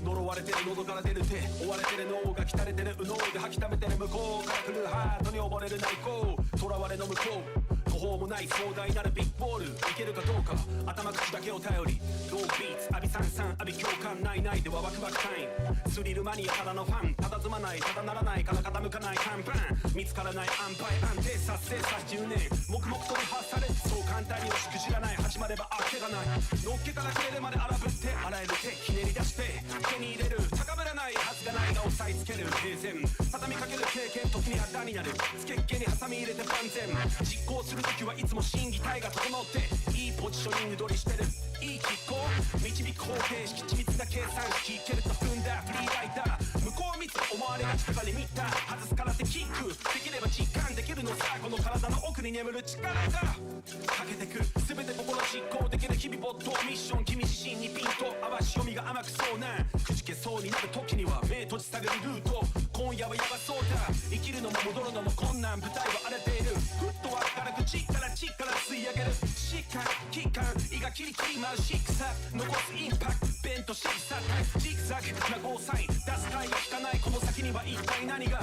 呪われてる喉から出る手、追われてる脳が鍛れてる右脳で吐き溜めてる向こうから来るハートに溺れる内向、囚われの向こう途方もない壮大なるビッグボール、いけるかどうか頭口だけを頼り、ロービーツ浴びさんさん浴び共感ないないではワクワクタイム、スリルマニアただのファン、ただずまないただならないから傾かない看板、見つからない安牌安定達成さ10年黙々とリハーサル、そう簡単にはしくじらない、始まればあっけがない、のっけから切れるまで荒ぶって洗える手ひねり出して手に入れる、高ぶらないはずがないが押さえつける平然、畳みかける経験時に肌になる、つけっけにハサミ入れて万全、実行する時はいつも心技体が整っていいポジショニング取りしてる、いい拮抗導く方程式緻密な計算式、いけると踏んだフリーライター、向こうは密思われがちとかリミッター、外すからってキックできれば実感できるのさ、この体の奥に眠る力がかけてく全て心実行できる日々没頭ミッション、君自身にピンと合わし読みが甘くそうなくじけそうになる時には目閉じ下げるルート、今夜はヤバそうだ、生きるのも戻るのも困難、舞台は荒れている、フットワークから口から血から吸い上げる、疾患期間胃がキリキリ舞うシックサ残すインパクトベントシーサージグザグなゴーサイン出す回が効かない、この先には一体何が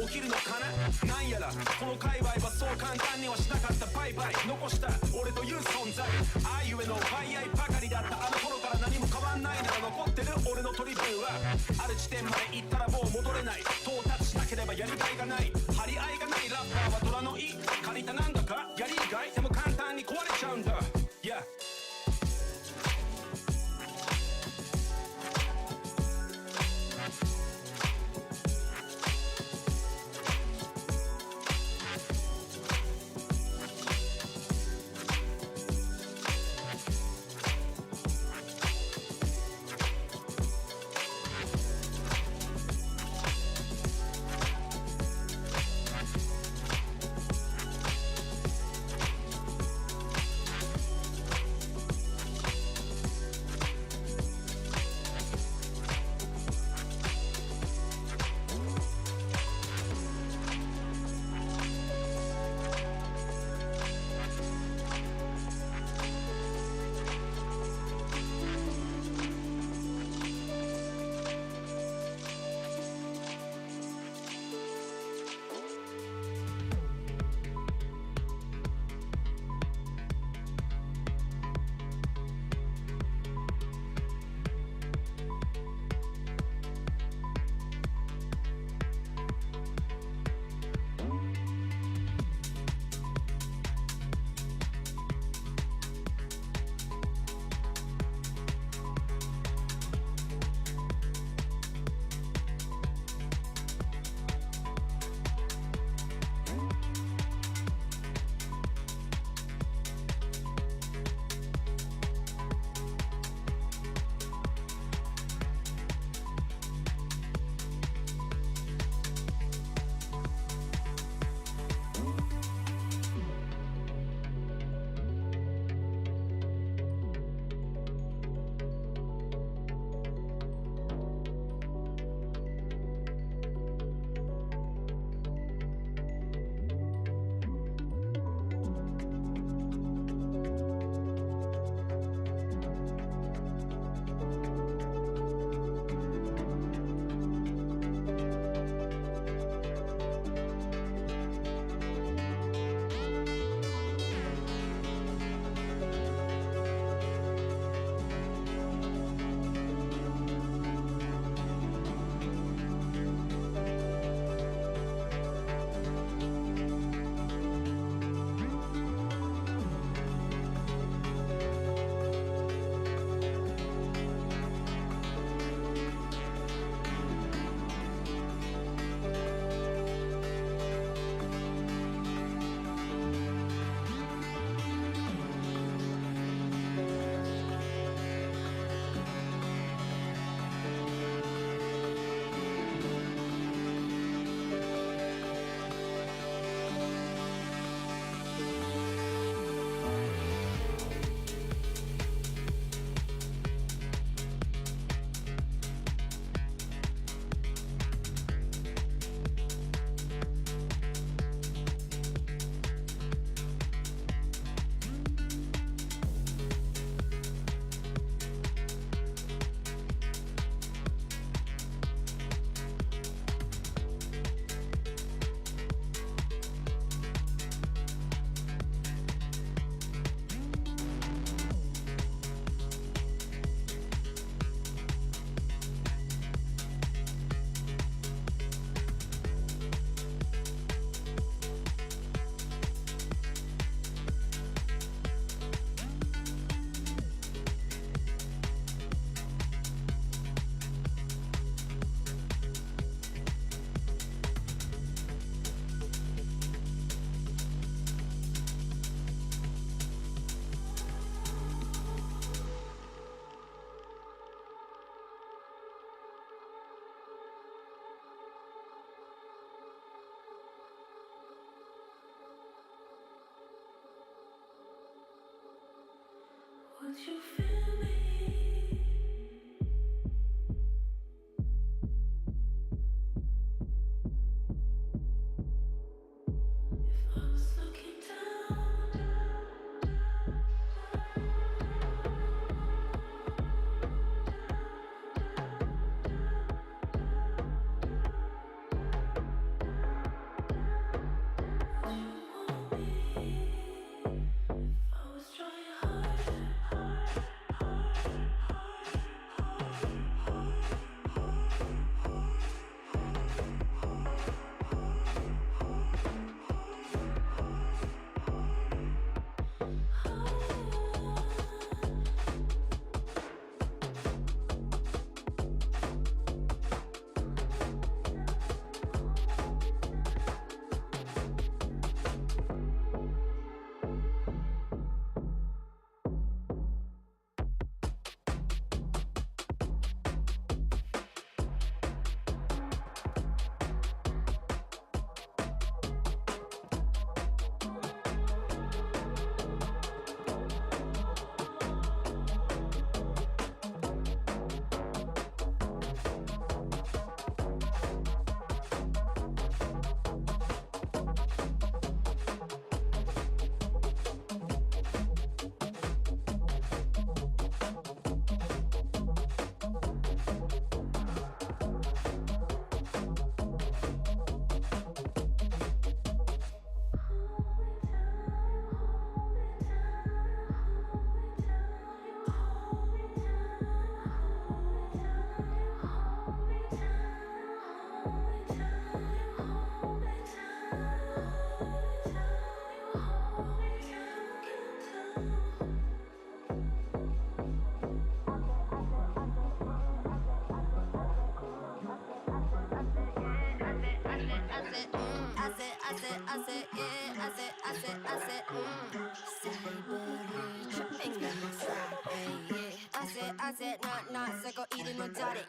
起きるのかな、なんやらこの界隈はそう簡単にはしなかった、バイバイ残した俺という存在、あいうえの倍合いばかりだったあの頃から何も変わんないなら残ってる俺のトリビューはある地点まで行ったらもう戻れない、到達しなければやりがいがない、張り合いがないラッパーは虎の意、借りたなんだかやりがいでも簡単に壊れちゃうんだ、yeah。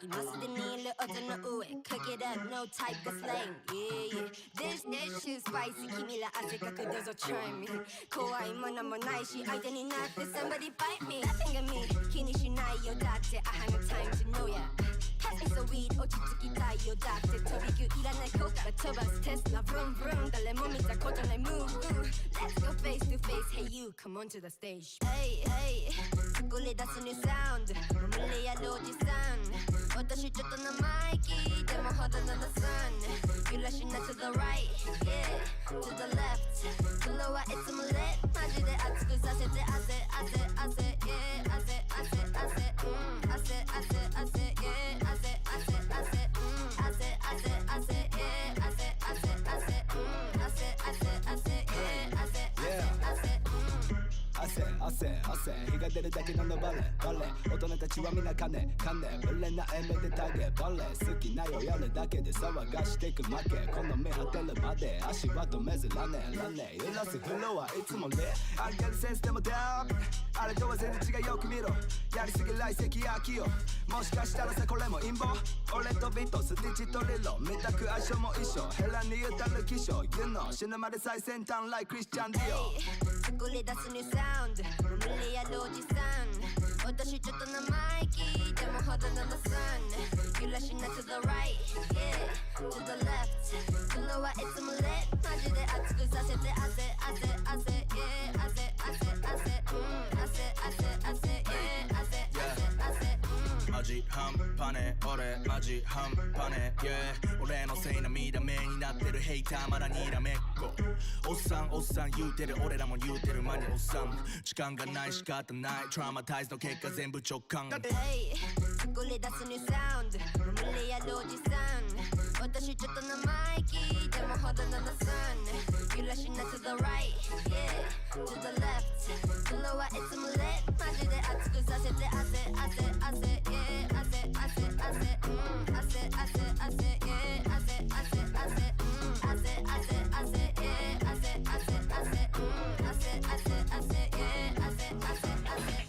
今すでにいる音の上 Cook it up, no type of slang Yeah, yeah This too spicy 君ら汗かくどうぞ try me 怖いものもないし相手になって somebody bite me Nothing at me 気にしないよだって I have no time to know ya Pass me some weed 落ち着きたいよだって飛び級いらない子から飛ばすテスラ Vroom vroom 誰も見たことない Move Let's go face to face Hey you come on to the stage Hey hey 作り出す new sound もう無理やるおじさん私ちょっと生意気でもほどの the sun 揺らしな to the right Yeah to the left それはいつも lit マジで熱くさせて汗汗汗 Yeah 汗汗汗汗汗汗 Yeah 汗汗汗汗汗汗汗 Yeah 汗汗汗汗汗汗 Yeah 汗汗汗汗日が出るだけのバレバレ大人たちはみんな金無礼なエメでタゲバレ好きなよやるだけで騒がしてく負けこの目果てるまで足は止めずラネ揺らすフロアいつもレあげるセンスでもダーあれとは全然違うよく見ろやりすぎ来世紀秋よもしかしたらさこれも陰謀俺とビートスティッチとリロ見たく相性も一緒ヘラに歌る気象 You know 死ぬまで最先端 like クリスチャンディオ作り出す new sound 無理やるおじさん私ちょっと生意気でもほどの the sun 揺らしな to the right Yeah to the left それはいつも lit マジで熱くさせて汗汗汗 Yeah 汗汗汗汗汗汗 Yeah 汗汗汗マジ半端ね俺マジ半端ね Yeah 俺のせい涙目になってるヘイターまだにらめっこおっさん言うてる俺らも言うてる間におっさん時間がない仕方ないトラウマタイズの結果全部直感 Hey 作り出す new sound 無理やるおじさん私ちょっと生意気でもほどの the sun 揺らしな to the right Yeah to the left それはいつも lit マジで熱くさせて汗汗汗 Yeah 汗汗汗汗汗汗 Yeah 汗汗汗汗汗汗 Yeah 汗汗汗汗汗汗 Yeah 汗汗汗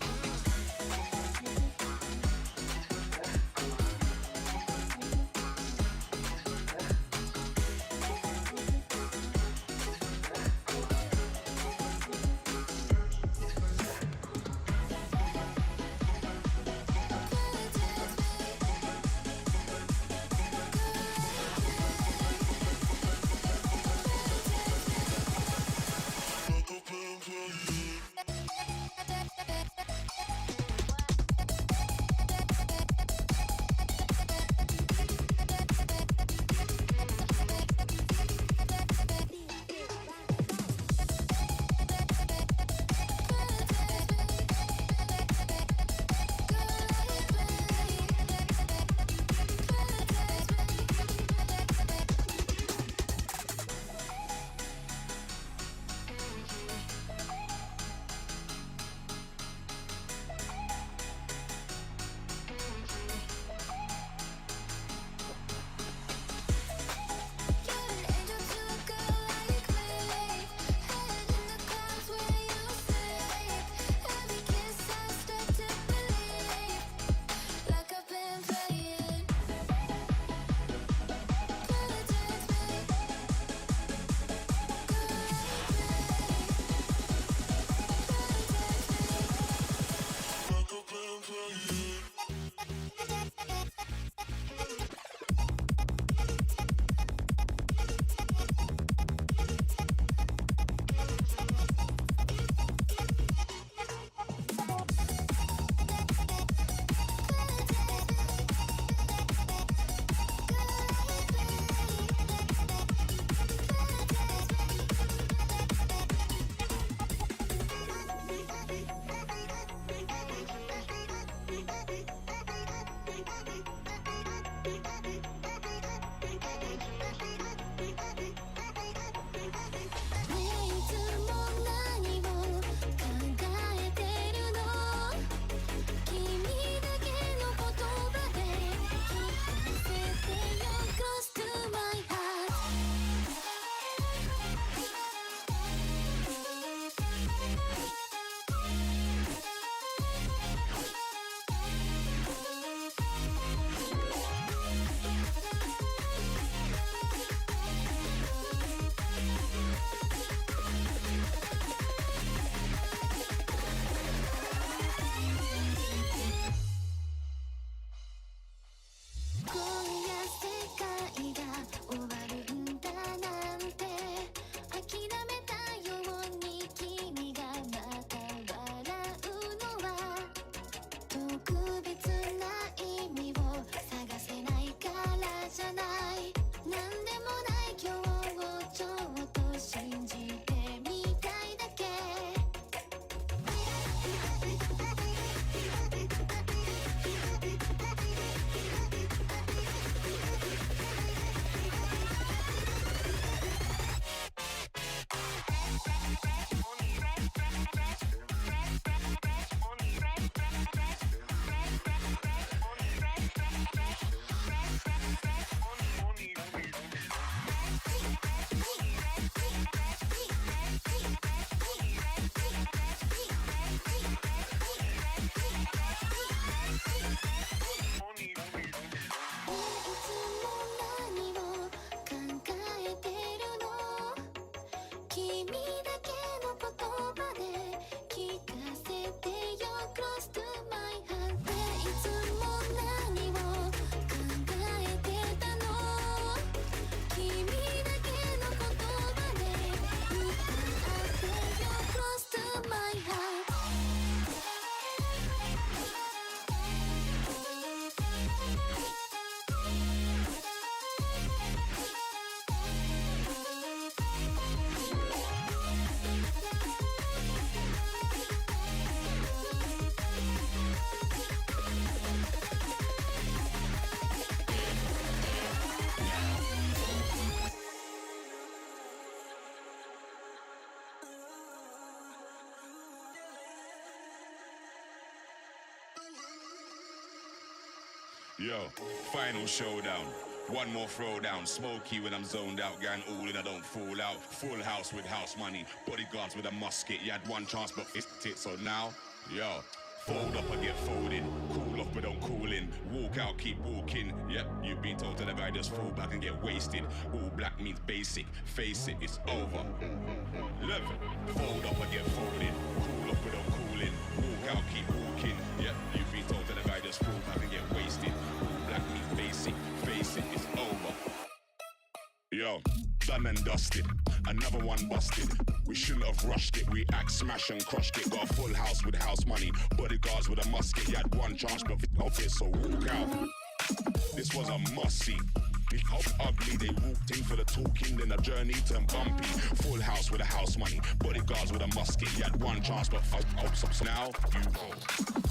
Yo, final showdown. One more throwdown. Smoky when I'm zoned out. Gang all in, I don't fall out. Full house with house money. Bodyguards with a musket. You had one chance, but it's it. So now, yo, fold up and get folded. Cool off, but don't cool in. Walk out, keep walking. Yep, you've been told to the guy just fall back and get wasted. All black means basic. Face it, it's over. 11. Fold up and get folded. Cool off, but don't cool in. Walk out, keep walking. Yep, you've been told to the guy just fall back and get wasted. All black means basic. Face it, it's over. Yo, done and dusted. Another one busted. We shouldn't have rushed it. We act, smash and crushed it. Got a full house with house money. Bodyguards with a musket. You had one chance, but off it, so walk out. This was a must-see. How ugly, they walked in for the talking, then the journey turned bumpy. Full house with a house money. Bodyguards with a musket. You had one chance, but now you go.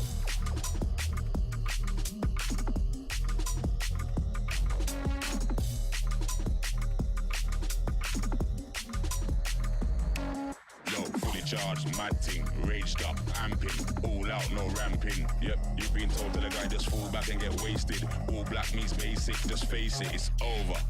Charged, mad ting, raged up, amping, all out, no ramping. Yep, you've been told to the guy just fall back and get wasted. All black means basic, just face it, it's over.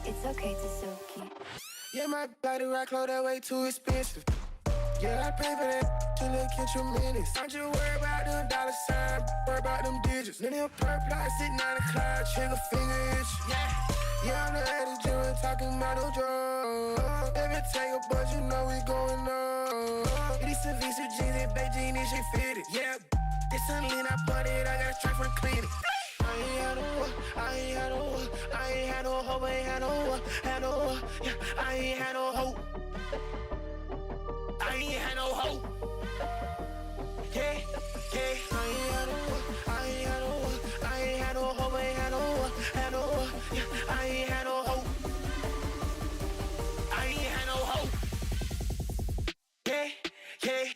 It's okay to soak it. Yeah, my body rock clothes that way too expensive. Yeah, I pay for that till they get your minutes. Don't you worry about them dollar signs, worry about them digits. Then they'll purple light sitting on the cloud, trigger finger itch. Yeah, I'm the lady doing talking about no drugs. Every take a bus, you know we going up. It is some Visa jeans and Beijing and she fitted. Yeah, this something I bought it, I got straight from cleaning. I ain't had no hoe, I ain't had no hoe, I ain't had no hoe, yeah, I ain't had no hoe. I ain't had no hoe. Yeah, yeah. I ain't had no hoe, I ain't had no hoe, I ain't had no hoe, I ain't had no hoe, yeah, I ain't had no hoe. I ain't had no hoe. Yeah, yeah.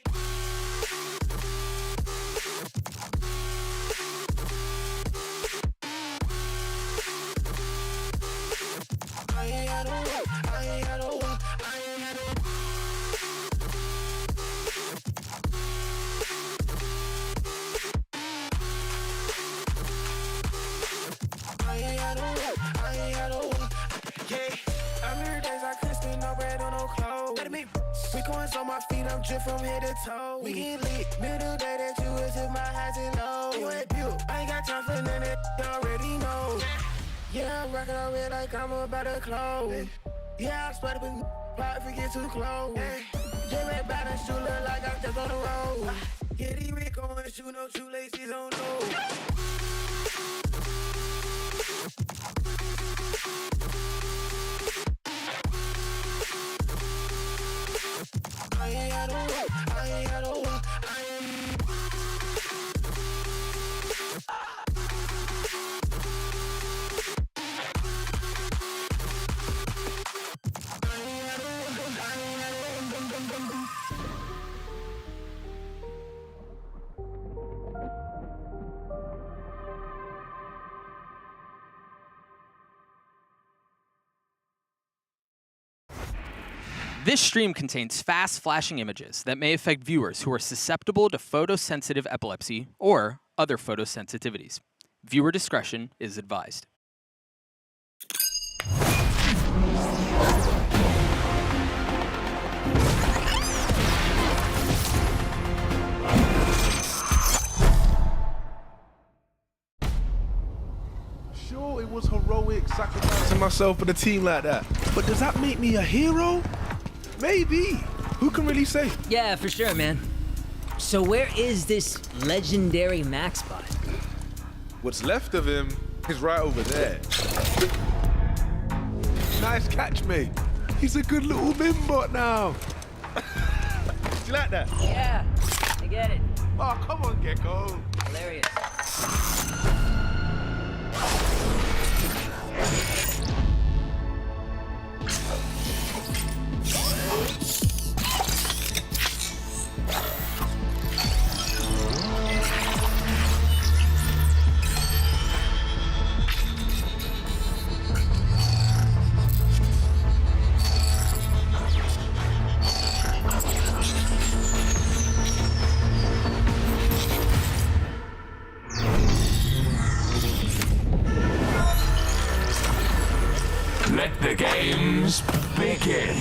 I ain't had no hoe, I ain't had no hoe, I ain't had no hoe. I ain't had no hoe, I ain't had no hoe, yeah. I remember days I couldn't spend no bread on no clothes. We coins on my feet, I'm dripped from head to toe. We get lit, middle day that you was in my highs and lows. You ain't built, I ain't got time for none of that, you already know. Yeah, I'm rockin' on red like I'm about to close. Yeah, I'm spotted with plot if we get too close. Yeah, red bottom shoe look like I'm just on the road. Yeah, these Rico and shoe no shoelaces on no. This stream contains fast flashing images that may affect viewers who are susceptible to photosensitive epilepsy or other photosensitivities. Viewer discretion is advised. Sure, it was heroic sacrificing myself for the team like that, but does that make me a hero? Maybe. Who can really say? Yeah, for sure, man. So where is this legendary Max bot? What's left of him is right over there. Nice catch, mate. He's a good little bimbot now. Do you like that? Yeah, I get it. Oh, come on, Gecko. Hilarious. Let the games begin.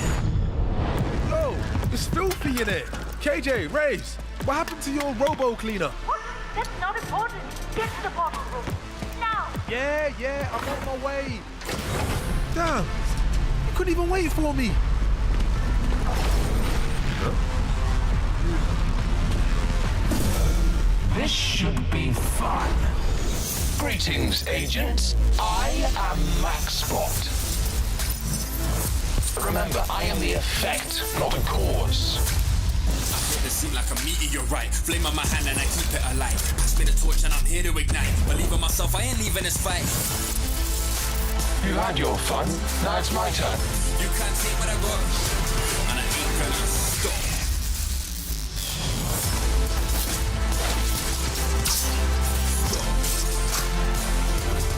Yo, it's filthy in it. KJ, Race, what happened to your robo cleaner? What? That's not important. Get to the bottle room. Now! Yeah, I'm on my way. Damn, you couldn't even wait for me. This should be fun. Greetings, agents. I am MaxBot. Remember, I am the effect, not the cause. It seem like a meteorite. Flame on my hand and I keep it alive. Pass me the torch and I'm here to ignite. Believe in myself, I ain't leaving this fight. You had your fun. Now it's my turn. You can't take what I got, and I ain't gonna stop.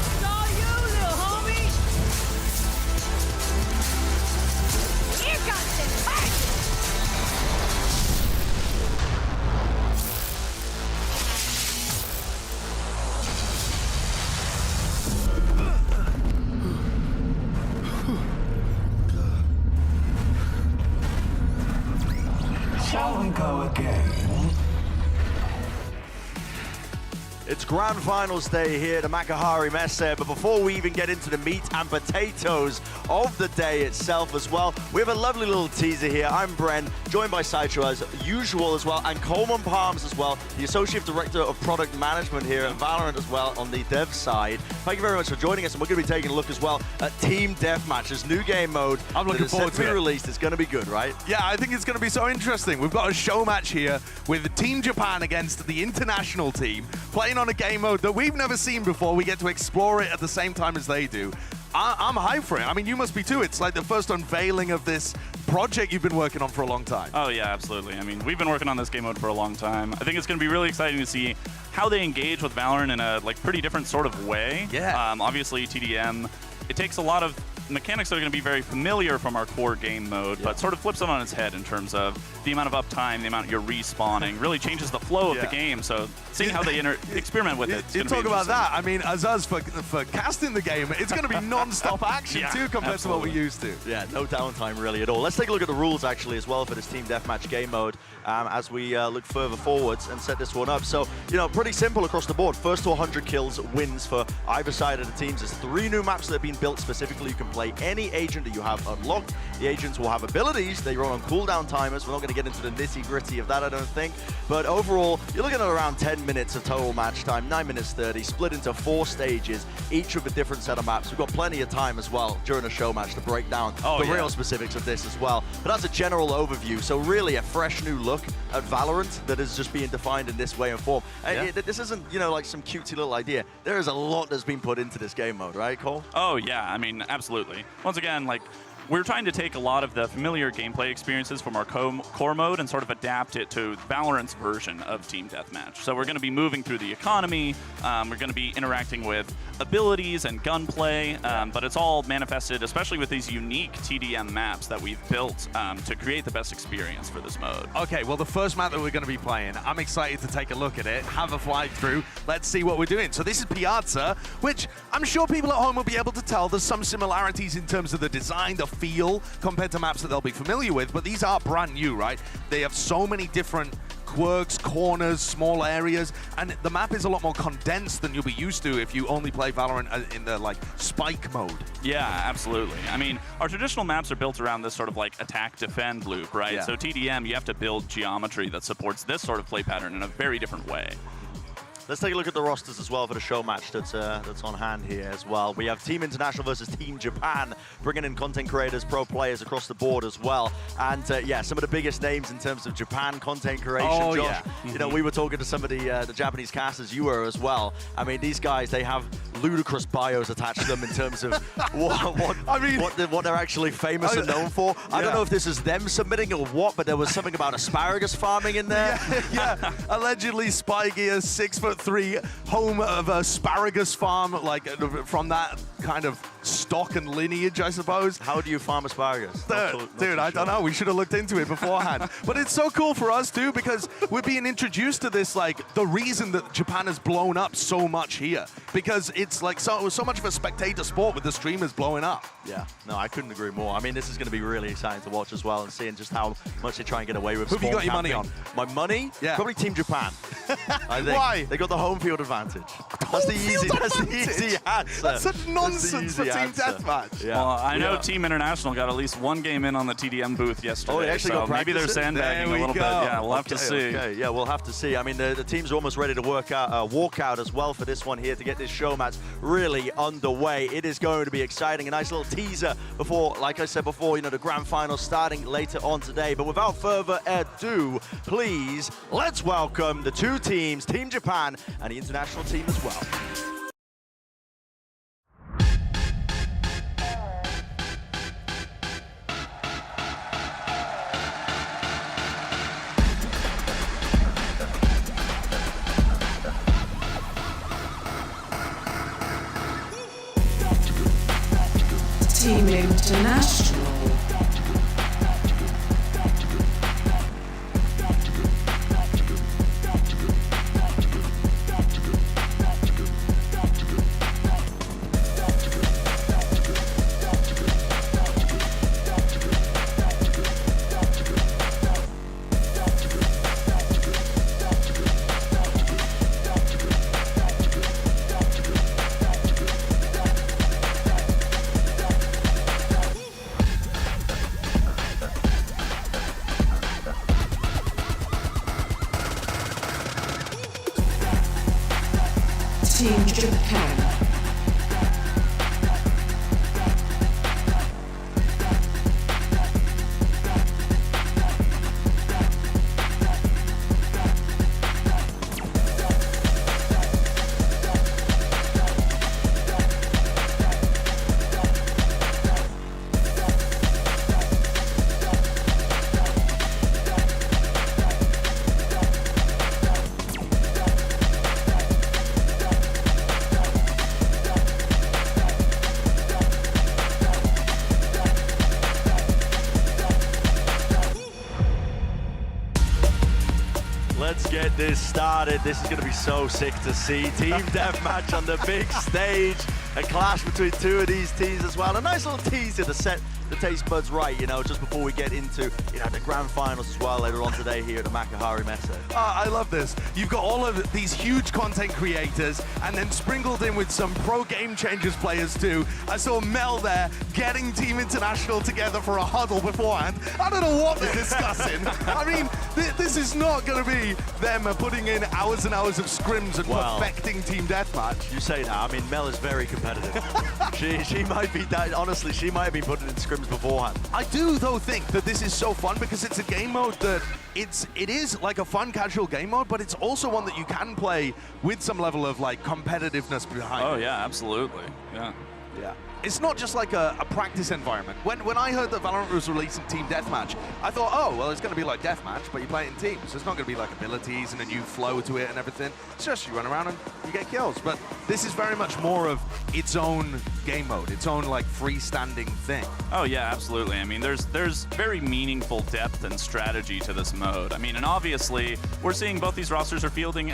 It's all you, little homie! Here comes the fight! Shall we go again? It's Grand Finals day here at the Makuhari Messe, but before we even get into the meat and potatoes of the day itself as well, we have a lovely little teaser here. I'm Bren, joined by Sideshow as usual as well, and Coleman Palms as well, the Associate Director of Product Management here at VALORANT as well on the dev side. Thank you very much for joining us, and we're going to be taking a look as well at Team Deathmatch, this new game mode. I'm looking forward to it. Released. It's going to be good, right? Yeah, I think it's going to be so interesting. We've got a show match here with Team Japan against the international team, playing on a game mode that we've never seen before. We get to explore it at the same time as they do. I'm hyped for it. I mean, you must be too. It's like the first unveiling of this project you've been working on for a long time. Oh, yeah, absolutely. I mean, we've been working on this game mode for a long time. I think it's going to be really exciting to see how they engage with Valorant in a pretty different sort of way. Yeah. Obviously, TDM, it takes a lot of mechanics that are going to be very familiar from our core game mode, but sort of flips it on its head in terms of the amount of uptime, the amount you're respawning, really changes the flow of the game. So seeing how they experiment with it. You talk about that. I mean, as us for casting the game, it's going to be non-stop action too compared to what we're used to. Yeah, no downtime really at all. Let's take a look at the rules actually as well for this Team Deathmatch game mode as we look further forwards and set this one up. So, you know, pretty simple across the board. First to 100 kills wins for either side of the teams. There's 3 new maps that have been built specifically. You can play any agent that you have unlocked. The agents will have abilities. They run on cooldown timers. We're not going to get into the nitty-gritty of that, I don't think. But overall, you're looking at around 10 minutes of total match time, 9 minutes 30, split into 4 stages, each with a different set of maps. We've got plenty of time as well during a show match to break down the real specifics of this as well. But that's a general overview. So really a fresh new look at Valorant that is just being defined in this way and form. This isn't, you know, like some cutesy little idea. There is a lot that's been put into this game mode, right, Cole? Oh, yeah. I mean, absolutely. Once again, like, we're trying to take a lot of the familiar gameplay experiences from our core mode and sort of adapt it to Valorant's version of Team Deathmatch. So we're going to be moving through the economy, we're going to be interacting with abilities and gunplay, but it's all manifested, especially with these unique TDM maps that we've built to create the best experience for this mode. Okay, well, the first map that we're going to be playing, I'm excited to take a look at it, have a fly through, let's see what we're doing. So this is Piazza, which I'm sure people at home will be able to tell there's some similarities in terms of the design, the feel, compared to maps that they'll be familiar with, but these are brand new, right? They have so many different quirks, corners, small areas, and the map is a lot more condensed than you'll be used to if you only play Valorant in the like spike mode. Yeah, absolutely. I mean, our traditional maps are built around this sort of like attack-defend loop, right? Yeah. So TDM, you have to build geometry that supports this sort of play pattern in a very different way. Let's take a look at the rosters as well for the show match that's on hand here as well. We have Team International versus Team Japan, bringing in content creators, pro players across the board as well. And yeah, some of the biggest names in terms of Japan content creation. Oh, Josh, yeah. you know, we were talking to some of the Japanese casters, you were as well. I mean, these guys, they have ludicrous bios attached to them in terms of what they're actually famous and known for. I don't know if this is them submitting or what, but there was something about asparagus farming in there. Yeah, allegedly Spyggy, a 6'3", home of asparagus farm, like from that kind of stock and lineage, I suppose. How do you farm asparagus? Dude, I don't know. We should have looked into it beforehand. But it's so cool for us too, because we're being introduced to this, like the reason that Japan has blown up so much here, because it's like so much of a spectator sport with the streamers blowing up. Yeah, no, I couldn't agree more. I mean, this is going to be really exciting to watch as well, and seeing just how much they try and get away with. Who have you got your money on? My money? Yeah. Probably Team Japan. I think. Why? They got the home field advantage. That's the easy answer. That's such nonsense for Team Deathmatch. Yeah. Well, I know Team International got at least one game in on the TDM booth yesterday. Oh, they actually got maybe they're sandbagging a little bit. Yeah, we'll have to see. Okay, yeah, we'll have to see. I mean, the teams are almost ready to walk out as well for this one here to get this show match really underway. It is going to be exciting. A nice little teaser before, like I said before, you know, the grand final starting later on today. But without further ado, please, let's welcome the two teams, Team Japan and the international team as well. Team International. Team Japan. Let's get this started. This is going to be so sick to see. Team Deathmatch on the big stage. A clash between two of these teams as well. A nice little teaser to set the taste buds right, you know, just before we get into, you know, the grand finals as well later on today here at the Makuhari Messe. I love this. You've got all of these huge content creators and then sprinkled in with some pro Game Changers players too. I saw Mel there getting Team International together for a huddle beforehand. I don't know what they're discussing. I mean, this is not going to be them putting in hours and hours of scrims and perfecting Team Deathmatch. You say that. I mean, Mel is very competitive. she might be that. Honestly, she might have been putting in scrims beforehand. I do though think that this is so fun because it's a game mode that it is like a fun casual game mode, but it's also one that you can play with some level of like competitiveness behind. Oh yeah, absolutely. Yeah. Yeah. It's not just like a practice environment. When I heard that Valorant was releasing Team Deathmatch, I thought, oh, well, it's going to be like Deathmatch, but you play it in teams. So it's not going to be like abilities and a new flow to it and everything. It's just you run around and you get kills. But this is very much more of its own game mode, its own like freestanding thing. Oh yeah, absolutely. I mean, there's very meaningful depth and strategy to this mode. I mean, and obviously, we're seeing both these rosters are fielding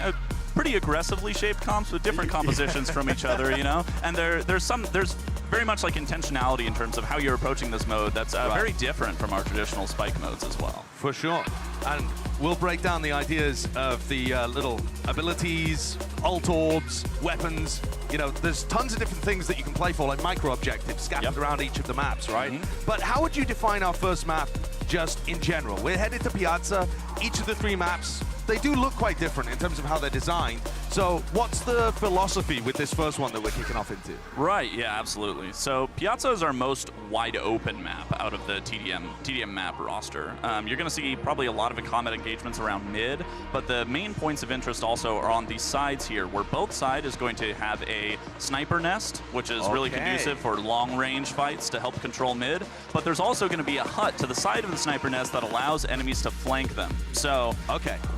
pretty aggressively shaped comps with different compositions from each other, you know? And there's very much like intentionality in terms of how you're approaching this mode that's very different from our traditional spike modes as well. For sure. And we'll break down the ideas of the little abilities, ult orbs, weapons. You know, there's tons of different things that you can play for, like micro-objectives scattered around each of the maps, right? But how would you define our first map just in general? We're headed to Piazza. Each of the 3 maps, they do look quite different in terms of how they're designed. So what's the philosophy with this first one that we're kicking off into? Right, yeah, absolutely. So Piazza is our most wide open map out of the TDM map roster. You're going to see probably a lot of combat engagements around mid, but the main points of interest also are on these sides here, where both sides is going to have a sniper nest, which is really conducive for long range fights to help control mid, but there's also going to be a hut to the side of the sniper nest that allows enemies to flank them. So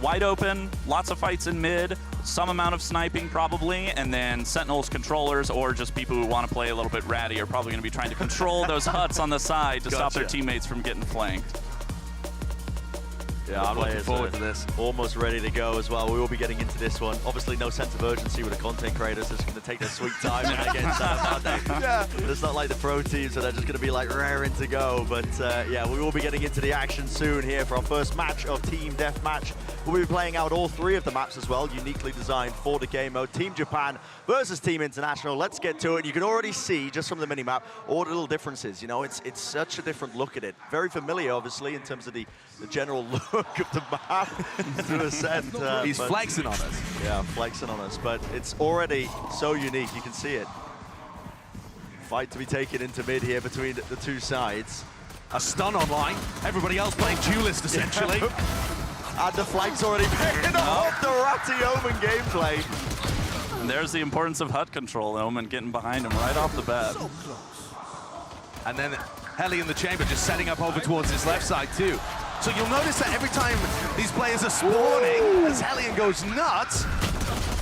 wide open, lots of fights in mid, some amount of sniping probably, and then Sentinels, controllers, or just people who want to play a little bit ratty are probably going to be trying to control those huts on the side to stop their teammates from getting flanked. Yeah, I'm looking forward to this. Almost ready to go as well. We will be getting into this one. Obviously, no sense of urgency with the content creators. They're just going to take their sweet time and against that, aren't they? Yeah. It's not like the pro teams, so they're just going to be like raring to go. But yeah, we will be getting into the action soon here for our first match of Team Deathmatch. We'll be playing out all 3 of the maps as well, uniquely designed for the game mode. Team Japan versus Team International. Let's get to it. You can already see, just from the minimap, all the little differences. You know, it's such a different look at it. Very familiar, obviously, in terms of the general look of the map, to a sense. He's flexing on us. Yeah, flexing on us, but it's already so unique. You can see it. Fight to be taken into mid here between the 2 sides. A stun online. Everybody else playing duelist, essentially. And the flag's already picking up the ratty Omen gameplay. And there's the importance of hut control. Omen getting behind him right off the bat. So close. And then Heli in the chamber just setting up over towards his left side too. So you'll notice that every time these players are spawning, as Hellion goes nuts,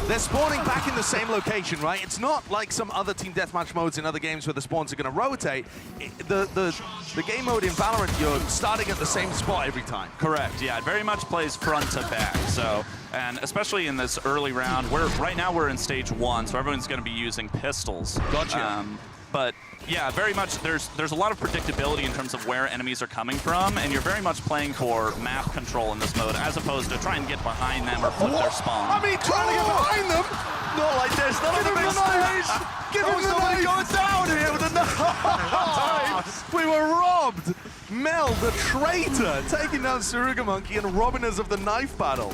they're spawning back in the same location, right? It's not like some other Team Deathmatch modes in other games where the spawns are going to rotate. The game mode in Valorant, you're starting at the same spot every time. Correct, yeah, it very much plays front to back. So, and especially in this early round, right now we're in stage 1, so everyone's going to be using pistols. Gotcha. But yeah, very much there's a lot of predictability in terms of where enemies are coming from, and you're very much playing for map control in this mode, as opposed to trying to get behind them or flip their spawn. I mean, trying to get behind them! Not like this, not on the big stage! Give him somebody going down here with a knife! We were robbed! Mel, the traitor, taking down Suruga Monkey and robbing us of the knife battle.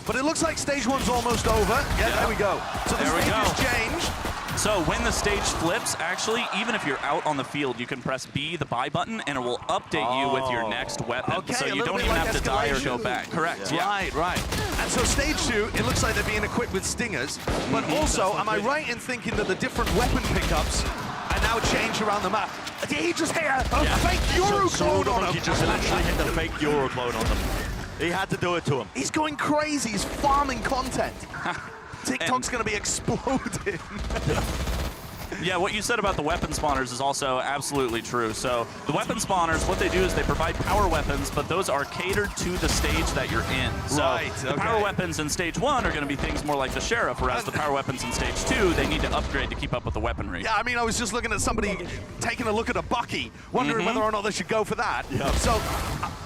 But it looks like stage 1's almost over. Yeah, there we go. So the stage has changed. So when the stage flips, actually, even if you're out on the field, you can press B, the buy button, and it will update you with your next weapon. Okay, so you don't even have to die or go back. Correct, yeah. Right. And so stage 2, it looks like they're being equipped with stingers, but also, am I right in thinking that the different weapon pickups are now changed around the map? Did he just hit a fake Euro clone on him? He just literally hit the fake Euro clone on them. He had to do it to him. He's going crazy. He's farming content. TikTok's going to be exploding. Yeah, what you said about the weapon spawners is also absolutely true. So the weapon spawners, what they do is they provide power weapons, but those are catered to the stage that you're in. So the power weapons in stage 1 are going to be things more like the Sheriff, whereas the power weapons in stage 2, they need to upgrade to keep up with the weaponry. Yeah, I mean, I was just looking at somebody taking a look at a Bucky, wondering whether or not they should go for that. Yeah. So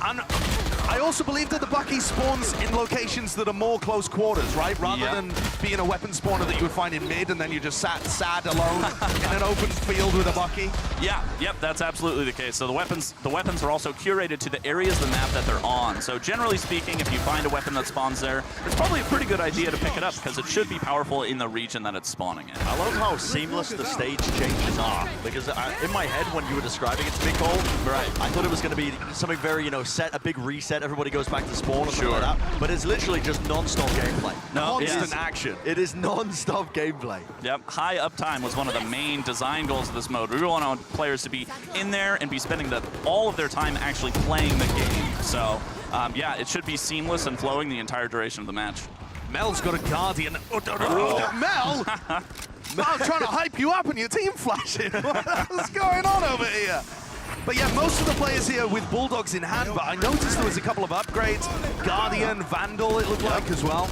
I also believe that the Bucky spawns in locations that are more close quarters, right? Rather than being a weapon spawner that you would find in mid and then you just sat sad alone in an open field with a Bucky. Yeah, yep, that's absolutely the case. So the weapons are also curated to the areas of the map that they're on. So generally speaking, if you find a weapon that spawns there, it's probably a pretty good idea to pick it up because it should be powerful in the region that it's spawning in. I love how seamless the stage changes are, because in my head when you were describing it to me, Cole, I thought it was going to be something very, set, a big reset, everybody goes back to spawn or something like that, but it's literally just non-stop gameplay. Constant action. It is non-stop gameplay. Yep, high uptime was one of the main design goals of this mode. We really want players to be in there and be spending all of their time actually playing the game. So, yeah, it should be seamless and flowing the entire duration of the match. Mel's got a Guardian. Mel? I'm trying to hype you up and your team flashing. What's going on over here? But yeah, most of the players here with Bulldogs in hand, but I noticed there was a couple of upgrades. Guardian, Vandal, it looked like as well.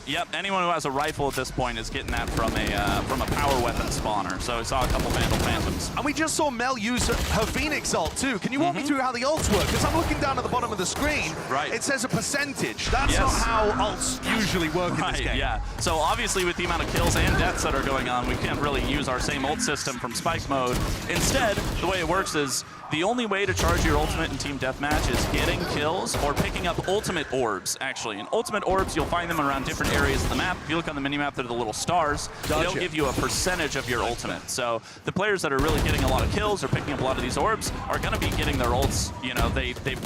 Yep, anyone who has a rifle at this point is getting that from a power weapon spawner. So we saw a couple Vandal Phantoms. And we just saw Mel use her Phoenix ult too. Can you walk me through how the ults work? Because I'm looking down at the bottom of the screen. Right. It says a percentage. That's not how ults usually work in this game. Yeah. So obviously with the amount of kills and deaths that are going on, we can't really use our same ult system from Spike mode. Instead, the way it works is the only way to charge your ultimate in Team Deathmatch is getting kills or picking up ultimate orbs, actually. And ultimate orbs, you'll find them around different areas of the map. If you look on the minimap, they're the little stars. They'll give you a percentage of your ultimate. So the players that are really getting a lot of kills or picking up a lot of these orbs are going to be getting their ults. You know,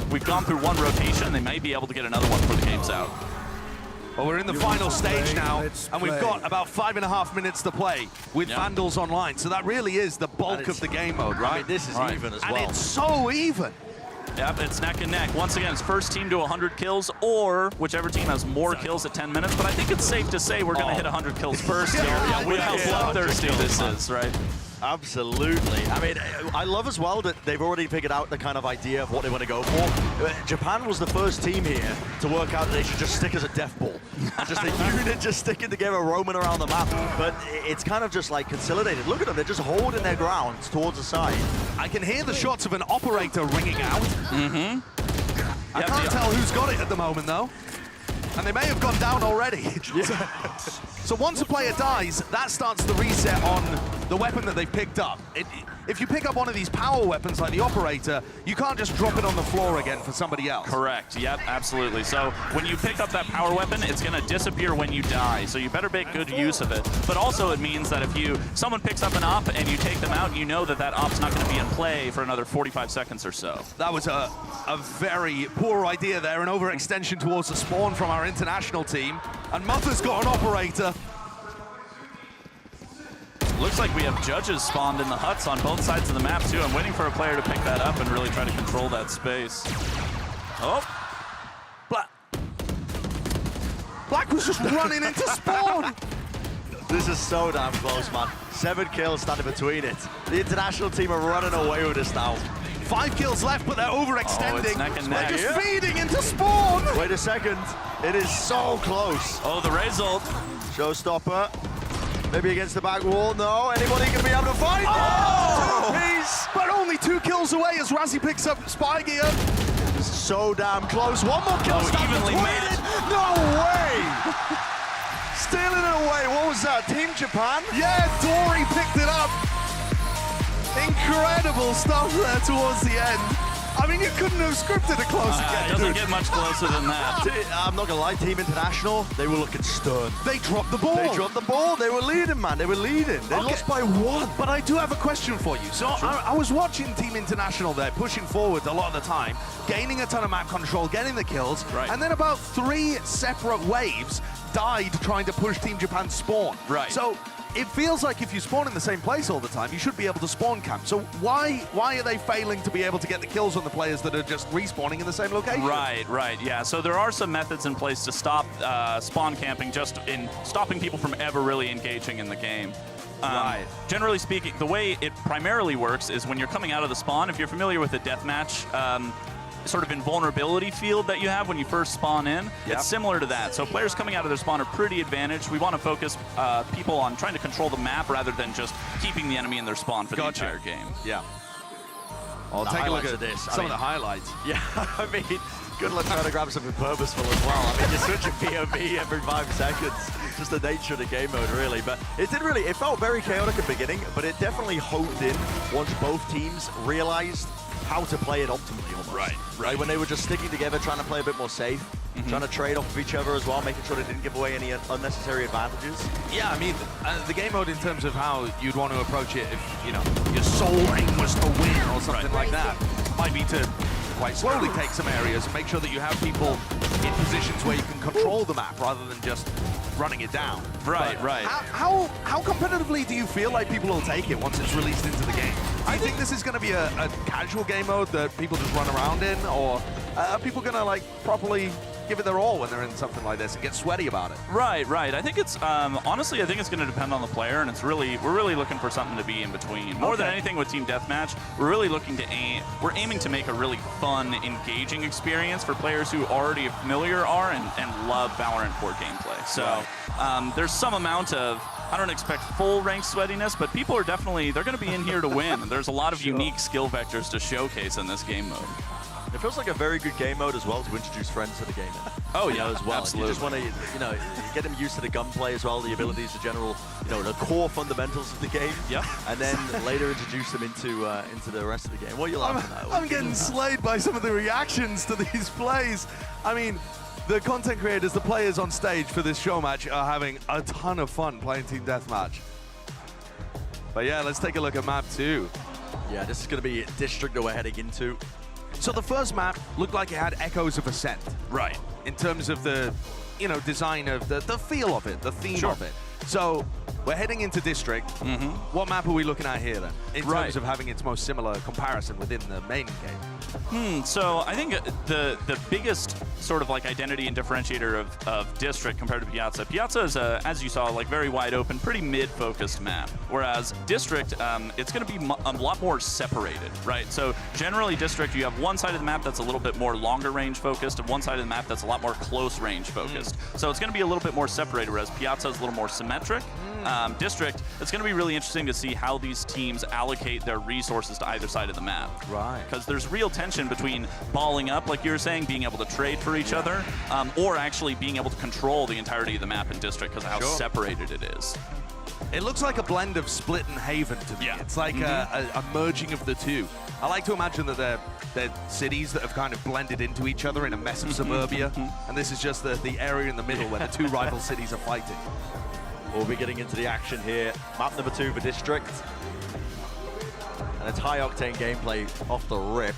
we've gone through one rotation. They might be able to get another one before the game's out. Well, we're in the final stage now, and we've got about 5.5 minutes to play with Vandals online. So that really is the bulk of the game mode, right? I mean, this is even as well. And it's so even. Yep, it's neck and neck. Once again, it's first team to 100 kills, or whichever team has more kills at 10 minutes. But I think it's safe to say we're going to hit 100 kills first here. Yeah, we know how bloodthirsty this is, right? Absolutely. I mean, I love as well that they've already figured out the kind of idea of what they want to go for. Japan was the first team here to work out that they should just stick as a death ball. Just a unit just sticking together, roaming around the map. But it's kind of just like consolidated. Look at them, they're just holding their ground towards the side. I can hear the shots of an operator ringing out. I can't tell who's got it at the moment, though. And they may have gone down already. So once a player dies, that starts the reset on the weapon that they've picked up. If you pick up one of these power weapons like the operator, you can't just drop it on the floor again for somebody else. Correct, yep, absolutely. So when you pick up that power weapon, it's gonna disappear when you die. So you better make good use of it. But also it means that if someone picks up an op and you take them out, you know that that op's not gonna be in play for another 45 seconds or so. That was a very poor idea there, an overextension towards the spawn from our international team. And Mutha's got an operator. Looks like we have judges spawned in the huts on both sides of the map, too. I'm waiting for a player to pick that up and really try to control that space. Oh. Black was just running into spawn. This is so damn close, man. 7 kills standing between it. The international team are running away with this now. 5 kills left, but they're overextending. Oh, it's neck and neck. They're just feeding into spawn. Wait a second. It is so close. Oh, the result. Showstopper. Maybe against the back wall. No. Anybody can be able to fight? Oh! Two-piece. But only 2 kills away as Razzie picks up Spy Gear. So damn close. One more kill. Evenly made it. No way. Stealing it away. What was that? Team Japan? Yeah, Dory picked it up. Incredible stuff there towards the end. I mean, you couldn't have scripted it closer. It doesn't get much closer than that. I'm not gonna lie, Team International, they were looking stern. They dropped the ball. They dropped the ball. They were leading, man. They were leading. They lost by 1. But I do have a question for you. So I was watching Team International there, pushing forward a lot of the time, gaining a ton of map control, getting the kills, and then about 3 separate waves died trying to push Team Japan's spawn. Right. So it feels like if you spawn in the same place all the time, you should be able to spawn camp. So why are they failing to be able to get the kills on the players that are just respawning in the same location? Right, yeah. So there are some methods in place to stop spawn camping, just in stopping people from ever really engaging in the game. Right. Generally speaking, the way it primarily works is when you're coming out of the spawn, if you're familiar with the deathmatch sort of invulnerability field that you have when you first spawn in, it's similar to that. So players coming out of their spawn are pretty advantaged. We want to focus people on trying to control the map rather than just keeping the enemy in their spawn for the entire game. Yeah. I'll take a look at this. Some of the highlights. Yeah, I mean, good luck trying to grab something purposeful as well. I mean, you're such a POV every 5 seconds. Just the nature of the game mode, really. But it felt very chaotic at the beginning, but it definitely honed in once both teams realized how to play it optimally almost. Right. When they were just sticking together, trying to play a bit more safe, trying to trade off of each other as well, making sure they didn't give away any unnecessary advantages. Yeah, I mean, the game mode in terms of how you'd want to approach it if, you know, your sole aim was to win or something like that, might be to quite slowly take some areas and make sure that you have people in positions where you can control the map rather than just running it down. Right, But right. How competitively do you feel like people will take it once it's released into the game? Do you think this is going to be a casual game mode that people just run around in, or are people going to like properly give it their all when they're in something like this and get sweaty about it? Right. I think it's honestly, I think it's going to depend on the player, and we're really looking for something to be in between. More than anything with Team Deathmatch, we're aiming to make a really fun, engaging experience for players who already familiar are and love Valorant core gameplay. So there's some amount of, I don't expect full rank sweatiness, but people are definitely, they're going to be in here to win. And there's a lot of unique skill vectors to showcase in this game mode. It feels like a very good game mode as well to introduce friends to the game. Oh yeah, as well. Absolutely. You just want to, get them used to the gunplay as well, the abilities, the general, the core fundamentals of the game. Yeah. And then later introduce them into the rest of the game. What are you laughing at? I'm getting slayed by some of the reactions to these plays. I mean, the content creators, the players on stage for this show match are having a ton of fun playing Team Deathmatch. But yeah, let's take a look at map 2. Yeah, this is going to be District that we're heading into. So the first map looked like it had echoes of Ascent. Right. In terms of the, design of the feel of it, the theme of it. So we're heading into District. What map are we looking at here then? In terms of having its most similar comparison within the main game. So I think the biggest sort of like identity and differentiator of District compared to Piazza. Piazza is as you saw, like very wide open, pretty mid-focused map. Whereas District, it's going to be a lot more separated, right? So generally District, you have one side of the map that's a little bit more longer range focused and one side of the map that's a lot more close range focused. So it's going to be a little bit more separated, whereas Piazza is a little more symmetric. District, it's going to be really interesting to see how these teams allocate their resources to either side of the map. Right. Because there's real tension between balling up, like you were saying, being able to trade for each other, or actually being able to control the entirety of the map in District because of how separated it is. It looks like a blend of Split and Haven to me. It's like a merging of the two. I like to imagine that they're cities that have kind of blended into each other in a mess of suburbia, and this is just the area in the middle where the two rival cities are fighting. We'll be getting into the action here. Map number 2 for District. And it's high-octane gameplay off the rip.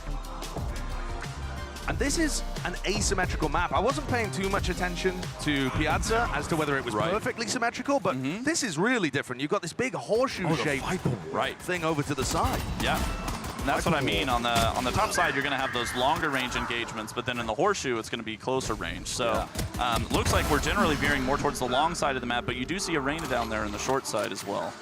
And this is an asymmetrical map. I wasn't paying too much attention to Piazza as to whether it was perfectly symmetrical, but this is really different. You've got this big horseshoe-shaped thing over to the side. Yeah. And that's what I mean. On the top side, you're going to have those longer range engagements, but then in the horseshoe, it's going to be closer range. So looks like we're generally veering more towards the long side of the map, but you do see Arena down there in the short side as well.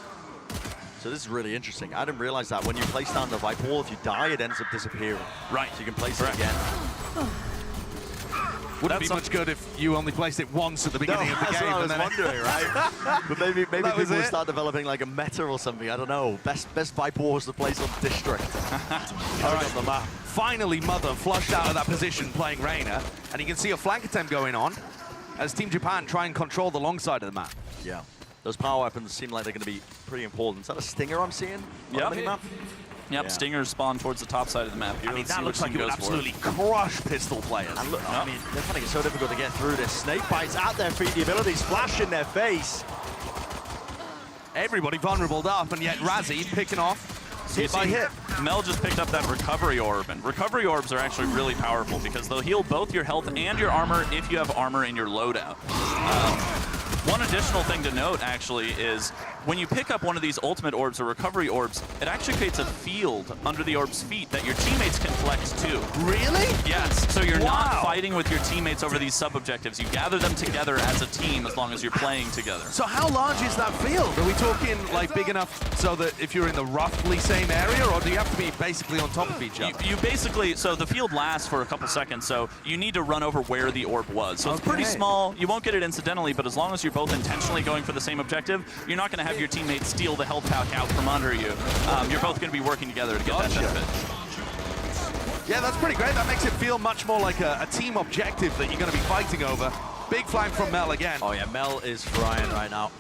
So this is really interesting. I didn't realize that when you place down the Viper Wall, if you die, it ends up disappearing. Right. So you can place it again. Wouldn't be much good if you only placed it once at the beginning of the game. That's what I was wondering, right? But maybe people will start developing like a meta or something. I don't know. Best Viper Wars to place on District. All right. On the map. Finally, Mother flushed out of that position playing Reina, and you can see a flank attempt going on as Team Japan try and control the long side of the map. Yeah. Those power weapons seem like they're going to be pretty important. Is that a Stinger I'm seeing on the minimap? Yep, Stingers spawn towards the top side of the map. I mean, that looks like it would absolutely crush pistol players. And look, I mean, they're finding it so difficult to get through this. Snake Bites out there, feed the abilities, flash in their face. Everybody vulnerable up, and yet Razzie picking off hit by hit. Mel just picked up that recovery orb, and recovery orbs are actually really powerful because they'll heal both your health and your armor if you have armor in your loadout. One additional thing to note, actually, is when you pick up one of these ultimate orbs or recovery orbs, it actually creates a field under the orb's feet that your teammates can collect too. Really? Yes. So you're not fighting with your teammates over these sub-objectives. You gather them together as a team as long as you're playing together. So how large is that field? Are we talking like big enough so that if you're in the roughly same area, or do you have to be basically on top of each other? You basically, so the field lasts for a couple seconds, so you need to run over where the orb was. So it's pretty small. You won't get it incidentally, but as long as you're both intentionally going for the same objective, you're not going to have your teammates steal the health pack out from under you. You're both going to be working together to get that benefit. Yeah, that's pretty great. That makes it feel much more like a team objective that you're going to be fighting over. Big flank from Mel again. Oh yeah, Mel is frying right now.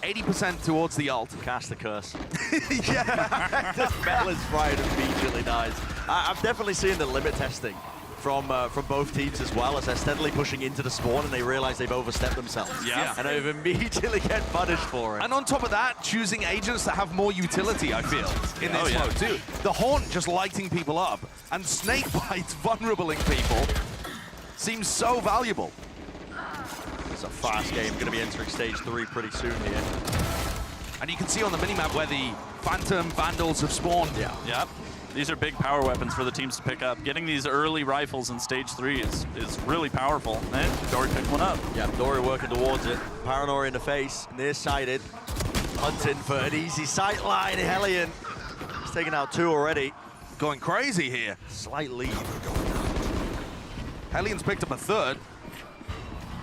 80% towards the ult. Cast the curse. Yeah. Mel is frying immediately dies. I'm definitely seeing the limit testing from both teams as well, as they're steadily pushing into the spawn and they realize they've overstepped themselves. Yeah. And they've immediately get punished for it. And on top of that, choosing agents that have more utility, I feel, in this mode too. The Haunt just lighting people up, and Snakebites vulnerabling people seems so valuable. It's a fast game, going to be entering stage 3 pretty soon here. And you can see on the minimap where the Phantom Vandals have spawned. Yeah. Yep. These are big power weapons for the teams to pick up. Getting these early rifles in stage 3 is really powerful. And Dory picked one up. Yeah, Dory working towards it. Paranoia in the face, nearsighted. Hunting for an easy sight line. Hellion. He's taken out 2 already. Going crazy here. Slight lead. Hellion's picked up a 3rd.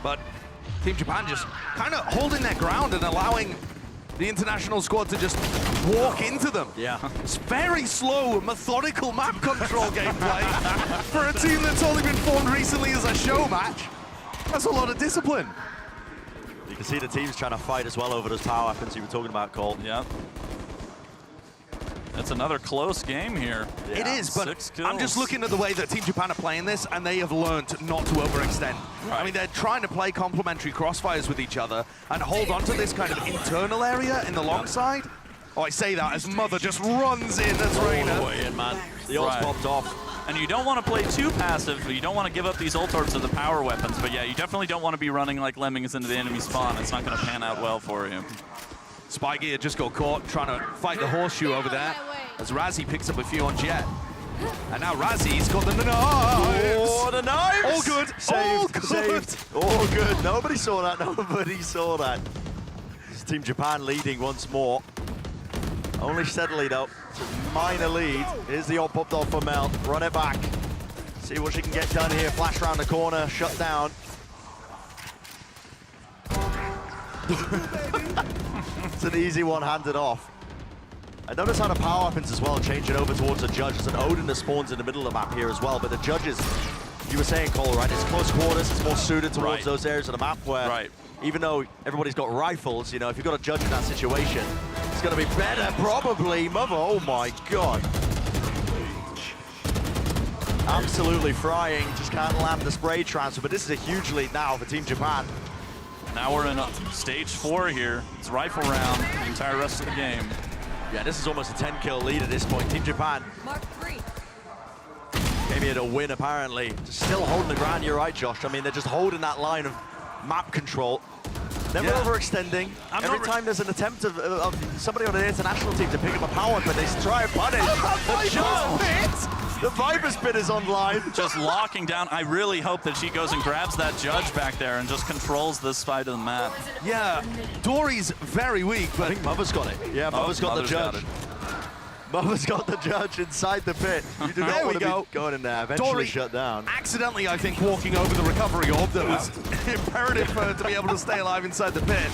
But Team Japan just kind of holding their ground and allowing the international squad to just walk into them. Yeah. It's very slow, methodical map control gameplay for a team that's only been formed recently as a show match. That's a lot of discipline. You can see the teams trying to fight as well over those power weapons you were talking about, Cole. Yep. That's another close game here. Yeah. It is, but 6 kills. I'm just looking at the way that Team Japan are playing this, and they have learned not to overextend. Right. I mean, they're trying to play complementary crossfires with each other and hold on to this kind of internal area in the long side. Oh, I say that as Mother just runs in as Reina. All the way in, man. The ult's popped off. And you don't want to play too passive. You don't want to give up these ult orbs to the power weapons. But yeah, you definitely don't want to be running like lemmings into the enemy spawn. It's not going to pan out well for you. Spy Gear just got caught trying to fight the horseshoe over there as Razzie picks up a few on Jet. And now Razzie's got the knives. Oh, the knives! All good. Saved. All good. Saved. All good. Nobody saw that. Nobody saw that. This is Team Japan leading once more. Only steadily though. It's a minor lead. Here's the ult popped off for Mel. Run it back. See what she can get done here. Flash around the corner. Shut down. It's an easy one handed off. I notice how the power weapons as well changing over towards the judge. There's an Odin that spawns in the middle of the map here as well, but the judges, you were saying, Cole, right? It's close quarters, it's more suited towards those areas of the map where, even though everybody's got rifles, you know, if you've got a judge in that situation, it's going to be better, probably. Mother, oh my God. Absolutely frying, just can't land the spray transfer, but this is a huge lead now for Team Japan. Now we're in stage 4 here. It's rifle round the entire rest of the game. Yeah, this is almost a 10-kill lead at this point. Team Japan Mark 3. came here to win, apparently. Just still holding the ground, you're right, Josh. I mean, they're just holding that line of map control. Never overextending. Every time there's an attempt of somebody on an international team to pick up a power weapon, they try and punish. The Viper Spin is online. Just locking down. I really hope that she goes and grabs that judge back there and just controls this side of the map. Yeah, Dory's very weak, but I think Mother's got it. Yeah, Mother's got the judge. Mother's got the judge inside the pit. You do not want to be going in there. Eventually Dory shut down. Accidentally, I think, walking over the recovery orb that was imperative for her to be able to stay alive inside the pit.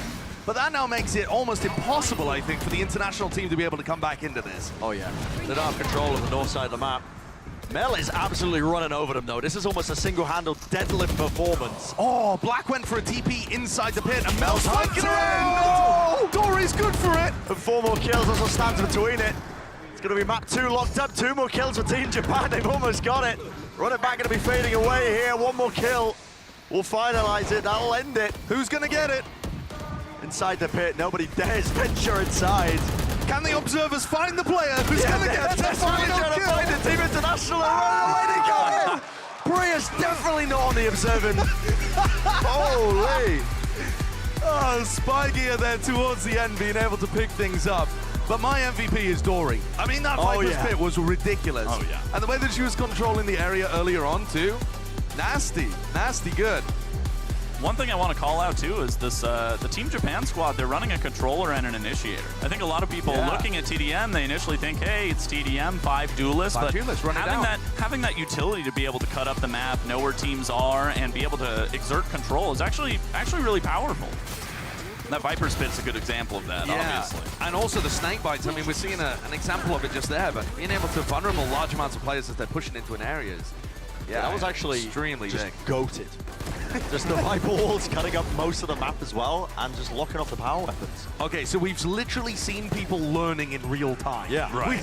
But that now makes it almost impossible, I think, for the international team to be able to come back into this. Oh, yeah. They don't have control of the north side of the map. Mel is absolutely running over them, though. This is almost a single-handed deadlift performance. Oh, Black went for a TP inside the pit, and Mel's flanking around! Oh, Dory's good for it! And 4 more kills also stands between it. It's going to be map 2 locked up. 2 more kills for Team Japan. They've almost got it. Run it back, going to be fading away here. 1 more kill. We'll finalize it. That'll end it. Who's going to get it? Inside the pit. Nobody dares venture inside. Can the observers find the player who's going to get the final trying kill? to find the Team International and run away to go in. Priya's definitely not on the observing. Holy. Oh, Spy Gear there towards the end, being able to pick things up. But my MVP is Dory. I mean, that Viper's pit was ridiculous. Oh, yeah. And the way that she was controlling the area earlier on, too, nasty, nasty good. One thing I want to call out, too, is this the Team Japan squad, they're running a controller and an initiator. I think a lot of people looking at TDM, they initially think, hey, it's TDM, 5 duelists. But having that utility to be able to cut up the map, know where teams are, and be able to exert control is actually really powerful. That Viper Spit's a good example of that, obviously. And also the snake bites. I mean, we're seeing an example of it just there, but being able to vulnerable large amounts of players as they're pushing into an area is, that was actually extremely just big. goated. Just the Viper walls cutting up most of the map as well, and just locking off the power weapons. Okay, so we've literally seen people learning in real time. Yeah, right.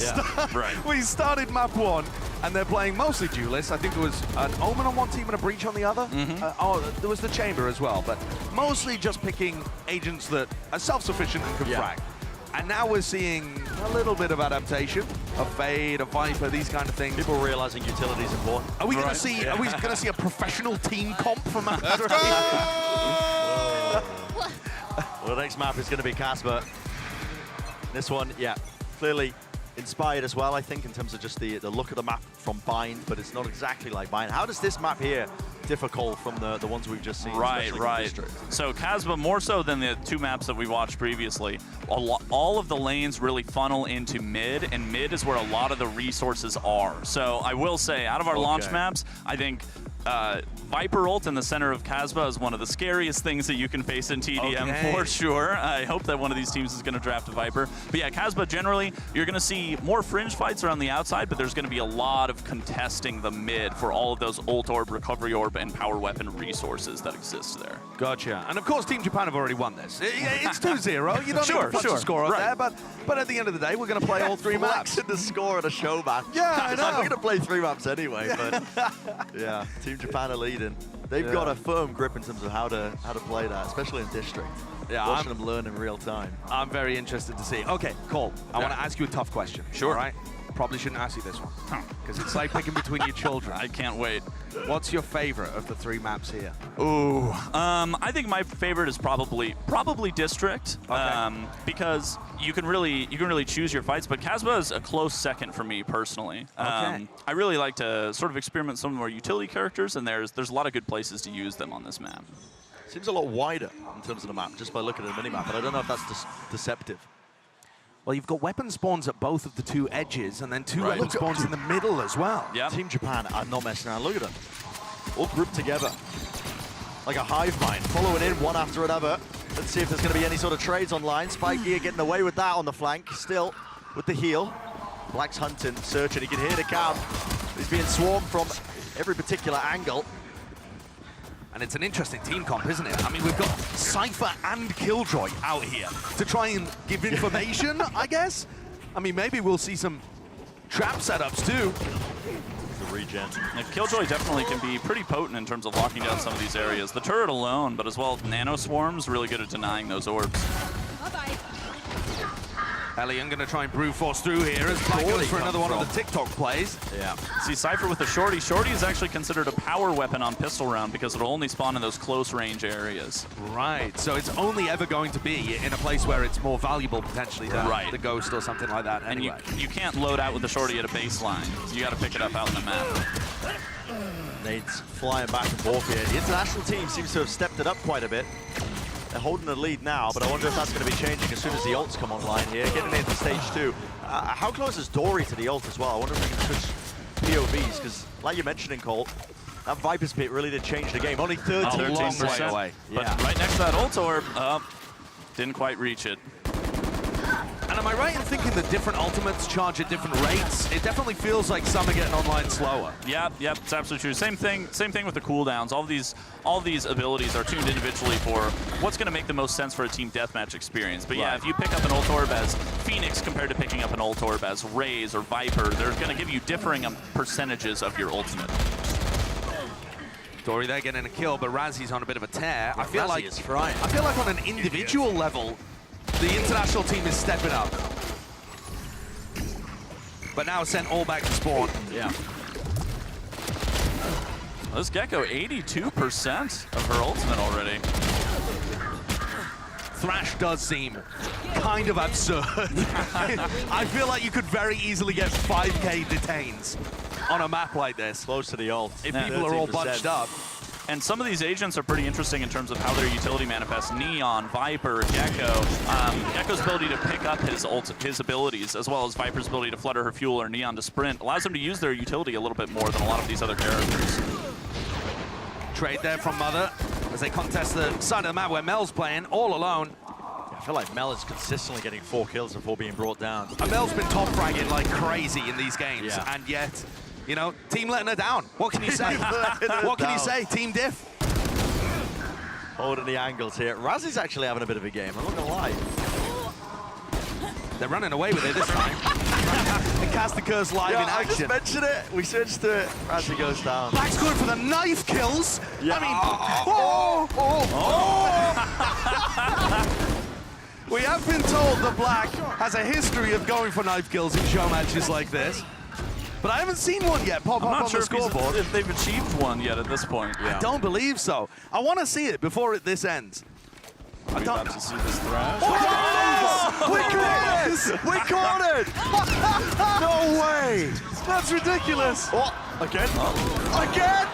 We started map 1, and they're playing mostly duelists. I think there was an Omen on one team and a Breach on the other. There was the Chamber as well, but mostly just picking agents that are self-sufficient and can frag. And now we're seeing a little bit of adaptation, a Fade, a Viper, these kind of things. People realizing utility is important. Are we going to see? Are we going to see a professional team comp from map 3? Well, the next map is going to be Casper. This one, clearly inspired as well, I think, in terms of just the look of the map from Bind, but it's not exactly like Bind. How does this map here differ, Cole, from the ones we've just seen? Right. So Casbah, more so than the 2 maps that we watched previously, all of the lanes really funnel into mid, and mid is where a lot of the resources are. So I will say, out of our launch maps, I think Viper ult in the center of Casbah is one of the scariest things that you can face in TDM for sure. I hope that one of these teams is going to draft a Viper. But yeah, Casbah generally, you're going to see more fringe fights around the outside, but there's going to be a lot of contesting the mid for all of those ult orb, recovery orb, and power weapon resources that exist there. Gotcha. And of course, Team Japan have already won this. It's 2-0. You don't need to punch the score up there, but at the end of the day, we're going to play all 3 maps. The score at a show match. Yeah, I know. Like, we're going to play 3 maps anyway, but yeah, Team Japan are leading. They've got a firm grip in terms of how to play that, especially in District. Yeah, watching them learn in real time. I'm very interested to see. Okay, Cole, I want to ask you a tough question. Sure. All right? Probably shouldn't ask you this one, because it's like picking between your children. I can't wait. What's your favorite of the 3 maps here? Ooh, I think my favorite is probably District, because you can really choose your fights. But Casbah is a close second for me personally. I really like to sort of experiment some more utility characters, and there's a lot of good places to use them on this map. Seems a lot wider in terms of the map, just by looking at the minimap, but I don't know if that's deceptive. Well, you've got weapon spawns at both of the 2 edges, and then 2 weapon spawns in the middle as well. Yeah. Team Japan are not messing around. Look at them. All grouped together. Like a hive mind, following in one after another. Let's see if there's going to be any sort of trades online. Spike Gear getting away with that on the flank. Still with the heal. Black's hunting, searching. He can hear the count. He's being swarmed from every particular angle. And it's an interesting team comp, isn't it? I mean, we've got Cypher and Killjoy out here to try and give information, I guess. I mean, maybe we'll see some trap setups too. The regen. Yeah, Killjoy definitely can be pretty potent in terms of locking down some of these areas. The turret alone, but as well, Nano Swarm's really good at denying those orbs. Bye-bye. Elian going to try and brute force through here as Black goes for another one of the TikTok plays. Yeah. See, Cypher with the Shorty. Shorty is actually considered a power weapon on pistol round because it'll only spawn in those close range areas. Right, so it's only ever going to be in a place where it's more valuable potentially than the Ghost or something like that. And anyway. you can't load out with the Shorty at a baseline. You got to pick it up out in the map. Nate's flying back and forth here. The international team seems to have stepped it up quite a bit. They're holding the lead now, but I wonder if that's going to be changing as soon as the ults come online here, getting into stage 2. How close is Dory to the ult as well? I wonder if we can switch POVs, because like you're mentioning, Cole, that Viper's Pit really did change the game. Only 13% away. But right next to that ult orb, didn't quite reach it. And am I right in thinking the different ultimates charge at different rates? It definitely feels like some are getting online slower. Yep, it's absolutely true. Same thing with the cooldowns. All these abilities are tuned individually for what's going to make the most sense for a team deathmatch experience. But yeah, if you pick up an ult orb as Phoenix compared to picking up an ult orb as Raze or Viper, they're going to give you differing percentages of your ultimate. Dory there getting a kill, but Razzy's on a bit of a tear. I feel like on an individual level, the international team is stepping up. But now sent all back to spawn. Yeah. Well, this Gecko, 82% of her ultimate already. Thrash does seem kind of absurd. I feel like you could very easily get 5k detains on a map like this. Close to the ult. If people are all bunched up. And some of these agents are pretty interesting in terms of how their utility manifests. Neon, Viper, Gecko. Gecko's ability to pick up his abilities, as well as Viper's ability to flutter her fuel or Neon to sprint, allows them to use their utility a little bit more than a lot of these other characters. Trade there from Mother as they contest the side of the map where Mel's playing all alone. I feel like Mel is consistently getting 4 kills before being brought down. And Mel's been top fragging like crazy in these games, and yet, you know, team letting her down. What can you say? What can you say? Team diff. Holding the angles here. Razzy's actually having a bit of a game, I'm not gonna lie. They're running away with it this time. And Caster Curse live in I action. just mentioned it. We switched to it. Razzy goes down. Black's going for the knife kills. Yeah. I mean, we have been told that Black has a history of going for knife kills in show matches like this. But I haven't seen one yet pop I'm up not on sure the scoreboard. if they've achieved one yet at this point. I don't believe so. I want to see it before this ends. We're about to see this thrash. Oh, we caught it! We caught it! No way! That's ridiculous. Oh, again? Again!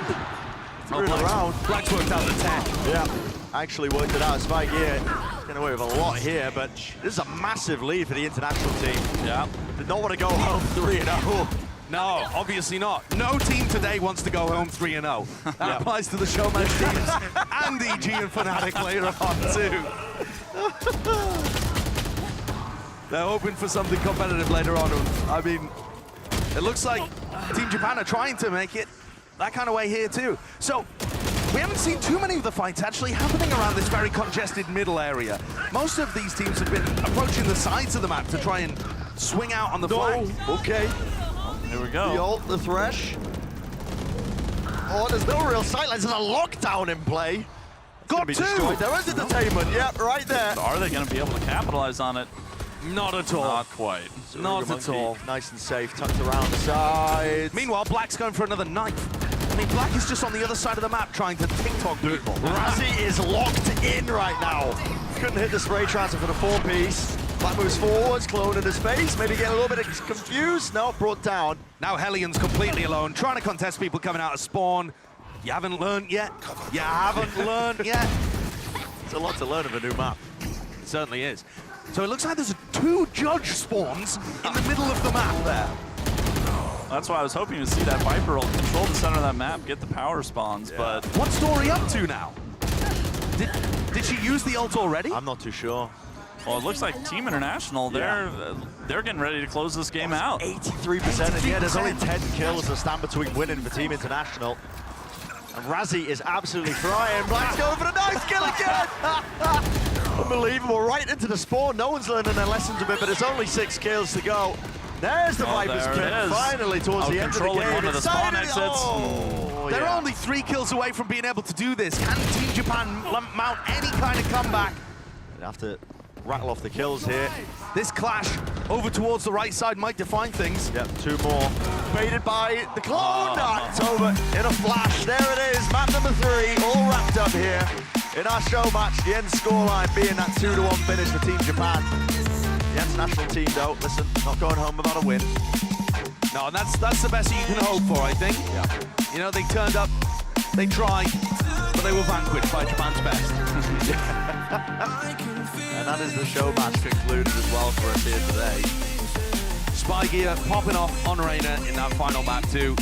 Threw it around. Black's worked out the tech. Yeah, actually worked it out. Spike here. Getting away with a lot here, but this is a massive lead for the international team. Yeah. Did not want to go home 3-0. No, obviously not. No team today wants to go home 3-0. That applies to the showmatch teams and EG and Fnatic later on too. They're hoping for something competitive later on. I mean, it looks like Team Japan are trying to make it that kind of way here too. So, we haven't seen too many of the fights actually happening around this very congested middle area. Most of these teams have been approaching the sides of the map to try and swing out on the flank. Okay. Here we go. The ult, the thresh. Oh, there's no real sightlines. There's a lockdown in play. Got be two. destroyed. There is entertainment. Yep, right there. Are they going to be able to capitalize on it? Not at all. Not quite. Not at all. Nice and safe, tucked around the side. Meanwhile, Black's going for another knife. I mean, Black is just on the other side of the map trying to TikTok people. Razzy is locked in right now. Couldn't hit the spray transfer for the 4-piece. Black moves forwards, clone in his face, maybe getting a little bit confused. No, brought down. Now Hellion's completely alone, trying to contest people coming out of spawn. You haven't learned yet. You haven't learned yet. It's a lot to learn of a new map. It certainly is. So it looks like there's 2 judge spawns in the middle of the map there. That's why I was hoping to see that Viper ult control the center of that map, get the power spawns, but... What's Story up to now? Did she use the ult already? I'm not too sure. Well, it looks like Team International, they're getting ready to close this game out. 83%, and yeah, there's only 10 kills to stand between winning for Team International. And Razzy is absolutely flying. Black's going for the nice kill again! Unbelievable, right into the spawn. No one's learning their lessons a bit, but it's only 6 kills to go. There's the Viper's kill, finally towards the end of the game. One of the spawn exits. They're only 3 kills away from being able to do this. Can Team Japan mount any kind of comeback? They have to rattle off the kills here. This clash over towards the right side might define things. Yep, 2 more. Baited by the clone. It's over in a flash. There it is, map number 3, all wrapped up here in our show match. The end scoreline being that 2-1 finish for Team Japan. The international team, though, listen, not going home without a win. No, and that's the best you can hope for, I think. Yeah. You know, they turned up, they tried, but they were vanquished by Japan's best. And that is the show match concluded as well for us here today. Spy Gear popping off on Reina in that final map too.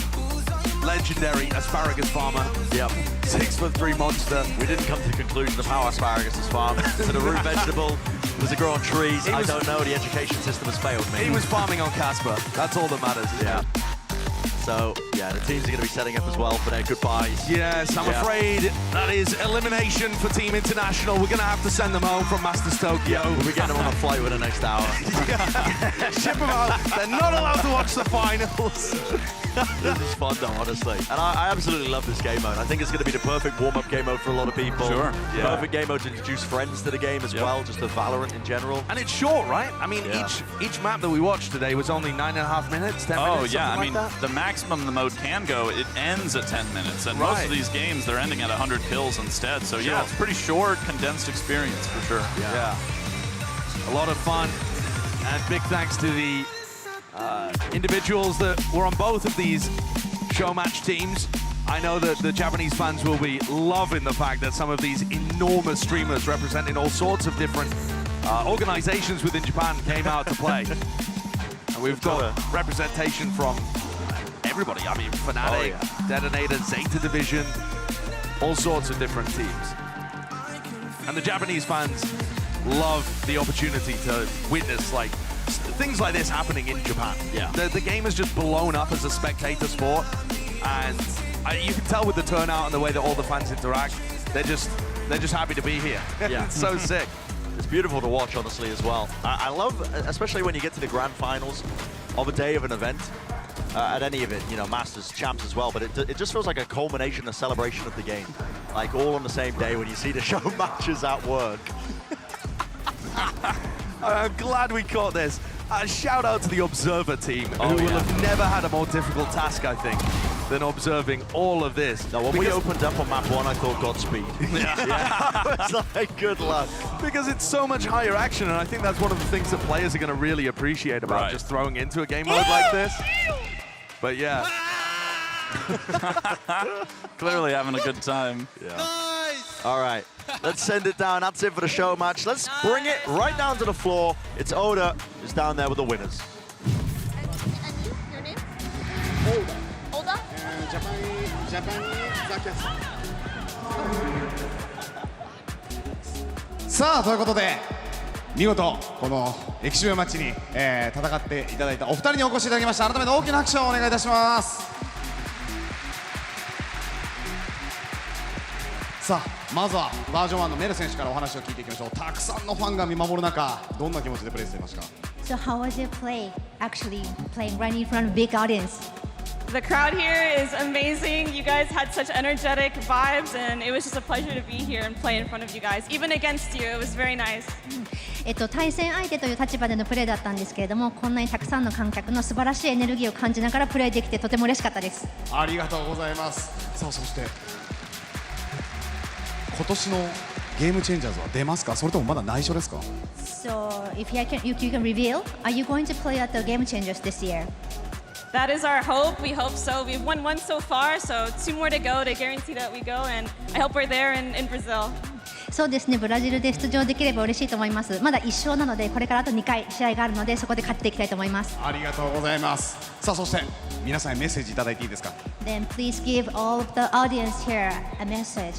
Legendary asparagus farmer. Yep. 6'3" monster. We didn't come to the conclusion of how asparagus is farmed. Is it a root vegetable? Does it grow on trees? I don't know. The education system has failed me. He was farming on Casper. That's all that matters. Yeah. So, yeah, the teams are going to be setting up as well for their goodbyes. Yes, I'm afraid that is elimination for Team International. We're going to have to send them home from Masters Tokyo. Yeah, we'll be getting them on a flight within the next hour. Ship them out. They're not allowed to watch the finals. This is fun though, honestly. And I absolutely love this game mode. I think it's going to be the perfect warm-up game mode for a lot of people. Sure. Yeah. Perfect game mode to introduce friends to the game as well, just the Valorant in general. And it's short, right? I mean, each map that we watched today was only 9.5 minutes, 10 minutes, Oh, yeah. I mean, like that. the maximum the mode can go, it ends at 10 minutes. And most of these games, they're ending at 100 kills instead. So, yeah, it's a pretty short, condensed experience for sure. Yeah. A lot of fun. And big thanks to the individuals that were on both of these show match teams. I know that the Japanese fans will be loving the fact that some of these enormous streamers representing all sorts of different organizations within Japan came out to play. And we've got representation from everybody. I mean, Fnatic, Detonator, Zeta Division, all sorts of different teams. And the Japanese fans love the opportunity to witness like things like this happening in Japan. Yeah. The game has just blown up as a spectator sport, and you can tell with the turnout and the way that all the fans interact, they're just They're just happy to be here. Yeah. It's so sick. It's beautiful to watch, honestly, as well. I love, especially when you get to the grand finals of a day of an event, at any of it, you know, Masters, Champs as well, but it just feels like a culmination, a celebration of the game. Like all on the same day when you see the show matches at work. I'm glad we caught this. Shout out to the Observer team, who will yeah. have never had a more difficult task, I think, than observing all of this. No, when we opened up on map 1, I thought Godspeed. Yeah. It's like, good luck. Because it's so much higher action, and I think that's one of the things that players are going to really appreciate about just throwing into a game mode like this. But yeah. Clearly having a good time. Yeah. Nice. All right, let's send it down. That's it for the show match. Let's bring it right down to the floor. It's Oda who's down there with the winners. Your name? Oda? Japanese さあということで見事このエキシビションマッチに、戦っていただいたお二人にお越しいただきました。改めて大きな拍手をお願いいたします。さあまずはバージョン1のメル選手からお話を聞いていきましょう。たくさんのファンが見守る中どんな気持ちでプレーしていましたか？ So how was your play? Actually playing right in front of a big audience. The crowd here is amazing. You guys had such energetic vibes, and it was just a pleasure to be here and play in front of you guys, even against you. It was very nice. 対戦相手という立場でのプレーだったんですけれども、こんなにたくさんの観客の素晴らしいエネルギーを感じながらプレーできてとても嬉しかったです。ありがとうございます。さあそして今年のゲームチェンジャーズは出ますか？それともまだ内緒ですか？ So if you can reveal, are you going to play at the Game Changers this year? That is our hope. We hope so. We've won one so far, so 2 more to go to guarantee that we go, and I hope we're there in Brazil. そうですね、ブラジルで出場できれば嬉しいと思います。まだ1勝なので、これからあと2回試合があるので、そこで勝っていきたいと思います。ありがとうございます。さあそして皆さんにメッセージいただいていいですか？ Then please give all of the audience here a message.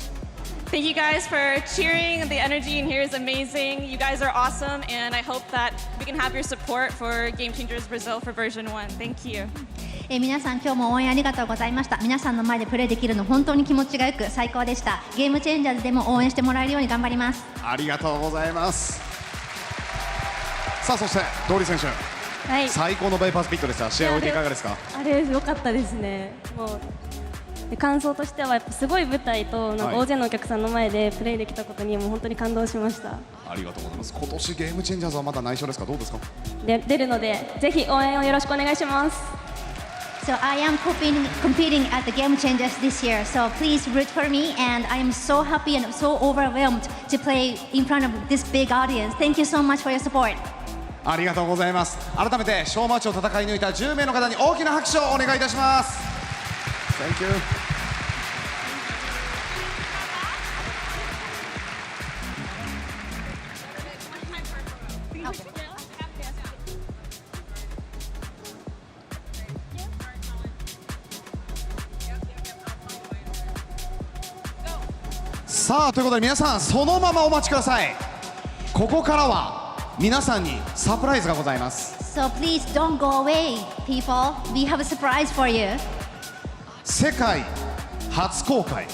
Thank you guys for cheering. The energy in here is amazing. You guys are awesome, and I hope that we can have your support for Game Changers Brazil for version 1. Thank you. 皆さん今日も応援ありがとうございました。皆さんの前でプレーできるの本当に気持ちがよく最高でした。ゲームチェンジャーズでも応援してもらえるように頑張ります。ありがとうございます。さあそしてドーリー選手、はい、最高のバイパスピットでした。試合を終えていかがですか？あれ良かったですね。もう感想としてはやっぱすごい舞台となんか大勢のお客さんの前でプレーできたことにもう本当に感動しました。ありがとうございます。今年ゲームチェンジャーズはまだ内緒ですか？どうですか？出るのでぜひ応援をよろしくお願いします。So I am competing at the Game Changers this year. So please root for me, and I am so happy and so overwhelmed to play in front of this big audience. Thank you so much for your support. ありがとうございます。改めてショーマッチを戦い抜いた10名の方に大きな拍手をお願いいたします。Thank you. さあということで皆さんそのままお待ちください。ここからは皆さんにサプライズがございます。 So please don't go away, people. We have a surprise for you. 世界初公開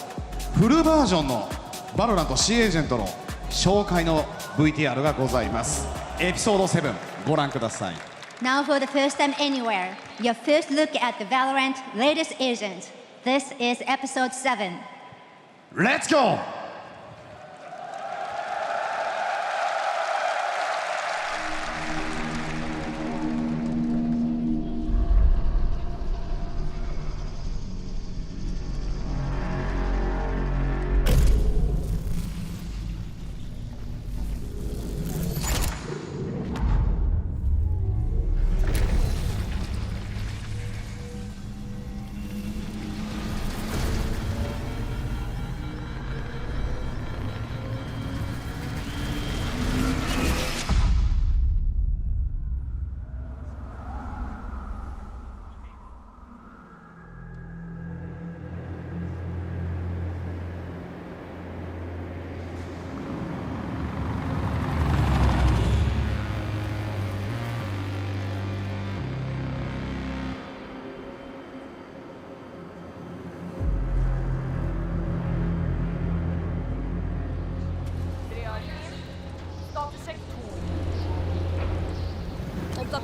フルバージョンのバロラント C エージェントの紹介の VTR がございます。エピソード7ご覧ください。 Now for the first time anywhere, your first look at the VALORANT latest agent. This is episode 7. Let's go! 「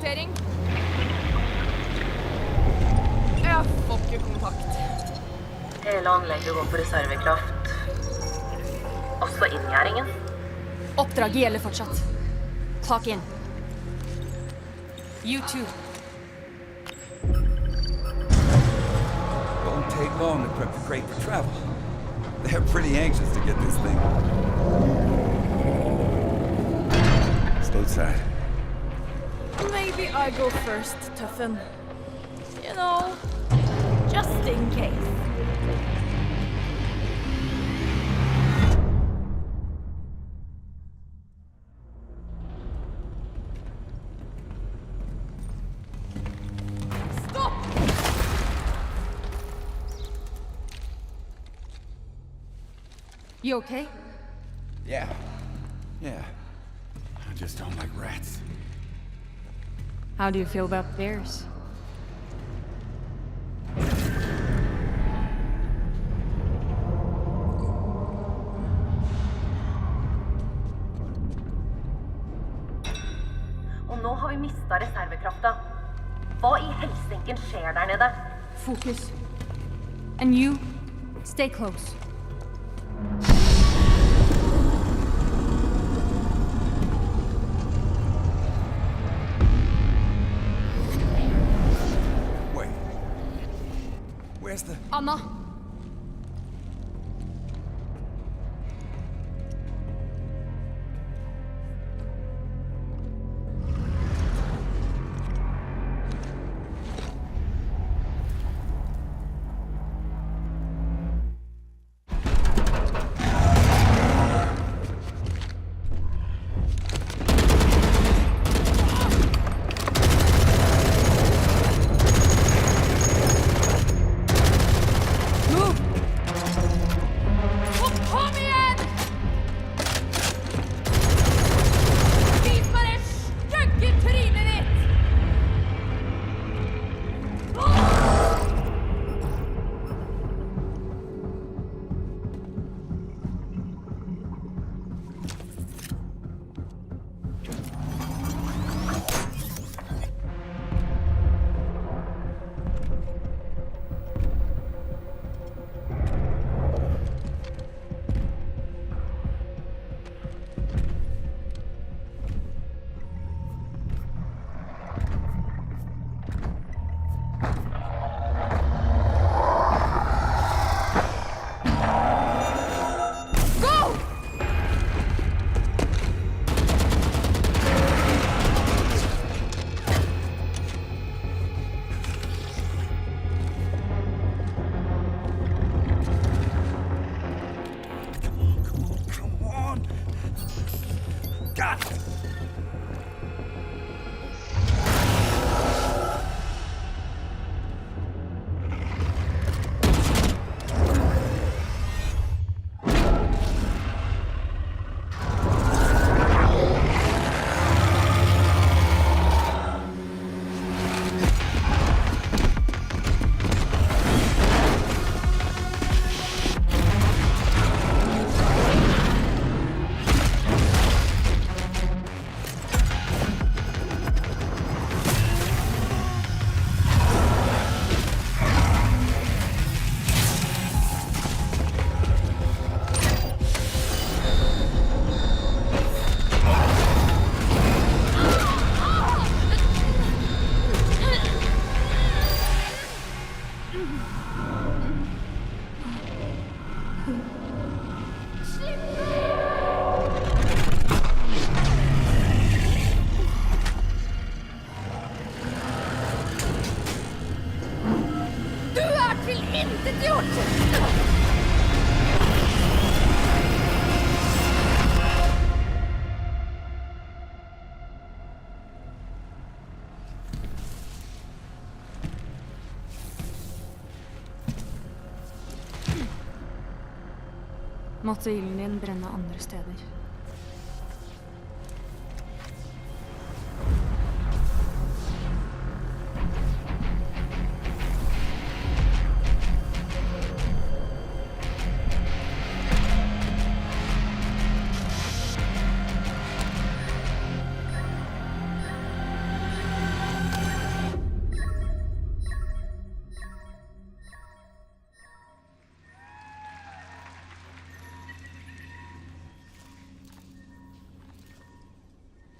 Oppdatering. Jeg får ikke kontakt. Hele anlegget går på reservekraft. Også inngjerdingen. Oppdraget gjelder fortsatt. Clock in. You too. Won't take long to prep the crate for travel. They're pretty anxious to get this thing. Slow side. Maybe I go first, Tuffen. You know, just in case. Stop! You okay? Yeah. I just don't like rats. How do you feel about bears? Og nå har vi mistet reservekrafta. Hva i helsinken skjer der nede? Focus. And you, stay close. Wait. Where's the... Anna! Måtte ilden din brenne andre steder.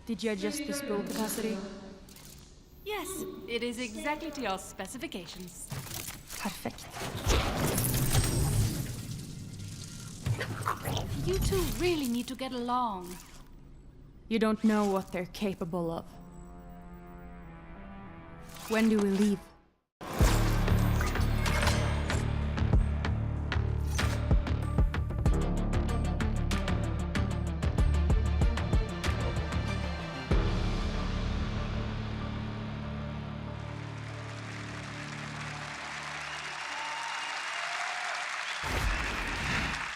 Did you adjust the spool capacity? Yes, it is exactly to your specifications. Perfect. You two really need to get along. You don't know what they're capable of. When do we leave?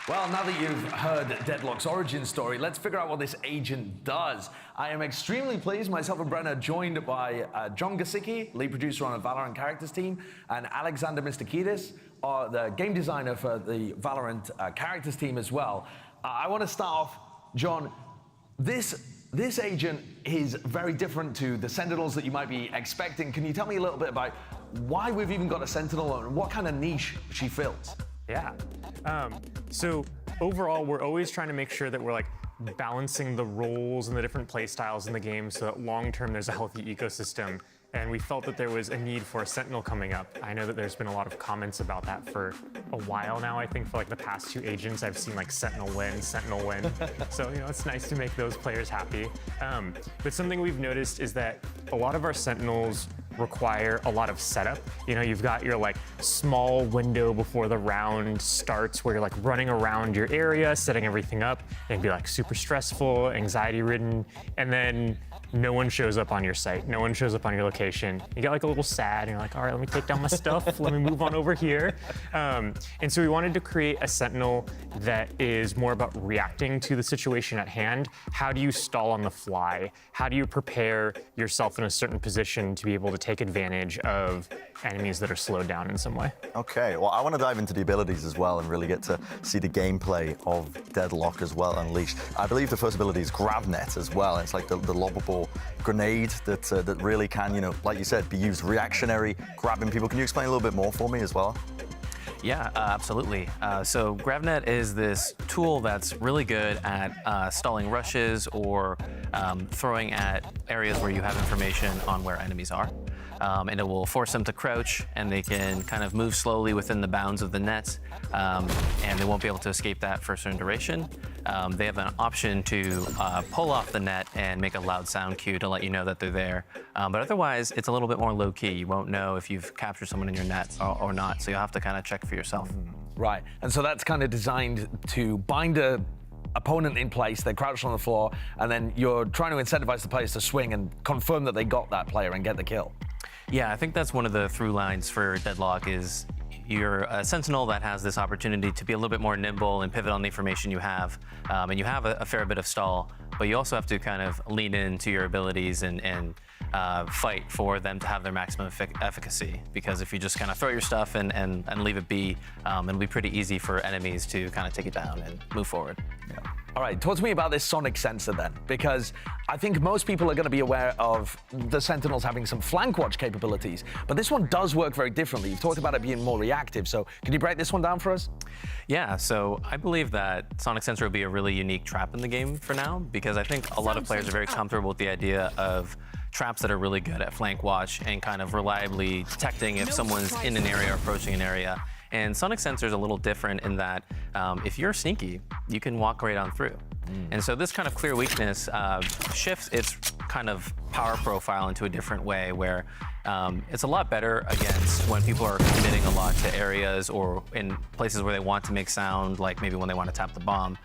Well, now that you've heard Deadlock's origin story, let's figure out what this agent does. I am extremely pleased, myself and Brenna, joined by John Gasicki, lead producer on the Valorant characters team, and Alexander Mistakidis, the game designer for the Valorant characters team as well. I want to start off, John, this agent is very different to the Sentinels that you might be expecting. Can you tell me a little bit about why we've even got a Sentinel and what kind of niche she fills? Yeah. So overall, we're always trying to make sure that we're like balancing the roles and the different play styles in the game so that long term there's a healthy ecosystem. And we felt that there was a need for a Sentinel coming up. I know that there's been a lot of comments about that for a while now. I think for like the past 2 agents, I've seen like Sentinel win. So, you know, it's nice to make those players happy. But something we've noticed is that a lot of our Sentinels require a lot of setup. You know, you've got your like small window before the round starts where you're like running around your area, setting everything up, and it'd be like super stressful, anxiety ridden, and then no one shows up on your site. No one shows up on your location. You get like a little sad and you're like, all right, let me take down my stuff. Let me move on over here. And so we wanted to create a Sentinel that is more about reacting to the situation at hand. How do you stall on the fly? How do you prepare yourself in a certain position to be able to take advantage of enemies that are slowed down in some way? Okay, well, I want to dive into the abilities as well and really get to see the gameplay of Deadlock as well unleashed. I believe the first ability is Grab Net as well. It's like the lobbable grenade that really can, you know, like you said, be used reactionary, grabbing people. Can you explain a little bit more for me as well? Yeah, absolutely. So GrabNet is this tool that's really good at stalling rushes or throwing at areas where you have information on where enemies are. And it will force them to crouch, and they can kind of move slowly within the bounds of the net, and they won't be able to escape that for a certain duration. They have an option to pull off the net and make a loud sound cue to let you know that they're there. But otherwise, it's a little bit more low-key. You won't know if you've captured someone in your net or not, so you'll have to kind of check for yourself. Right, and so that's kind of designed to bind a opponent in place, they're crouched on the floor, and then you're trying to incentivize the players to swing and confirm that they got that player and get the kill. Yeah, I think that's one of the through lines for Deadlock is you're a Sentinel that has this opportunity to be a little bit more nimble and pivot on the information you have, and you have a fair bit of stall, but you also have to kind of lean into your abilities and fight for them to have their maximum efficacy, because if you just kind of throw your stuff and leave it be, it'll be pretty easy for enemies to kind of take it down and move forward. Yeah. All right, talk to me about this sonic sensor then, because I think most people are going to be aware of the Sentinels having some flank watch capabilities, but this one does work very differently. You've talked about it being more reactive, so can you break this one down for us? Yeah, so I believe that sonic sensor will be a really unique trap in the game for now, because I think a lot of players are very comfortable with the idea of traps that are really good at flank watch and kind of reliably detecting if someone's in an area or approaching an area. And sonic sensor is a little different in that if you're sneaky, you can walk right on through. And so this kind of clear weakness shifts its kind of power profile into a different way where it's a lot better against when people are committing a lot to areas or in places where they want to make sound, like maybe when they want to tap the bomb,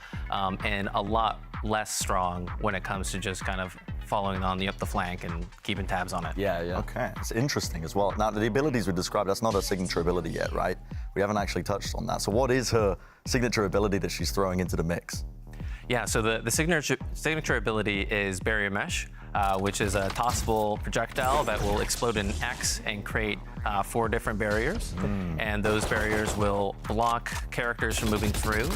and a lot less strong when it comes to just kind of following on up the flank and keeping tabs on it. Yeah. Okay, it's interesting as well. Now, the abilities we described, that's not a signature ability yet, right? We haven't actually touched on that. So what is her signature ability that she's throwing into the mix? Yeah, so the signature ability is Barrier Mesh, which is a tossable projectile that will explode in X and create 4 different barriers. And those barriers will block characters from moving through.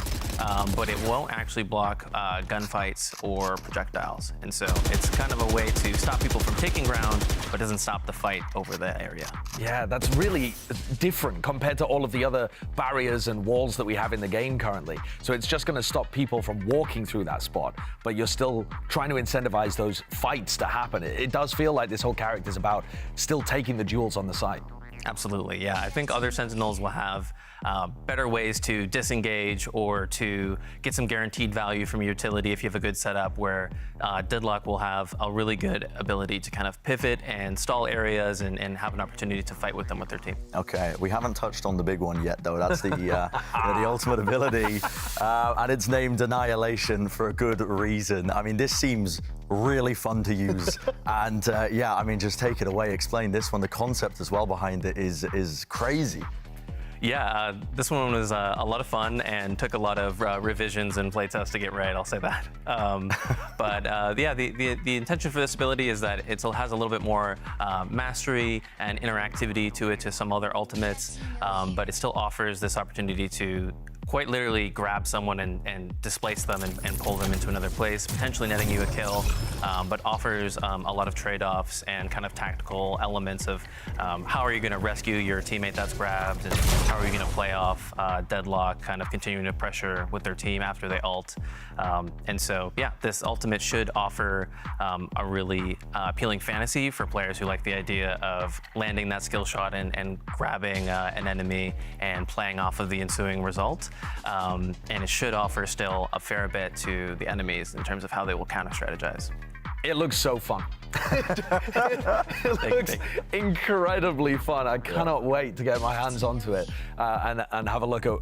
but it won't actually block gunfights or projectiles. And so it's kind of a way to stop people from taking ground, but doesn't stop the fight over the area. Yeah, that's really different compared to all of the other barriers and walls that we have in the game currently. So it's just going to stop people from walking through that spot, but you're still trying to incentivize those fights to happen. It does feel like this whole character is about still taking the duels on the site. Absolutely, yeah. I think other Sentinels will have better ways to disengage or to get some guaranteed value from your utility if you have a good setup, where Deadlock will have a really good ability to kind of pivot and stall areas and have an opportunity to fight with them with their team. Okay, we haven't touched on the big one yet, though. That's the, the ultimate ability, and it's named Annihilation for a good reason. I mean, this seems really fun to use, and yeah, I mean, just take it away. Explain this one. The concept as well behind it is crazy. Yeah, this one was a lot of fun and took a lot of revisions and playtests to get right, I'll say that. But yeah, the intention for this ability is that it has a little bit more mastery and interactivity to it to some other ultimates, but it still offers this opportunity to quite literally grab someone and displace them and pull them into another place, potentially netting you a kill, but offers a lot of trade-offs and kind of tactical elements of how are you going to rescue your teammate that's grabbed, and how are you going to play off Deadlock, kind of continuing to pressure with their team after they ult. And so, yeah, this ultimate should offer a really appealing fantasy for players who like the idea of landing that skill shot and grabbing an enemy and playing off of the ensuing result. And it should offer still a fair bit to the enemies in terms of how they will counter-strategize. It looks so fun. It looks incredibly fun. I cannot wait to get my hands onto it and have a look at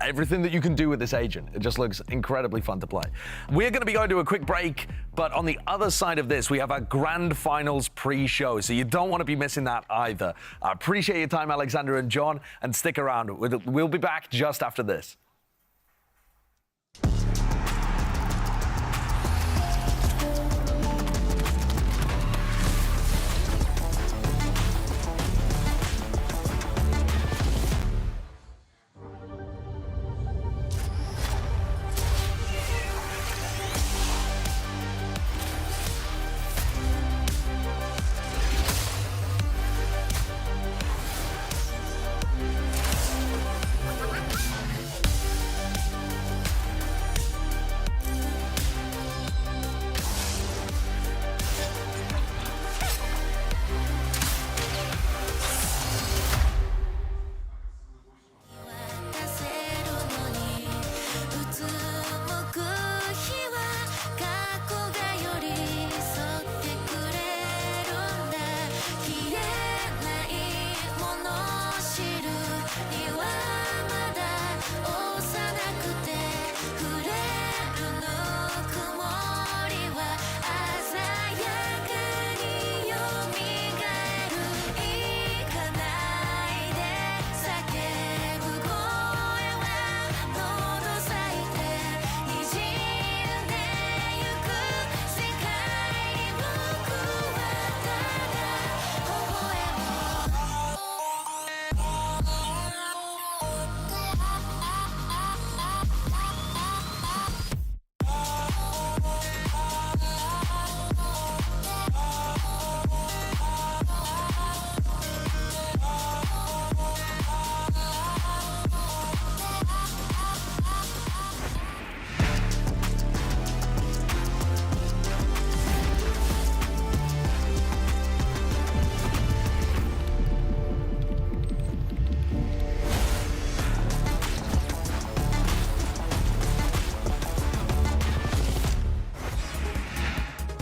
everything that you can do with this agent. It just looks incredibly fun to play. We're going to be going to a quick break, but on the other side of this, we have our grand finals pre-show, so you don't want to be missing that either. I appreciate your time, Alexander and John, and stick around. We'll be back just after this.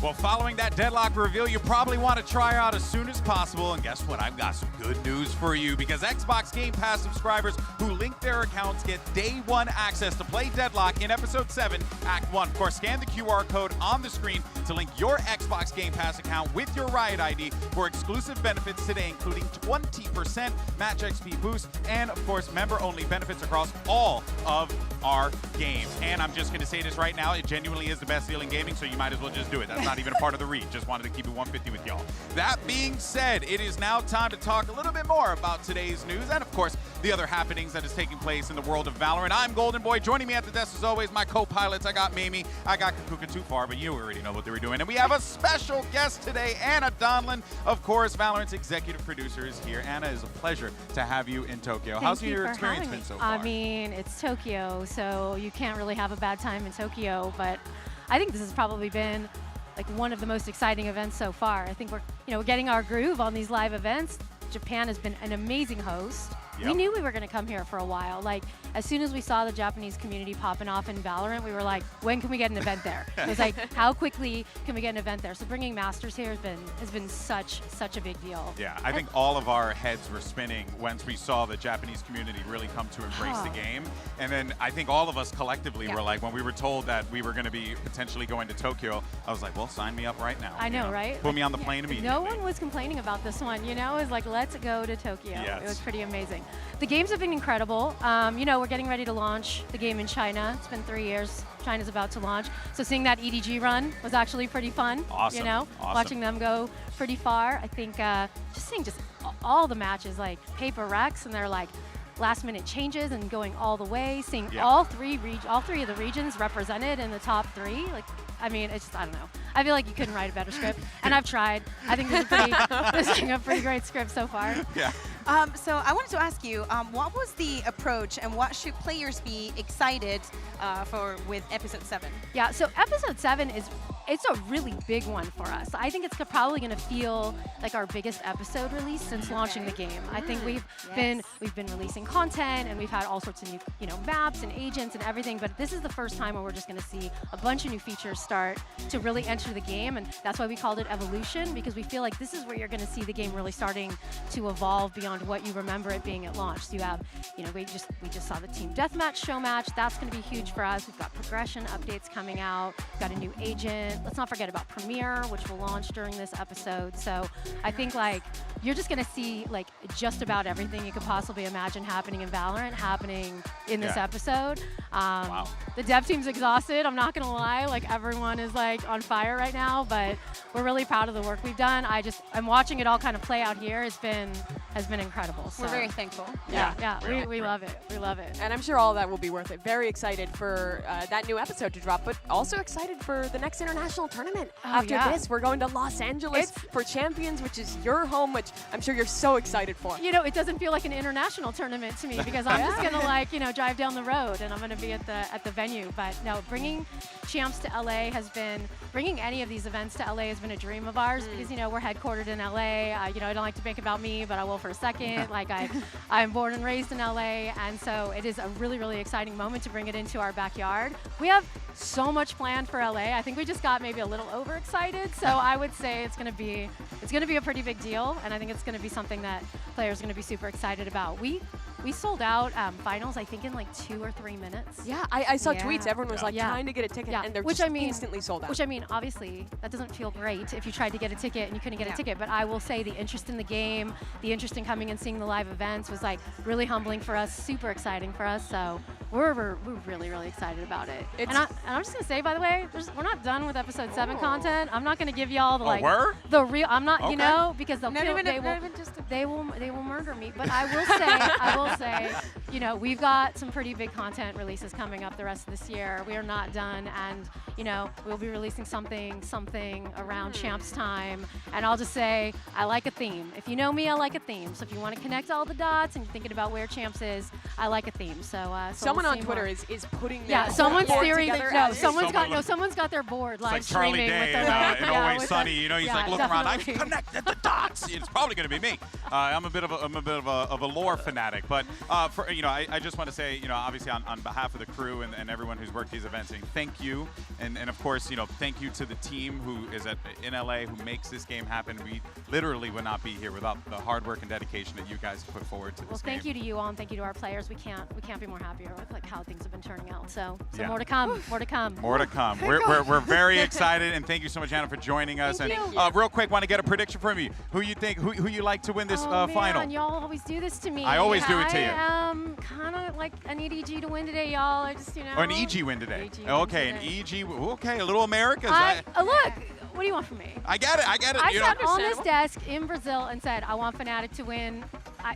Well, following that Deadlock reveal, you probably want to try out as soon as possible. And guess what? I've got some good news for you, because Xbox Game Pass subscribers who link their accounts get day one access to play Deadlock in Episode 7, Act 1. Of course, scan the QR code on the screen to link your Xbox Game Pass account with your Riot ID for exclusive benefits today, including 20% match XP boost and, of course, member-only benefits across all of our games. And I'm just going to say this right now, it genuinely is the best deal in gaming, so you might as well just do it. That's not even a part of the read. Just wanted to keep it 150 with y'all. That being said, it is now time to talk a little bit more about today's news and, of course, the other happenings that is taking place in the world of Valorant. I'm Golden Boy. Joining me at the desk as always, my co-pilots. I got Mimi, I got Kakuka Too Far, but you already know what they were doing. And we have a special guest today, Anna Donlan, of course, Valorant's executive producer is here. Anna, it's a pleasure to have you in Tokyo. How's your experience been so far? I mean, it's Tokyo, so you can't really have a bad time in Tokyo, but I think this has probably been like one of the most exciting events so far. I think we're getting our groove on these live events. Japan has been an amazing host. Yep. We knew we were going to come here for a while. Like, as soon as we saw the Japanese community popping off in Valorant, we were like, when can we get an event there? It was like, how quickly can we get an event there? So bringing Masters here has been such a big deal. Yeah, I think all of our heads were spinning once we saw the Japanese community really come to embrace the game. And then I think all of us collectively were like, when we were told that we were going to be potentially going to Tokyo, I was like, well, sign me up right now. I know, right? Put me on the plane immediately. No one was complaining about this one, It was like, let's go to Tokyo. Yes. It was pretty amazing. The games have been incredible. We're getting ready to launch the game in China. It's been 3 years. China's about to launch. So seeing that EDG run was actually pretty fun. Awesome. Awesome. Watching them go pretty far. I think just seeing all the matches, like HyperX, and they're like last-minute changes and going all the way. Seeing all three of the regions represented in the top 3. Like, I mean, it's just, I don't know. I feel like you couldn't write a better script, and I've tried. I think this is a pretty great script so far. Yeah. So I wanted to ask you, what was the approach, and what should players be excited for with Episode 7? Yeah, so Episode 7 it's a really big one for us. I think it's probably going to feel like our biggest episode release since launching the game. I think we've been releasing content, and we've had all sorts of new maps and agents and everything, but this is the first time where we're just going to see a bunch of new features start to really enter the game, and that's why we called it Evolution, because we feel like this is where you're going to see the game really starting to evolve beyond what you remember it being at launch. So you have, we just saw the team deathmatch show match. That's going to be huge for us. We've got progression updates coming out. We've got a new agent. Let's not forget about Premiere, which will launch during this episode. So I think you're just going to see just about everything you could possibly imagine happening in Valorant happening in this episode. Wow. The dev team's exhausted. I'm not going to lie. Everyone is on fire right now, but we're really proud of the work we've done. I'm watching it all kind of play out here. Has been incredible. So. We're very thankful. Yeah, we love it. We love it. And I'm sure all of that will be worth it. Very excited for that new episode to drop, but also excited for the next international tournament. After this, we're going to Los Angeles for Champions, which is your home, which I'm sure you're so excited for. It doesn't feel like an international tournament to me because I'm just gonna drive down the road and I'm gonna be at the venue. But no, bringing Champs to LA bringing any of these events to LA has been a dream of ours because we're headquartered in LA. I don't like to make about me, but I will for a second. I'm born and raised in LA, and so it is a really, really exciting moment to bring it into our backyard. We have so much planned for LA. I think we just got maybe a little overexcited, so I would say it's gonna be a pretty big deal, and I think it's gonna be something that players are gonna be super excited about. We sold out finals, I think, in 2 or 3 minutes. Yeah, I saw tweets. Everyone was trying to get a ticket, and they're instantly sold out. Which, obviously, that doesn't feel great if you tried to get a ticket and you couldn't get a ticket. But I will say the interest in the game, the interest in coming and seeing the live events was really humbling for us, super exciting for us. So we're really, really excited about it. And I'm just gonna say, by the way, we're not done with Episode 7 content. I'm not gonna give y'all the real. I'm not, because they will murder me. But I will say, we've got some pretty big content releases coming up the rest of this year. We are not done, and we'll be releasing something around Champs time. And I'll just say, I like a theme. If you know me, I like a theme. So if you want to connect all the dots and you're thinking about where Champs is, I like a theme. So someone on Twitter is putting someone's theory. Someone's got their board live streaming Charlie Day in Always Sunny. He's looking around. I've connected the dots. It's probably going to be me. I'm a bit of a lore fanatic, but I just want to say, obviously on behalf of the crew and everyone who's worked these events, thank you, and of course, thank you to the team who is in LA who makes this game happen. We literally would not be here without the hard work and dedication that you guys put forward to this game. Well, thank you to you all, and thank you to our players. We can't be more happier with how things have been turning out. So more to come. More to come. More to come. We're very excited, and thank you so much, Anna, for joining us. Thank and you. Real quick, want to get a prediction from you. Who you think? Who you like to win this final? Man, y'all always do this to me. I always do it to you. I am kind of like an EDG to win today, y'all. I just Or an EG win today. Okay, an EG. Okay, a little America's. Look, what do you want from me? I get it. I sat on this desk in Brazil and said, I want Fnatic to win.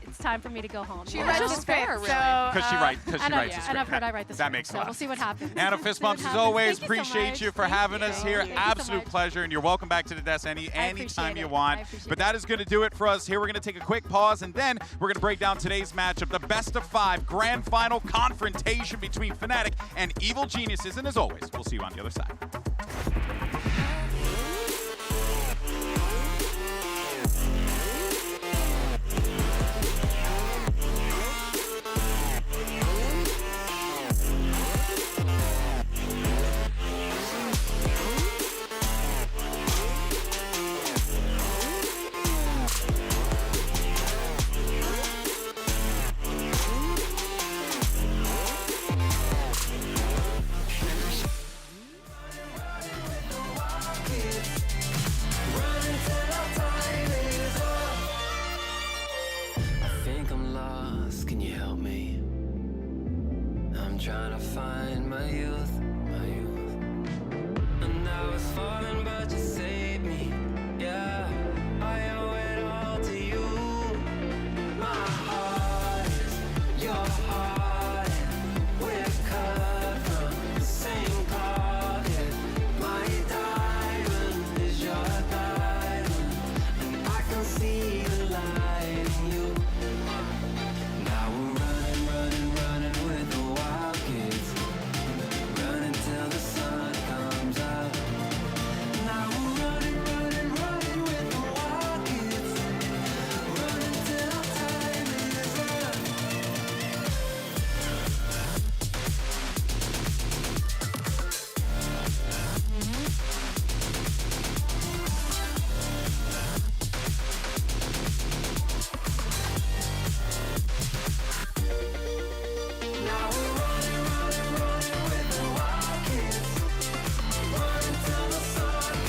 it's time for me to go home. She writes the script, really. Because she writes the And script. I've heard I write the That script, makes so sense. we'll see what happens. Anna, fist bumps as always. Thank you so Appreciate much. you for Thank having you. us here. Thank you so Absolute much. pleasure, and you're welcome back to the desk appreciate anytime you it. want. I appreciate But that it. is going to do it for us here. We're going to take a quick pause, and then we're going to break down today's matchup, the best of 5 grand final confrontation between Fnatic and Evil Geniuses. And as always, we'll see you on the other side. Trying to find my youth, and I was falling, but you saved me. Yeah, I owe it all to you. My heart is your heart, and we're cut from the same pocket. My diamond is your diamond, and I can see the light in you. Now we're running with the wild kids, running till the sun comes up. Now we're running with the wild kids, running till time is up. Now we're running with the wild kids, running till the sun comes up.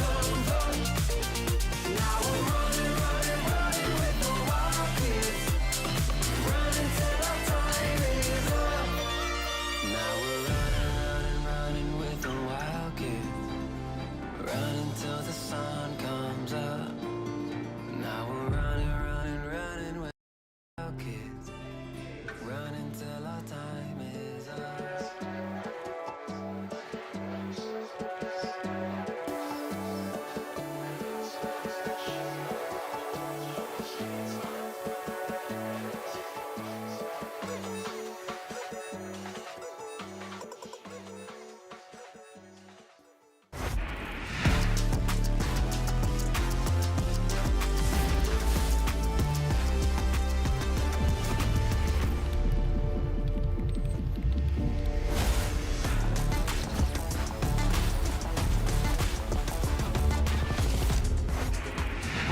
Now we're running with the wild kids, running till our time is up. Now we're running with the wild kids, running till the sun comes up. Now we're running with the wild kids, running till our time is up.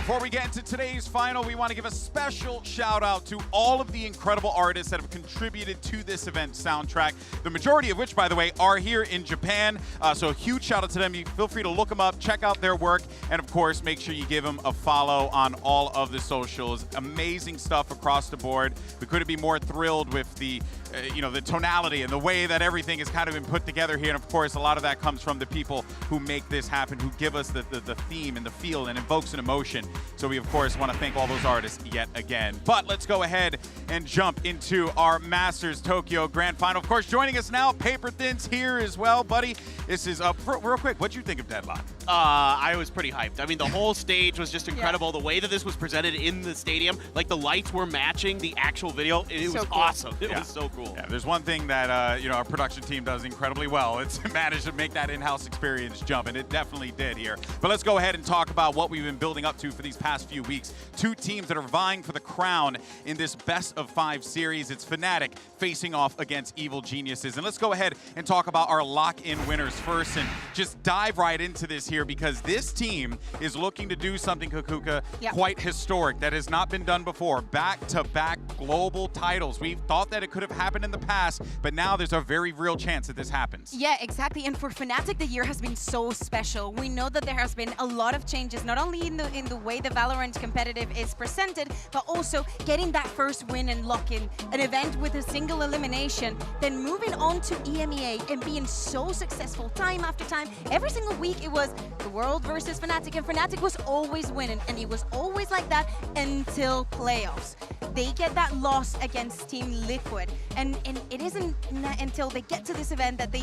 Before we get into today's final, we want to give a special shout out to all of the incredible artists that have contributed to this event soundtrack, the majority of which, by the way, are here in Japan. So a huge shout out to them. You feel free to look them up, check out their work, and of course, make sure you give them a follow on all of the socials. Amazing stuff across the board. We couldn't be more thrilled with the the tonality and the way that everything has kind of been put together here. And of course, a lot of that comes from the people who make this happen, who give us the theme and the feel and invokes an emotion. So we, of course, want to thank all those artists yet again. But let's go ahead and jump into our Masters Tokyo Grand Final. Of course, joining us now, Paper Thin's here as well, buddy. This is real quick. What'd you think of Deadlock? I was pretty hyped. I mean, the whole stage was just incredible. The way that this was presented in the stadium, like the lights were matching the actual video. It was awesome. It was so cool. Yeah, there's one thing that our production team does incredibly well. It's managed to make that in-house experience jump, and it definitely did here. But let's go ahead and talk about what we've been building up to for these past few weeks. 2 teams that are vying for the crown in this best of 5 series. It's Fnatic facing off against Evil Geniuses. And let's go ahead and talk about our lock-in winners first and just dive right into this here, because this team is looking to do something, Kakuka, quite historic that has not been done before. Back-to-back global titles. We've thought that it could have happened in the past, but now there's a very real chance that this happens. Yeah, exactly. And for Fnatic, the year has been so special. We know that there has been a lot of changes, not only in the way the Valorant competitive is presented, but also getting that first win and lock in an event with a single elimination, then moving on to EMEA and being so successful time after time. Every single week it was the World versus Fnatic, and Fnatic was always winning, and it was always like that until playoffs. They get that loss against Team Liquid, and it isn't until they get to this event that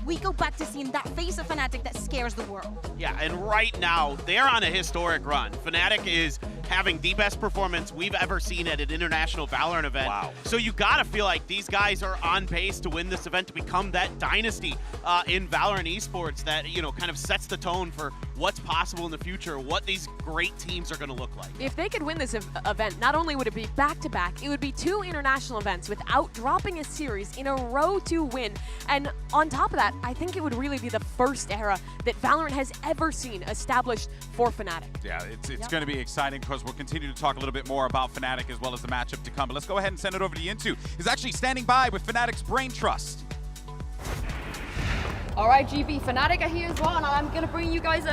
we go back to seeing that face of Fnatic that scares the world. Yeah, and right now, they're on a historic run. Fnatic is having the best performance we've ever seen at an international Valorant event. Wow. So you gotta feel like these guys are on pace to win this event, to become that dynasty in Valorant esports that, you know, kind of sets the tone for what's possible in the future, what these great teams are gonna look like. If they could win this event, not only would it be back-to-back, it would be 2 international events without dropping a series in a row to win. And on top of that, I think it would really be the first era that Valorant has ever seen established for Fnatic. Yeah, it's going to be exciting because we'll continue to talk a little bit more about Fnatic as well as the matchup to come. But let's go ahead and send it over to Yinsu. He's actually standing by with Fnatic's Brain Trust. All right, GB, Fnatic are here as well, and I'm gonna bring you guys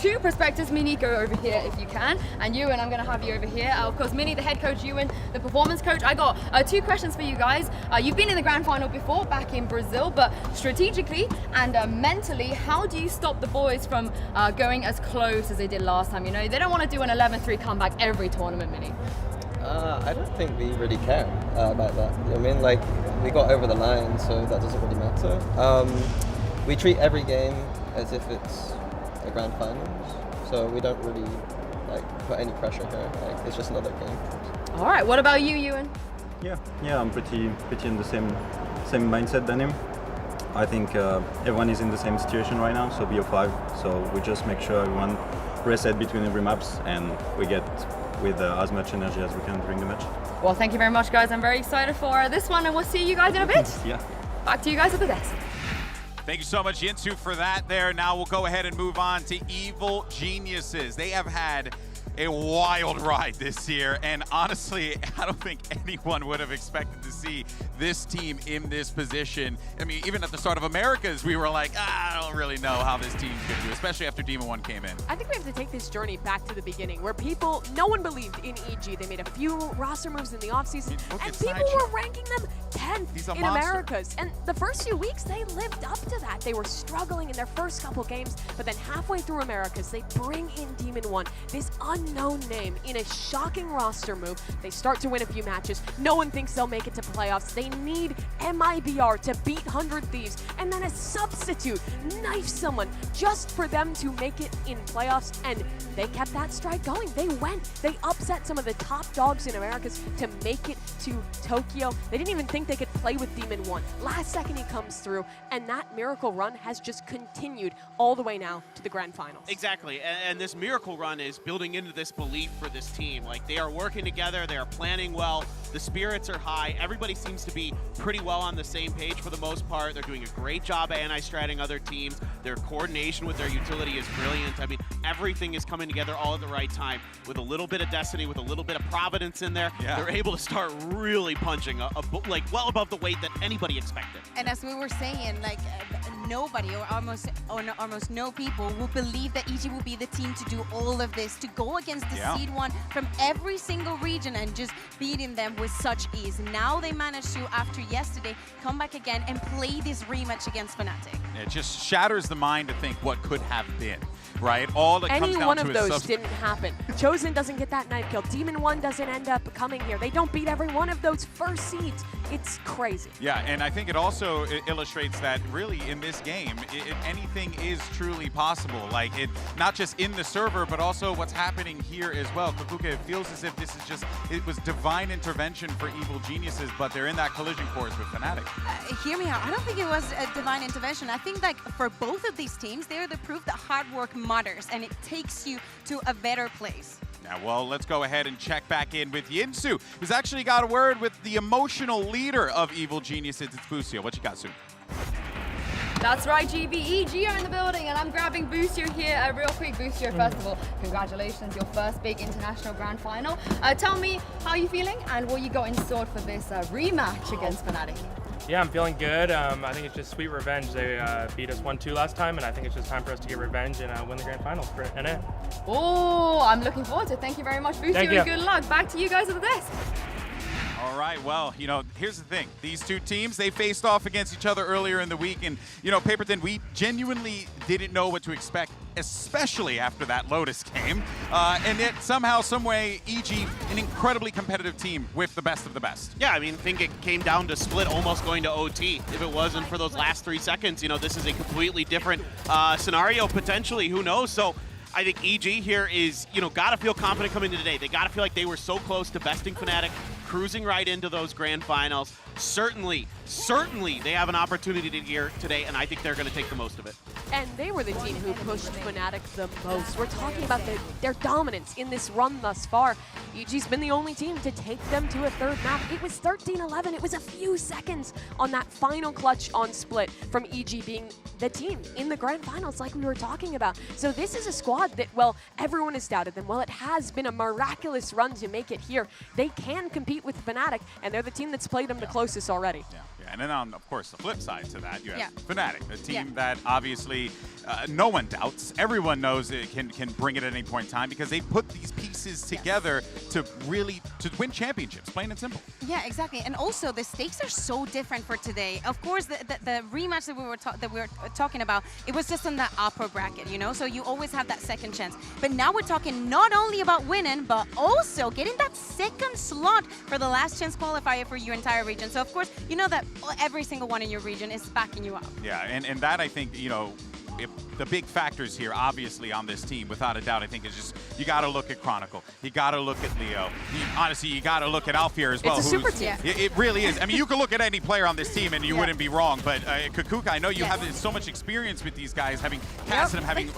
2 perspectives. Minnie, go over here if you can, and Ewan, I'm gonna have you over here. Of course, Minnie, the head coach, Ewan, the performance coach. I got 2 questions for you guys. You've been in the grand final before, back in Brazil, but strategically and mentally, how do you stop the boys from going as close as they did last time? You know, they don't want to do an 11-3 comeback every tournament, Minnie. I don't think we really care about that. You know what I mean? Like, we got over the line, so that doesn't really matter. We treat every game as if it's a grand finals, so we don't really put any pressure here. Like, it's just another game. All right, what about you, Ewan? Yeah, I'm pretty in the same mindset than him. I think everyone is in the same situation right now, so BO5. So we just make sure everyone reset between every maps, and we get with as much energy as we can during the match. Well, thank you very much, guys. I'm very excited for this one, and we'll see you guys in a bit. Yeah. Back to you guys at the desk. Thank you so much, Yinsu, for that there. Now we'll go ahead and move on to Evil Geniuses. They have had a wild ride this year, and honestly, I don't think anyone would have expected to see this team in this position. I mean, even at the start of Americas, we were like, I don't really know how this team's going to do, especially after Demon 1 came in. I think we have to take this journey back to the beginning, where no one believed in EG. They made a few roster moves in the offseason, and people were ranking them 10th in Americas. And the first few weeks, they lived up to that. They were struggling in their first couple games, but then halfway through Americas, they bring in Demon 1, this unknown name, in a shocking roster move. They start to win a few matches. No one thinks they'll make it to playoffs. They need MIBR to beat 100 Thieves, and then a substitute knife someone just for them to make it in playoffs, and they kept that strike going. They upset some of the top dogs in Americas to make it to Tokyo. They didn't even think they could play with Demon 1. Last second he comes through, and that miracle run has just continued all the way now to the grand finals. Exactly, and this miracle run is building into this belief for this team. Like, they are working together, they are planning well, the spirits are high, everybody seems to be pretty well on the same page for the most part. They're doing a great job at anti-stratting other teams. Their coordination with their utility is brilliant. I mean, everything is coming together all at the right time. With a little bit of destiny, with a little bit of providence in there, they're able to start really punching like well above the weight that anybody expected. And as we were saying, like, nobody or almost no people will believe that EG will be the team to do all of this, to go against the seed 1 from every single region and just beating them with such ease. Now they managed to, after yesterday, come back again and play this rematch against Fnatic. It just shatters the mind to think what could have been, right? All that comes down to Any one of those didn't happen. Chosen doesn't get that knife kill. Demon 1 doesn't end up coming here. They don't beat every one of those first seeds. It's crazy. Yeah, and I think it also illustrates that really in this game, anything is truly possible. Like, it not just in the server, but also what's happening here as well. Kakuka, it feels as if this is just, it was divine intervention for Evil Geniuses, but they're in that collision course with Fnatic. Hear me out. I don't think it was a divine intervention. I think, like, for both of these teams, they're the proof that hard work matters, and it takes you to a better place. Now, well, let's go ahead and check back in with Yinsu, who's actually got a word with the emotional leader of Evil Geniuses. It's Fusio. What you got, Sue? That's right, GB. EG are in the building, and I'm grabbing Boostio here. A real quick, Boostio, first of all, congratulations, your first big international grand final. Tell me how you're feeling and what you got in store for this rematch against Fnatic. Yeah, I'm feeling good. I think it's just sweet revenge. They beat us 1-2 last time, and I think it's just time for us to get revenge and win the grand final for NA. Oh, I'm looking forward to it. Thank you very much, Boostio, and good luck. Back to you guys at the desk. All right, well, here's the thing. These two teams, they faced off against each other earlier in the week, and, Paperton, we genuinely didn't know what to expect, especially after that Lotus game. And yet, somehow, some way, EG, an incredibly competitive team with the best of the best. Yeah, I think it came down to split almost going to OT. If it wasn't for those last 3 seconds, this is a completely different scenario, potentially. Who knows? So I think EG here is, got to feel confident coming into today. They got to feel like they were so close to besting Fnatic, cruising right into those grand finals. Certainly they have an opportunity here today, and I think they're going to take the most of it. And they were the team who pushed Fnatic the most. We're talking about their dominance in this run thus far. EG's been the only team to take them to a third map. It was 13-11. It was a few seconds on that final clutch on Split from EG being the team in the grand finals like we were talking about. So this is a squad that, well, everyone has doubted them. Well, it has been a miraculous run to make it here. They can compete with Fnatic, and they're the team that's played them the closest already. Yeah. And then on, of course, the flip side to that, you have Fnatic, a team that obviously no one doubts. Everyone knows it can bring it at any point in time because they put these pieces together to win championships, plain and simple. Yeah, exactly. And also, the stakes are so different for today. Of course, the rematch that we were talking about, it was just in the upper bracket, So you always have that second chance. But now we're talking not only about winning, but also getting that second slot for the last chance qualifier for your entire region. So of course, you know that every single one in your region is backing you up. Yeah, and that I think, if the big factors here, obviously, on this team, without a doubt, I think is just you got to look at Chronicle, you got to look at Leo. Honestly, you got to look at Alfier as well. It's a super team. It really is. You can look at any player on this team and you wouldn't be wrong. But Kukuka, I know you have so much experience with these guys, having casted them, having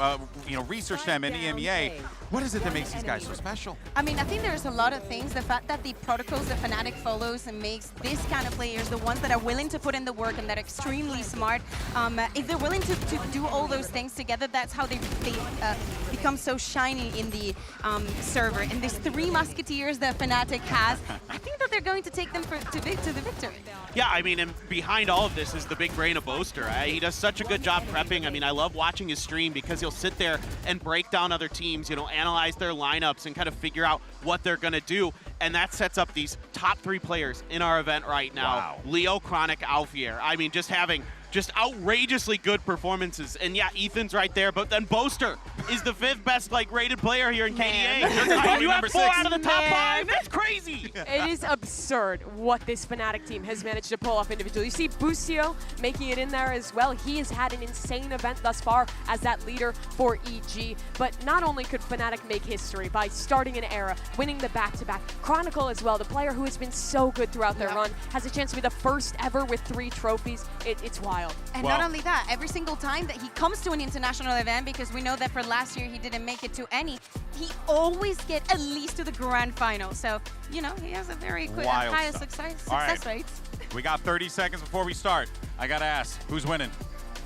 researched them in EMEA. What is it that makes these guys so special? I think there's a lot of things. The fact that the protocols that Fnatic follows and makes this kind of players, the ones that are willing to put in the work and that are extremely smart, if they're willing to do all those things together, that's how they become so shiny in the server. And these 3 musketeers that Fnatic has, I think that they're going to take them to the victory. Yeah, and behind all of this is the big brain of Boaster. He does such a good job prepping. I love watching his stream because he'll sit there and break down other teams, analyze their lineups and kind of figure out what they're going to do. And that sets up these top 3 players in our event right now. Wow. Leo, Chronic, Alfier. Just having outrageously good performances. And yeah, Ethan's right there, but then Boaster is the 5th best rated player here in KDA. You have 4 out of the top 5. That's crazy. It is absurd what this Fnatic team has managed to pull off individually. You see Boostio making it in there as well. He has had an insane event thus far as that leader for EG. But not only could Fnatic make history by starting an era, winning the back-to-back, Chronicle as well, the player who has been so good throughout their run, has a chance to be the first ever with 3 trophies. It's wild. And not only that, every single time that he comes to an international event, because we know that for last year he didn't make it to any, he always gets at least to the grand final. So, he has a very quick, high success rate. We got 30 seconds before we start. I got to ask, who's winning?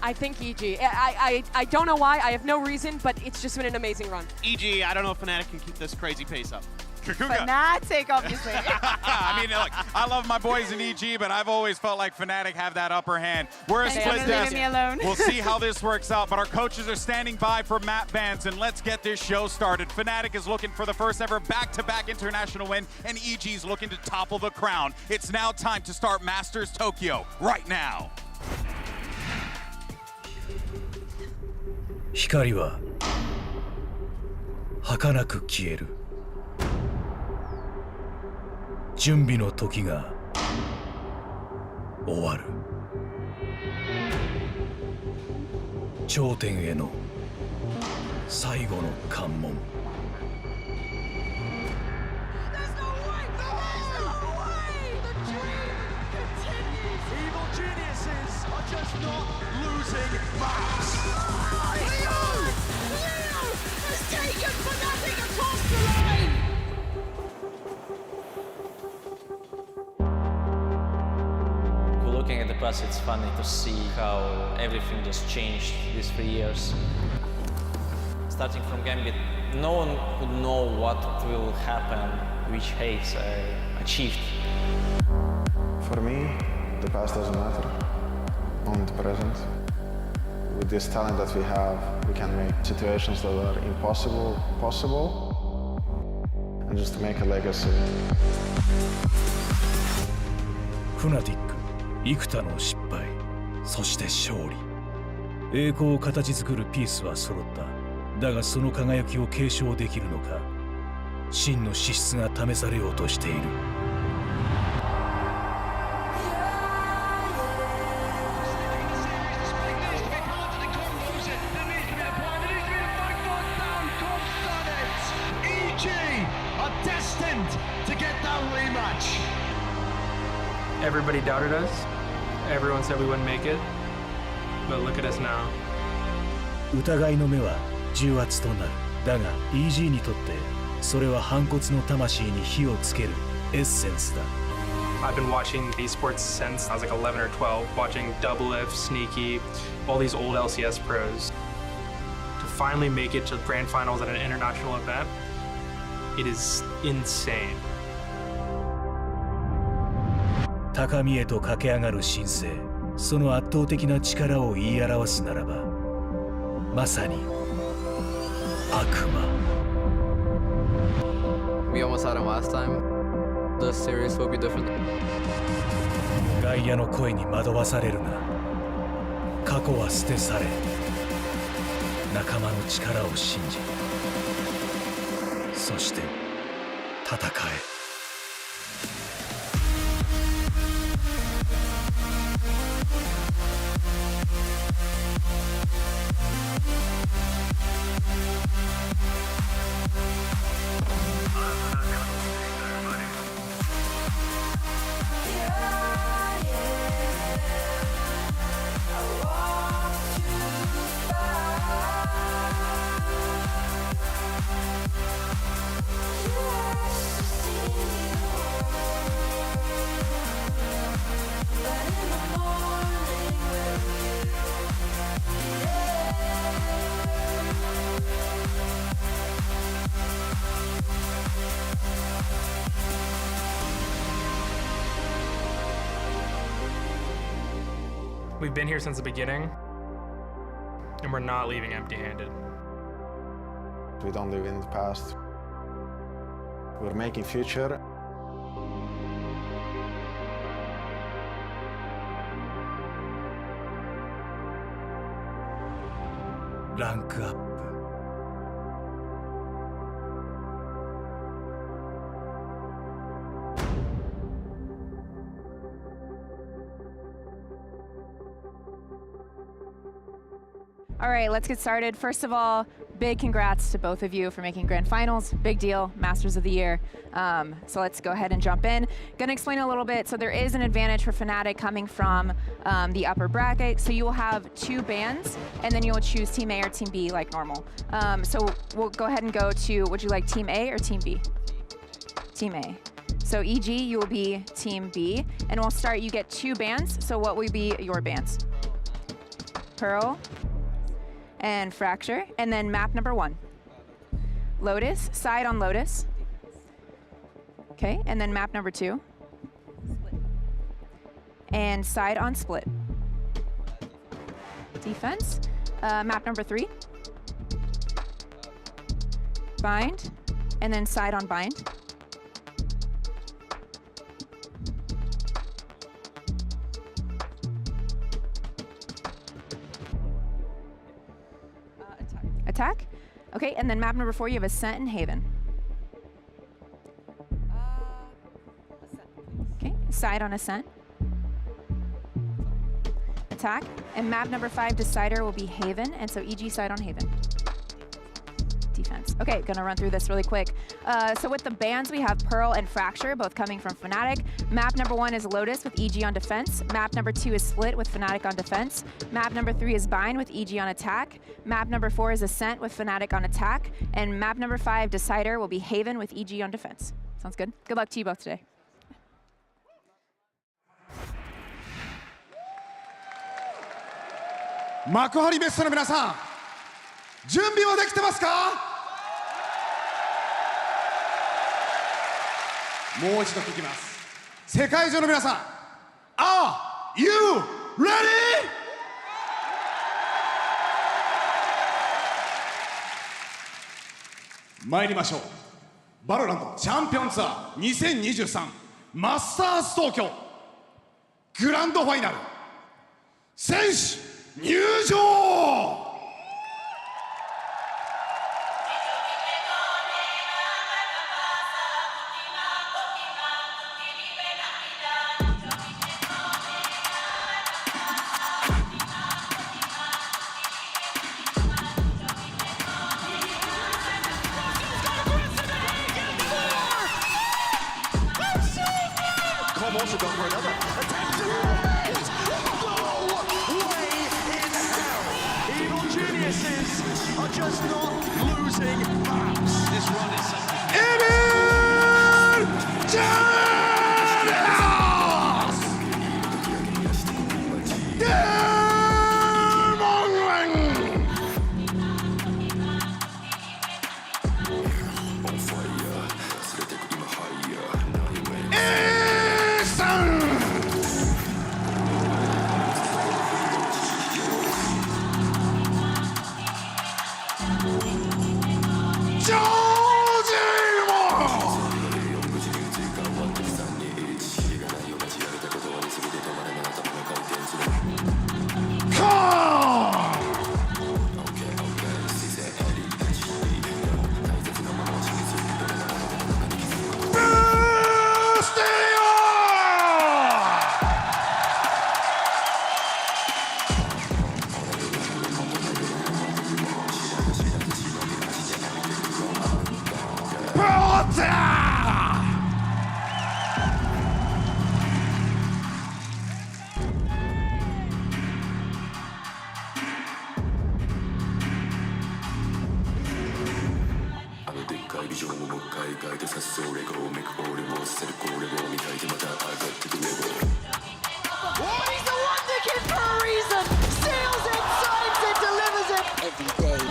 I think EG. I don't know why. I have no reason, but it's just been an amazing run. EG, I don't know if Fnatic can keep this crazy pace up. Kukuka. Fnatic, obviously. Look, I love my boys in EG, but I've always felt like Fnatic have that upper hand. We're a split desk. We'll see how this works out, but our coaches are standing by for map bans, and let's get this show started. Fnatic is looking for the first ever back-to-back international win, and EG's looking to topple the crown. It's now time to start Masters Tokyo right now. 光は儚く消える。準備の時が終わる。頂点への最後の関門。Looking at the us it's funny to see how everything just changed these 3 years. Starting from Gambit, no one would know what will happen, which heights I achieved. For me, the past doesn't matter, only the present. With this talent that we have, we can make situations that are impossible possible, and just to make a legacy. Fnatic、幾多の失敗、そして勝利。栄光を形作るピースは揃った。だがその輝きを継承できるのか、真の資質が試されようとしている。Everybody doubted us. Everyone said we wouldn't make it. But look at us now. 疑いの目は重圧となる。だが EG にとってそれは反骨の魂に火をつけるエッセンスだ。I've been watching esports since I was like 11 or 12, watching Double F, Sneaky, all these old LCS pros. To finally make it to the grand finals at an international event, it is insane. 高みへと駆け上がる新星、その圧倒的な力を言い表すならば、まさに悪魔。We almost had him last time. The series will be different. 外野の声に惑わされるな。過去は捨て去れ。仲間の力を信じ、そして戦え。We've been here since the beginning, and we're not leaving empty-handed. We don't live in the past. We're making future. Rank up. All right, let's get started. First of all, big congrats to both of you for making grand finals. Big deal, Masters of the Year. So let's go ahead and jump in. Gonna explain a little bit. So there is an advantage for Fnatic coming from the upper bracket. So you will have 2 bans, and then you will choose Team A or Team B like normal. So we'll go ahead and go to, would you like Team A or Team B? Team A. So EG, you will be Team B, and we'll start, you get 2 bans. So what will be your bans? Pearl and Fracture, and then map number 1. Lotus, side on Lotus. Okay, and then map number 2. And side on Split. Defense, map number 3. Bind, and then side on Bind. Attack. Okay, and then map number 4, you have Ascent and Haven. Okay, side on Ascent. Attack. And map number 5, Decider, will be Haven, and so EG side on Haven. Defense. Okay, gonna run through this really quick. So with the bans, we have Pearl and Fracture, both coming from Fnatic. Map number 1 is Lotus with EG on defense. Map number 2 is Split with Fnatic on defense. Map number 3 is Bind with EG on attack. Map number 4 is Ascent with Fnatic on attack. And map number 5, Decider, will be Haven with EG on defense. Sounds good? Good luck to you both today. 幕張メッセの皆さん、準備はできてますか？もう一度聞きます。世界中の皆さん、Are you ready? 参りましょう。バロラントチャンピオンツアー2023マスターズ東京グランドファイナル選手入場。Also gone for another attempt to raise. No way in hell. Evil geniuses are just not losing maps. This run is something.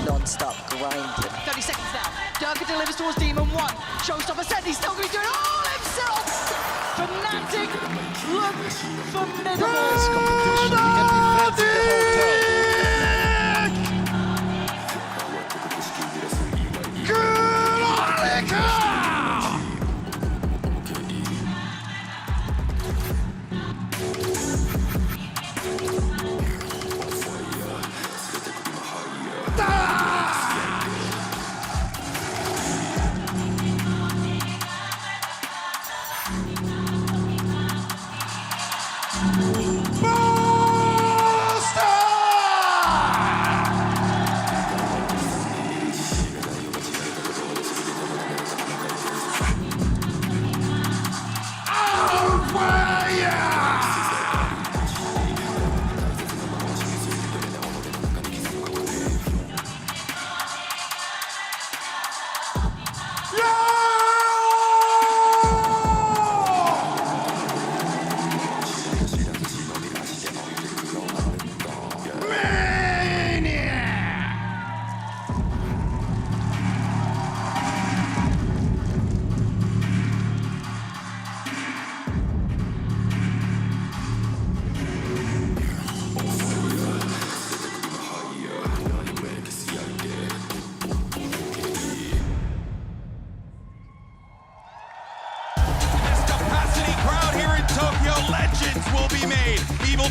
Non-stop grinding. 30 seconds now. Durka delivers towards Demon 1. Showstopper set. He's still going to be doing it all himself. Fnatic look formidable. This competition can be friends in the hotel.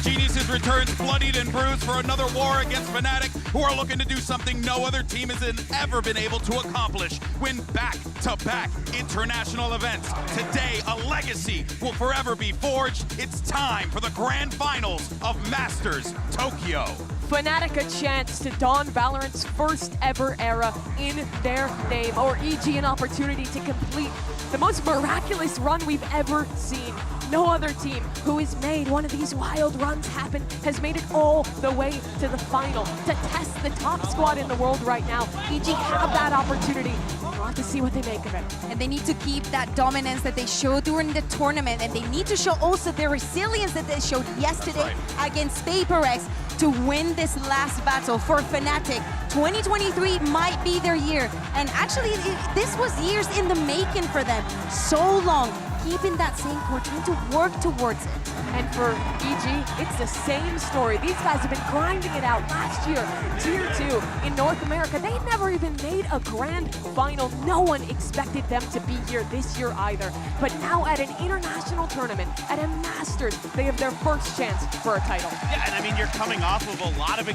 Geniuses returns bloodied and bruised for another war against Fnatic, who are looking to do something no other team has ever been able to accomplish. Win back-to-back international events. Today, a legacy will forever be forged. It's time for the grand finals of Masters Tokyo. Fnatic a chance to don Valorant's first ever era in their name, or EG an opportunity to complete the most miraculous run we've ever seen. No other team who has made one of these wild runs happen has made it all the way to the final to test the top squad in the world right now. EG have that opportunity. We'll have to see what they make of it. And they need to keep that dominance that they showed during the tournament, and they need to show also their resilience that they showed yesterday against HyperX to win this last battle for Fnatic. 2023 might be their year, and actually this was years in the making for them. So long, keeping that same core, trying to work towards it. And for EG, it's the same story. These guys have been grinding it out last year, Tier 2 in North America. They never even made a grand final. No one expected them to be here this year either. But now at an international tournament, at a Masters, they have their first chance for a title. Yeah, and I mean, you're coming off of a lot of,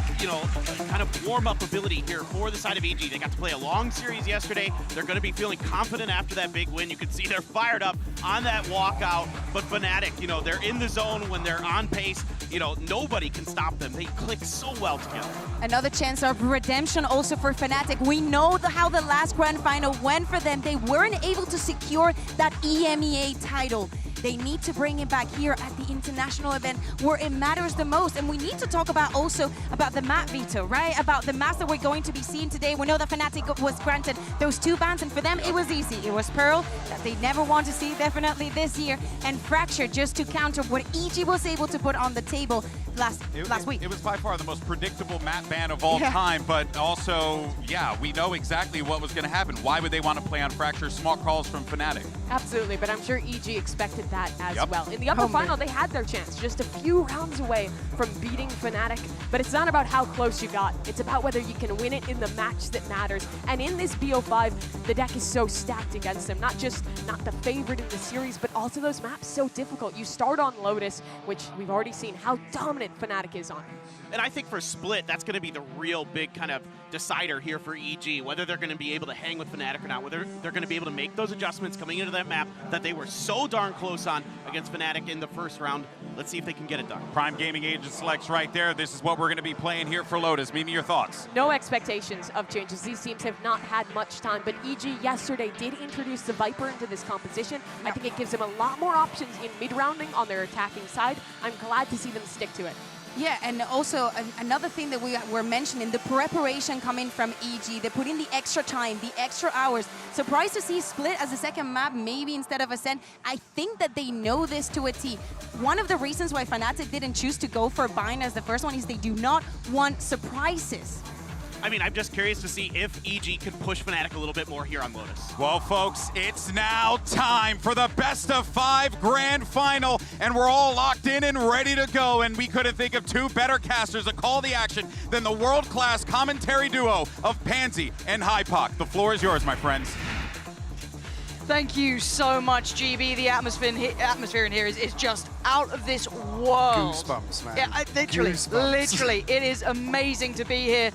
kind of warm-up ability here for the side of EG. They got to play a long series yesterday. They're going to be feeling confident after that big win. You can see they're fired up on that walkout. But Fnatic, they're in the zone when they're on pace. Nobody can stop them. They click so well together. Another chance of redemption also for Fnatic. We know how the last grand final went for them. They weren't able to secure that EMEA title. They need to bring it back here at the international event where it matters the most. And we need to talk about also about the map veto, right? About the maps that we're going to be seeing today. We know that Fnatic was granted those 2 bans, and for them it was easy. It was Pearl that they never want to see definitely this year, and Fracture just to counter what EG was able to put on the table last week. It was by far the most predictable map ban of all time, but also, we know exactly what was going to happen. Why would they want to play on Fracture? Smart calls from Fnatic. Absolutely, but I'm sure EG expected that as well. In the upper final, they had their chance, just a few rounds away from beating Fnatic, but it's not about how close you got. It's about whether you can win it in the match that matters. And in this BO5, the deck is so stacked against them. Not just not the favorite in the series, but also those maps so difficult. You start on Lotus, which we've already seen how dominant Fnatic is on. And I think for Split, that's going to be the real big kind of decider here for EG, whether they're going to be able to hang with Fnatic or not, whether they're going to be able to make those adjustments coming into that map that they were so darn close on against Fnatic in the first round. Let's see if they can get it done. Prime Gaming Agent selects right there. This is what we're going to be playing here for Lotus. Mimi, your thoughts? No expectations of changes. These teams have not had much time, but EG yesterday did introduce the Viper into this composition. I think it gives them a lot more options in mid-rounding on their attacking side. I'm glad to see them stick to it. Yeah, and also another thing that we were mentioning, the preparation coming from EG. They put in the extra time, the extra hours. Surprised to see Split as a second map, maybe instead of Ascent. I think that they know this to a T. One of the reasons why Fnatic didn't choose to go for Bind as the first one is they do not want surprises. I mean, I'm just curious to see if EG can push Fnatic a little bit more here on Lotus. Well, folks, it's now time for the best of 5 grand final, and we're all locked in and ready to go, and we couldn't think of 2 better casters to call the action than the world-class commentary duo of Pansy and Hypoc. The floor is yours, my friends. Thank you so much, GB. The atmosphere in here is just out of this world. Goosebumps, man. Yeah, literally, it is amazing to be here.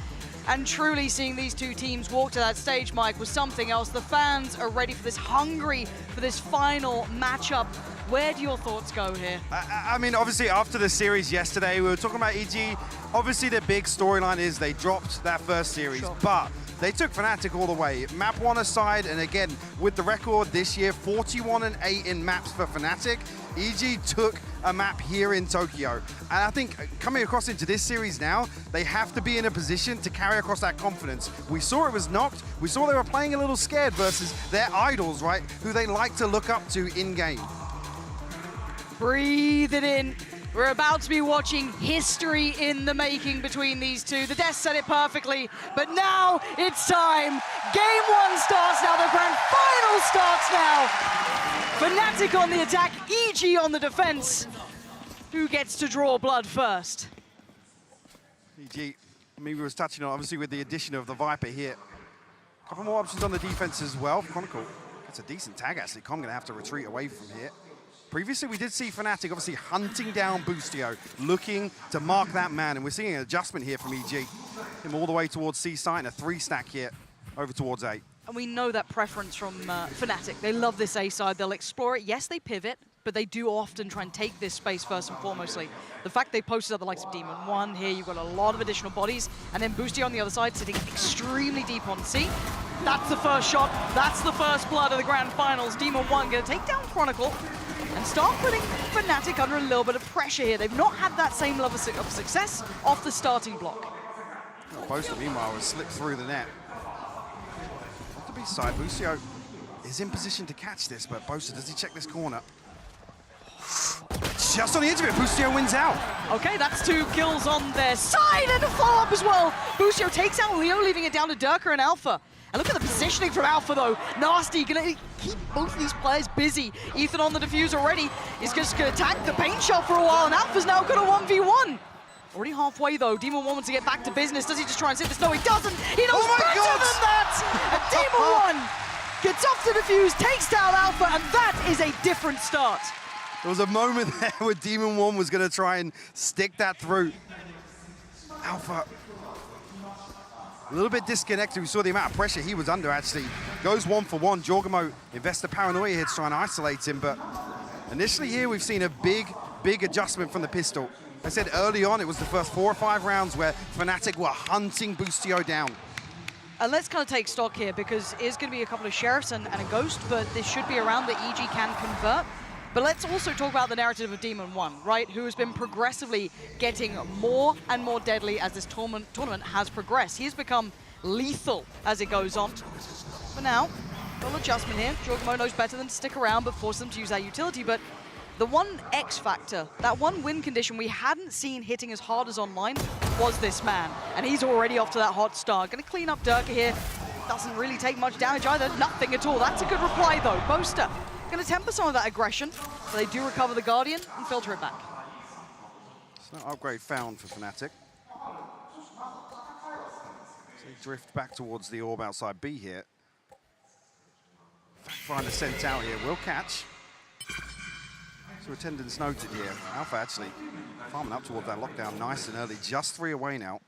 And truly seeing these 2 teams walk to that stage, Mike, was something else. The fans are ready for this, hungry for this final matchup. Where do your thoughts go here? I mean, obviously, after the series yesterday, we were talking about EG. Obviously, the big storyline is they dropped that first series, but they took Fnatic all the way. Map 1 aside, and again, with the record this year, 41-8 in maps for Fnatic, EG took a map here in Tokyo. And I think coming across into this series now, they have to be in a position to carry across that confidence. We saw it was knocked. We saw they were playing a little scared versus their idols, right, who they like to look up to in-game. Breathe it in. We're about to be watching history in the making between these 2. The Death said it perfectly, but now it's time. Game 1 starts now, the grand final starts now. Fnatic on the attack, EG on the defense. Who gets to draw blood first? EG, Mimi was touching on, obviously, with the addition of the Viper here. A couple more options on the defense as well. Chronicle gets a decent tag, actually. Com going to have to retreat away from here. Previously, we did see Fnatic obviously hunting down Boostio, looking to mark that man, and we're seeing an adjustment here from EG. Him all the way towards C site, and a 3-stack here over towards A. And we know that preference from Fnatic. They love this A side. They'll explore it. Yes, they pivot, but they do often try and take this space first and foremostly. The fact they posted up the likes of Demon 1 here, you've got a lot of additional bodies, and then Boostio on the other side sitting extremely deep on C. That's the first shot. That's the first blood of the grand finals. Demon 1 going to take down Chronicle. and start putting Fnatic under a little bit of pressure here. They've not had that same level of success off the starting block. Boaster, meanwhile, has slipped through the net. Off the B side, Busio is in position to catch this, but Boaster, does he check this corner? Just on the edge of it, Busio wins out. Okay, that's 2 kills on their side, and a follow-up as well. Busio takes out Leo, leaving it down to Durka and Alpha. And look at the positioning from Alpha, though. Nasty, gonna keep both of these players busy. Ethan on the defuse already. He's just gonna tank the paint shot for a while, and Alpha's now got a 1v1. Already halfway, though. Demon One wants to get back to business. Does he just try and sit this? No, he doesn't. He knows better than that. And Demon One gets off the defuse, takes down Alpha, and that is a different start. There was a moment there where Demon One was going to try and stick that through. Alpha, a little bit disconnected. We saw the amount of pressure he was under, actually. Goes 1-for-1. Jorgamo invests the paranoia here to try and isolate him, but initially here we've seen a big adjustment from the pistol. I said early on, it was the first 4 or 5 rounds where Fnatic were hunting Boostio down. And let's kind of take stock here, because it's going to be a couple of Sheriffs and a Ghost, but this should be a round that EG can convert. But let's also talk about the narrative of Demon One, right? Who has been progressively getting more and more deadly as this tournament has progressed. He has become lethal as it goes on. For now, little adjustment here. Jorgamo knows better than to stick around, but force them to use that utility. But the one X factor, that one win condition we hadn't seen hitting as hard as online was this man. And he's already off to that hot start. Gonna clean up Durka here. Doesn't really take much damage either. Nothing at all. That's a good reply, though. Boaster gonna temper some of that aggression, so they do recover the Guardian and filter it back. It's no upgrade found for Fnatic. So they drift back towards the orb outside B here. Finder sent out here, will catch. So attendance noted here. Alpha actually farming up towards that lockdown nice and early, just 3 away now.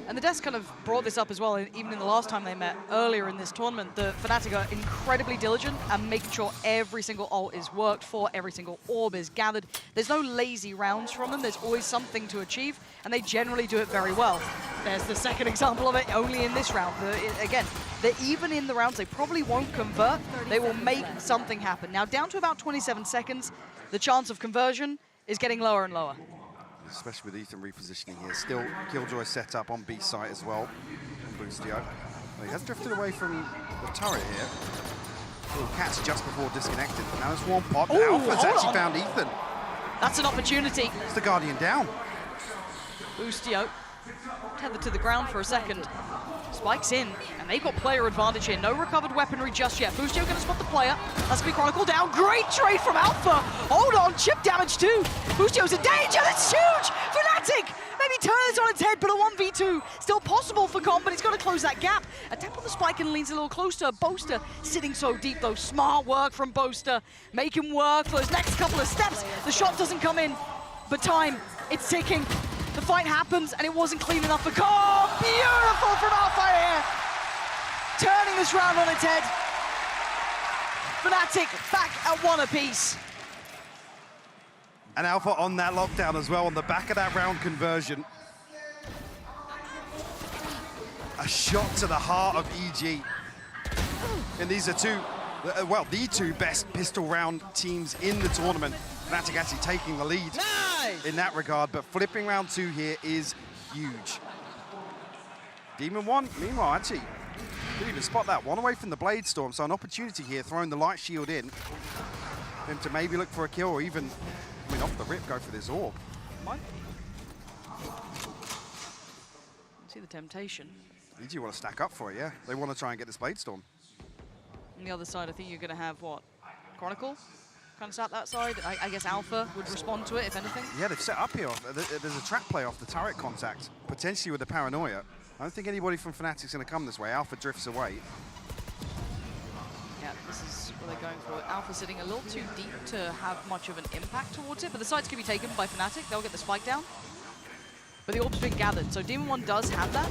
And the Deaths kind of brought this up as well, even in the last time they met earlier in this tournament. The Fnatic are incredibly diligent and making sure every single ult is worked for, every single orb is gathered. There's no lazy rounds from them. There's always something to achieve, and they generally do it very well. There's the second example of it, only in this round. Again, they're even in the rounds they probably won't convert. They will make something happen. Now, down to about 27 seconds, the chance of conversion is getting lower and lower. Especially with Ethan repositioning here. Still Killjoy set up on B site as well. Boostio. Well, he has drifted away from the turret here. Little catch just before disconnected. Now there's one pop. Ooh, Alpha's actually found Ethan. That's an opportunity. It's the Guardian down. Boostio tethered to the ground for a second. Spikes in, and they've got player advantage here. No recovered weaponry just yet. Boostio gonna spot the player. That's gonna be Chronicle down. Great trade from Alpha. Hold on, chip damage too. Boostio's in danger, that's huge! Fnatic maybe turn this on its head, but a 1v2 still possible for Con, but he's gotta close that gap. A tap on the spike and leans a little closer. Boaster sitting so deep though. Smart work from Boaster. Make him work for those next couple of steps. The shot doesn't come in, but time, it's ticking. The fight happens, and it wasn't clean enough for Con. Beautiful from Alpha here. Turning this round on its head. Fnatic back at 1 apiece. And Alpha on that lockdown as well, on the back of that round conversion. A shot to the heart of EG. And these are the two best pistol round teams in the tournament. Fnatic actually taking the lead in that regard, but flipping round 2 here is huge. Demon One, meanwhile, actually didn't even spot that one away from the Blade Storm, so an opportunity here, throwing the light shield in. For him to maybe look for a kill or even, I mean, off the rip, go for this orb. See the temptation. EG want to stack up for it, yeah. They want to try and get this Blade Storm. On the other side, I think you're going to have, what, Chronicle? Kind of sat that side. I guess Alpha would respond to it, if anything. Yeah, they've set up here. There's a trap play off the turret contact, potentially with the paranoia. I don't think anybody from Fnatic's going to come this way. Alpha drifts away. Yeah, this is what they're going for. Alpha sitting a little too deep to have much of an impact towards it, but the sides can be taken by Fnatic. They'll get the spike down. But the orb's been gathered, so Demon One does have that,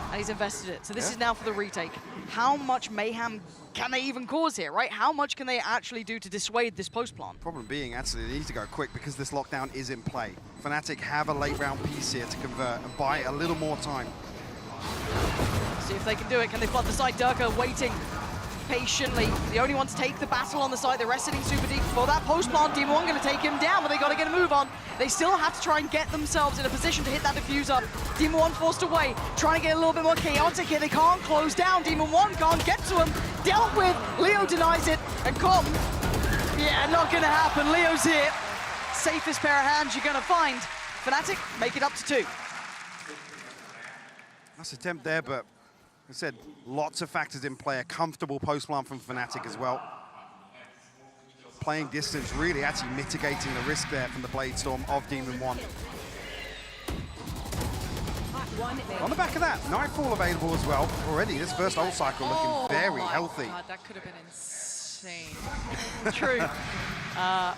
and he's invested it. So this is now for the retake. How much mayhem can they even cause here, right? How much can they actually do to dissuade this post plant? Problem being, actually, they need to go quick because this lockdown is in play. Fnatic have a late round piece here to convert and buy a little more time. See if they can do it. Can they flood the side? Durka waiting. patiently. The only one to take the battle on the side. The rest sitting super deep for that post plant. Demon One going to take him down, but they got to get a move on. They still have to try and get themselves in a position to hit that diffuser. Demon One forced away, trying to get a little bit more chaotic here. They can't close down. Demon One can't get to him. Dealt with. Leo denies it, and Com, yeah, not going to happen. Leo's here. Safest pair of hands you're going to find. Fnatic make it up to 2. Nice attempt there, but I said lots of factors in play. A comfortable post plant from Fnatic as well. Playing distance, really actually mitigating the risk there from the Blade Storm of Demon One. On the back of that, Nightfall available as well. Already this first ult cycle looking very healthy. God, that could have been insane. True.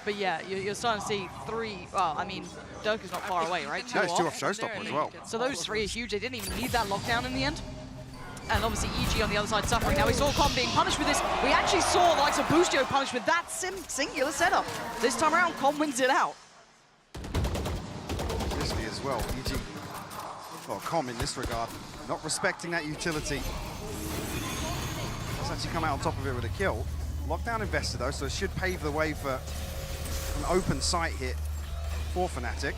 But yeah, you're starting to see 3. Well, I mean, Dirk is not far away, right? No, it's 2 off Showstopper as well. So those 3 are huge. They didn't even need that lockdown in the end. And obviously EG on the other side suffering. Now we saw Com being punished with this. We actually saw the likes of Boostio punished with that singular setup. This time around, Com wins it out. Risky as well. EG, well, Com in this regard, not respecting that utility. Let's actually come out on top of it with a kill. Lockdown invested though, so it should pave the way for an open sight hit for Fnatic.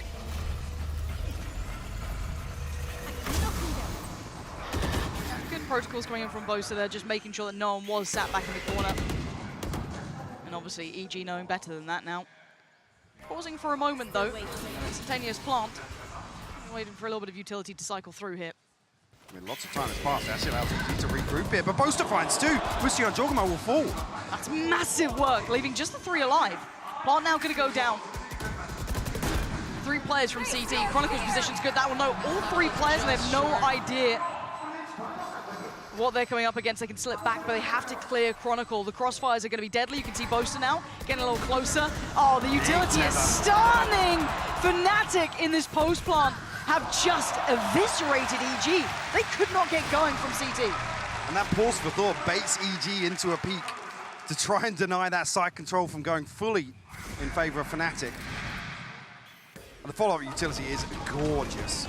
Good protocols coming in from both, so they're just making sure that no one was sat back in the corner. And obviously EG knowing better than that now. Pausing for a moment though, instantaneous plant. Waiting for a little bit of utility to cycle through here. I mean, lots of time has passed. Actually allows EG to regroup here, but Boaster finds 2. Busio and Jorgamo will fall. That's massive work, leaving just the 3 alive. Plant now going to go down. 3 players from CT. Chronicle's position's good. That will know all 3 players, and they have no idea what they're coming up against. They can slip back, but they have to clear Chronicle. The crossfires are going to be deadly. You can see Boaster now getting a little closer. Oh, the utility is stunning. Fnatic in this post plant have just eviscerated EG. They could not get going from CT. And that pause for thought baits EG into a peak to try and deny that side control from going fully in favor of Fnatic. And the follow-up utility is gorgeous.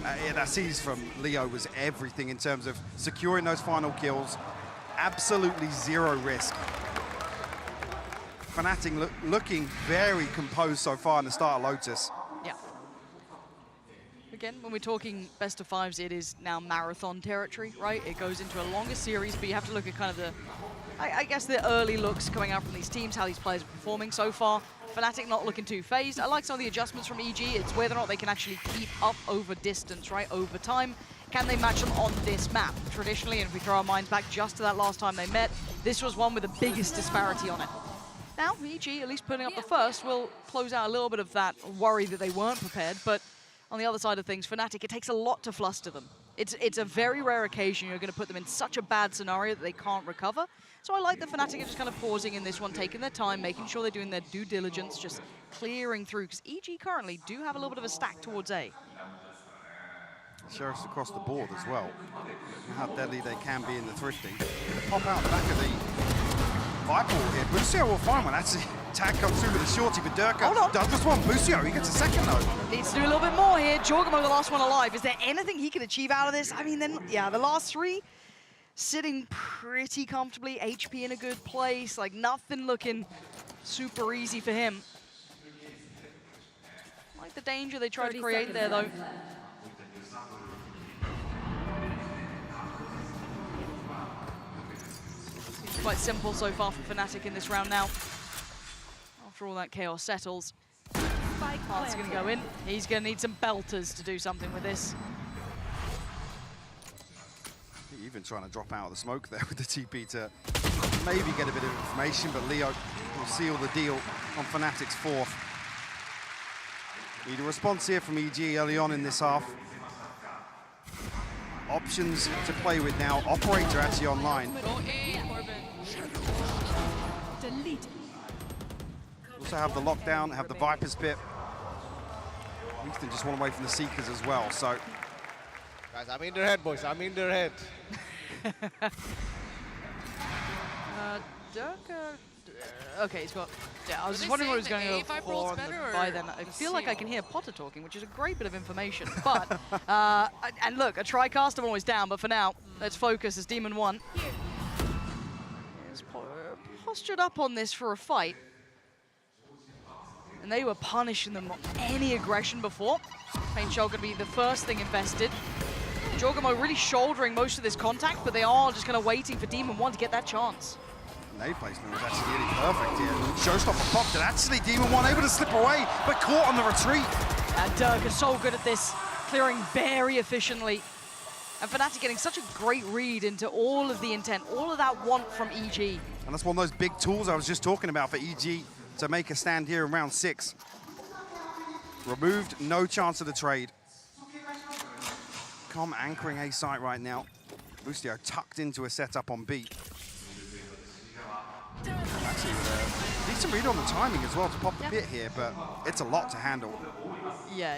Yeah, that seize from Leo was everything in terms of securing those final kills. Absolutely 0 risk. Fnatic looking very composed so far in the start of Lotus. Yeah. Again, when we're talking best of 5s, it is now marathon territory, right? It goes into a longer series, but you have to look at kind of the, I guess, the early looks coming out from these teams, how these players are performing so far. Fnatic not looking too phased. I like some of the adjustments from EG. It's whether or not they can actually keep up over distance, right, over time. Can they match them on this map? Traditionally, and if we throw our minds back just to that last time they met, this was one with the biggest disparity on it. Now, EG, at least putting up the first, will close out a little bit of that worry that they weren't prepared, but on the other side of things, Fnatic, it takes a lot to fluster them. It's a very rare occasion you're going to put them in such a bad scenario that they can't recover. So I like that Fnatic are just kind of pausing in this one, taking their time, making sure they're doing their due diligence, just clearing through, because EG currently do have a little bit of a stack towards A. Sheriffs across the board as well. And how deadly they can be in the thrifting. They pop out the back of the Viper here. Busio will find one. Actually, tag comes through with a shorty, but Durka does just one. Busio, he gets a second though. Needs to do a little bit more here. Jorgamo, the last one alive. Is there anything he can achieve out of this? I mean, then, yeah, the last 3 sitting pretty comfortably. HP in a good place. Like, nothing looking super easy for him. Like the danger they tried to create there, though. Seems quite simple so far for Fnatic in this round now. After all that chaos settles. Plant's going to go in. He's going to need some belters to do something with this. Even trying to drop out of the smoke there with the TP to maybe get a bit of information, but Leo will seal the deal on Fnatic's 4th. Need a response here from EG early on in this half. Options to play with now. Operator actually online. Also have the lockdown, have the Viper's Pit. Winston just one away from the Seekers as well, so. Guys, I'm in their head, boys. I'm in their head. Durka Okay, he's got... Yeah, I was just wondering what he was going to go for on the buy then. I feel like I can hear Potter talking, which is a great bit of information. But, and look, a TriCast, I'm always down, but for now, let's focus as Demon 1 is postured up on this for a fight. And they were punishing them on any aggression before. Paint Shell going to be the first thing invested. Jorgamo really shouldering most of this contact, but they are just kind of waiting for Demon 1 to get that chance. Nade placement was actually really perfect here. Showstopper popped it. Actually, Demon 1 able to slip away, but caught on the retreat. And Dirk is so good at this, clearing very efficiently. And Fnatic getting such a great read into all of the intent, all of that want from EG. And that's one of those big tools I was just talking about for EG to make a stand here in round 6. Removed, no chance of the trade. Com anchoring A site right now. Bustio tucked into a setup on B. Actually, decent read on the timing as well to pop the pit here, but it's a lot to handle. Yeah.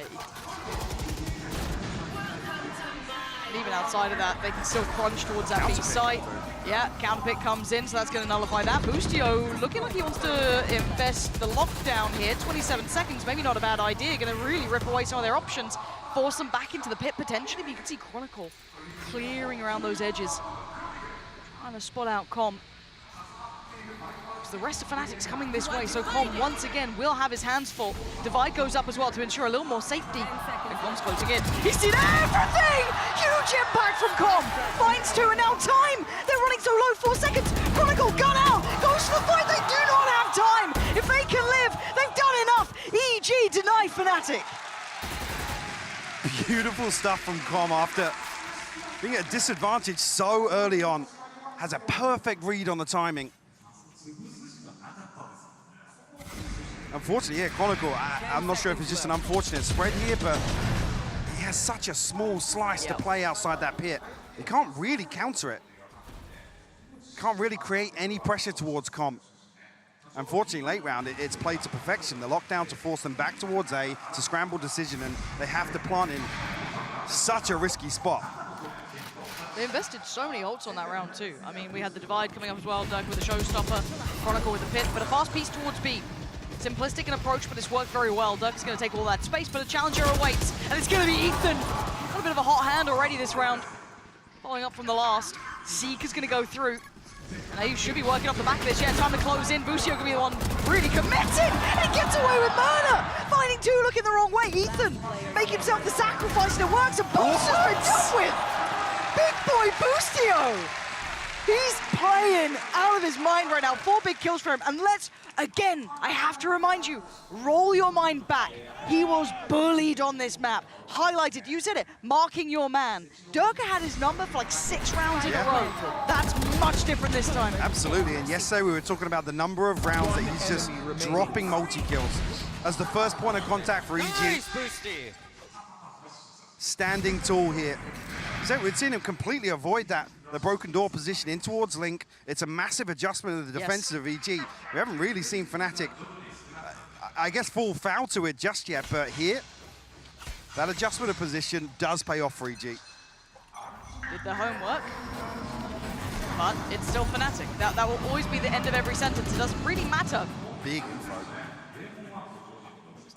And even outside of that, they can still crunch towards that B site. Yeah, counter pick comes in, so that's going to nullify that. Bustio looking like he wants to invest the lockdown here. 27 seconds, maybe not a bad idea. Going to really rip away some of their options, force them back into the pit potentially. But you can see Chronicle clearing around those edges, trying to spot out Com. The rest of Fnatic's coming this way, so Com once again will have his hands full. Divide goes up as well to ensure a little more safety. And Com's closing in. He's seen everything! Huge impact from Com. Finds 2 and now time! They're running so low, 4 seconds. Chronicle gun out, goes to the fight. They do not have time. If they can live, they've done enough. EG deny Fnatic. Beautiful stuff from Com after being at a disadvantage so early on. Has a perfect read on the timing. Unfortunately, yeah, Chronicle, I'm not sure if it's just an unfortunate spread here, but he has such a small slice to play outside that pit. He can't really counter it. Can't really create any pressure towards Com. Unfortunately, late round, it's played to perfection. The lockdown to force them back towards A, to scramble decision, and they have to plant in such a risky spot. They invested so many ults on that round too. I mean, we had the Divide coming up as well, Dirk with the Showstopper, Chronicle with the pit, but a fast piece towards B. Simplistic an approach, but it's worked very well. Dirk is going to take all that space, but a challenger awaits, and it's going to be Ethan. Got a bit of a hot hand already this round. Following up from the last, Zeke is going to go through. And he should be working off the back of this. Yeah, time to close in. Bustio going to be the one really committed, and he gets away with murder. Finding 2 looking the wrong way. Ethan make himself the sacrifice, and it works, and Boost has been dealt with. Big boy Bustio. He's playing out of his mind right now. 4 big kills for him. And let's, again, I have to remind you, roll your mind back. He was bullied on this map. Highlighted, you said it, marking your man. Durka had his number for like 6 rounds in a row. That's much different this time. Absolutely, and yesterday we were talking about the number of rounds that he's just dropping multi-kills. As the first point of contact for EG. Standing tall here. So we've seen him completely avoid that, the broken door position in towards Link. It's a massive adjustment of the defenses of EG. We haven't really seen Fnatic, I guess, fall foul to it just yet, but here, that adjustment of position does pay off for EG. Did their homework, but it's still Fnatic. That will always be the end of every sentence. It doesn't really matter. Big info.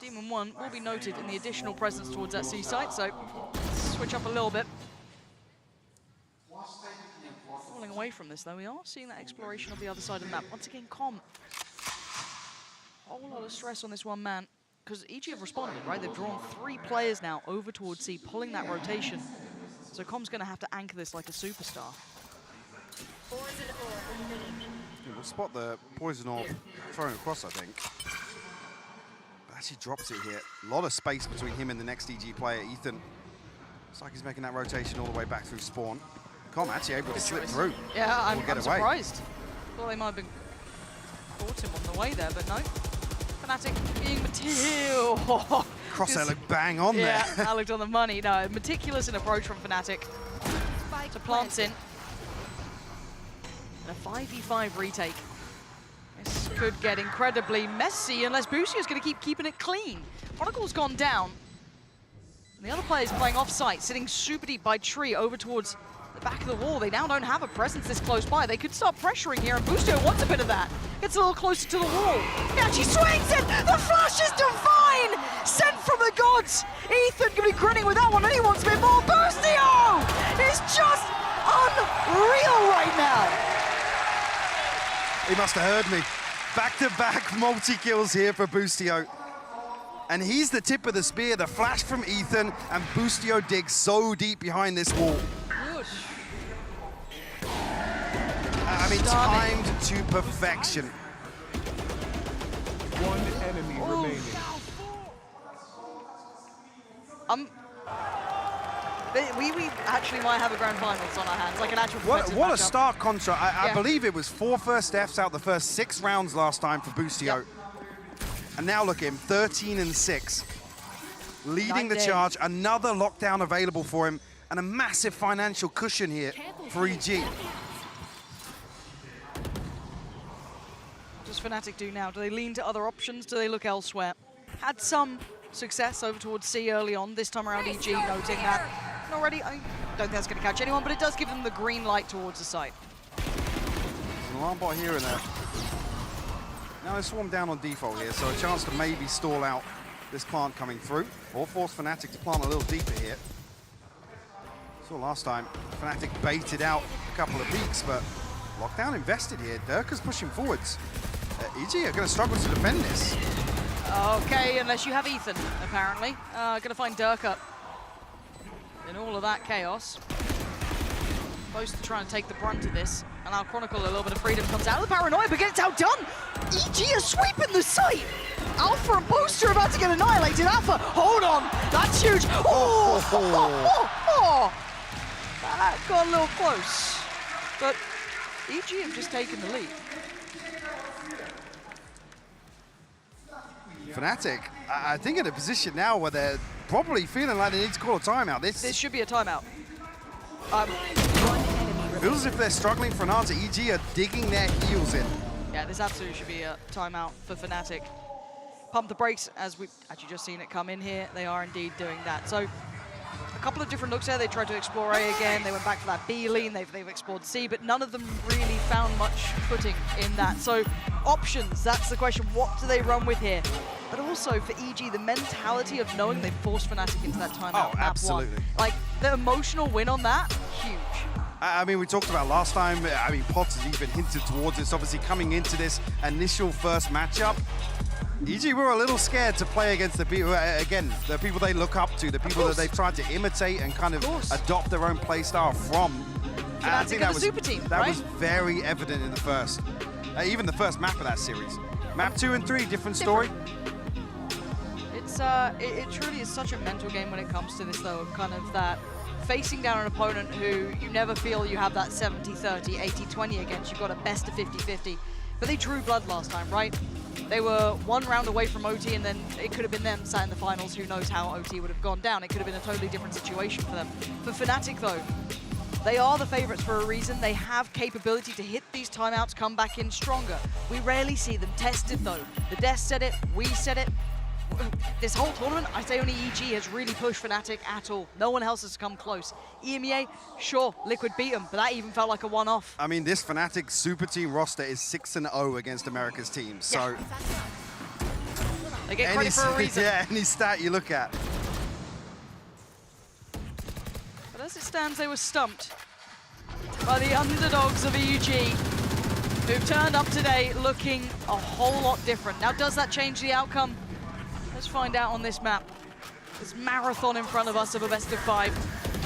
Demon 1 will be noted in the additional presence towards that C site, so let's switch up a little bit. Falling away from this, though, we are seeing that exploration of the other side of the map. Once again, Com. A whole lot of stress on this one man, because EG have responded, right? They've drawn 3 players now over towards C, pulling that rotation. So Com's going to have to anchor this like a superstar. We'll spot the poison orb thrown across, I think. But actually drops it here. A lot of space between him and the next EG player, Ethan. Looks like he's making that rotation all the way back through spawn. Com actually able to slip through. Yeah, I'm surprised. Thought they might have been caught him on the way there, but no. Fnatic being meticulous. Crosshair looked bang on there. Yeah, that looked on the money. No, meticulous in approach from Fnatic. So plants in. And a 5v5 retake. This could get incredibly messy unless Bustio's going to keep keeping it clean. Chronicle's gone down. And the other player's playing off-site, sitting super deep by tree over towards the back of the wall. They now don't have a presence this close by. They could start pressuring here, and Boostio wants a bit of that. Gets a little closer to the wall. Now she swings it! The flash is divine! Sent from the gods! Ethan gonna be grinning with that one, and he wants a bit more. Boostio is just unreal right now! He must have heard me. Back-to-back multi-kills here for Boostio. And he's the tip of the spear, the flash from Ethan, and Boostio digs so deep behind this wall. I mean, timed to perfection. One enemy remaining. We actually might have a grand finals on our hands, like an actual competitive What a matchup. stark contrast. I Yeah. believe it was 4 first deaths out the first 6 rounds last time for Boostio. Yep. And now look at him, 13 and 6. Leading the Night charge, another lockdown available for him, and a massive financial cushion here for EG. What does Fnatic do now? Do they lean to other options? Do they look elsewhere? Had some success over towards C early on. This time around, EG noting that. And already, I don't think that's going to catch anyone, but it does give them the green light towards the site. There's an alarm bot here and there. Now they swarm down on default here, so a chance to maybe stall out this plant coming through, or force Fnatic to plant a little deeper here. Saw last time, Fnatic baited out a couple of peaks, but lockdown invested here. Durka's pushing forwards. EG are going to struggle to defend this. Okay, unless you have Ethan, apparently. Going to find Durka in all of that chaos. Both trying to take the brunt of this. And now Chronicle, a little bit of freedom comes out of the paranoia, but gets outdone. EG is sweeping the site. Alpha and Booster are about to get annihilated. Alpha, hold on, that's huge. Oh. That got a little close. But EG have just taken the lead. Fnatic, I think in a position now where they're probably feeling like they need to call a timeout. This should be a timeout. Feels as if they're struggling for an answer. EG are digging their heels in. Yeah, this absolutely should be a timeout for Fnatic. Pump the brakes, as we've actually just seen it come in here. They are indeed doing that. So a couple of different looks there. They tried to explore A again. They went back for that B lean. They've explored C, but none of them really found much footing in that. So options, that's the question. What do they run with here? But also for EG, the mentality of knowing they forced Fnatic into that timeout. Oh, absolutely. Like the emotional win on that, huge. I mean, we talked about last time, I mean, Potts has even hinted towards this, obviously coming into this initial first matchup. EG were a little scared to play against the people, again, the people they look up to, the people that they've tried to imitate and kind of adopt their own play style from. And I think that was, super team, that right? was very evident in the first, even the first map of that series. Map 2 and 3, different story. It truly is such a mental game when it comes to this, though, kind of that facing down an opponent who you never feel you have that 70-30, 80-20 against. You've got a best of 50-50. But they drew blood last time, right? They were one round away from OT, and then it could have been them sat in the finals. Who knows how OT would have gone down. It could have been a totally different situation for them. For Fnatic, though, they are the favorites for a reason. They have capability to hit these timeouts, come back in stronger. We rarely see them tested, though. The Death said it, we said it. This whole tournament, I say only EG has really pushed Fnatic at all. No one else has come close. EMEA, sure, Liquid beat them, but that even felt like a one-off. I mean, this Fnatic super team roster is 6-0 against America's teams, so... They get credit for a reason. Yeah, any stat you look at. But as it stands, they were stumped by the underdogs of EG, who've turned up today looking a whole lot different. Now, does that change the outcome? Let's find out on this map. This marathon in front of us of a best of 5.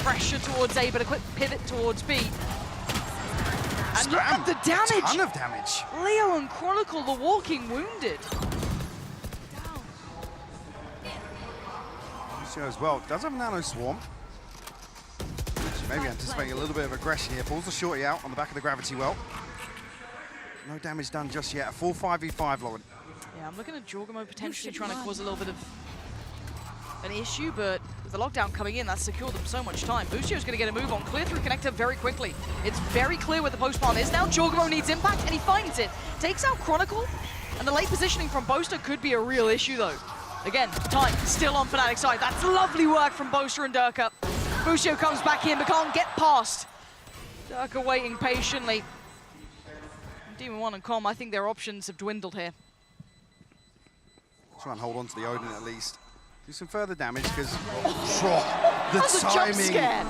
Pressure towards A, but a quick pivot towards B. And look at the damage! A ton of damage. Leo and Chronicle, the walking wounded. As well, does have a nano swarm. So maybe anticipating a little bit of aggression here. Pulls the shorty out on the back of the gravity well. No damage done just yet. A full 5v5, Lauren. Yeah, I'm looking at Jorgamo potentially trying to cause a little bit of an issue, but with the lockdown coming in, that's secured them so much time. Boostio's going to get a move on. Clear through connector very quickly. It's very clear where the post plant is now. Jorgamo needs impact, and he finds it. Takes out Chronicle, and the late positioning from Boaster could be a real issue, though. Again, time still on Fnatic's side. That's lovely work from Boaster and Durka. Boostio comes back in, but can't get past Durka waiting patiently. Demon 1 and Com, I think their options have dwindled here. Try and hold on to the Odin at least. Do some further damage because the That's a jump timing scare.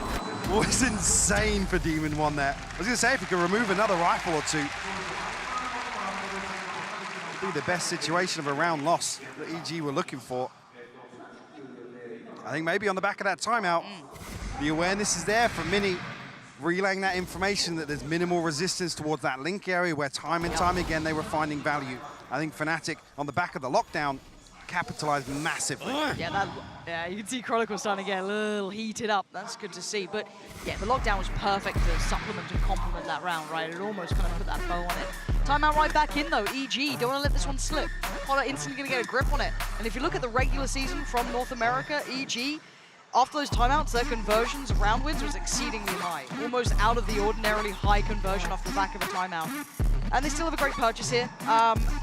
was insane for Demon 1 there. I was going to say, if he could remove another rifle or two, it'd be the best situation of a round loss that EG were looking for. I think maybe on the back of that timeout, the awareness is there for Mini, relaying that information that there's minimal resistance towards that link area where time and time again they were finding value. I think Fnatic, on the back of the lockdown, capitalized massively. Yeah, you can see Chronicle starting to get a little heated up. That's good to see. But yeah, the lockdown was perfect to supplement and complement that round, right? It almost kind of put that bow on it. Timeout right back in though. EG, don't want to let this one slip. Polar instantly going to get a grip on it. And if you look at the regular season from North America, EG, after those timeouts, their conversions of round wins was exceedingly high. Almost out of the ordinarily high conversion off the back of a timeout. And they still have a great purchase here.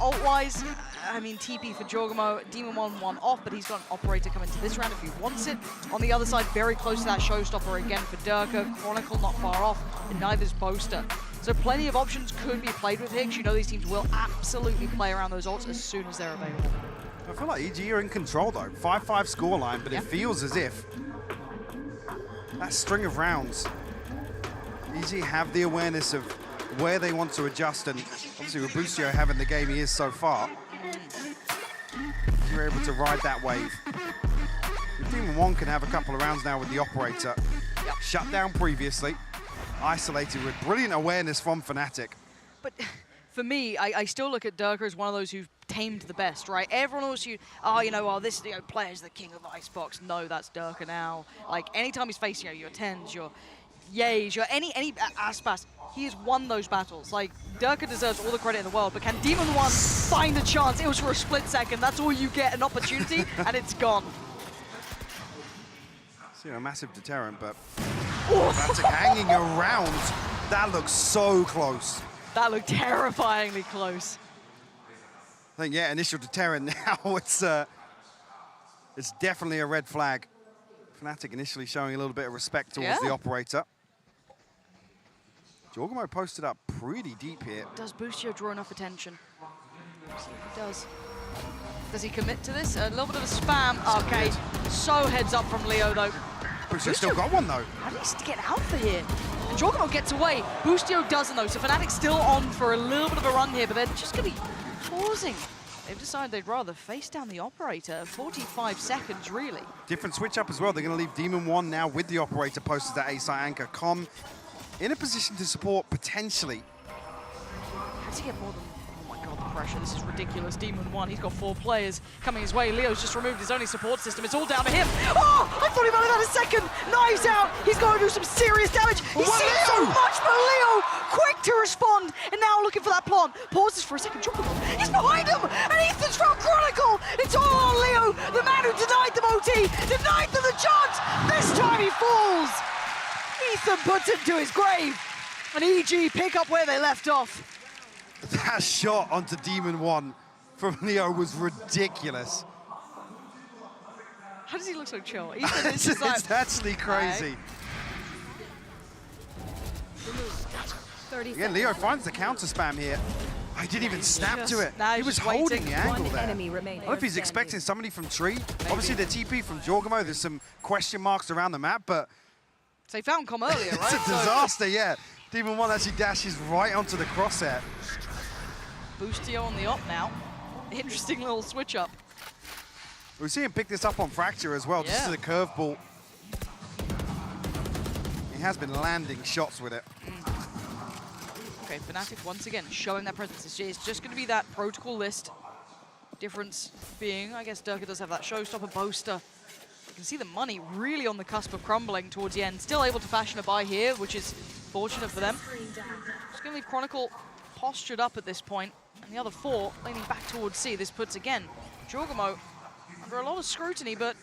Ult-wise, I mean, TP for Jorgamo, Demon 1 off, but he's got an operator coming to this round if he wants it. On the other side, very close to that showstopper again for Durka. Chronicle not far off, and neither's Boaster. So plenty of options could be played with here, because you know these teams will absolutely play around those ults as soon as they're available. I feel like EG are in control though. 5-5 scoreline, but it feels as if that string of rounds, EG have the awareness of where they want to adjust, and obviously with Boostio having the game he is so far, you're able to ride that wave. Demon 1 can have a couple of rounds now with the operator. Shut down previously, isolated with brilliant awareness from Fnatic. But for me, I still look at Durka as one of those who've tamed the best, right? Everyone else, this player's the king of Icebox. No, that's Durka now. Like, anytime he's facing your Tens, your Yays, your any Aspas, he has won those battles. Like, Durka deserves all the credit in the world, but can Demon 1 find a chance? It was for a split second. That's all you get, an opportunity, and it's gone. So, a massive deterrent, but Fnatic hanging around. That looks so close. That looked terrifyingly close. I think, yeah, initial deterrent now. It's definitely a red flag. Fnatic initially showing a little bit of respect towards the operator. Jorgamo posted up pretty deep here. Does Boostio draw enough attention? He does. Does he commit to this? A little bit of a spam. Okay, so heads up from Leo though. Boostio still got one though. At least to get out for here. And Jorgamo gets away. Boostio doesn't though, so Fnatic's still on for a little bit of a run here, but they're just gonna be pausing. They've decided they'd rather face down the operator. 45 seconds, really. Different switch up as well. They're gonna leave Demon 1 now with the operator posted at A-site anchor. Com in a position to support potentially. Has to get more than, oh my god, the pressure, this is ridiculous. Demon 1, he's got 4 players coming his way. Leo's just removed his only support system. It's all down to him. Oh, I thought he might have had a second. Knives out, he's going to do some serious damage. He's seen so much, but Leo, quick to respond. And now looking for that plant. Pauses for a second, he's behind him, and Ethan's from Chronicle. It's all on Leo, the man who denied them OT, denied them the chance. This time he falls. Ethan puts him to his grave, and EG pick up where they left off. That shot onto Demon 1 from Leo was ridiculous. How does he look so chill? Ethan is just like, it's actually crazy. Yeah, Leo finds the counter spam here. I didn't even snap to it. He was holding the angle there. I hope he's expecting somebody from Tree. Obviously the TP from Jorgamo, there's some question marks around the map, but so they found Com earlier, right? It's a disaster, yeah. Demon 1 actually dashes right onto the crosshair. Boostio on the op now. Interesting little switch up. We see him pick this up on Fracture as well, just to the curveball. He has been landing shots with it. Okay, Fnatic once again showing that presence. It's just going to be that protocol list. Difference being, I guess Durka does have that showstopper Boaster. You can see the money really on the cusp of crumbling towards the end. Still able to fashion a buy here, which is fortunate for them. Just going to leave Chronicle postured up at this point, and the other 4 leaning back towards C. This puts, again, Jorgamo under a lot of scrutiny, but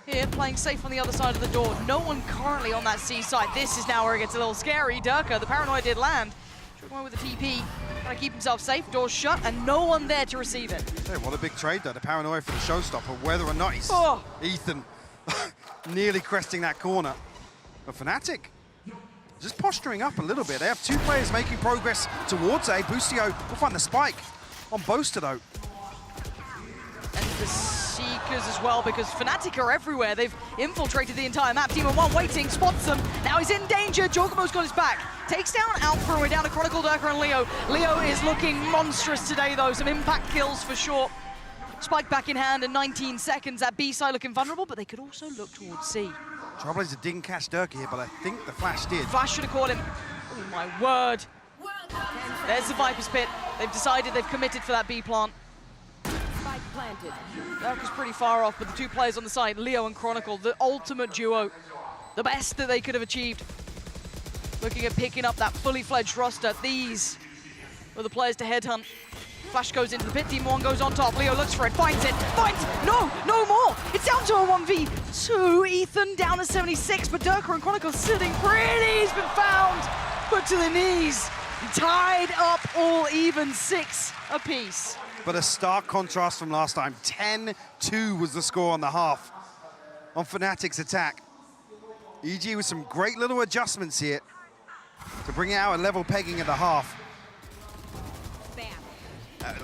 here, playing safe on the other side of the door. No one currently on that C side. This is now where it gets a little scary. Durka, the paranoia did land. Jorgamo with the TP, trying to keep himself safe. Doors shut, and no one there to receive it. Hey, what a big trade, though. The paranoia for the showstopper, whether or not he's Ethan nearly cresting that corner. But Fnatic just posturing up a little bit. They have 2 players making progress towards A. Boostio will find the spike on Boaster though. And the Seekers as well, because Fnatic are everywhere. They've infiltrated the entire map. Demon One waiting, spots them. Now he's in danger. Giacomo's got his back. Takes down Alpha, and we're down to Chronicle, Durka, and Leo. Leo is looking monstrous today, though. Some impact kills for sure. Spike back in hand in 19 seconds. That B side looking vulnerable, but they could also look towards C. Trailblazer didn't catch Durka here, but I think the flash did. Flash should have caught him. Oh my word. There's the Viper's Pit. They've decided they've committed for that B plant. Spike planted. That was pretty far off, but the 2 players on the side, Leo and Chronicle, the ultimate duo. The best that they could have achieved. Looking at picking up that fully fledged roster. These were the players to headhunt. Flash goes into the pit, Demon One goes on top. Leo looks for it, finds it, no more! It's down to a 1v2. Ethan down to 76, but Durka and Chronicle sitting pretty. He's been found, put to the knees. Tied up all even, 6 apiece. But a stark contrast from last time. 10-2 was the score on the half on Fnatic's attack. EG with some great little adjustments here to bring it out a level pegging at the half.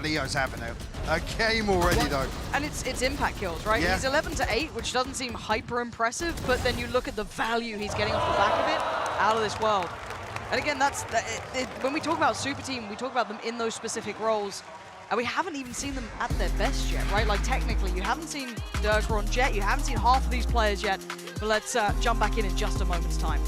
Leo's having a game already, though. And it's impact kills, right? Yeah. He's 11 to 8, which doesn't seem hyper impressive, but then you look at the value he's getting off the back of it, out of this world. And again, when we talk about Super Team, we talk about them in those specific roles, and we haven't even seen them at their best yet, right? Like, technically, you haven't seen Durka on Jet, you haven't seen half of these players yet, but let's jump back in just a moment's time.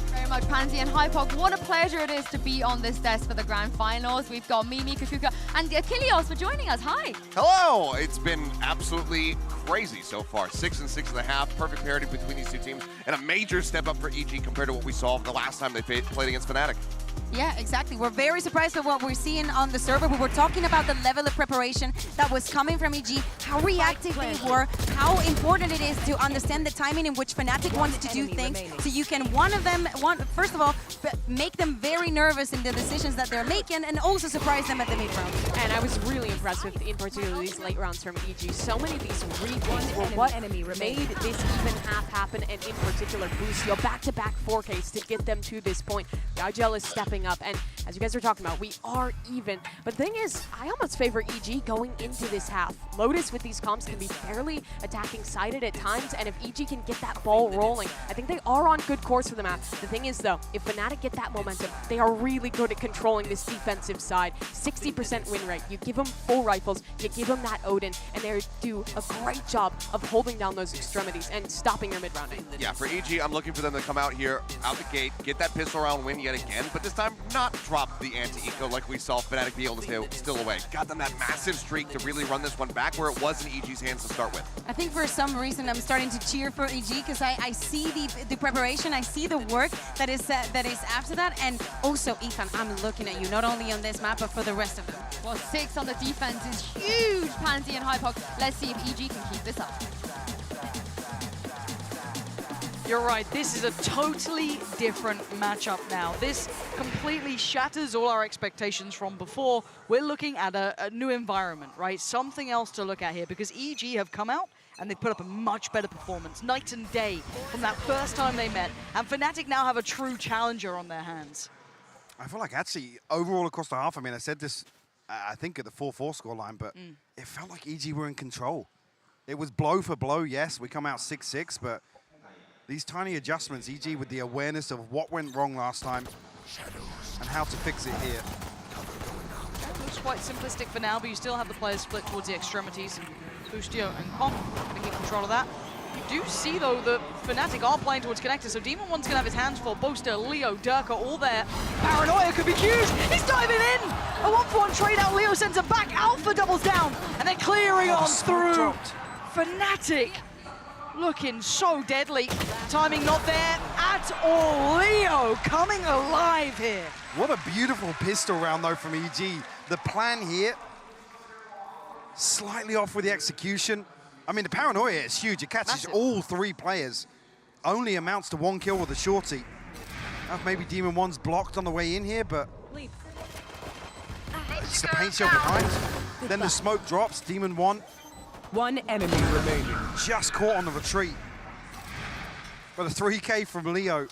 Very much, Pansy and Hypok. What a pleasure it is to be on this desk for the grand finals. We've got Mimi, Kakuka, and Achilleos for joining us. Hi. Hello! It's been absolutely crazy so far. 6 and 6.5, perfect parity between these 2 teams, and a major step up for EG compared to what we saw the last time they played against Fnatic. Yeah, exactly. We're very surprised at what we're seeing on the server. We were talking about the level of preparation that was coming from EG, how reactive they were, how important it is to understand the timing in which Fnatic wants to do things. So you can, first of all, make them very nervous in the decisions that they're making, and also surprise them at the mid-round. And I was really impressed with, in particular, these late rounds from EG. So many of these replays were what made this even half happen, and in particular, Boostio back-to-back 4Ks to get them to this point. Yagel is stepping up, and as you guys are talking about, we are even. But the thing is, I almost favor EG going into this half. Lotus with these comps can be fairly attacking-sided at times, and if EG can get that ball rolling, I think they are on good course for the map. The thing is, though, if Fnatic get that momentum, they are really good at controlling this defensive side. 60% win rate. You give them full rifles, you give them that Odin, and they do a great job of holding down those extremities and stopping your mid-rounding. Yeah, for EG, I'm looking for them to come out here, out the gate, get that pistol round win yet again, but this time not drop the anti-eco like we saw Fnatic be able to stay still away. Got them that massive streak to really run this one back where it was in EG's hands to start with. I think for some reason I'm starting to cheer for EG because I see the preparation, I see the work that is after that, and also Ethan, I'm looking at you not only on this map but for the rest of them. Well, 6 on the defense is huge, Pansy and Hypok. Let's see if EG can keep this up. You're right, this is a totally different matchup now. This completely shatters all our expectations from before. We're looking at a new environment, right? Something else to look at here, because EG have come out and they put up a much better performance, night and day from that first time they met. And Fnatic now have a true challenger on their hands. I feel like actually overall across the half, I mean, I said this, I think at the 4-4 scoreline, but it felt like EG were in control. It was blow for blow, yes, we come out 6-6, but these tiny adjustments, EG with the awareness of what went wrong last time and how to fix it here. It looks quite simplistic for now, but you still have the players split towards the extremities. Boostio and Comp taking control of that. You do see, though, that Fnatic are playing towards connectors, so Demon One's going to have his hands full. Boaster, Leo, Durka, all there. Paranoia could be huge. He's diving in. A 1-for-1 trade out. Leo sends him back. Alpha doubles down, and then clearing on through. Fnatic looking so deadly. Timing not there at all. Leo coming alive here. What a beautiful pistol round, though, from EG. The plan here, slightly off with the execution. I mean, the paranoia is huge. It catches all 3 players. Only amounts to 1 kill with the shorty. Maybe Demon One's blocked on the way in here, but it's the paint shell behind. Then the smoke drops. Demon One. 1 enemy remaining. Just caught on the retreat. But a 3K from Leo.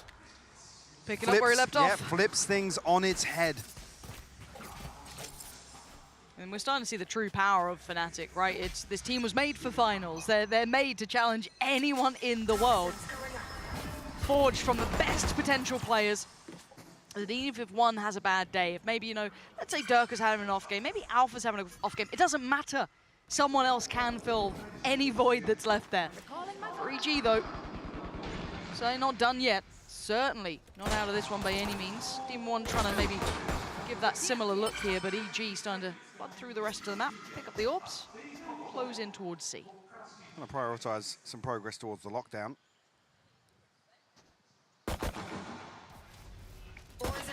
Picking up where he left off. Yeah, flips things on its head. And we're starting to see the true power of Fnatic, right? This team was made for finals. They're made to challenge anyone in the world. Forged from the best potential players. And even if one has a bad day, if maybe, you know, let's say Dirk is having an off game, maybe Alpha's having an off game, it doesn't matter. Someone else can fill any void that's left there. For EG though, so they're not done yet. Certainly not out of this one by any means. Team 1 trying to maybe give that similar look here, but EG starting to flood through the rest of the map, pick up the orbs, close in towards C. I'm going to prioritise some progress towards the lockdown.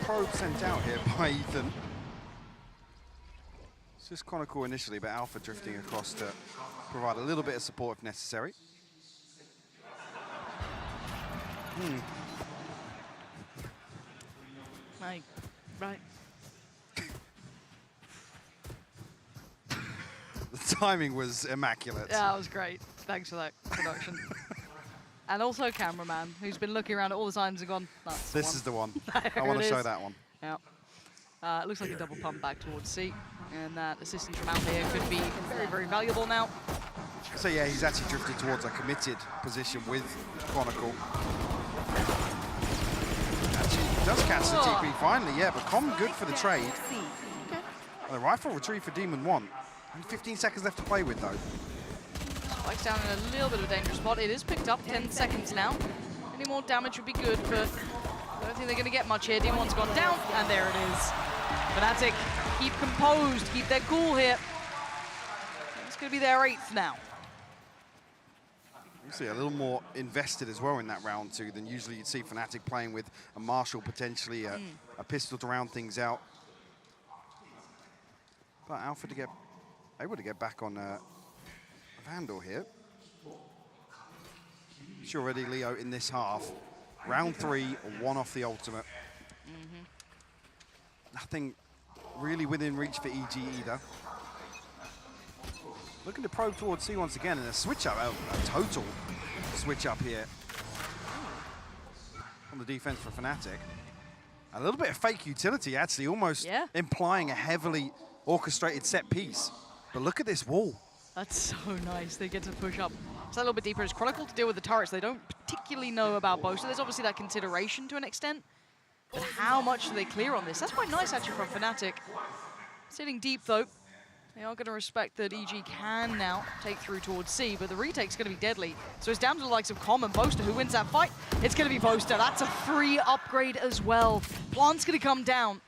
Probe sent out here by Ethan. It's just Chronicle initially, but Alpha drifting across to provide a little bit of support if necessary. Right. The timing was immaculate. Yeah, that was great. Thanks for that production. And also cameraman, who's been looking around at all the signs and gone, that's This is the one. I want to show that one. Yeah. It looks like a double pump back towards C. And that assistance from out here could be very, very valuable now. So yeah, he's actually drifted towards a committed position with Chronicle. Actually, does catch the TP finally, yeah, but Com good for the trade. Okay. The rifle retrieve for Demon 1. Only 15 seconds left to play with, though. Spike's down in a little bit of a dangerous spot. It is picked up, 10 seconds now. Any more damage would be good, but I don't think they're going to get much here. Demon 1's gone down, and there it is. Fnatic, keep composed, keep their cool here. It's going to be their 8th now. You see a little more invested as well in that round 2 than usually you'd see Fnatic playing with a Marshall, potentially a pistol to round things out. But Alpha able to get back on Vandal here. Sure, already Leo in this half. Round 3, 1 off the ultimate. Nothing really within reach for EG either. Looking to probe towards C once again, and a switch up, a total switch up here on the defense for Fnatic. A little bit of fake utility, actually, almost implying a heavily orchestrated set piece. But look at this wall. That's so nice. They get to push up. It's a little bit deeper as Chronicle to deal with the turrets. They don't particularly know about both, so there's obviously that consideration to an extent. But how much do they clear on this? That's quite nice, actually, from Fnatic. Sitting deep, though. They are going to respect that EG can now take through towards C, but the retake's going to be deadly. So it's down to the likes of Com and Boaster. Who wins that fight? It's going to be Boaster. That's a free upgrade as well. Plant's going to come down.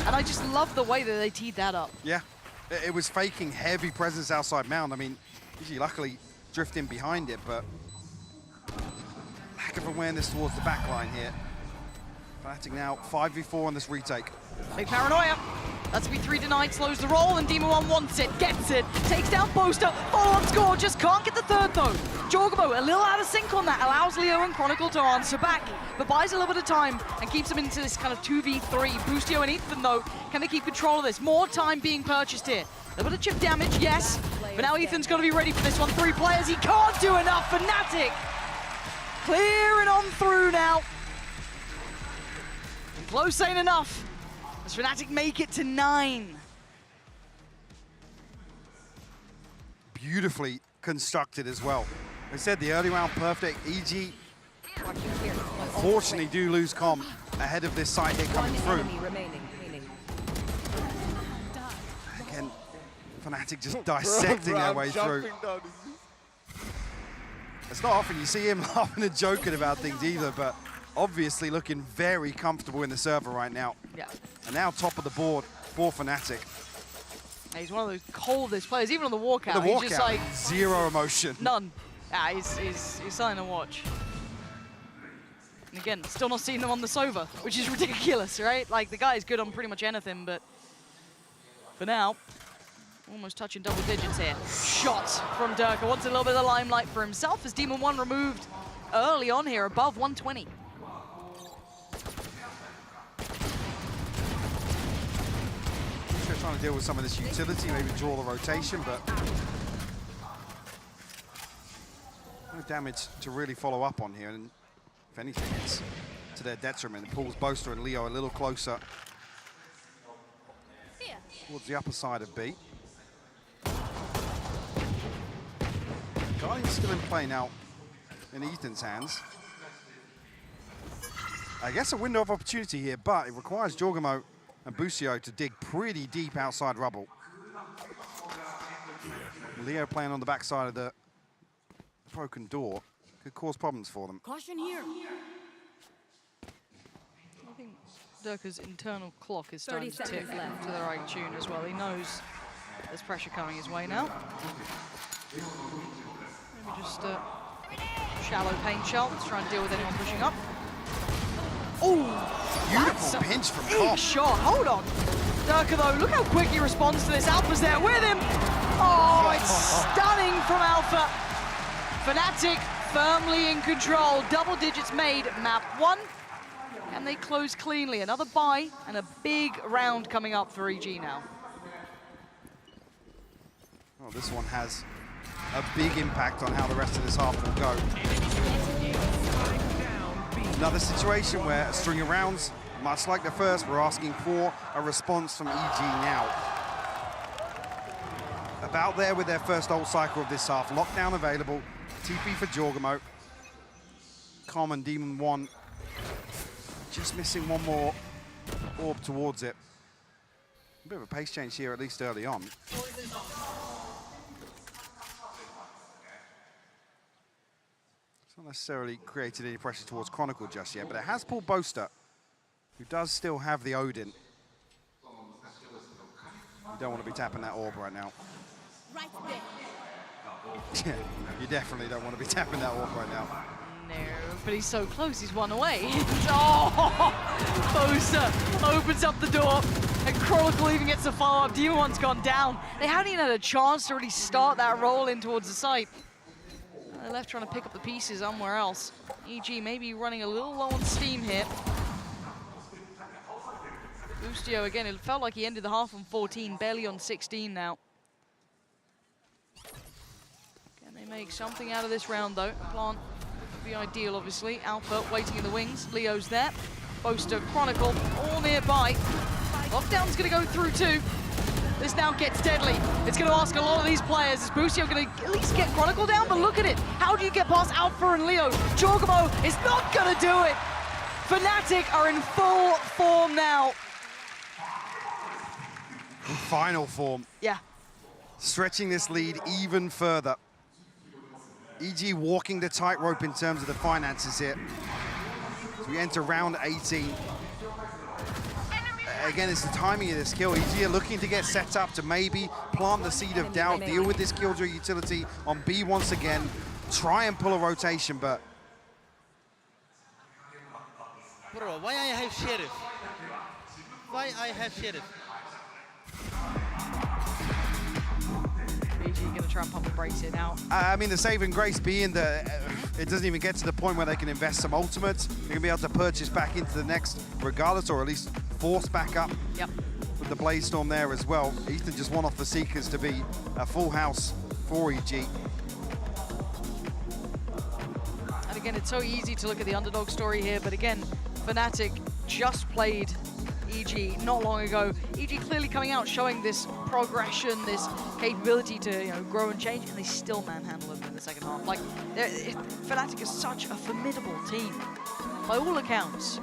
And I just love the way that they teed that up. Yeah, it was faking heavy presence outside mound. I mean, EG luckily drifting behind it, but lack of awareness towards the back line here. Fnatic now 5v4 on this retake. Big paranoia. That's B3 denied, slows the roll, and Demon 1 wants it, gets it, takes down Boaster, follow-up score, just can't get the third though. Jorgabo, a little out of sync on that, allows Leo and Chronicle to answer back, but buys a little bit of time and keeps them into this kind of 2v3. Boostio and Ethan though, can they keep control of this? More time being purchased here. A little bit of chip damage, yes, but now Ethan's got to be ready for this one. 3 players, he can't do enough. Fnatic clearing on through now. And close ain't enough. As Fnatic make it to 9. Beautifully constructed as well. I said the early round perfect. EG unfortunately do lose Com ahead of this side hit coming through. Again, Fnatic just dissecting their way through. It's not often you see him laughing and joking about things either, but obviously looking very comfortable in the server right now. Yeah. And now top of the board for Fnatic. He's one of those coldest players, even on the walkout. The walkout, he's just like zero emotion. None. Yeah, he's something to watch. And again, still not seeing him on the Sova, which is ridiculous, right? Like, the guy is good on pretty much anything, but for now, almost touching double digits here. Shot from Durka. Wants a little bit of the limelight for himself as Demon 1 removed early on here, above 120. Trying to deal with some of this utility, maybe draw the rotation, but no damage to really follow up on here. And if anything, it's to their detriment. It pulls Boaster and Leo a little closer towards the upper side of B. Guardian's still in play now in Ethan's hands. I guess a window of opportunity here, but it requires Jorgamo and Busio to dig pretty deep outside rubble. Leo playing on the backside of the broken door could cause problems for them. Caution here. I think Durka's internal clock is starting to tick to the right tune as well. He knows there's pressure coming his way now. Maybe just a shallow paint shot. Let's try and deal with anyone pushing up. Oh, beautiful pinch from Koff. Shot. Hold on. Durka though, look how quick he responds to this. Alpha's there with him. Oh, it's stunning from Alpha. Fnatic firmly in control. Double digits made. Map 1. And they close cleanly. Another bye and a big round coming up for EG now. Oh, this one has a big impact on how the rest of this half will go. Another situation where a string of rounds, much like the first, we're asking for a response from EG now. About there with their first ult cycle of this half. Lockdown available. TP for Jorgamo. Common Demon 1. Just missing one more orb towards it. A bit of a pace change here, at least early on. It's not necessarily created any pressure towards Chronicle just yet, but it has pulled Boaster, who does still have the Odin. You don't want to be tapping that orb right now. Right there. Yeah, you definitely don't want to be tapping that orb right now. No, but he's so close, he's one away. Oh, Boaster opens up the door, and Chronicle even gets a follow-up. Demon 1's gone down. They hadn't even had a chance to really start that roll in towards the site. They're left trying to pick up the pieces somewhere else. EG maybe running a little low on steam here. Bustio again, it felt like he ended the half on 14, barely on 16 now. Can they make something out of this round though? Plant would be ideal, obviously. Alpha waiting in the wings. Leo's there. Boaster, Chronicle, all nearby. Lockdown's gonna go through too. This now gets deadly. It's going to ask a lot of these players. Is Busio going to at least get Chronicle down? But look at it. How do you get past Alpha and Leo? Jorgamo is not going to do it. Fnatic are in full form now. In final form. Yeah. Stretching this lead even further. EG walking the tightrope in terms of the finances here. As we enter round 18. Again, it's the timing of this kill. EG are looking to get set up to maybe plant the seed of doubt, deal with this Killjoy utility on B once again, try and pull a rotation, but... Bro, why I have Sheriff? Why I have Sheriff? EG going to try and pump the brakes here now. I mean, the saving grace being that it doesn't even get to the point where they can invest some ultimates. They're going to be able to purchase back into the next regardless, or at least force back up. Yep. With the Blaze Storm there as well. Ethan just won off the Seekers to be a full house for EG. And again, it's so easy to look at the underdog story here, but again, Fnatic just played EG not long ago. EG clearly coming out, showing this progression, this capability to grow and change, and they still manhandle them in the second half. Like, Fnatic is such a formidable team. By all accounts,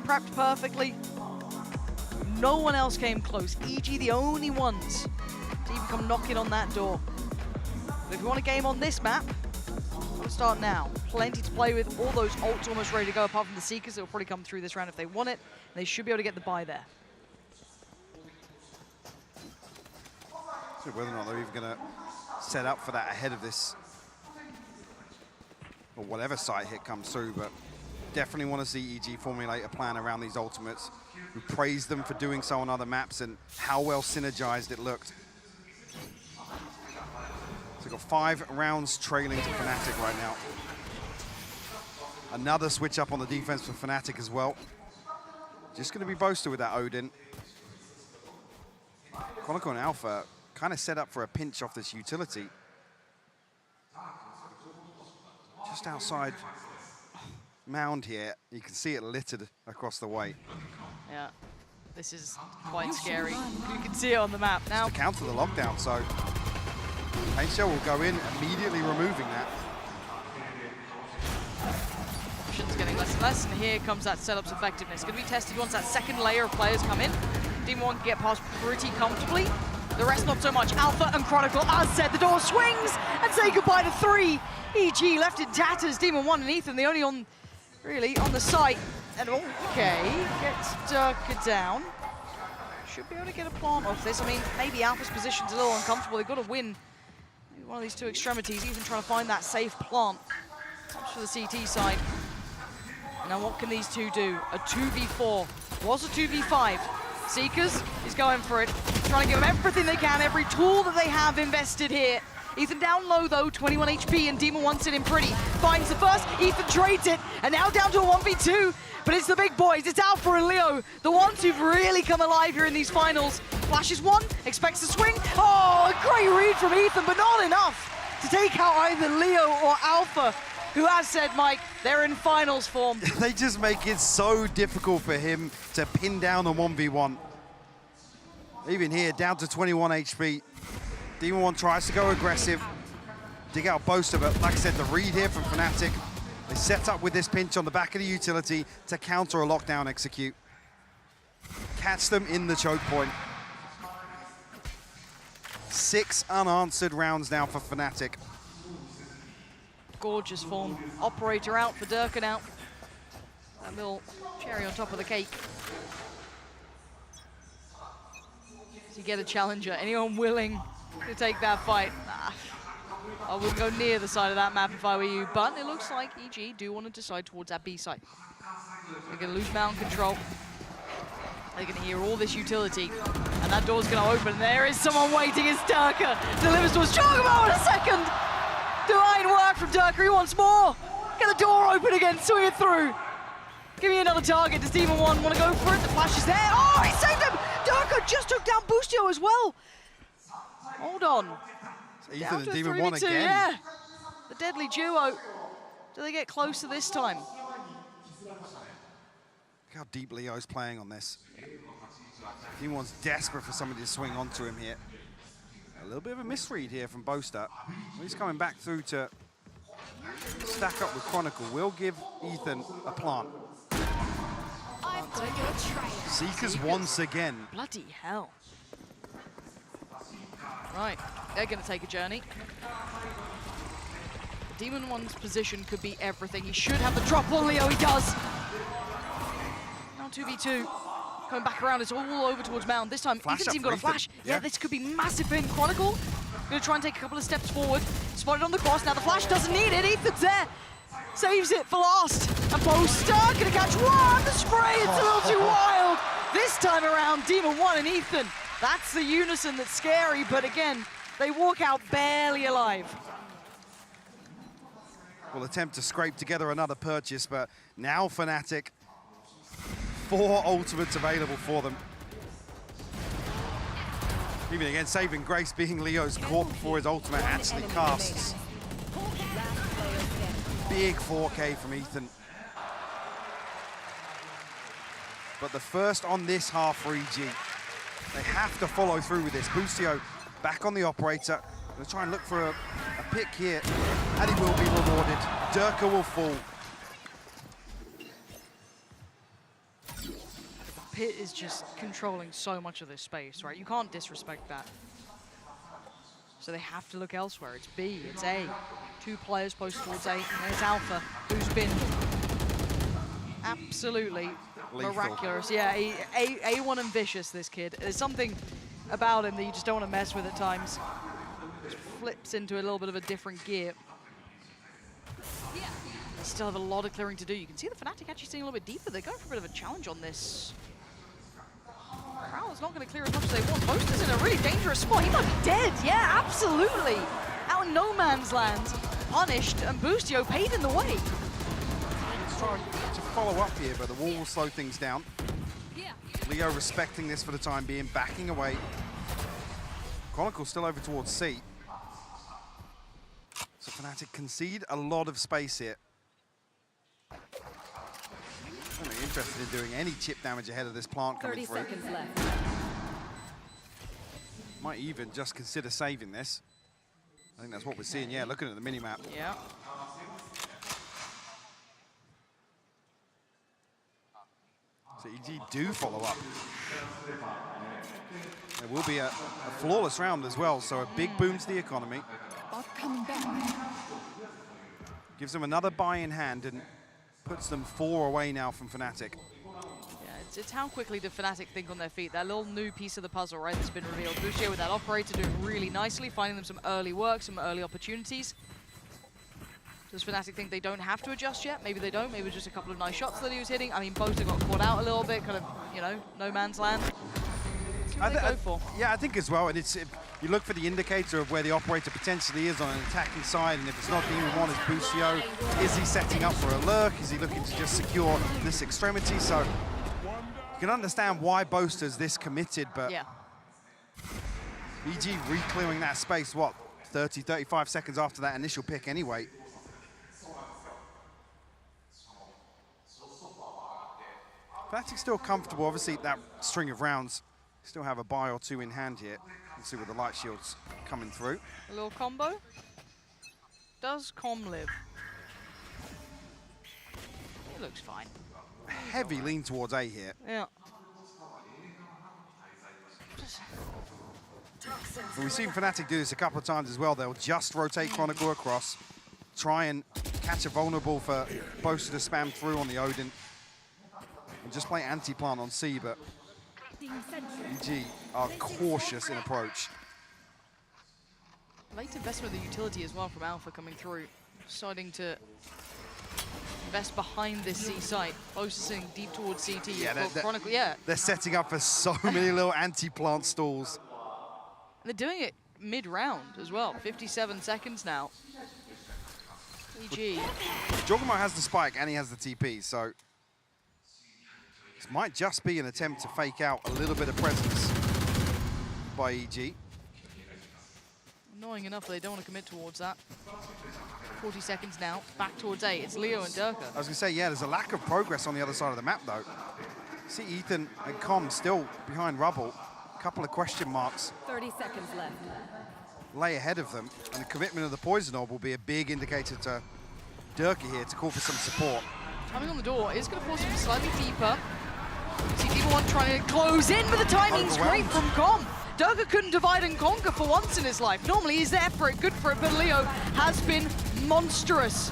prepped perfectly. No one else came close. EG the only ones to even come knocking on that door. But if you want a game on this map, we'll start now. Plenty to play with. All those ults almost ready to go, apart from the Seekers that will probably come through this round if they want it. And they should be able to get the buy there. So whether or not they're even going to set up for that ahead of this, or whatever site hit comes through, but definitely want to see EG formulate a plan around these ultimates. We praised them for doing so on other maps and how well synergized it looked. So we've got 5 rounds trailing to Fnatic right now. Another switch up on the defense for Fnatic as well. Just going to be Boaster with that Odin. Chronicle and Alpha kind of set up for a pinch off this utility. Just outside mound here. You can see it littered across the way. Yeah, this is quite scary. You can see it on the map now. To counter the lockdown, so Paint Shell will go in, immediately removing that. Options getting less and less, and here comes that setup's effectiveness. Going to be tested once that second layer of players come in. Demon 1 can get past pretty comfortably. The rest not so much. Alpha and Chronicle, as said, the door swings and say goodbye to 3. EG left in tatters. Demon 1 and Ethan, the only on, really, on the site. And okay, gets Durka down. Should be able to get a plant off this. I mean, maybe Alpha's position's a little uncomfortable. They've got to win maybe one of these two extremities. Ethan trying to find that safe plant. Touch for the CT side. Now what can these two do? A 2v4. Was a 2v5. Seekers is going for it. Trying to give them everything they can, every tool that they have invested here. Ethan down low though, 21 HP, and Demon 1 sitting pretty. Finds the first, Ethan trades it, and now down to a 1v2. But it's the big boys, it's Alpha and Leo, the ones who've really come alive here in these finals. Flashes one, expects to swing. Oh, a great read from Ethan, but not enough to take out either Leo or Alpha, who has said, Mike, they're in finals form. They just make it so difficult for him to pin down a 1v1. Even here, down to 21 HP. Demon 1 tries to go aggressive, dig out Boaster, but like I said, the read here from Fnatic. They set up with this pinch on the back of the utility to counter a lockdown execute. Catch them in the choke point. 6 unanswered rounds now for Fnatic. Gorgeous form. Operator out for Durka now. That little cherry on top of the cake. Does he get a challenger? Anyone willing to take that fight? Nah. I wouldn't go near the side of that map if I were you, but it looks like EG do want to decide towards that B side. They're going to lose mountain control. They're going to hear all this utility, and that door's going to open. There is someone waiting. It's Durka. Delivers to us. Chocobo in a second. Divine work from Durka. He wants more. Get the door open again. Swing it through. Give me another target. Does Demon 1 want to go for it? The flash is there. Oh, he saved him. Durka just took down Boostio as well. Hold on. Ethan and Demon 1 again. Yeah. The deadly duo. Do they get closer this time? Look how deep Leo's playing on this. Demon 1's desperate for somebody to swing onto him here. A little bit of a misread here from Boaster. He's coming back through to stack up with Chronicle. Will give Ethan a plant. Seekers once again. Bloody hell. Right, they're going to take a journey. Demon 1's position could be everything. He should have the drop on Leo, he does. Now 2v2. Coming back around, it's all over towards Mound. This time, Ethan's even got a flash. Yeah, this could be massive for him. Chronicle going to try and take a couple of steps forward. Spotted on the cross. Now the flash doesn't need it. Ethan's there. Saves it for last. And Boaster going to catch one. The spray, it's a little too wild. This time around, Demon 1 and Ethan. That's the unison that's scary, but again, they walk out barely alive. Will attempt to scrape together another purchase, but now Fnatic, 4 ultimates available for them. Even again, saving grace being Leo's caught before his ultimate actually casts. Big 4K from Ethan. But the first on this half for EG. They have to follow through with this. Boostio back on the operator. Gonna try and look for a pick here, and he will be rewarded. Durka will fall. The pit is just controlling so much of this space, right? You can't disrespect that. So they have to look elsewhere. It's B, it's A. 2 players close towards A, and there's Alpha, who's been absolutely lethal. Miraculous. Yeah, A1 and vicious, this kid. There's something about him that you just don't want to mess with at times. Just flips into a little bit of a different gear. They still have a lot of clearing to do. You can see the Fnatic actually staying a little bit deeper. They're going for a bit of a challenge on this. Prowler's not going to clear as much as they want. Boaster's in a really dangerous spot. He might be dead. Yeah, absolutely. Out in no man's land. Punished, and Boostio paving the way. Trying to follow up here, but the wall will slow things down. Leo respecting this for the time being, backing away. Chronicle still over towards C. So Fnatic concede a lot of space here. I'm really interested in doing any chip damage ahead of this plant coming 30 through. seconds left. Might even just consider saving this. I think that's what we're seeing, yeah, looking at the mini-map. Yeah. So EG do follow up. There will be a flawless round as well, so a big boom to the economy. Coming back. Gives them another buy in hand and puts them 4 away now from Fnatic. Yeah, it's how quickly do Fnatic think on their feet. That little new piece of the puzzle, right, that's been revealed. Boucher with that operator doing really nicely, finding them some early work, some early opportunities. Does Fnatic think they don't have to adjust yet? Maybe they don't. Maybe just a couple of nice shots that he was hitting. I mean, Boaster got caught out a little bit, kind of, you know, no man's land. See what they go for. Yeah, I think as well, and it's you look for the indicator of where the operator potentially is on an attacking side, and if it's not Demon 1, it's Bucio. Is he setting up for a lurk? Is he looking to just secure this extremity? So you can understand why Boaster's this committed, but yeah. EG re-clearing that space, what, 30, 35 seconds after that initial pick anyway. Fnatic's still comfortable, obviously that string of rounds. Still have a buy or 2 in hand here. Let's see with the light shields coming through. A little combo. Does Com live? It looks fine. Heavy lean towards A here. Yeah. And we've seen Fnatic do this a couple of times as well. They'll just rotate Chronicle across, try and catch a vulnerable for Boaster to spam through on the Odin, and just play anti-plant on C, but EG are cautious in approach. Late investment of the utility as well from Alpha coming through, deciding to invest behind this C site, focusing deep towards CT. Yeah, Chronicle, yeah. They're setting up for so many little anti-plant stalls. And they're doing it mid-round as well. 57 seconds now. EG. Joggermo has the spike and he has the TP, so this might just be an attempt to fake out a little bit of presence by EG. Annoying enough, they don't want to commit towards that. 40 seconds now, back towards A. It's Leo and Durka. I was going to say, yeah, there's a lack of progress on the other side of the map, though. See Ethan and Com still behind rubble. A couple of question marks 30 seconds left. lay ahead of them, and the commitment of the Poison Orb will be a big indicator to Durka here to call for some support. Timing on the door is going to force him slightly deeper. See Demon 1 trying to close in, but the timing's great from Com. Durka couldn't divide and conquer for once in his life. Normally he's there for it, good for it, but Leo has been monstrous.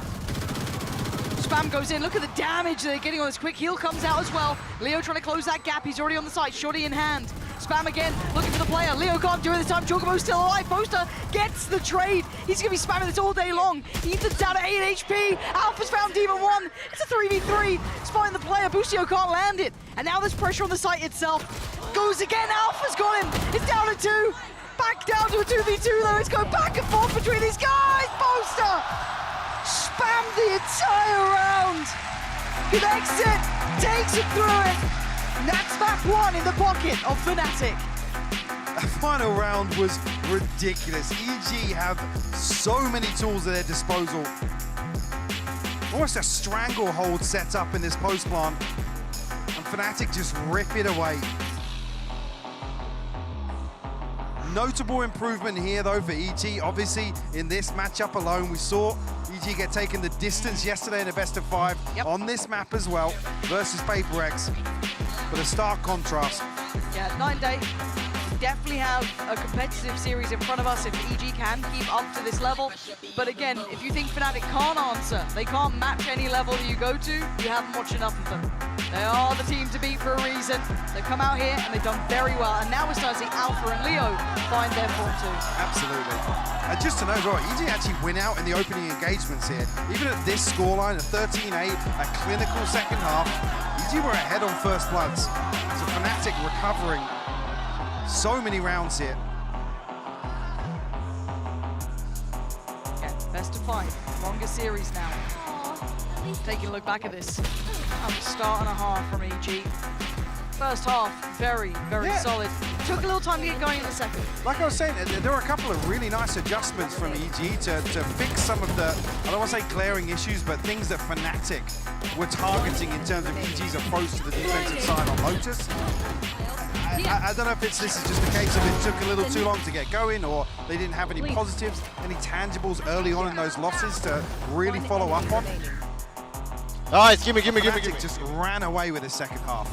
Spam goes in, look at the damage they're getting on this. Quick heal comes out as well. Leo trying to close that gap, he's already on the side, shorty in hand. Spam again, looking for the player. Leo can't do it this time, Joggermo's still alive. Boaster gets the trade. He's gonna be spamming this all day long. Ethan's down to 8 HP. Alpha's found Demon 1. It's a 3v3. Spotting the player, Bucio can't land it. And now there's pressure on the site itself. Goes again, Alpha's got him. It's down to 2. Back down to a 2v2 though. It's going back and forth between these guys. Boaster spammed the entire round. Connects it, takes it through it. And that's map 1 in the pocket of Fnatic. The final round was ridiculous. EG have so many tools at their disposal. Almost a stranglehold set up in this post plant. And Fnatic just rip it away. Notable improvement here though for EG. Obviously in this matchup alone we saw EG get taken the distance yesterday in a best of 5 on this map as well versus HyperX. But a stark contrast. Yeah, 9 day. Definitely have a competitive series in front of us if EG can keep up to this level. But again, if you think Fnatic can't answer, they can't match any level that you go to, you haven't watched enough of them. They are the team to beat for a reason. They've come out here and they've done very well. And now we're starting to see Alpha and Leo find their form too. Absolutely. Just to know as well, EG actually win out in the opening engagements here. Even at this scoreline, a 13-8, a clinical second half, EG were ahead on first bloods. So Fnatic recovering so many rounds here. Yeah, best of 5, longest series now. Taking a look back at this. A start and a half from EG. First half, very, very solid. took a little time to get going in the second. Like I was saying, there were a couple of really nice adjustments from EG to fix some of the, I don't want to say glaring issues, but things that Fnatic were targeting in terms of EG's approach to the defensive side on Lotus. I don't know if this is just a case of it took a little too long to get going, or they didn't have any positives, any tangibles early on in those losses to really follow up on. Nice, gimme. Fnatic just ran away with the second half.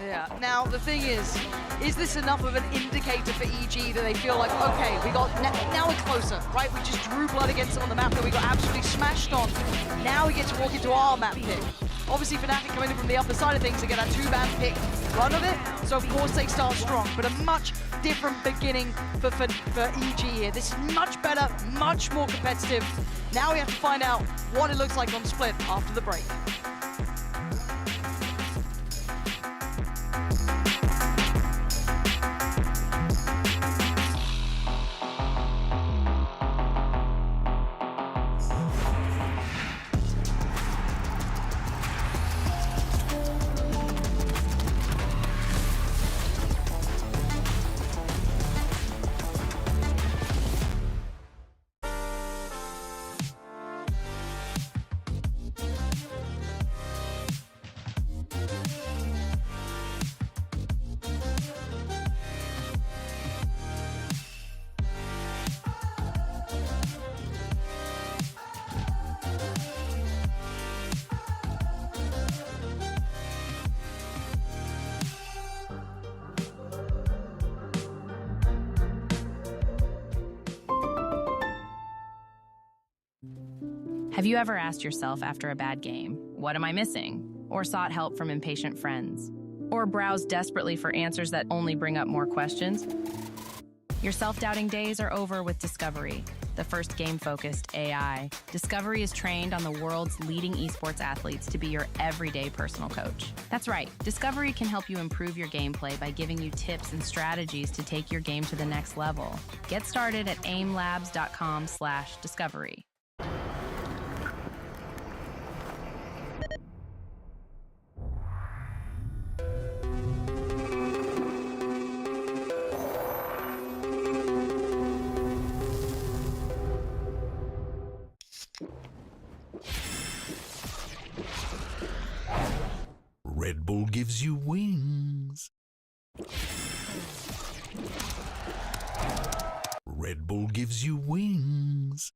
Yeah. Now the thing is this enough of an indicator for EG that they feel like, okay, we got now we're closer, right? We just drew blood against them on the map that we got absolutely smashed on. Now we get to walk into our map pick. Obviously, Fnatic coming in from the upper side of things to get that two-man pick run of it. So of course they start strong, but a much different beginning for EG here. This is much better, much more competitive. Now we have to find out what it looks like on Split after the break. Have you ever asked yourself after a bad game, what am I missing? Or sought help from impatient friends? Or browsed desperately for answers that only bring up more questions? Your self-doubting days are over with Discovery, the first game-focused AI. Discovery is trained on the world's leading esports athletes to be your everyday personal coach. That's right, Discovery can help you improve your gameplay by giving you tips and strategies to take your game to the next level. Get started at aimlabs.com/discovery. Red Bull gives you wings. Red Bull gives you wings.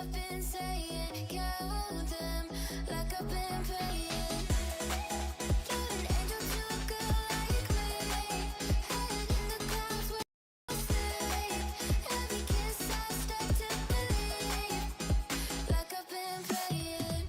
I've been saying, count them like I've been playing. You're an angel to a girl like me. Head in the clouds where I stay. Every kiss I start to believe, like I've been playing.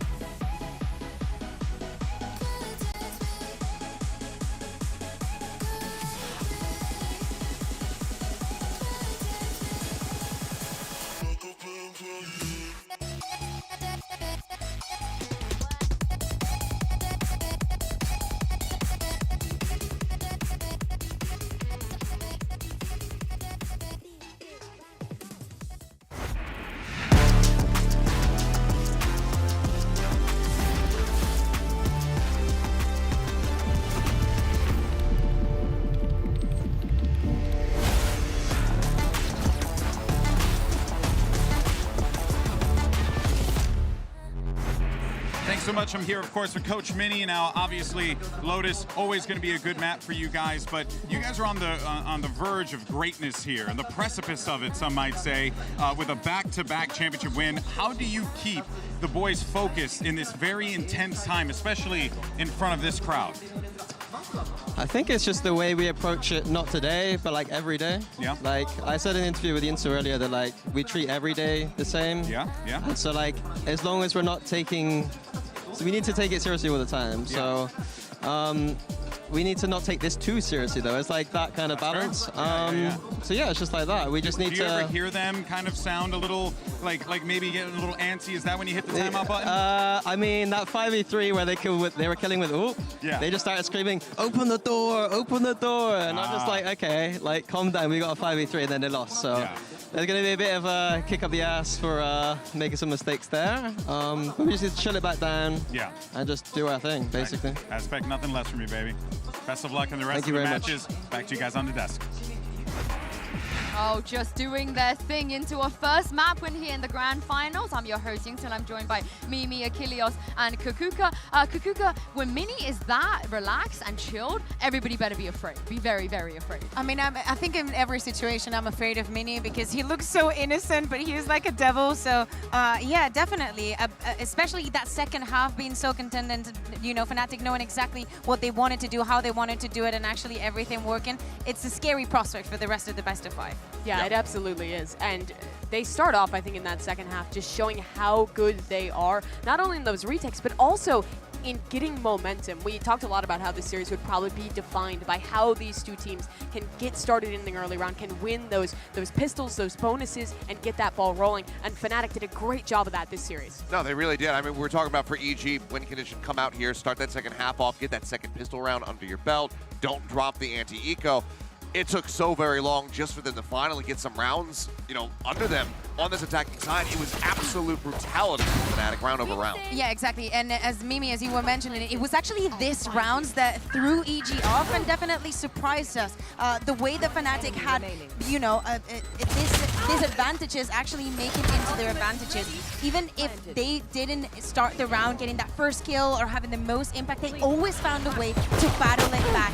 Thanks so much. I'm here, of course, with Coach Mini. Now, obviously, Lotus always going to be a good map for you guys, but you guys are on the verge of greatness here, and the precipice of it, some might say, with a back-to-back championship win. How do you keep the boys focused in this very intense time, especially in front of this crowd? I think it's just the way we approach it, not today, but like every day. Yeah. Like I said in an interview with Insu earlier that like we treat every day the same. Yeah, yeah. And so like as long as we're not taking, so we need to take it seriously all the time. Yeah. So we need to not take this too seriously though. It's like that kind of balance. So yeah, it's just like that. We just need to. Do you ever hear them kind of sound a little like maybe getting a little antsy? Is that when you hit the timeout button? I mean that 5v3 where they were killing with oop. Yeah. They just started screaming, "Open the door! Open the door!" And I'm just like, okay, like calm down. We got a 5v3 and then they lost. So there's gonna be a bit of a kick up the ass for making some mistakes there. But we just need to chill it back down. Yeah. And just do our thing, basically. I expect nothing less from you, baby. Best of luck in the rest Thank of you the very matches. Back to you guys on the desk. Oh, just doing their thing into a first map win here in the grand finals. I'm your host, Yington. I'm joined by Mimi, Achilles, and Kukuka. Kukuka, when Mini is that relaxed and chilled, everybody better be afraid. Be very, very afraid. I mean, I think in every situation, I'm afraid of Mini because he looks so innocent, but he is like a devil. So, yeah, definitely. Especially that second half being so contended, you know, Fnatic knowing exactly what they wanted to do, how they wanted to do it, and actually everything working. It's a scary prospect for the rest of the best of 5. Yeah, it absolutely is. And they start off, I think, in that second half just showing how good they are, not only in those retakes, but also in getting momentum. We talked a lot about how this series would probably be defined by how these two teams can get started in the early round, can win those pistols, those bonuses, and get that ball rolling. And Fnatic did a great job of that this series. No, they really did. I mean, we're talking about for EG, win condition, come out here, start that second half off, get that second pistol round under your belt, don't drop the anti-eco. It took so very long just for them to finally get some rounds, you know, under them on this attacking side. It was absolute brutality from Fnatic round over round. Yeah, exactly. And as Mimi, as you were mentioning, it was actually this rounds that threw EG off and definitely surprised us. The way the Fnatic had, you know, these advantages actually make it into their advantages. Even if they didn't start the round getting that first kill or having the most impact, they always found a way to battle it back.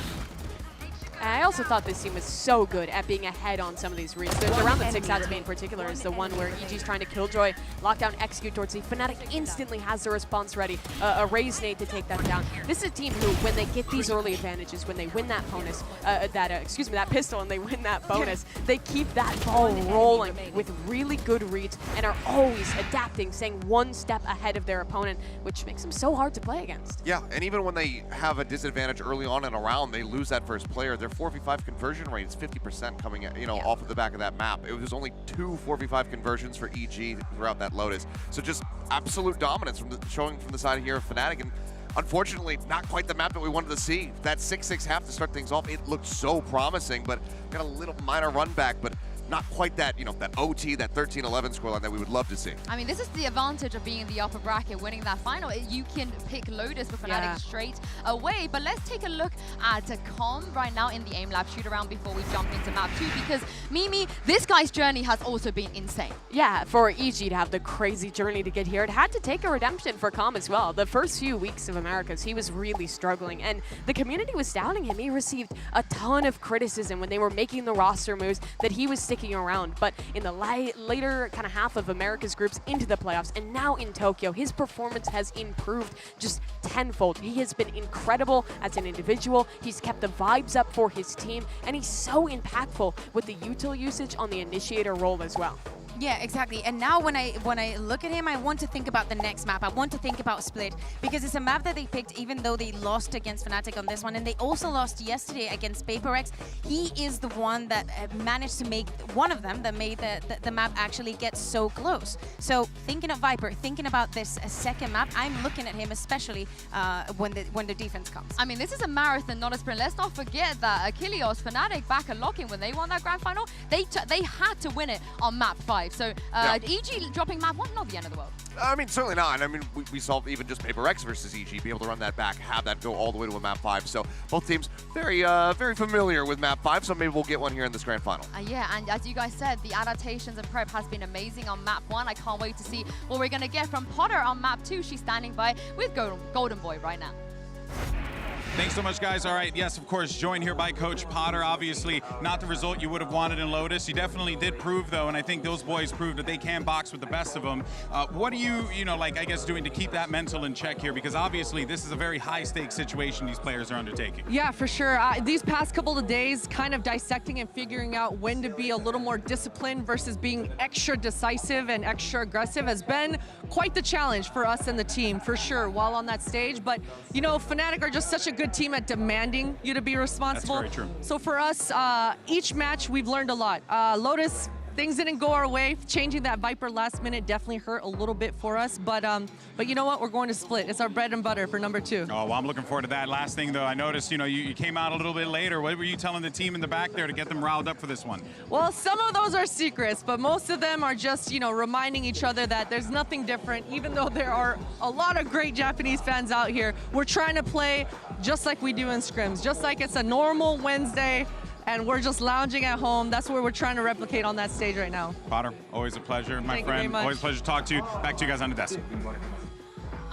I also thought this team was so good at being ahead on some of these reads. The round that sticks out to me in particular is the one where EG's trying to Killjoy, lockdown, execute towards the Fnatic instantly has the response ready, a raise nade to take that down. This is a team who, when they get these early advantages, when they win that bonus, that pistol and they win that bonus, they keep that ball rolling with really good reads and are always adapting, staying one step ahead of their opponent, which makes them so hard to play against. Yeah, and even when they have a disadvantage early on in a round, they lose that first player. Their 4v5 conversion rate is 50% coming, you know, off of the back of that map. It was only 2 4v5 conversions for EG throughout that Lotus. So just absolute dominance showing from the side here of Fnatic. And unfortunately, not quite the map that we wanted to see. That 6-6 half to start things off, it looked so promising, but got a little minor run back, but not quite that, you know, that OT, that 13-11 scoreline that we would love to see. I mean, this is the advantage of being in the upper bracket, winning that final. You can pick Lotus with Fnatic straight away. But let's take a look at Com right now in the aim lab shoot around before we jump into map 2, because Mimi, this guy's journey has also been insane. Yeah, for EG to have the crazy journey to get here, it had to take a redemption for Com as well. The first few weeks of Americas, he was really struggling, and the community was doubting him. He received a ton of criticism when they were making the roster moves that he was sticking sticking around. But in the later kind of half of America's groups into the playoffs, and now in Tokyo, his performance has improved just tenfold. He has been incredible as an individual. He's kept the vibes up for his team, and he's so impactful with the util usage on the initiator role as well. Yeah, exactly. And now when I look at him, I want to think about the next map. I want to think about Split, because it's a map that they picked even though they lost against Fnatic on this one, and they also lost yesterday against HyperX. He is the one that managed to make, one of them that made the map actually get so close. So thinking of Viper, thinking about this second map, I'm looking at him especially when the defense comes. I mean, this is a marathon, not a sprint. Let's not forget that Achilleos, Fnatic back at Locking, when they won that grand final, they had to win it on map 5. So EG dropping map 1, not the end of the world. I mean, certainly not. I mean, we saw even just HyperX versus EG be able to run that back, have that go all the way to a map 5. So both teams very familiar with map 5, so maybe we'll get one here in this grand final. Yeah, and as you guys said, the adaptations and prep has been amazing on map 1. I can't wait to see what we're going to get from Potter on map 2. She's standing by with Golden Boy right now. Thanks so much, guys. All right, yes, of course, joined here by Coach Potter. Obviously, not the result you would have wanted in Lotus. You definitely did prove, though, and I think those boys proved that they can box with the best of them. What are you I guess, doing to keep that mental in check here? Because obviously, this is a very high-stakes situation these players are undertaking. Yeah, for sure. These past couple of days, kind of dissecting and figuring out when to be a little more disciplined versus being extra decisive and extra aggressive has been quite the challenge for us and the team, for sure, while on that stage. But, Fnatic are just such a good team at demanding you to be responsible. That's very true. So for us, each match we've learned a lot. Lotus, things didn't go our way. Changing that Viper last minute definitely hurt a little bit for us. But you know what? We're going to Split. It's our bread and butter for number 2. Oh, well, I'm looking forward to that. Last thing, though, I noticed, you came out a little bit later. What were you telling the team in the back there to get them riled up for this one? Well, some of those are secrets, but most of them are just, reminding each other that there's nothing different. Even though there are a lot of great Japanese fans out here, we're trying to play just like we do in scrims, just like it's a normal Wednesday, and we're just lounging at home. That's where we're trying to replicate on that stage right now. Potter, always a pleasure, my friend. Always a pleasure to talk to you. Back to you guys on the desk.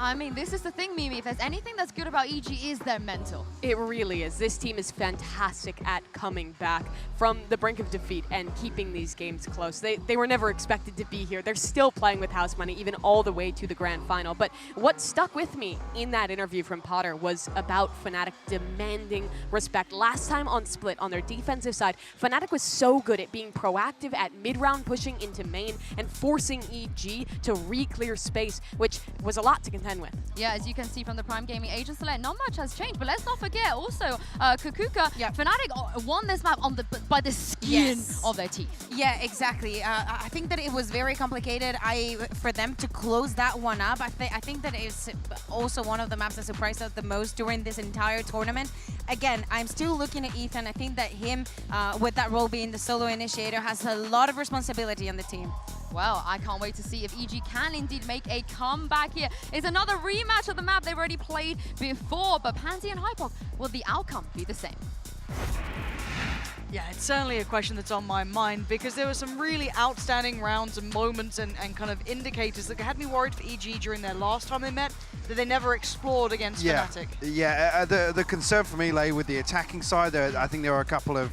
I mean, this is the thing, Mimi. If there's anything that's good about EG, is their mental. It really is. This team is fantastic at coming back from the brink of defeat and keeping these games close. They were never expected to be here. They're still playing with house money, even all the way to the grand final. But what stuck with me in that interview from Potter was about Fnatic demanding respect. Last time on Split, on their defensive side, Fnatic was so good at being proactive at mid-round pushing into main and forcing EG to re-clear space, which was a lot to contend with. Yeah, as you can see from the Prime Gaming Agent Select, not much has changed. But let's not forget also, Kukuka, Fnatic won this map by the skin of their teeth. Yeah, exactly. I think that it was very complicated. For them to close that one up, I think that is also one of the maps that surprised us the most during this entire tournament. Again, I'm still looking at Ethan. I think that him, with that role being the solo initiator, has a lot of responsibility on the team. Well, I can't wait to see if EG can indeed make a comeback here. It's another rematch of the map they've already played before, but Pansy and Hypoc, will the outcome be the same? Yeah, it's certainly a question that's on my mind because there were some really outstanding rounds and moments and kind of indicators that had me worried for EG during their last time they met that they never explored against Fnatic. Yeah, the concern for me lay with the attacking side. I think there were a couple of,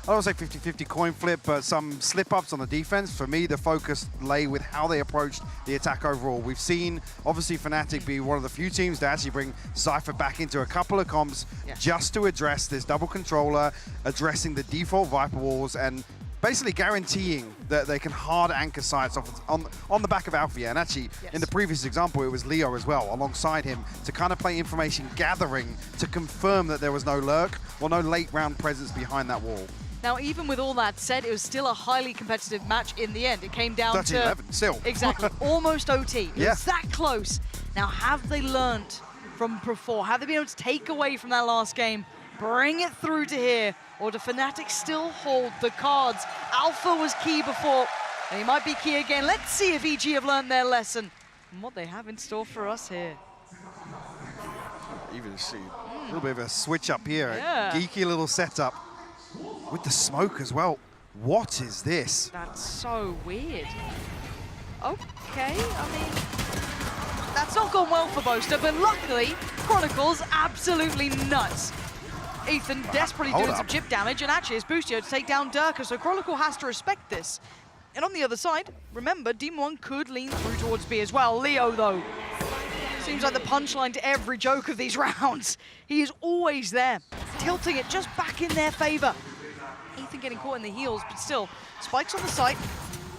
I don't want to say 50-50 coin flip, but some slip-ups on the defense. For me, the focus lay with how they approached the attack overall. We've seen, obviously, Fnatic be one of the few teams to actually bring Cypher back into a couple of comps just to address this double controller, addressing the default Viper walls, and basically guaranteeing that they can hard anchor sites off on the back of Alpha. And actually, in the previous example, it was Leo as well, alongside him, to kind of play information gathering to confirm that there was no lurk or no late round presence behind that wall. Now, even with all that said, it was still a highly competitive match in the end. It came down to 13-11, still. Exactly, almost OT. It was that close. Now, have they learnt from before? Have they been able to take away from that last game, bring it through to here, or do Fnatic still hold the cards? Alpha was key before, and he might be key again. Let's see if EG have learned their lesson and what they have in store for us here. Even see a little bit of a switch up here, a geeky little setup. With the smoke as well. What is this? That's so weird. Okay, I mean, that's not gone well for Boaster, but luckily, Chronicles absolutely nuts. Ethan desperately doing some chip damage, and actually it's Boostio to take down Durka, so Chronicle has to respect this. And on the other side, remember, Demon 1 could lean through towards B as well. Leo, though, seems like the punchline to every joke of these rounds. He is always there, tilting it just back in their favor. Ethan getting caught in the heels, but still, spikes on the site.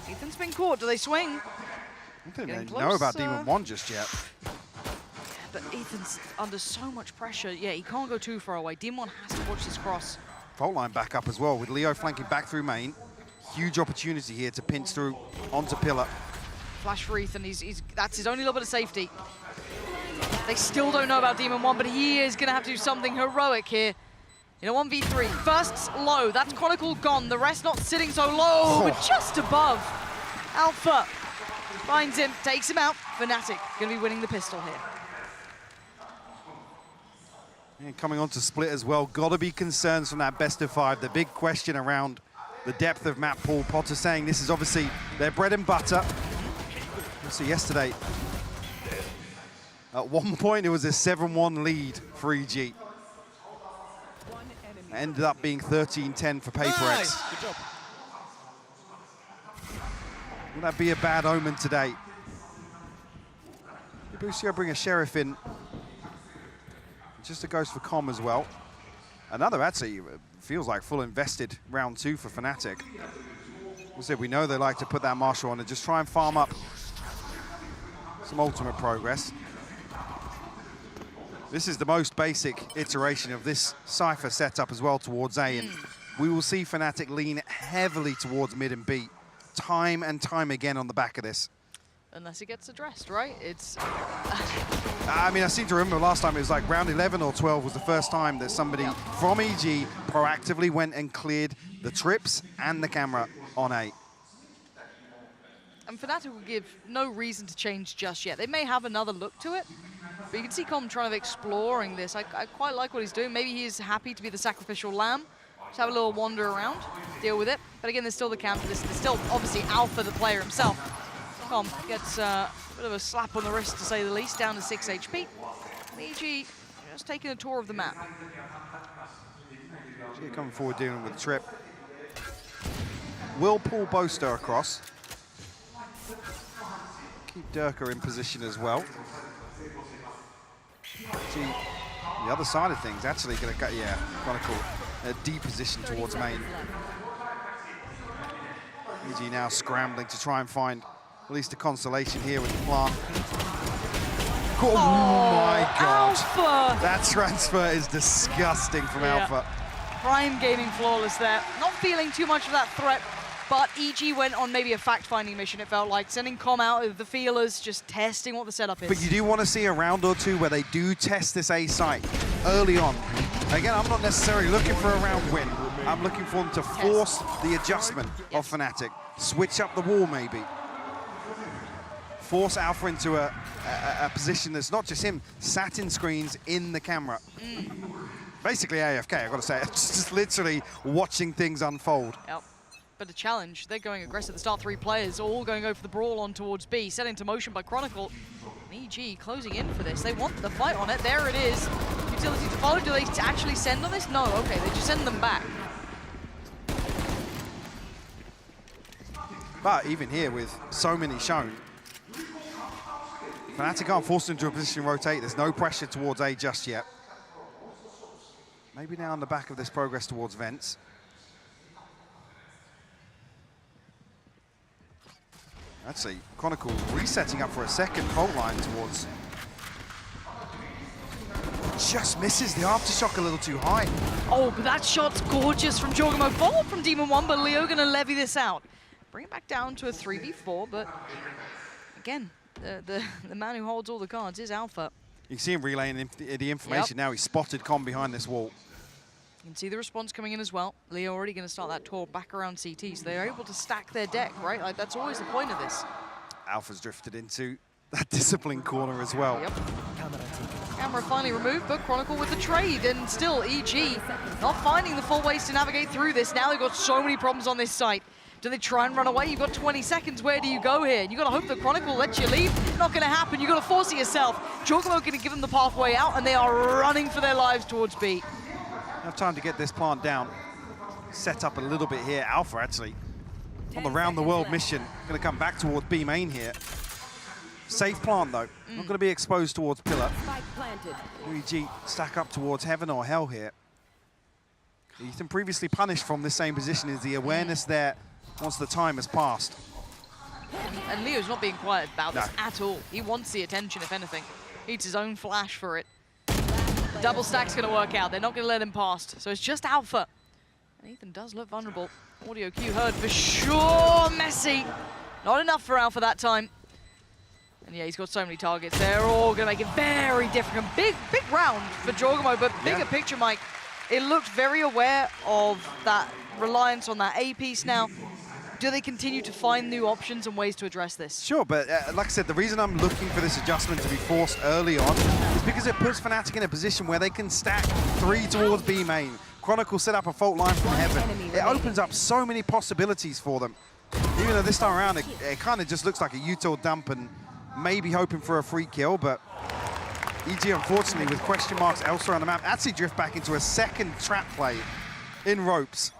Ethan's been caught. Do they swing? I don't think they know about Demon 1 just yet. But Ethan's under so much pressure. Yeah, he can't go too far away. Demon has to watch this cross. Fault line back up as well with Leo flanking back through main. Huge opportunity here to pinch through onto pillar. Flash for Ethan, that's his only little bit of safety. They still don't know about Demon 1, but he is gonna have to do something heroic here. In a 1v3, first low, that's Chronicle gone. The rest not sitting so low, but just above. Alpha finds him, takes him out. Fnatic gonna be winning the pistol here. And coming on to split as well, gotta be concerns from that best of 5. The big question around the depth of map pool. Potter saying this is obviously their bread and butter. So yesterday, at one point it was a 7-1 lead for EG. Ended up being 13-10 for HyperX. Nice. Good job. Will that be a bad omen today? Boostio bring a Sheriff in. Just a ghost for Com as well. Another actually feels like full invested round 2 for Fnatic. We know they like to put that Marshal on and just try and farm up some ultimate progress. This is the most basic iteration of this Cypher setup as well towards A, and we will see Fnatic lean heavily towards mid and B, time and time again on the back of this. Unless it gets addressed, right? It's... I mean, I seem to remember last time it was like round 11 or 12 was the first time that somebody from EG proactively went and cleared the trips and the camera on A. And Fnatic will give no reason to change just yet. They may have another look to it, but you can see Com trying to exploring this. I quite like what he's doing. Maybe he's happy to be the sacrificial lamb. Just have a little wander around, deal with it. But again, there's still the counter. There's still obviously Alpha, the player himself. Com gets a bit of a slap on the wrist, to say the least, down to 6 HP. And EG just taking a tour of the map. EG coming forward, dealing with the trip. Will pull Boaster across. Keep Durka in position as well. See, the other side of things actually going to get, Chronicle a deep position towards main. EG now scrambling to try and find at least a consolation here with the plant. Oh my God. Alpha! That transfer is disgusting from Alpha. Prime gaming flawless there. Not feeling too much of that threat, but EG went on maybe a fact-finding mission, it felt like, sending Com out with the feelers, just testing what the setup is. But you do want to see a round or two where they do test this A site early on. Again, I'm not necessarily looking for a round win. I'm looking for them to force the adjustment of Fnatic. Switch up the wall, maybe. Force Alpha into a position that's not just him, satin screens in the camera. Basically AFK, I've got to say. It's just literally watching things unfold. Yep. But a challenge, they're going aggressive. The start 3 players all going over the brawl on towards B, set into motion by Chronicle. EG closing in for this. They want the fight on it. There it is. Utility to follow. Do they actually send on this? No, okay, they just send them back. But even here with so many shown, Fnatic aren't forced into a position to rotate. There's no pressure towards A just yet. Maybe now on the back of this progress towards Vents. Actually, Chronicle resetting up for a second fault line towards... Just misses the aftershock a little too high. Oh, but that shot's gorgeous from Jorgamo. Follow from Demon 1, but Leo gonna levy this out. Bring it back down to a 3v4, but again, the man who holds all the cards is Alpha. You can see him relaying the information now. He's spotted Com behind this wall. You can see the response coming in as well. Leo already going to start that tour back around CT, so they're able to stack their deck, right? Like, that's always the point of this. Alpha's drifted into that discipline corner as well. Yep. Camera finally removed, but Chronicle with the trade, and still EG not finding the full ways to navigate through this. Now they've got so many problems on this site. Do they try and run away? You've got 20 seconds. Where do you go here? You've got to hope that Chronicle lets you leave. Not going to happen. You've got to force it yourself. Jorgamo going to give them the pathway out, and they are running for their lives towards B. Have time to get this plant down. Set up a little bit here. Alpha actually on the round the world mission. Going to come back towards B main here. Safe plant though. Not going to be exposed towards pillar. UEG stack up towards heaven or hell here. Ethan previously punished from the same position. Is the awareness there once the time has passed? And Leo's not being quiet about this at all. He wants the attention, if anything. Needs his own flash for it. Double stack's going to work out. They're not going to let him past. So it's just Alpha. And Ethan does look vulnerable. Audio cue heard for sure. Messe. Not enough for Alpha that time. And yeah, he's got so many targets. They're all going to make it very difficult. Big round for Jorgamo, but bigger picture, Mike. It looked very aware of that reliance on that A piece now. Do they continue to find new options and ways to address this? Sure, but like I said, the reason I'm looking for this adjustment to be forced early on is because it puts Fnatic in a position where they can stack 3 towards B main. Chronicle set up a fault line from heaven. It opens up so many possibilities for them. Even though this time around, it kind of just looks like a util dump and maybe hoping for a free kill, but EG, unfortunately, with question marks elsewhere on the map, actually drift back into a second trap play in ropes.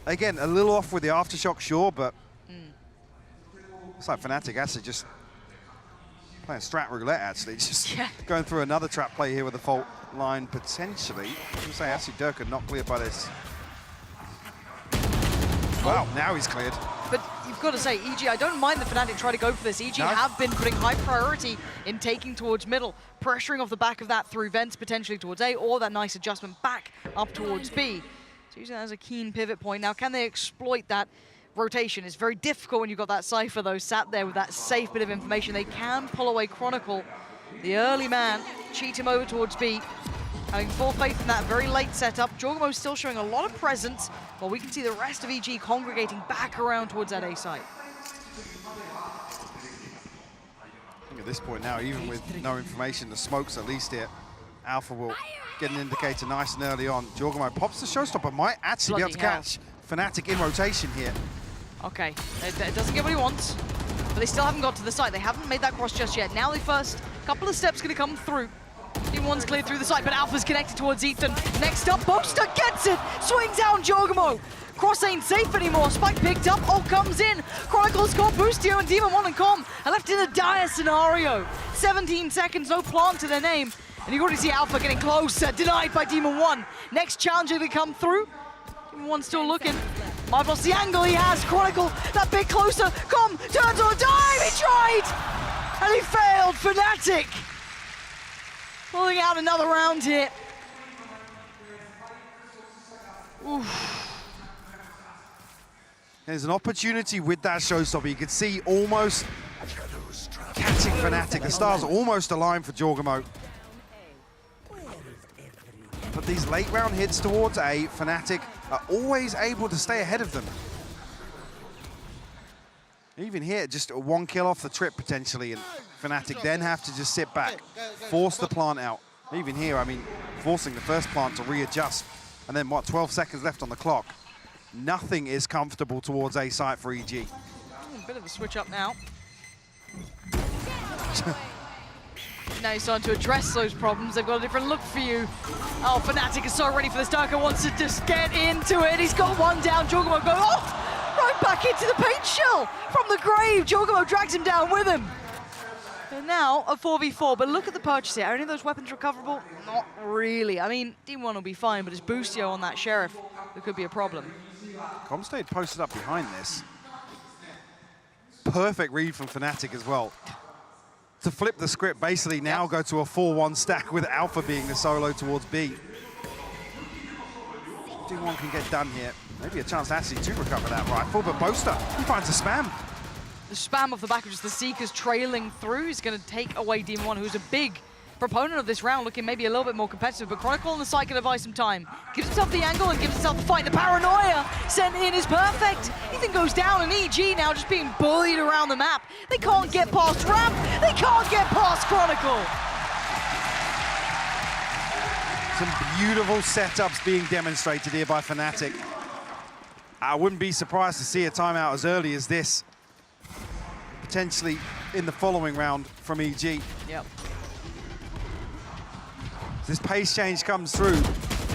Again, a little off with the aftershock, sure, but it's like Fnatic actually just playing strat roulette, actually. Just going through another trap play here with the fault line, potentially. I was say, actually, Dirk not cleared by this. Wow, now he's cleared. But you've got to say, EG, I don't mind the Fnatic try to go for this. EG have been putting high priority in taking towards middle, pressuring off the back of that through vents, potentially towards A, or that nice adjustment back up towards B. So using that as a keen pivot point. Now, can they exploit that rotation? It's very difficult when you've got that Cypher, though, sat there with that safe bit of information. They can pull away Chronicle, the early man, cheat him over towards B. Having full faith in that very late setup. Jorgamo still showing a lot of presence, while we can see the rest of EG congregating back around towards that A site. I think at this point now, even with no information, the smokes at least here, Alpha will get an indicator nice and early on. Jorgamo pops the showstopper, might actually be able to catch Fnatic in rotation here. Okay, it doesn't get what he wants, but they still haven't got to the site. They haven't made that cross just yet. Now the first couple of steps going to come through. Team 1's cleared through the site, but Alpha's connected towards Ethan. Next up, Boaster gets it! Swings down Jorgamo! Cross ain't safe anymore. Spike picked up, ult comes in. Chronicle's got Boostio and Demon 1 and Com are left in a dire scenario. 17 seconds, no plant to their name. And you already see Alpha getting closer, denied by Demon 1. Next challenger to come through. Demon 1 still looking. Might lost the angle he has. Chronicle, that bit closer. Com turns on a dime, he tried! And he failed, Fnatic. Pulling out another round here. Oof. There's an opportunity with that showstopper. You could see almost catching Fnatic. The stars are almost aligned for Jorgamo. But these late round hits towards A, Fnatic are always able to stay ahead of them. Even here, just a 1 kill off the trip potentially, and Fnatic then have to just sit back, force the plant out. Even here, I mean, forcing the first plant to readjust, and then what, 12 seconds left on the clock. Nothing is comfortable towards A site for EG. A bit of a switch up now. Now he's starting to address those problems. They've got a different look for you. Oh, Fnatic is so ready for this. Darko wants to just get into it. He's got one down. Jorgamo goes off, right back into the paint shell from the grave. Jorgamo drags him down with him. And now a 4v4, but look at the purchase here. Are any of those weapons recoverable? Not really. I mean, Team 1 will be fine, but it's Boostio on that Sheriff. There could be a problem. Comstade posted up behind this. Perfect read from Fnatic as well. To flip the script, basically now go to a 4-1 stack with Alpha being the solo towards B. Team 1 can get done here. Maybe a chance actually to recover that rifle, but Boaster, he finds a spam. The spam off the back of just the Seekers trailing through is going to take away Demon 1, who's a big proponent of this round, looking maybe a little bit more competitive, but Chronicle on the side can advise some time. Gives himself the angle and gives himself the fight. The paranoia sent in is perfect. Ethan goes down, and EG now just being bullied around the map. They can't get past Ramp. They can't get past Chronicle. Some beautiful setups being demonstrated here by Fnatic. I wouldn't be surprised to see a timeout as early as this, potentially in the following round from EG. Yep. This pace change comes through.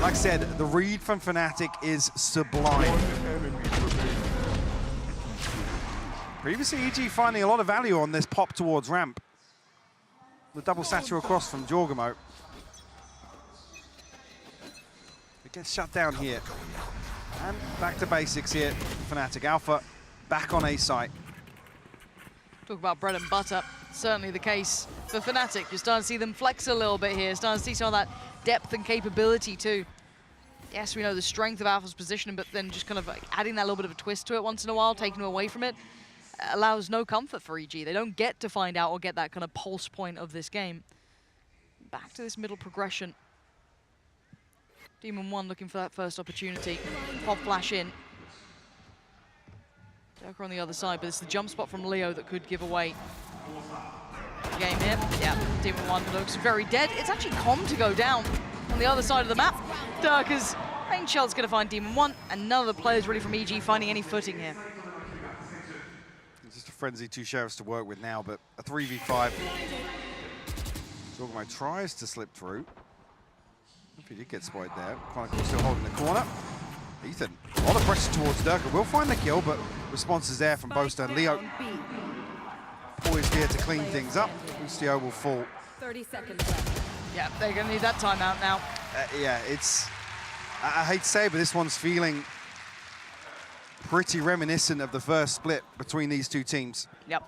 Like I said, the read from Fnatic is sublime. Previously, EG finding a lot of value on this pop towards ramp. The double satchel across from Jorgamo. It gets shut down here. And back to basics here. Fnatic Alpha back on A site. Talk about bread and butter. Certainly the case for Fnatic. You're starting to see them flex a little bit here. Starting to see some of that depth and capability too. Yes, we know the strength of Alpha's positioning, but then just kind of like adding that little bit of a twist to it once in a while, taking them away from it, allows no comfort for EG. They don't get to find out or get that kind of pulse point of this game. Back to this middle progression. Demon 1 looking for that first opportunity. Pop flash in. Joker on the other side, but it's the jump spot from Leo that could give away the game here. Yeah, Demon 1 looks very dead. It's actually calm to go down on the other side of the map. Durka's range shell's going to find Demon 1, and none of the players really from EG finding any footing here. It's just a frenzy, two sheriffs to work with now, but a 3v5. Jorgamo tries to slip through. If he did get spotted there. Chronicle still holding the corner. Ethan, a lot of pressure towards Durka. Will find the kill, but response is there from Boaster and Leo. Poised here to clean things up. Ustio will fall. 30 seconds left. Yeah, they're going to need that timeout now. Yeah, it's... I hate to say it, but this one's feeling pretty reminiscent of the first split between these two teams. Yep.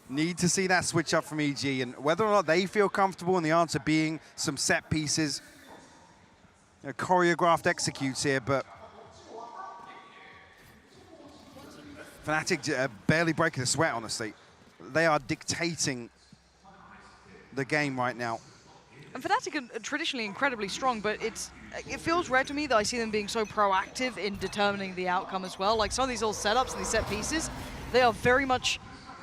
Need to see that switch up from EG, and whether or not they feel comfortable, and the answer being some set pieces, choreographed executes here, but Fnatic barely breaking a sweat, honestly. They are dictating the game right now. And Fnatic are traditionally incredibly strong, but it feels rare to me that I see them being so proactive in determining the outcome as well. Like some of these old setups and these set pieces, they are very much,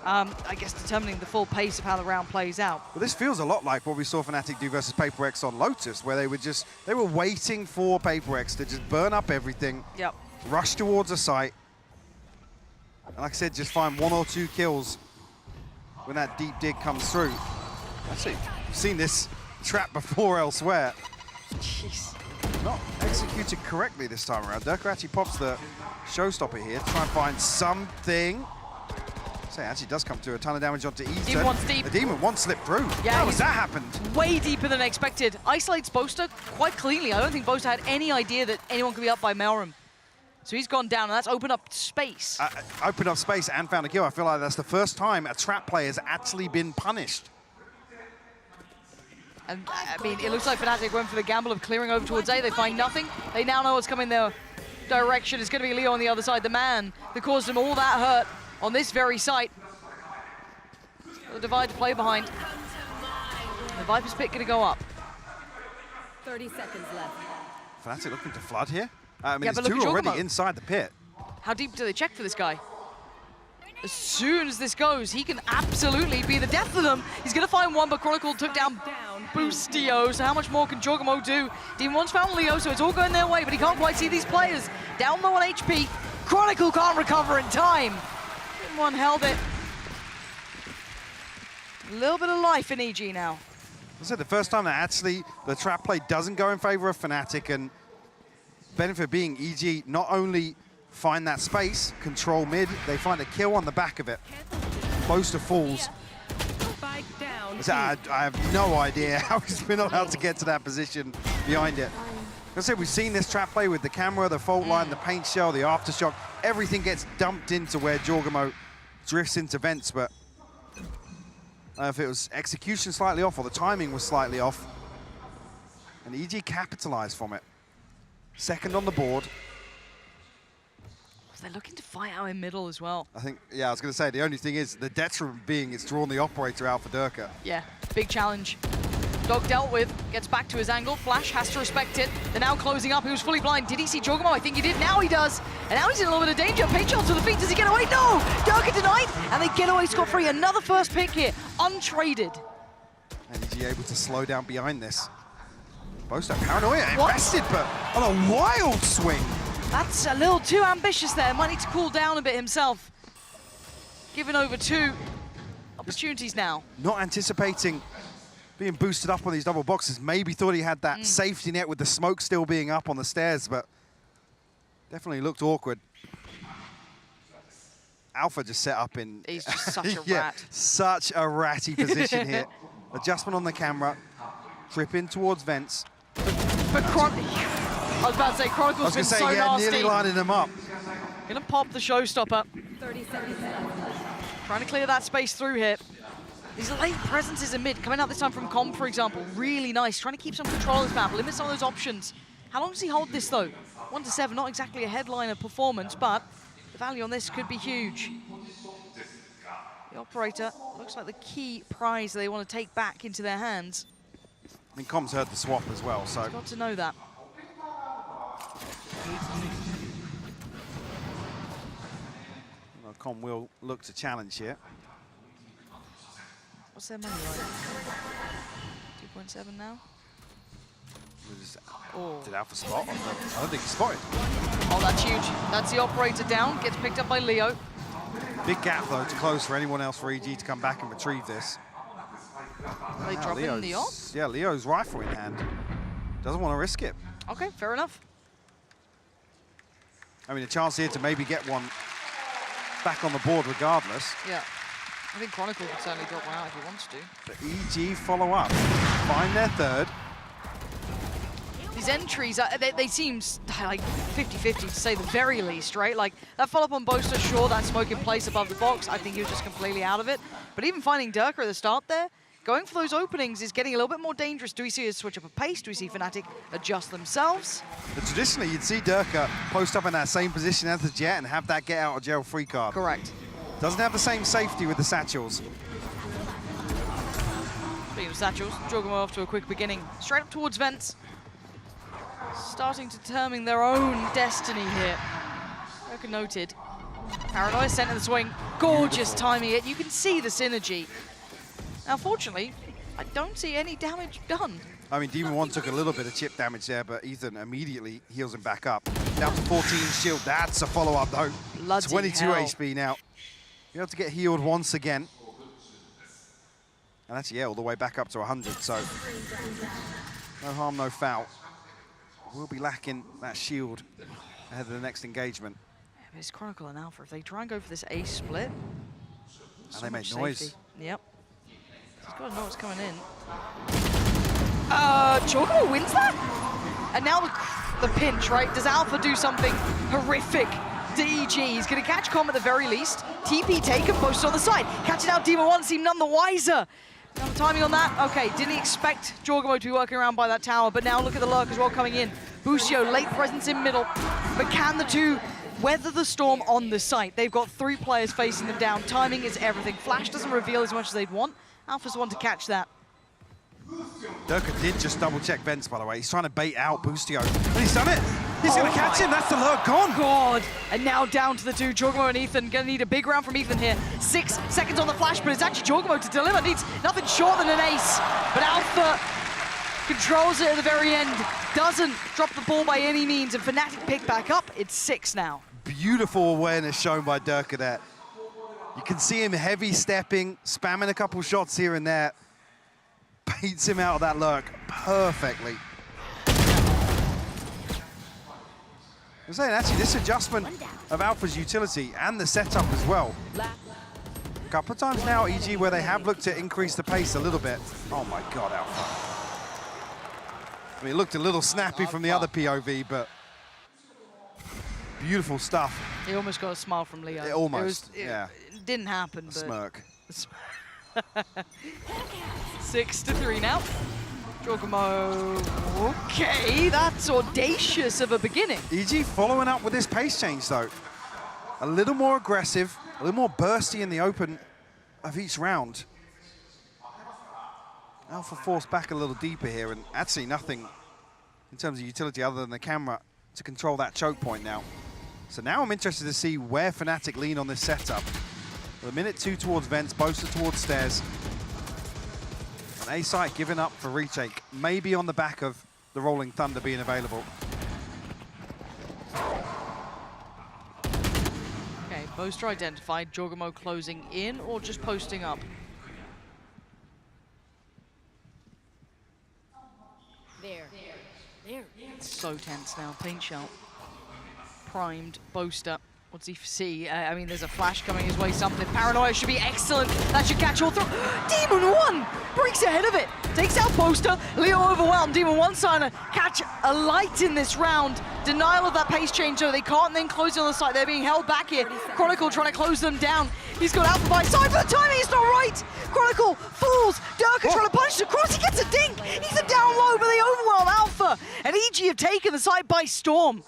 I guess, determining the full pace of how the round plays out. Well, this feels a lot like what we saw Fnatic do versus HyperX on Lotus, where they were waiting for HyperX to just burn up everything, yep, rush towards a site, and like I said, just find 1 or 2 kills when that deep dig comes through. Actually, we've seen this trap before elsewhere. Jeez. Not executed correctly this time around. Durka actually pops the showstopper here to try and find something. So it actually does come to a ton of damage onto Ethan. Demon 1's deep. The Demon 1 slipped through. Yeah, how has that happened? Way deeper than expected. Isolates Boaster quite cleanly. I don't think Boaster had any idea that anyone could be up by Melrim. So he's gone down, and that's opened up space. Opened up space and found a kill. I feel like that's the first time a trap player has actually been punished. And I mean, it looks like Fnatic went for the gamble of clearing over towards A. They find nothing. They now know what's coming their direction. It's going to be Leo on the other side, the man that caused them all that hurt on this very site. The divide to play behind. The Viper's Pit going to go up. 30 seconds left. Fnatic looking to flood here. I mean, Yeah, there's but look two at already Jorgamo. inside the pit. How deep do they check for this guy? As soon as this goes, he can absolutely be the death of them. He's going to find one, but Chronicle took down Boostio, so how much more can Jorgamo do? Demon 1's found Leo, so it's all going their way, but he can't quite see these players. Down low on HP. Chronicle can't recover in time. Demon 1 held it. A little bit of life in EG now. I said the first time that actually the trap play doesn't go in favor of Fnatic, and benefit being EG not only find that space, control mid, they find a kill on the back of it. Close to falls. I have no idea how he's been allowed to get to that position behind it. Like I said, we've seen this trap play with the camera, the fault line, the paint shell, the aftershock. Everything gets dumped into where Jorgamo drifts into vents, but if it was execution slightly off or the timing was slightly off, and EG capitalized from it. Second on the board. They're looking to fight out in middle as well. I think, yeah, I was going to say, the only thing is, the detriment being it's drawn the operator out for Durka. Yeah, big challenge. Dog dealt with, gets back to his angle. Flash has to respect it. They're now closing up. He was fully blind. Did he see Jorgamo? I think he did. Now he does. And now he's in a little bit of danger. Paint shot to the feet. Does he get away? No! Durka denied, and they get away scot-free. Another first pick here, untraded. And EG able to slow down behind this. Boaster paranoia, invested, but on a wild swing. That's a little too ambitious there. Might need to cool down a bit himself. Given over 2 opportunities now. Not anticipating being boosted up on these double boxes. Maybe thought he had that safety net with the smoke still being up on the stairs, but definitely looked awkward. Alpha just set up in... He's just such a yeah, rat. Such a ratty position here. Adjustment on the camera. Tripping towards vents. But I was about to say, Chronicle's been so nasty. Nearly lining them up. Gonna pop the showstopper. 30 seconds. Trying to clear that space through here. These late presences in mid, coming out this time from Com, for example, really nice. Trying to keep some control of this map, limit some of those options. How long does he hold this, though? 1 to 7, not exactly a headliner performance, but the value on this could be huge. The operator looks like the key prize they want to take back into their hands. I mean, Com's heard the swap as well, so... He's got to know that. Well, Com will look to challenge here. What's their money like? 2.7 now? Did Alpha spot? I don't think he spotted. Oh, that's huge. That's the operator down. Gets picked up by Leo. Big gap, though, to close for anyone else for EG to come back and retrieve this. Are they dropping in the off? Yeah, Leo's rifle in hand. Doesn't want to risk it. Okay, fair enough. I mean, a chance here to maybe get one back on the board regardless. Yeah. I think Chronicle could certainly drop one out if he wants to. But EG follow up. Find their third. These entries, they seem like 50-50 to say the very least, right? Like, that follow-up on Boaster, sure, that smoke in place above the box. I think he was just completely out of it. But even finding Durka at the start there, going for those openings is getting a little bit more dangerous. Do we see a switch up a pace? Do we see Fnatic adjust themselves? But traditionally, you'd see Durka post up in that same position as the Jet and have that get out of jail free card. Correct. Doesn't have the same safety with the satchels. Speaking of satchels, Jorgamo off to a quick beginning. Straight up towards vents. Starting to determine their own destiny here. Durka noted. Paranoia sent in the swing. Gorgeous timing it. You can see the synergy. Now, fortunately, I don't see any damage done. I mean, Demon 1 took a little bit of chip damage there, but Ethan immediately heals him back up. Down to 14 shield. That's a follow-up, though. Bloody 22 hell. HP now. You have to get healed once again. And that's, yeah, all the way back up to 100, so no harm, no foul. We'll be lacking that shield ahead of the next engagement. Yeah, but it's Chronicle and Alpha. If they try and go for this ace split, And they make noise. safety. Yep. He's got to know what's coming in. Jorgamo wins that? And now the pinch, right? Does Alpha do something horrific to EG? He's going to catch Com at the very least. TP taken, post on the side. Catching out Demon 1 seemed none the wiser. Now the timing on that, okay, didn't expect Jorgamo to be working around by that tower, but now look at the lurk as well coming in. Busio, late presence in middle, but can the two weather the storm on the site? They've got 3 players facing them down. Timing is everything. Flash doesn't reveal as much as they'd want. Alpha's the one to catch that. Durka did just double-check vents, by the way. He's trying to bait out Boostio. And he's done it! He's going to catch him! That's the lurk gone! God! And now down to the 2, Jorgamo and Ethan. Gonna need a big round from Ethan here. 6 seconds on the flash, but it's actually Jorgamo to deliver. Needs nothing short than an ace. But Alpha controls it at the very end. Doesn't drop the ball by any means, and Fnatic pick back up. It's 6 now. Beautiful awareness shown by Durka there. You can see him heavy stepping, spamming a couple shots here and there. Baits him out of that lurk perfectly. I'm saying, actually, this adjustment of Alpha's utility and the setup as well. A couple of times now, EG, where they have looked to increase the pace a little bit. Oh my God, Alpha. I mean, it looked a little snappy from the other POV, but beautiful stuff. He almost got a smile from Leo. Almost, yeah. It didn't happen, but... Smirk. 6-3 now. Jorgamo, okay, that's audacious of a beginning. EG following up with this pace change, though. A little more aggressive, a little more bursty in the open of each round. Alpha forced back a little deeper here, and actually nothing in terms of utility other than the camera to control that choke point now. So now I'm interested to see where Fnatic lean on this setup. With a minute 2 towards vents, Boaster towards stairs. And A-site giving up for retake, maybe on the back of the Rolling Thunder being available. Okay, Boaster identified. Jorgamo closing in or just posting up? It's so tense now. Paint shell. Primed. Boaster. What's he see? I mean, there's a flash coming his way, something. Paranoia should be excellent. That should catch all through. Demon 1 breaks ahead of it. Takes out Boaster. Leo overwhelmed. Demon 1 trying to catch a light in this round. Denial of that pace change, so they can't then close on the side. They're being held back here. Chronicle trying to close them down. He's got Alpha by side, but the timing is not right. Chronicle falls. Durka trying to punch across. He gets a dink. He's a down low, but they overwhelm Alpha. And EG have taken the side by storm.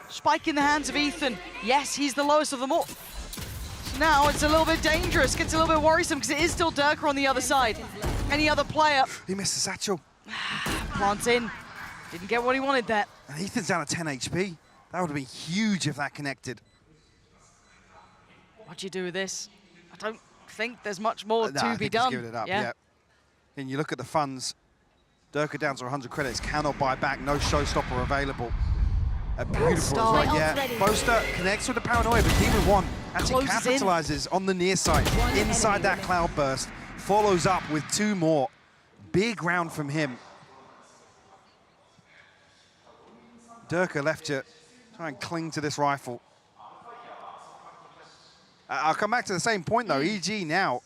Spike in the hands of Ethan. Yes, he's the lowest of them all. So now it's a little bit dangerous. Gets a little bit worrisome because it is still Durka on the other side. Any other player. He missed the satchel. Plants in. Didn't get what he wanted there. And Ethan's down to 10 HP. That would have been huge if that connected. What do you do with this? I don't think there's much more to I be think done. he's giving it up, yeah. And you look at the funds. Durka down to 100 credits. Cannot buy back. No showstopper available. A beautiful as well, yeah. Boaster connects with the Paranoia, but Demon 1 actually capitalizes on the near side. Inside that cloud burst. Follows up with 2 more. Big round from him. Durka left to try and cling to this rifle. I'll come back to the same point though. EG now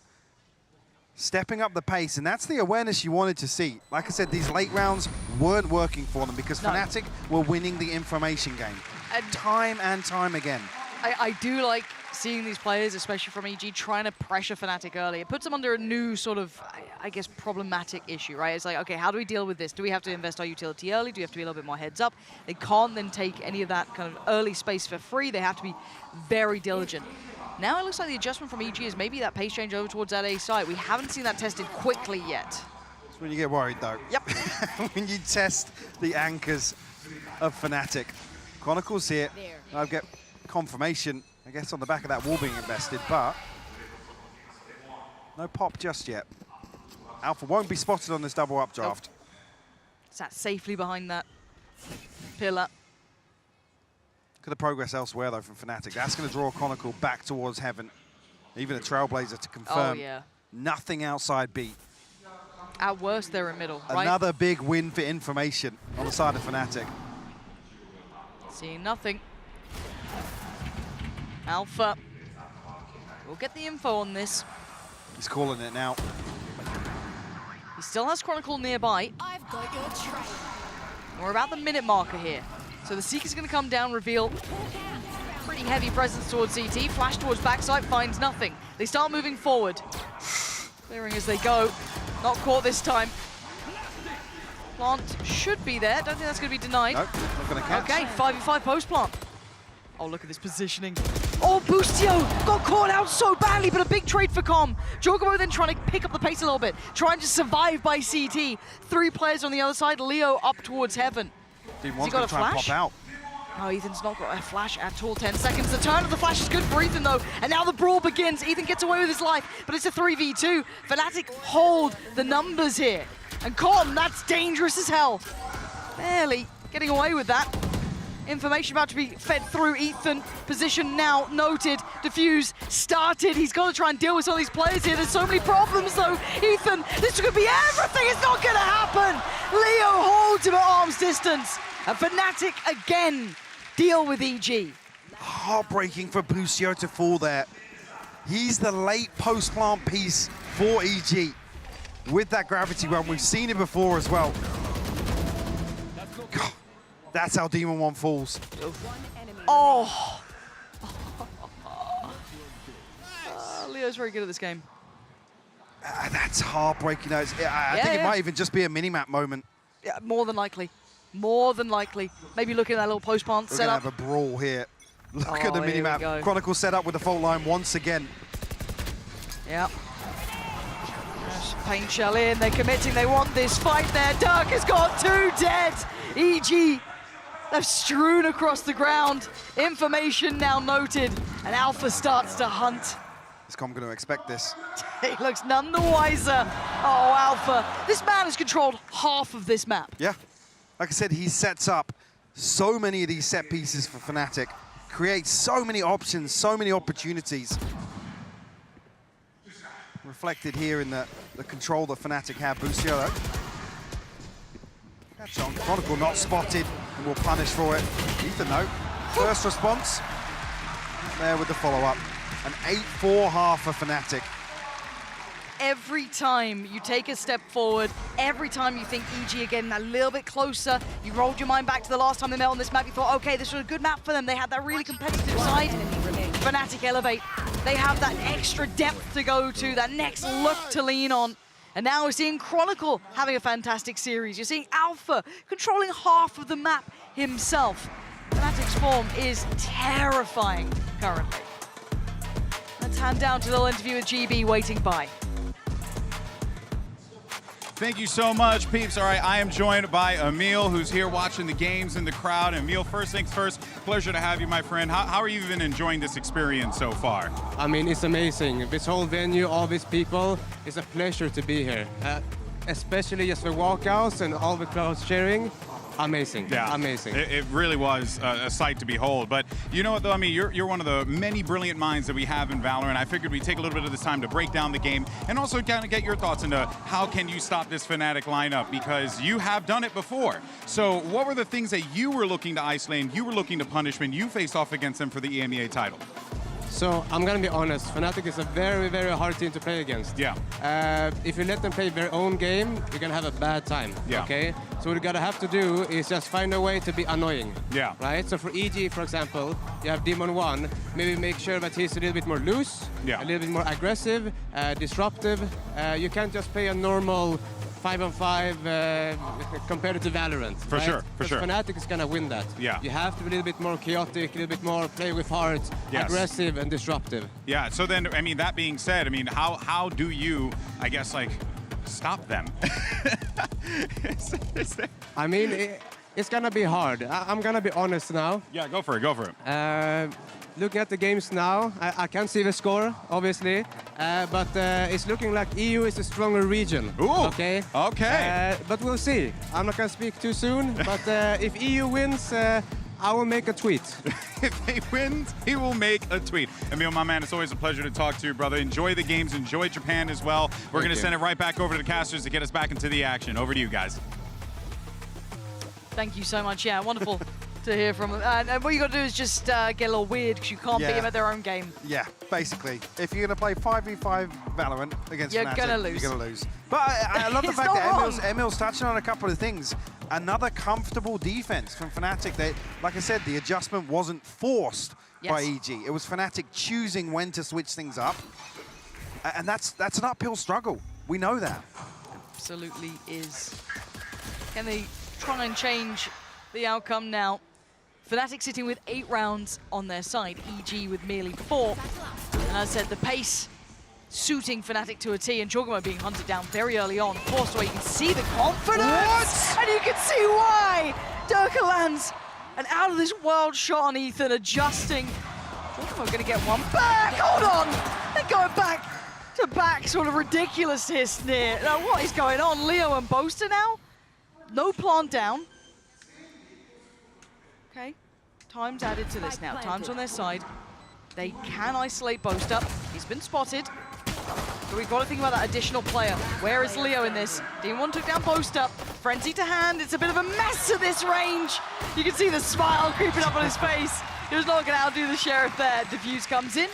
stepping up the pace, and that's the awareness you wanted to see. Like I said, these late rounds weren't working for them because Fnatic were winning the information game. Time and time again. I do like seeing these players, especially from EG, trying to pressure Fnatic early. It puts them under a new sort of, I guess, problematic issue, right? It's like, okay, how do we deal with this? Do we have to invest our utility early? Do we have to be a little bit more heads up? They can't then take any of that kind of early space for free. They have to be very diligent. Now it looks like the adjustment from EG is maybe that pace change over towards that A site. We haven't seen that tested quickly yet. That's when you get worried though. Yep. When you test the anchors of Fnatic. Chronicles here. I'll get confirmation, I guess, on the back of that wall being invested, but no pop just yet. Alpha won't be spotted on this double updraft. Sat safely behind that pillar. Look at the progress elsewhere, though, from Fnatic. That's going to draw Chronicle back towards Heaven. Even a Trailblazer to confirm. Oh, yeah. Nothing outside B. At worst, they're in middle, right? Another big win for information on the side of Fnatic. Seeing nothing. Alpha. We'll get the info on this. He's calling it now. He still has Chronicle nearby. I've got your train. We're about the minute marker here. So the Seeker's going to come down, reveal pretty heavy presence towards CT. Flash towards backside, finds nothing. They start moving forward. Clearing as they go. Not caught this time. Plant should be there. Don't think that's going to be denied. Nope, not going to catch. Okay, 5v5 post plant. Oh, look at this positioning. Oh, Boostio got caught out so badly, but a big trade for Com. Jogobo then trying to pick up the pace a little bit, trying to survive by CT. 3 players on the other side, Leo up towards Heaven. He got a flash? Pop out. Oh, Ethan's not got a flash at all. 10 seconds. The turn of the flash is good for Ethan, though. And now the brawl begins. Ethan gets away with his life, but it's a 3v2. Fnatic hold the numbers here. And Com, that's dangerous as hell. Barely getting away with that. Information about to be fed through. Ethan, position now noted. Diffuse started. He's got to try and deal with some of these players here. There's so many problems, though. Ethan, this could be everything. It's not going to happen. Leo holds him at arm's distance. And Fnatic again deal with EG. Heartbreaking for Boostio to fall there. He's the late post-plant piece for EG. With that gravity run, we've seen it before as well. God, that's how Demon 1 falls. Oh. Leo's very good at this game. That's heartbreaking. I think it might even just be a mini-map moment. Yeah, more than likely. More than likely. Maybe look at that little post-plant We're setup. going to have a brawl here. Look at the mini-map. Chronicle set up with the fault line once again. Yep. Paint shell in, they're committing, they want this fight there. Dark has got 2 dead. EG, they've strewn across the ground. Information now noted, and Alpha starts to hunt. Is Com going to expect this? He looks none the wiser. Oh, Alpha. This man has controlled half of this map. Yeah. Like I said, he sets up so many of these set pieces for Fnatic, creates so many options, so many opportunities. Reflected here in the control that Fnatic have. Boostio, though, Shot Chronicle not spotted and will punish for it. Ethan, though, first response there with the follow-up. An 8-4 half for Fnatic. Every time you take a step forward, every time you think EG are getting a little bit closer, you rolled your mind back to the last time they met on this map, you thought, okay, this was a good map for them. They had that really competitive side. Fnatic elevate. They have that extra depth to go to, that next look to lean on. And now we're seeing Chronicle having a fantastic series. You're seeing Alpha controlling half of the map himself. Fnatic's form is terrifying currently. Let's hand down to the little interview with GB waiting by. Thank you so much, peeps. All right, I am joined by Emil, who's here watching the games in the crowd. Emil, first things first, pleasure to have you, my friend. How are you even enjoying this experience so far? I mean, it's amazing. This whole venue, all these people, it's a pleasure to be here. Especially just the walkouts and all the crowds cheering. Amazing, yeah, amazing. It really was a sight to behold. But you know what, though? I mean, you're one of the many brilliant minds that we have in Valorant. I figured we'd take a little bit of this time to break down the game and also kind of get your thoughts into how can you stop this Fnatic lineup, because you have done it before. So what were the things that you were looking to isolate and you were looking to punish when you faced off against them for the EMEA title? So I'm gonna be honest, Fnatic is a very, very hard team to play against. Yeah. If you let them play their own game, you're gonna have a bad time. Yeah. Okay. So what you gotta have to do is just find a way to be annoying. Yeah. Right. So for EG, for example, you have Demon 1. Maybe make sure that he's a little bit more loose, yeah, a little bit more aggressive, disruptive. You can't just play a normal 5-on-5 compared to Valorant. For right? sure, for sure. Fnatic is gonna win that. Yeah. You have to be a little bit more chaotic, a little bit more play with heart, Yes, aggressive and disruptive. Yeah. So then, I mean, that being said, I mean, how do you, I guess, like, stop them? I mean, it's gonna be hard. I'm gonna be honest now. Yeah, go for it, go for it. Looking at the games now, I can't see the score, obviously, but it's looking like EU is a stronger region. Ooh, okay. Okay. But we'll see. I'm not gonna speak too soon, but if EU wins, I will make a tweet. If he wins, he will make a tweet. Emil, my man, it's always a pleasure to talk to you, brother. Enjoy the games, enjoy Japan as well. We're going to send it right back over to the casters to get us back into the action. Over to you guys. Thank you so much. Yeah, wonderful to hear from him. And what you got to do is just get a little weird because you can't beat them at their own game. Yeah, basically. If you're going to play 5v5 Valorant against You're Fnatic, gonna lose. you're going to lose. But I love the It's fact not that Emil's touching on a couple of things. Another comfortable defense from Fnatic. That, like I said, the adjustment wasn't forced by EG. It was Fnatic choosing when to switch things up. And that's an uphill struggle. We know that. Absolutely is. Can they try and change the outcome now? Fnatic sitting with 8 rounds on their side, EG with merely 4. And as I said, the pace suiting Fnatic to a T, and Jorgamo being hunted down very early on, forced away. You can see the confidence! What? And you can see why! Durka lands an out-of-this-world shot on Ethan, adjusting. Jorgamo gonna get one back! Hold on! They're going back to back, sort of ridiculous here, Sneer. Now, what is going on? Leo and Boaster now? No plant down. Okay, time's added to this now. Time's on their side. They can isolate Boaster. He's been spotted. But we've got to think about that additional player. Where is Leo in this? D1 took down Boaster. Frenzy to hand. It's a bit of a mess at this range. You can see the smile creeping up on his face. He was not going to outdo the Sheriff there. Diffuse comes in.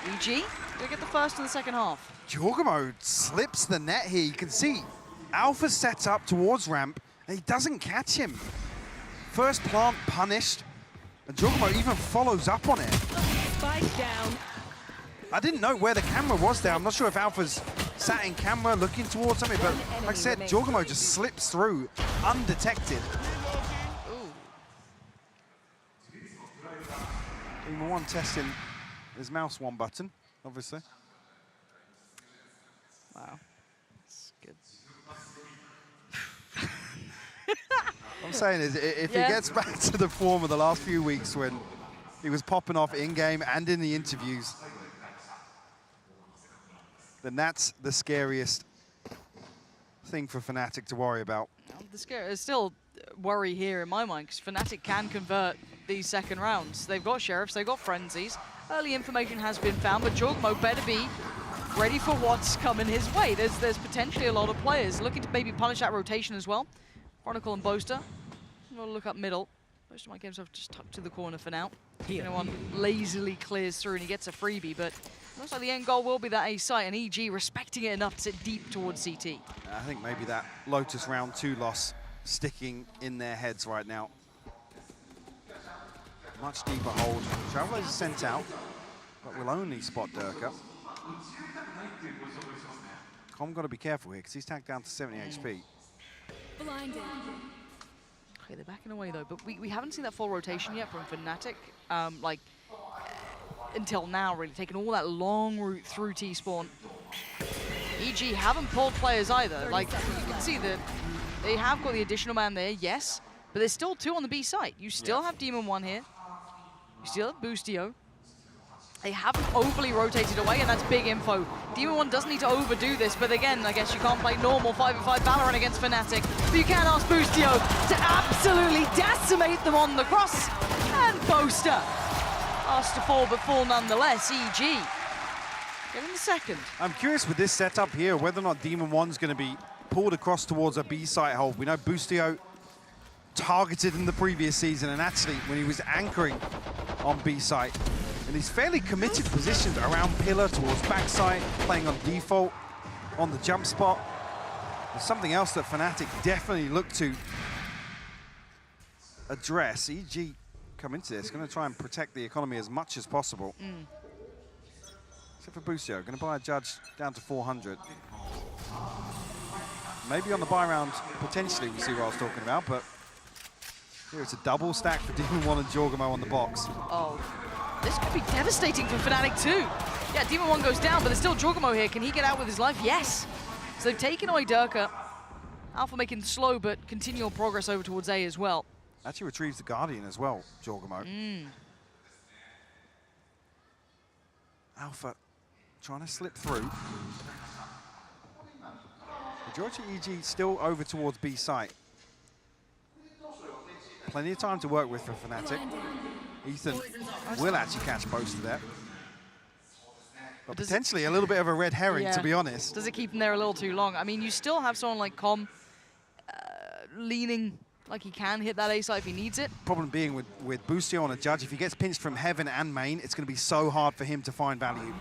EG gonna get the first in the second half. Jorgamo slips the net here. You can see Alpha sets up towards ramp, and he doesn't catch him. First plant punished, and Jorgamo even follows up on it. Spike down. I didn't know where the camera was there. I'm not sure if Alpha's sat in camera looking towards something, but like I said, Jorgamo just slips through undetected. Demon 1 testing his mouse 1 button, obviously. Wow, that's good. I'm saying is, if he gets back to the form of the last few weeks when he was popping off in-game and in the interviews, then that's the scariest thing for Fnatic to worry about. There's still worry here in my mind, because Fnatic can convert these second rounds. They've got Sheriffs, they've got Frenzies. Early information has been found, but Jorgamo better be ready for what's coming his way. There's potentially a lot of players looking to maybe punish that rotation as well. Chronicle and Boaster. We'll look up middle. Most of my games have just tucked to the corner for now. Anyone lazily clears through and he gets a freebie, but looks like the end goal will be that A site, and EG respecting it enough to sit deep towards CT. I think maybe that Lotus round 2 loss sticking in their heads right now. Much deeper hold. Travelers are sent out, but will only spot Durka. Com got to be careful here because he's tagged down to 70 HP. Blinded. Okay, they're backing away though, but we haven't seen that full rotation yet from Fnatic. Like, until now, really, taking all that long route through T-spawn. EG haven't pulled players either. Like, you can see that they have got the additional man there, yes, but there's still 2 on the B site. You still have Demon 1 here. You still have Boostio. They haven't overly rotated away, and that's big info. Demon 1 doesn't need to overdo this, but again, I guess you can't play normal 5v5 Valorant against Fnatic. But you can ask Boostio to absolutely decimate them on the cross. And Boaster asked to fall, but fall nonetheless. EG getting the second. I'm curious with this setup here, whether or not Demon 1's going to be pulled across towards a B site hold. We know Boostio targeted in the previous season, and actually when he was anchoring on B site, and he's fairly committed positions around pillar towards backside, playing on default on the jump spot. There's something else that Fnatic definitely look to address. EG come into this, going to try and protect the economy as much as possible. Except for Boostio, going to buy a Judge down to 400. Maybe on the buy round, potentially we see what I was talking about, but here it's a double stack for Demon 1 and Jorgamo on the box. Oh, this could be devastating for Fnatic too. Yeah, Demon 1 goes down, but there's still Jorgamo here. Can he get out with his life? Yes. So they've taken away Durka. Alpha making slow but continual progress over towards A as well. Actually retrieves the Guardian as well, Jorgamo. Alpha trying to slip through. Majority EG still over towards B site. Plenty of time to work with for Fnatic. Ethan will actually catch Boaster there. But potentially a little bit of a red herring, to be honest. Does it keep him there a little too long? I mean, you still have someone like Com leaning like he can hit that A site if he needs it. Problem being with Boostio on a Judge, if he gets pinched from heaven and main, it's going to be so hard for him to find value.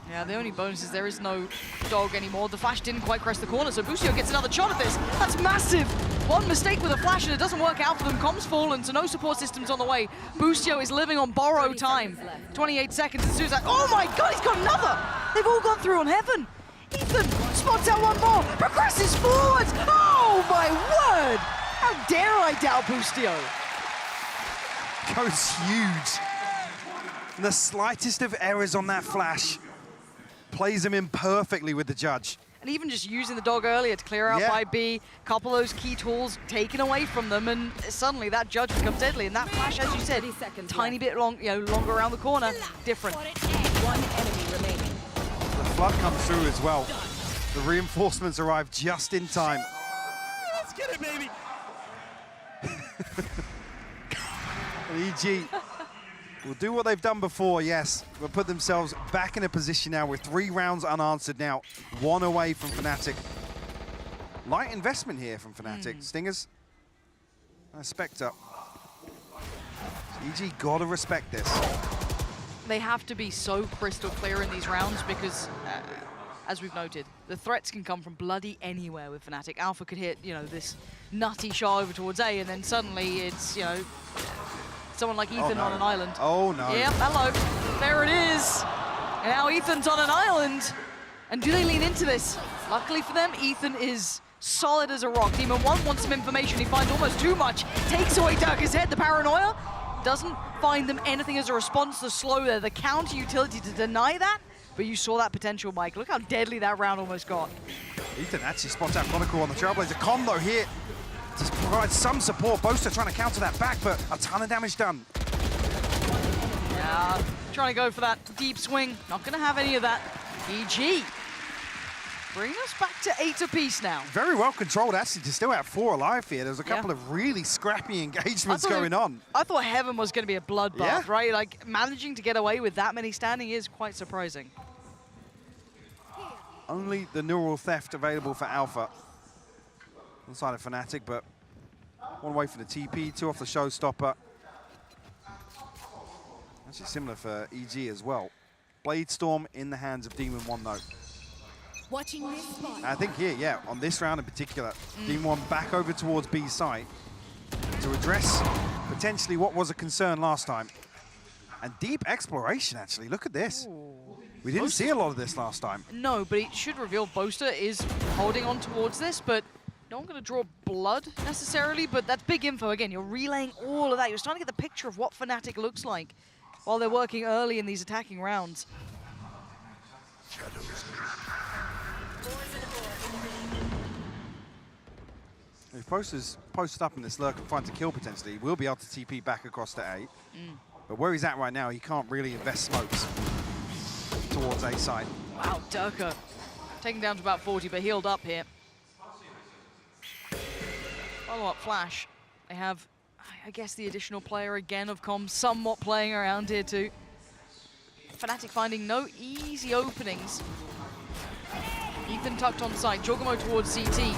Yeah, the only bonus is there is no dog anymore. The flash didn't quite crest the corner, so Boostio gets another shot at this. That's massive! One mistake with a flash and it doesn't work out for them. Com's fallen, so no support systems on the way. Boostio is living on borrowed time. 28 seconds and Suicide. Oh my god, he's got another! They've all gone through on heaven. Ethan spots out one more, progresses forwards. Oh my word! How dare I doubt Boostio? Goes huge. And the slightest of errors on that flash plays him in perfectly with the Judge. And even just using the dog earlier to clear out by B, a couple of those key tools taken away from them, and suddenly that Judge becomes deadly. And that flash, as you said, tiny bit longer around the corner, different. One enemy remaining. The flood comes through as well. The reinforcements arrive just in time. Let's get it, baby. And EG will do what they've done before, yes, but put themselves back in a position now with 3 rounds unanswered now, 1 away from Fnatic. Light investment here from Fnatic. Stingers and a Spectre. So EG gotta respect this. They have to be so crystal clear in these rounds because, as we've noted, the threats can come from bloody anywhere with Fnatic. Alpha could hit, this nutty shot over towards A, and then suddenly it's, someone like Ethan on an island. Oh no. Yep, hello. There it is. And now Ethan's on an island. And do they lean into this? Luckily for them, Ethan is solid as a rock. Demon 1 wants some information. He finds almost too much. Takes away Durka's head. The paranoia doesn't find them anything as a response to slow there. The counter utility to deny that. But you saw that potential, Mike. Look how deadly that round almost got. Ethan actually spots out Chronicle on the Trailblazer combo here. Just provides some support. Boaster trying to counter that back, but a ton of damage done. Yeah, trying to go for that deep swing. Not going to have any of that. EG. Bring us back to 8 apiece now. Very well controlled, actually, to still have 4 alive here. There was a couple of really scrappy engagements going on. I thought Heaven was going to be a bloodbath, right? Like, managing to get away with that many standing is quite surprising. Only the neural theft available for Alpha. on the side of Fnatic, but one away for the TP, 2 off the showstopper. Actually similar for EG as well. Blade Storm in the hands of Demon 1 though. Watching this spot. I think here, yeah, on this round in particular, Demon 1 back over towards B site to address potentially what was a concern last time. And deep exploration, actually. Look at this. We didn't see a lot of this last time. No, but it should reveal Boaster is holding on towards this, but not going to draw blood necessarily, but that's big info. Again, you're relaying all of that. You're starting to get the picture of what Fnatic looks like while they're working early in these attacking rounds. If Boaster's posted up in this lurk and finds a kill potentially, we'll be able to TP back across to A. But where he's at right now, he can't really invest smokes towards A side. Wow, Durka taken down to about 40, but healed up here. Follow-up flash. They have, I guess, the additional player again of Com somewhat playing around here too. Fnatic finding no easy openings. Ethan tucked on site, Jorgamo towards CT.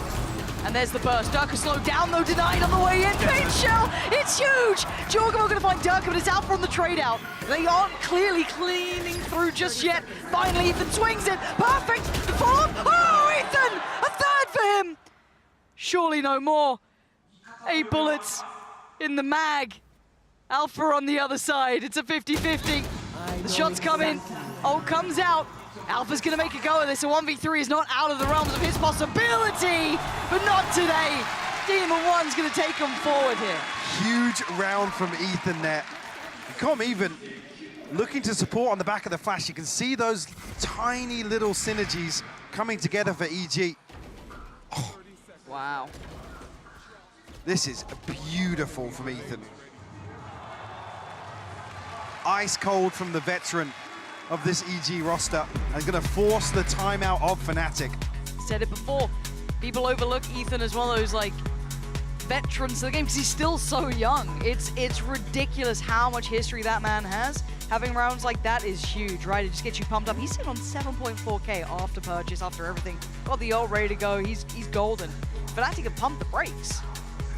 And there's the burst. Durka slowed down though, denied on the way in. Pain shell, it's huge! Jorgamo gonna find Durka, but it's out from the trade out. They aren't clearly cleaning through just yet. Finally, Ethan swings it. Perfect! The follow-up. Oh, Ethan! A third for him! Surely no more. 8 bullets in the mag. Alpha on the other side. It's a 50-50. The shots come in. Ult comes out. Alpha's gonna make a go of this. A 1v3 is not out of the realms of his possibility, but not today. Demon 1's gonna take him forward here. Huge round from Ethan there. Com even looking to support on the back of the flash. You can see those tiny little synergies coming together for EG. Oh. Wow. This is beautiful from Ethan. Ice cold from the veteran of this EG roster and gonna force the timeout of Fnatic. Said it before, people overlook Ethan as one of those like veterans of the game because he's still so young. It's ridiculous how much history that man has. Having rounds like that is huge, right? It just gets you pumped up. He's sitting on 7.4K after purchase, after everything. Got the ult ready to go, he's golden. Fnatic have pumped the brakes.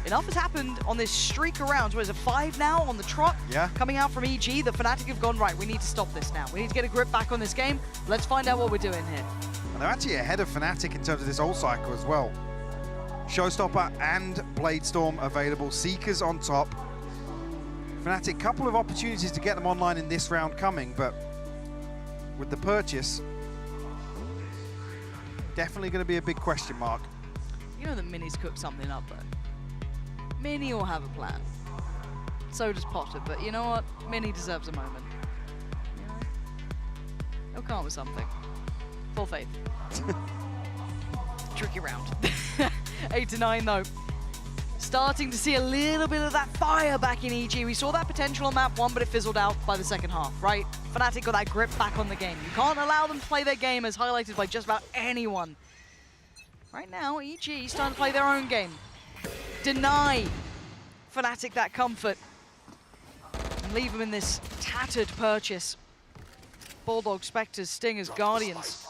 Enough has happened on this streak of rounds. What is it, 5 now on the trot? Yeah. Coming out from EG, the Fnatic have gone, right, we need to stop this now. We need to get a grip back on this game. Let's find out what we're doing here. And they're actually ahead of Fnatic in terms of this ult cycle as well. Showstopper and Blade Storm available. Seekers on top. Fnatic, couple of opportunities to get them online in this round coming, but with the purchase, definitely going to be a big question mark. You know that Mini's cooked something up, though. Mini will have a plan. So does Potter, but you know what? Mini deserves a moment. You know? He'll come up with something. Full faith. Tricky round. 8-9 though. Starting to see a little bit of that fire back in EG. We saw that potential on map 1, but it fizzled out by the second half, right? Fnatic got that grip back on the game. You can't allow them to play their game as highlighted by just about anyone. Right now, EG is starting to play their own game. Deny Fnatic that comfort and leave them in this tattered purchase. Bulldog, Spectres, Stingers, Guardians.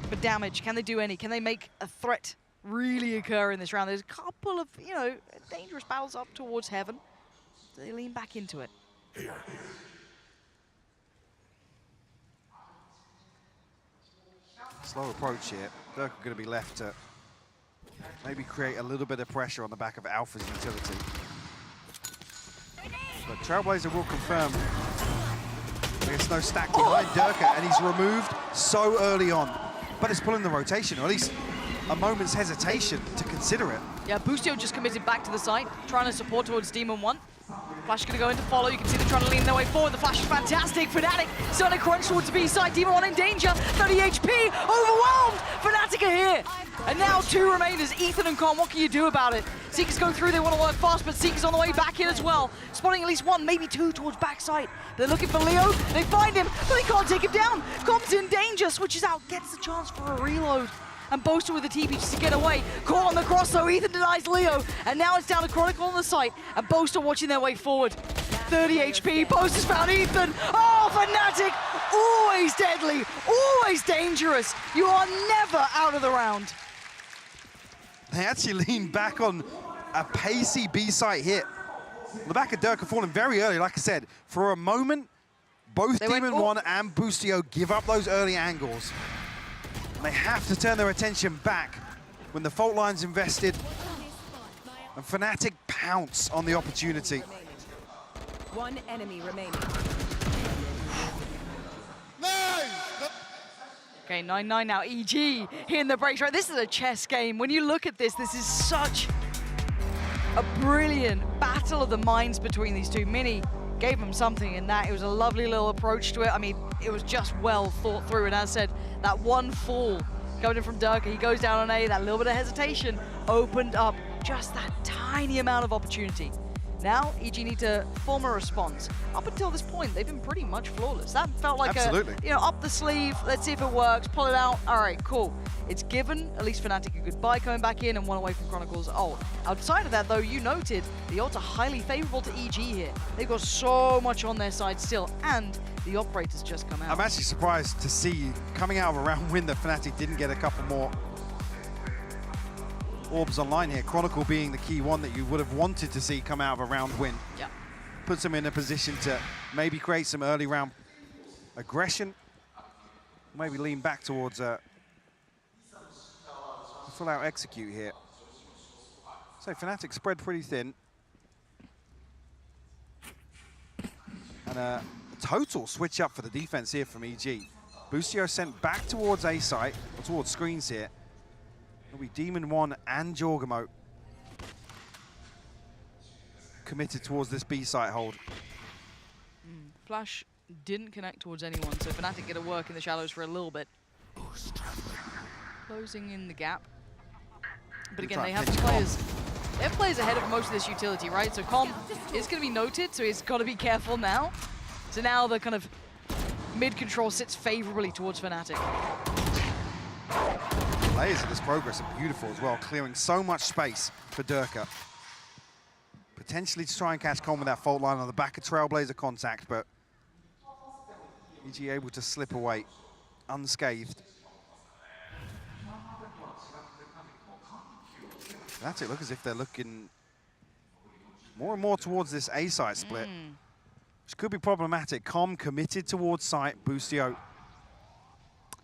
For damage, can they do any? Can they make a threat really occur in this round? There's a couple of, you know, dangerous battles up towards heaven. They lean back into it. Slow approach here. Durka going to be left to maybe create a little bit of pressure on the back of Alpha's utility. But Trailblazer will confirm there's no stack behind Durka, and he's removed so early on. But it's pulling the rotation, or at least a moment's hesitation to consider it. Yeah, Boostio just committed back to the site, trying to support towards Demon 1. Flash going to go in to follow. You can see them trying to lean their way forward. The flash is fantastic. Fnatic starting to crunch towards the B side. Demon 1 in danger. 30 HP. Overwhelmed. Fnatic are here. And now 2 remainers. Ethan and Com. What can you do about it? Seekers go through. They want to work fast, but Seekers on the way back in as well. Spotting at least 1, maybe 2 towards backside. They're looking for Leo. They find him, but they can't take him down. Com's in danger. Switches out. Gets the chance for a reload. And Boaster with the TP just to get away. Caught on the cross though, Ethan denies Leo. And now it's down to Chronicle on the site. And Boaster watching their way forward. 30 HP, Boaster's found Ethan. Oh, Fnatic, always deadly, always dangerous. You are never out of the round. They actually leaned back on a pacey B-site hit. The back of Durka falling very early, like I said. For a moment, both Demon One and Boostio give up those early angles. And they have to turn their attention back when the fault line's invested. And Fnatic pounce on the opportunity. One enemy remaining. Okay, 9-9 now. EG in the breaks. Right, this is a chess game. When you look at this, this is such a brilliant battle of the minds between these two. Mini gave him something in that. It was a lovely little approach to it. I mean, it was just well thought through. And as I said, that one fall going in from Durka, he goes down on A, that little bit of hesitation opened up just that tiny amount of opportunity. Now, EG need to form a response. Up until this point, they've been pretty much flawless. That felt like up the sleeve, let's see if it works, pull it out, all right, cool. It's given at least Fnatic a goodbye coming back in and one away from Chronicles' ult. Outside of that, though, you noted the ults are highly favorable to EG here. They've got so much on their side still, and the operators just come out. I'm actually surprised to see, coming out of a round win, that Fnatic didn't get a couple more orbs online here. Chronicle being the key one that you would have wanted to see come out of a round win. Yeah. Puts them in a position to maybe create some early round aggression. Maybe lean back towards a full out execute here. So Fnatic spread pretty thin. And a total switch up for the defense here from EG. Boostio sent back towards A site, or towards screens here. It'll be Demon One and Jorgamo committed towards this B site hold. Flash didn't connect towards anyone, so Fnatic get to work in the shadows for a little bit. Closing in the gap. But again, they have players. They have players ahead of most of this utility, right? So Com is going to be noted, so he's got to be careful now. So now the kind of mid control sits favorably towards Fnatic. Layers of this progress are beautiful as well, clearing so much space for Durka. Potentially to try and catch Con with that fault line on the back of Trailblazer contact, but EG able to slip away unscathed. That's it, look as if they're looking more and more towards this A site split, which could be problematic. Com committed towards site, Boostio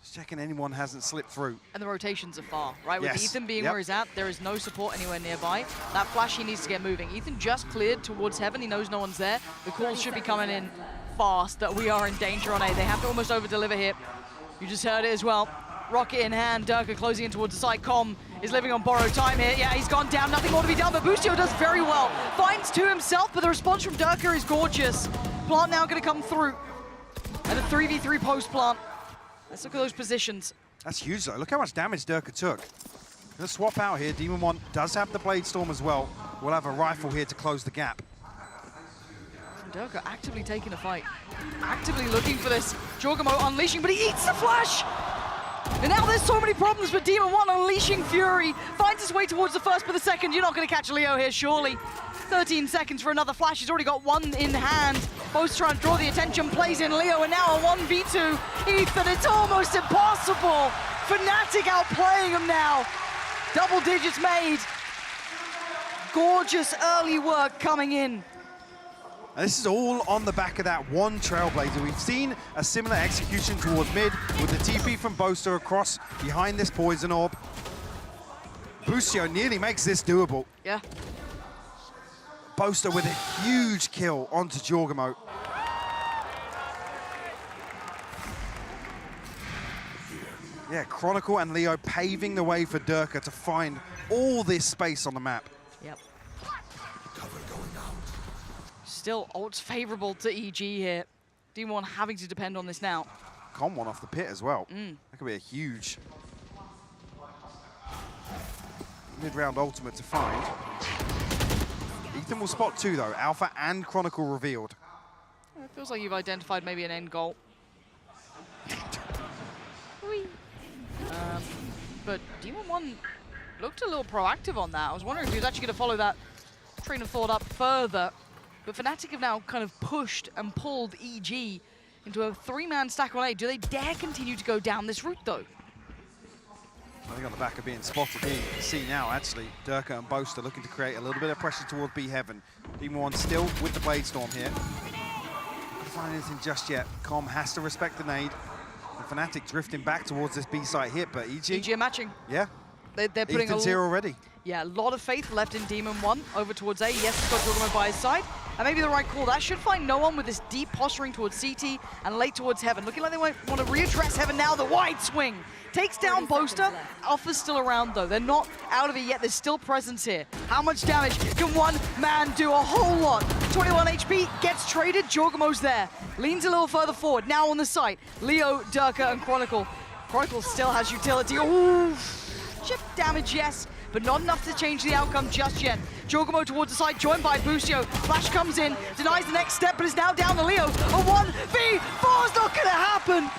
just checking anyone hasn't slipped through. And the rotations are far, right? With Yes. Ethan being where he's at, there is no support anywhere nearby. That flash, he needs to get moving. Ethan just cleared towards heaven. He knows no one's there. The calls should be coming in fast that we are in danger on A. They have to almost over-deliver here. You just heard it as well. Rocket in hand, Durka closing in towards the side. Com is living on borrowed time here. Yeah, he's gone down, nothing more to be done, but Boostio does very well. Finds two himself, but the response from Durka is gorgeous. Plant now gonna come through. And a 3v3 post plant. Let's look at those positions. That's huge though, look how much damage Durka took. Gonna swap out here, Demon One does have the Blade Storm as well. We'll have a rifle here to close the gap. Durka actively taking a fight. Actively looking for this. Jorgamo unleashing, but he eats the flash! And now there's so many problems for Demon One unleashing Fury. Finds his way towards the first, but the second, you're not going to catch Leo here, surely. 13 seconds for another flash. He's already got one in hand. Both trying to draw the attention, plays in Leo, and now a 1v2. Ethan, it's almost impossible. Fnatic outplaying him now. Double digits made. Gorgeous early work coming in. And this is all on the back of that one Trailblazer. We've seen a similar execution towards mid with the TP from Boaster across behind this Poison Orb. Boostio nearly makes this doable. Yeah. Boaster with a huge kill onto Jorgamo. Yeah, Chronicle and Leo paving the way for Durka to find all this space on the map. Yep. Still, ult's favorable to EG here. Demon One having to depend on this now. Con one off the pit as well. That could be a huge mid-round ultimate to find. Ethan will spot two though, Alpha and Chronicle revealed. It feels like you've identified maybe an end goal. But Demon One looked a little proactive on that. I was wondering if he was actually going to follow that train of thought up further. But Fnatic have now kind of pushed and pulled EG into a three-man stack on A. Do they dare continue to go down this route, though? I think on the back of being spotted here, you can see now, actually, Durka and Boast are looking to create a little bit of pressure towards B Heaven. Team 1 still with the Blade Storm here. Not find anything just yet. Com has to respect the nade. And Fnatic drifting back towards this B site hit, but EG are matching. Yeah. They're putting Ethan's here already. Yeah, a lot of faith left in Demon 1 over towards A. Yes, he's got Jorgamo by his side. And maybe the right call. That should find no one with this deep posturing towards CT and late towards Heaven. Looking like they want to readdress Heaven now. The wide swing takes down Boaster. Alpha's still around though. They're not out of it yet. There's still presence here. How much damage can one man do? A whole lot. 21 HP gets traded. Jorgamo's there. Leans a little further forward. Now on the site. Leo, Durka, and Chronicle. Chronicle still has utility. Ooh. Chip damage, yes, but not enough to change the outcome just yet. Jorgamo towards the side, joined by Boostio. Flash comes in, denies the next step, but is now down to Leo. A 1v4 is not gonna happen.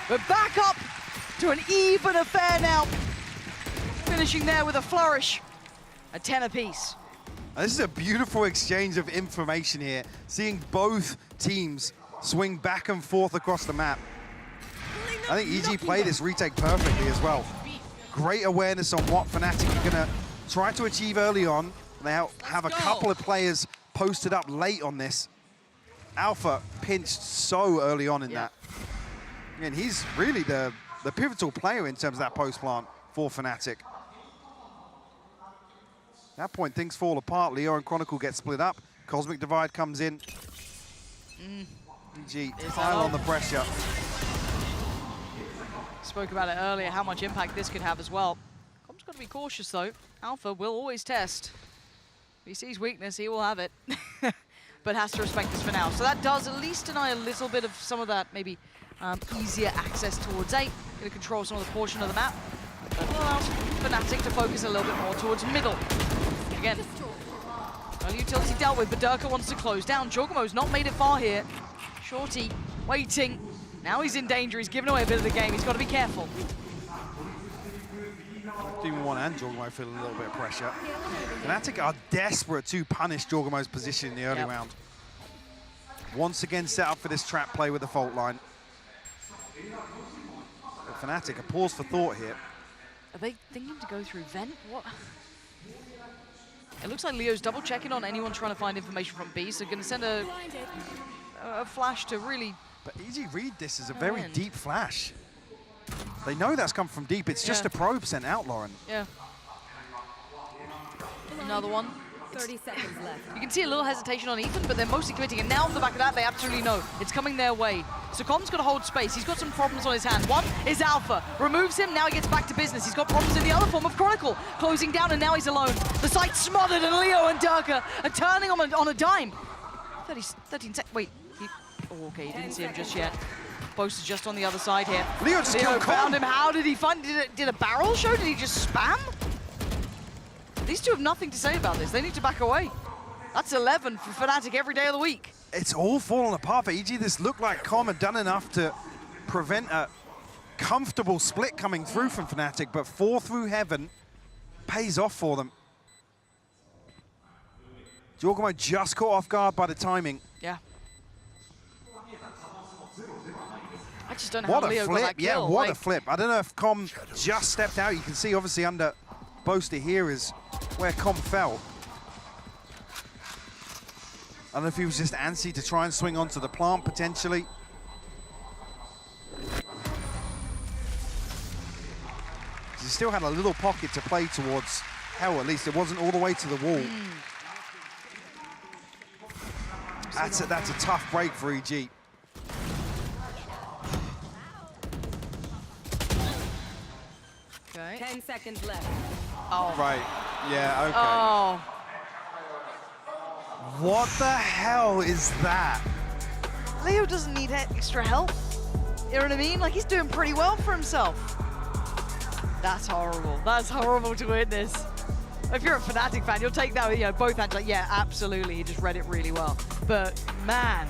We're back up to an even affair now. Finishing there with a flourish. A 10 apiece. This is a beautiful exchange of information here. Seeing both teams swing back and forth across the map. I think EG played this retake perfectly as well. Great awareness on what Fnatic are gonna try to achieve early on. They have a couple of players posted up late on this. Alpha pinched so early on in that. And he's really the pivotal player in terms of that post plant for Fnatic. At that point, things fall apart. Leo and Chronicle get split up. Cosmic Divide comes in. EG pile on the pressure. Spoke about it earlier, how much impact this could have as well. Com's got to be cautious though. Alpha will always test. If he sees weakness, he will have it. But has to respect this for now. So that does at least deny a little bit of some of that maybe easier access towards A. Gonna control some of the portion of the map. But allows Fnatic to focus a little bit more towards middle. Again, early utility dealt with, but Durka wants to close down. Jorgamo's not made it far here. Shorty waiting. Now he's in danger, he's giving away a bit of the game, he's got to be careful. Team 1 and Jorgamo feeling a little bit of pressure. Fnatic are desperate to punish Jorgamo's position in the early round. Once again set up for this trap play with the fault line. But Fnatic, a pause for thought here. Are they thinking to go through vent? What? It looks like Leo's double checking on anyone trying to find information from B, so going to send a flash to really... But EG read this as a very deep flash. They know that's come from deep. It's just a probe sent out, Lauren. Yeah. Another one. 30 seconds left. You can see a little hesitation on Ethan, but they're mostly committing. And now off the back of that, they absolutely know it's coming their way. So Com's got to hold space. He's got some problems on his hand. One is Alpha. Removes him, now he gets back to business. He's got problems in the other form of Chronicle. Closing down, and now he's alone. The site's smothered, and Leo and Durka are turning on a dime. 13 seconds. Wait. Oh, okay, he didn't see him just yet. Boast is just on the other side here. Leo just killed found him. How did he find? Did a barrel show? Did he just spam? These two have nothing to say about this. They need to back away. That's 11 for Fnatic every day of the week. It's all fallen apart for EG. This looked like Com had done enough to prevent a comfortable split coming through from Fnatic, but 4 through Heaven pays off for them. Jorgamo just caught off guard by the timing. Yeah. I just don't know how Leo got that kill. Yeah, what a flip. I don't know if Com just stepped out. You can see obviously under Boaster here is where Com fell. I don't know if he was just antsy to try and swing onto the plant potentially. He still had a little pocket to play towards Hell, at least. It wasn't all the way to the wall. That's a tough break for EG. Okay. 10 seconds left. Oh. Right. Yeah, okay. Oh. What the hell is that? Leo doesn't need extra help. You know what I mean? Like, he's doing pretty well for himself. That's horrible. That's horrible to witness. If you're a Fnatic fan, you'll take that with, you know, both hands. Like, yeah, absolutely. He just read it really well. But, man,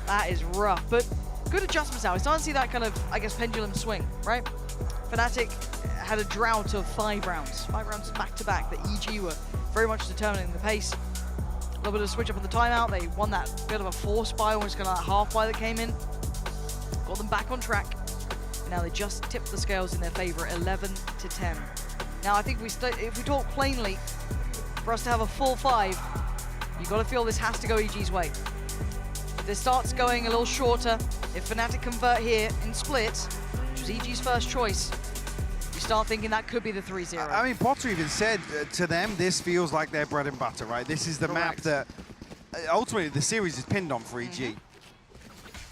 that is rough. But good adjustments now. It's starting to see that kind of, I guess, pendulum swing, right? Fnatic had a drought of 5 rounds. 5 rounds back-to-back that EG were very much determining the pace. A little bit of a switch up on the timeout. They won that bit of a force buy, almost kind of that half buy that came in. Got them back on track. And now they just tipped the scales in their favor, 11 to 10. Now, I think if we talk plainly, for us to have a full 5, you've got to feel this has to go EG's way. If this starts going a little shorter, if Fnatic convert here in splits, which was EG's first choice, you start thinking that could be the 3-0. I mean, Potter even said to them, this feels like their bread and butter, right? This is the map that ultimately the series is pinned on for EG.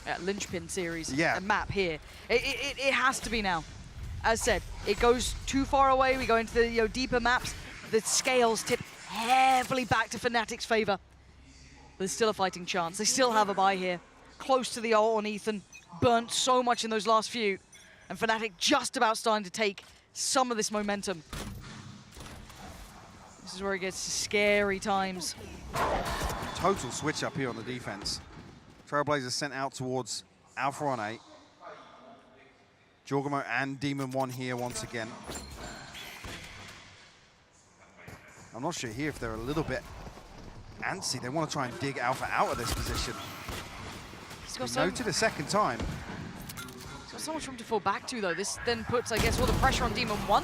Yeah, linchpin series, Yeah. a map here. It has to be now. As said, it goes too far away. We go into the deeper maps. The scales tip heavily back to Fnatic's favor. There's still a fighting chance. They still have a bye here. Close to the ult on Ethan. Burnt so much in those last few. And Fnatic just about starting to take some of this momentum. This is where it gets to scary times. Total switch up here on the defense. Trailblazers sent out towards Alpha on 8. Jorgamo and Demon 1 here once again. I'm not sure here if they're a little bit antsy. They want to try and dig Alpha out of this position. Noted a second time. He's got so much room to fall back to, though. This then puts, I guess, all the pressure on Demon 1.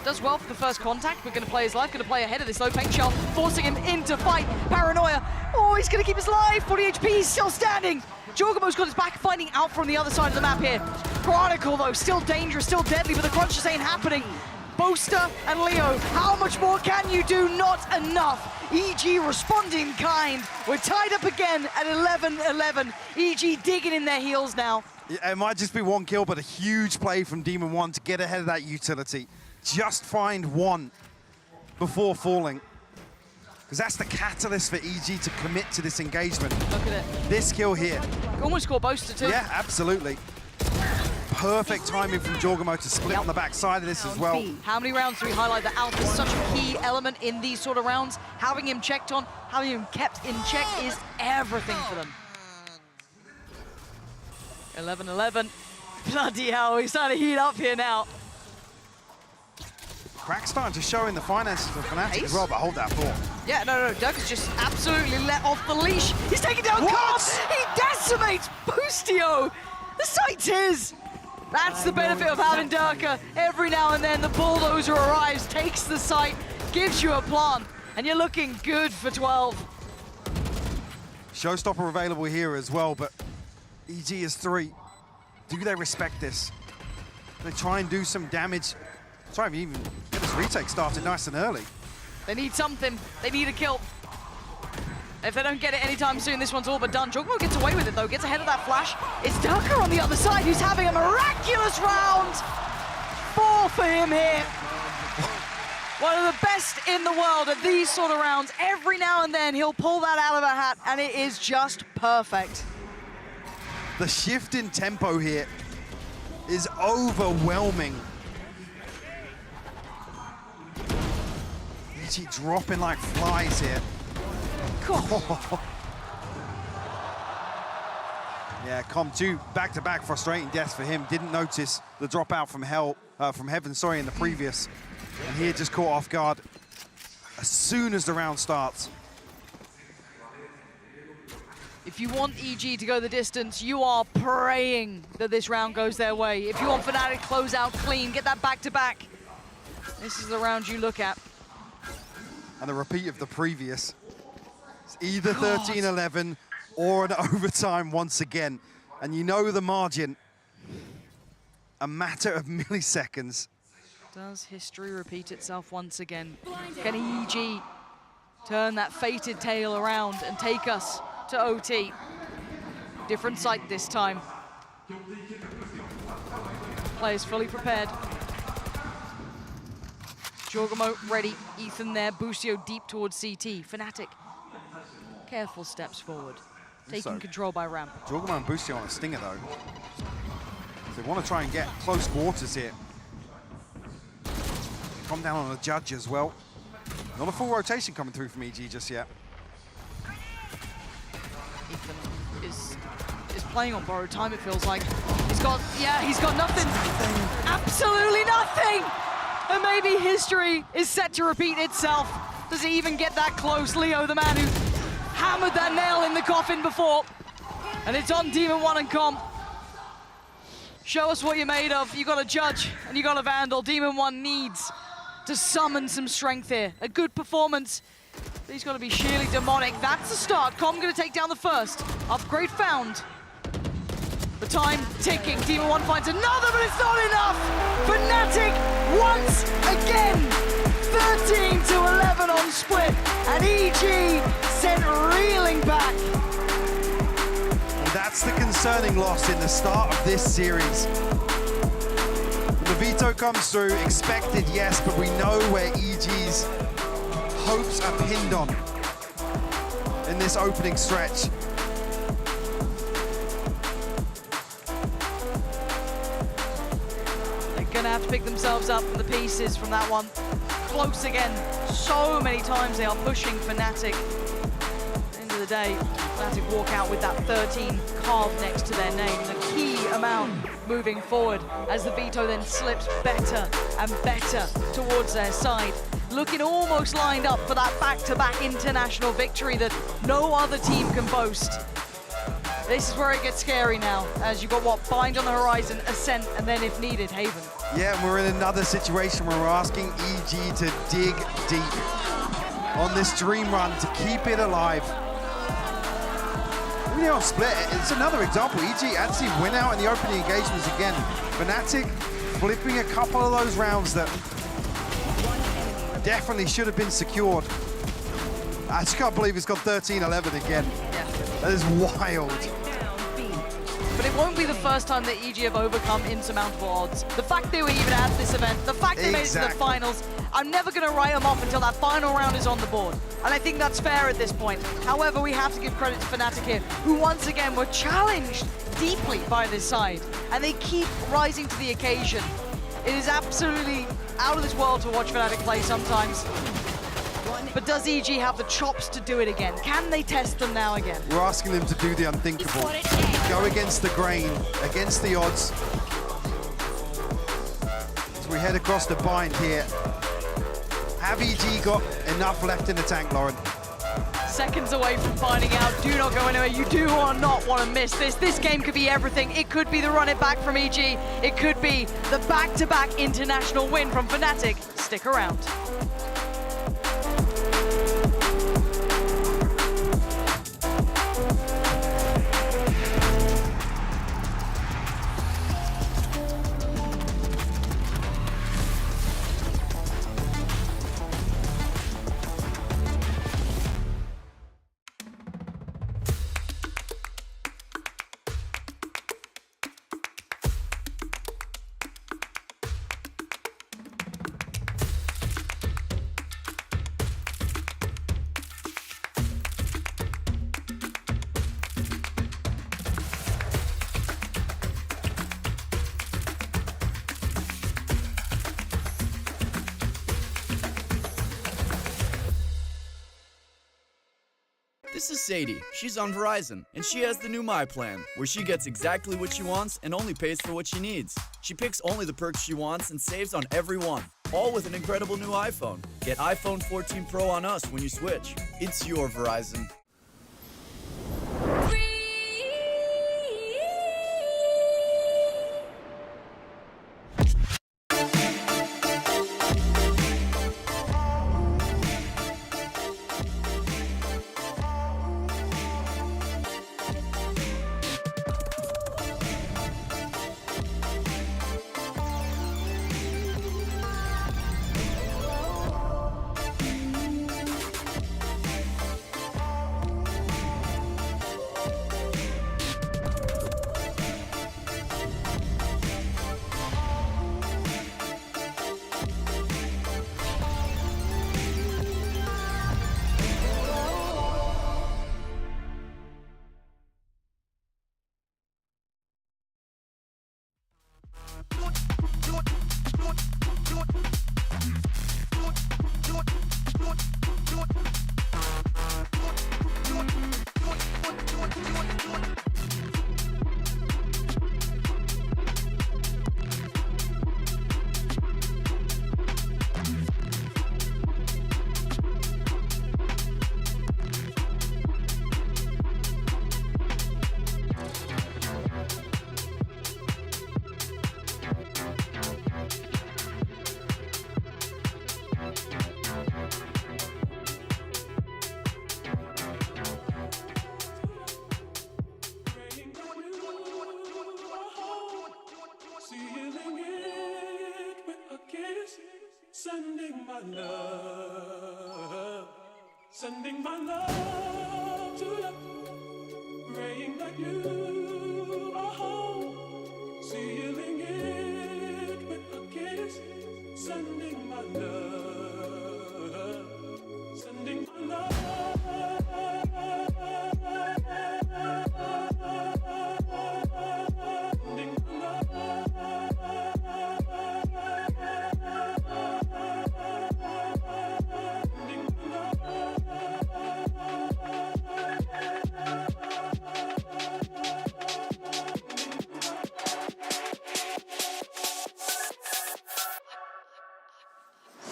Does well for the first contact, but going to play his life, going to play ahead of this low paint shell, forcing him into fight. Paranoia. Oh, he's going to keep his life. 40 HP, he's still standing. Jorgamo's got his back, finding out from the other side of the map here. Chronicle, though, still dangerous, still deadly, but the crunch just ain't happening. Boaster and Leo, how much more can you do? Not enough. EG responding in kind. We're tied up again at 11-11. EG digging in their heels now. It might just be one kill, but a huge play from Demon 1 to get ahead of that utility. Just find one before falling. Because that's the catalyst for EG to commit to this engagement. Look at it. This kill here. Almost score Boaster too. Yeah, absolutely. Perfect timing from Jorgamo to split on the back side of this as well. How many rounds do we highlight that Alpha is such a key element in these sort of rounds? Having him checked on, having him kept in check is everything for them. 11-11. Bloody hell, we're starting to heat up here now. Crack's starting to show in the finances for Fnatic as well, but hold that thought. Yeah, no, Dirk is just absolutely let off the leash. He's taking down Cobbs! He decimates Boostio! The site's his! That's the benefit of having Durka. Every now and then the bulldozer arrives, takes the site, gives you a plant, and you're looking good for 12. Showstopper available here as well, but EG is 3. Do they respect this? They try and do some damage. Try and even get this retake started nice and early. They need something. They need a kill. If they don't get it anytime soon, this one's all but done. Jorgamo gets away with it, though. Gets ahead of that flash. It's Durka on the other side who's having a miraculous round. 4 for him here. One of the best in the world at these sort of rounds. Every now and then, he'll pull that out of a hat, and it is just perfect. The shift in tempo here is overwhelming. EG dropping like flies here. Yeah, Com2 back-to-back frustrating deaths for him. Didn't notice the dropout from Heaven, sorry, in the previous. And here just caught off guard as soon as the round starts. If you want EG to go the distance, you are praying that this round goes their way. If you want Fnatic to close out clean, get that back-to-back, this is the round you look at. And the repeat of the previous. It's either 13-11 or an overtime once again. And you know the margin, a matter of milliseconds. Does history repeat itself once again? Can EG turn that fated tale around and take us to OT? Different site this time. Players fully prepared. Jorgamo ready, Ethan there, Boostio deep towards CT. Fnatic, careful steps forward, taking control by ramp. Jorgamo and Boostio on a stinger though. They want to try and get close quarters here. Come down on the judge as well. Not a full rotation coming through from EG just yet. Ethan is playing on borrowed time, it feels like. He's got nothing. Absolutely nothing! And maybe history is set to repeat itself. Does he even get that close? Leo, the man who hammered that nail in the coffin before. And it's on Demon 1 and Com. Show us what you're made of. You got a Judge and you got a Vandal. Demon 1 needs to summon some strength here. A good performance. He's got to be sheerly demonic. That's the start. Com going to take down the first. Upgrade found. The time ticking. Demon 1 finds another, but it's not enough. Fnatic once again. 13 to 11 on split. And EG sent reeling back. And that's the concerning loss in the start of this series. The veto comes through, expected, yes, but we know where EG's hopes are pinned on in this opening stretch. They're gonna have to pick themselves up from the pieces from that one. Close again. So many times they are pushing Fnatic. At the end of the day, Fnatic walk out with that 13 carved next to their name. The key amount moving forward as the veto then slips better and better towards their side. Looking almost lined up for that back-to-back international victory that no other team can boast. This is where it gets scary now, as you've got what, Bind on the horizon, Ascent, and then if needed, Haven. Yeah, and we're in another situation where we're asking EG to dig deep on this dream run to keep it alive. Really on split, it's another example. EG actually win out in the opening engagements again. Fnatic flipping a couple of those rounds that definitely should have been secured. I just can't believe it's got 13-11 again. Yeah. That is wild. But it won't be the first time that EG have overcome insurmountable odds. The fact they were even at this event, the fact they made it to the finals, I'm never going to write them off until that final round is on the board. And I think that's fair at this point. However, we have to give credit to Fnatic here, who once again were challenged deeply by this side. And they keep rising to the occasion. It is absolutely out of this world to watch Fnatic play sometimes. But does EG have the chops to do it again? Can they test them now again? We're asking them to do the unthinkable. Go against the grain, against the odds. So we head across the Bind here. Have EG got enough left in the tank, Lauren? Seconds away from finding out. Do not go anywhere. You do not want to miss this. This game could be everything. It could be the run it back from EG. It could be the back-to-back international win from Fnatic. Stick around. This is Sadie. She's on Verizon, and she has the new My Plan, where she gets exactly what she wants and only pays for what she needs. She picks only the perks she wants and saves on every one, all with an incredible new iPhone. Get iPhone 14 Pro on us when you switch. It's your Verizon. my love, sending my love to you, praying that you are home, sealing it with a kiss, sending my love, sending my love.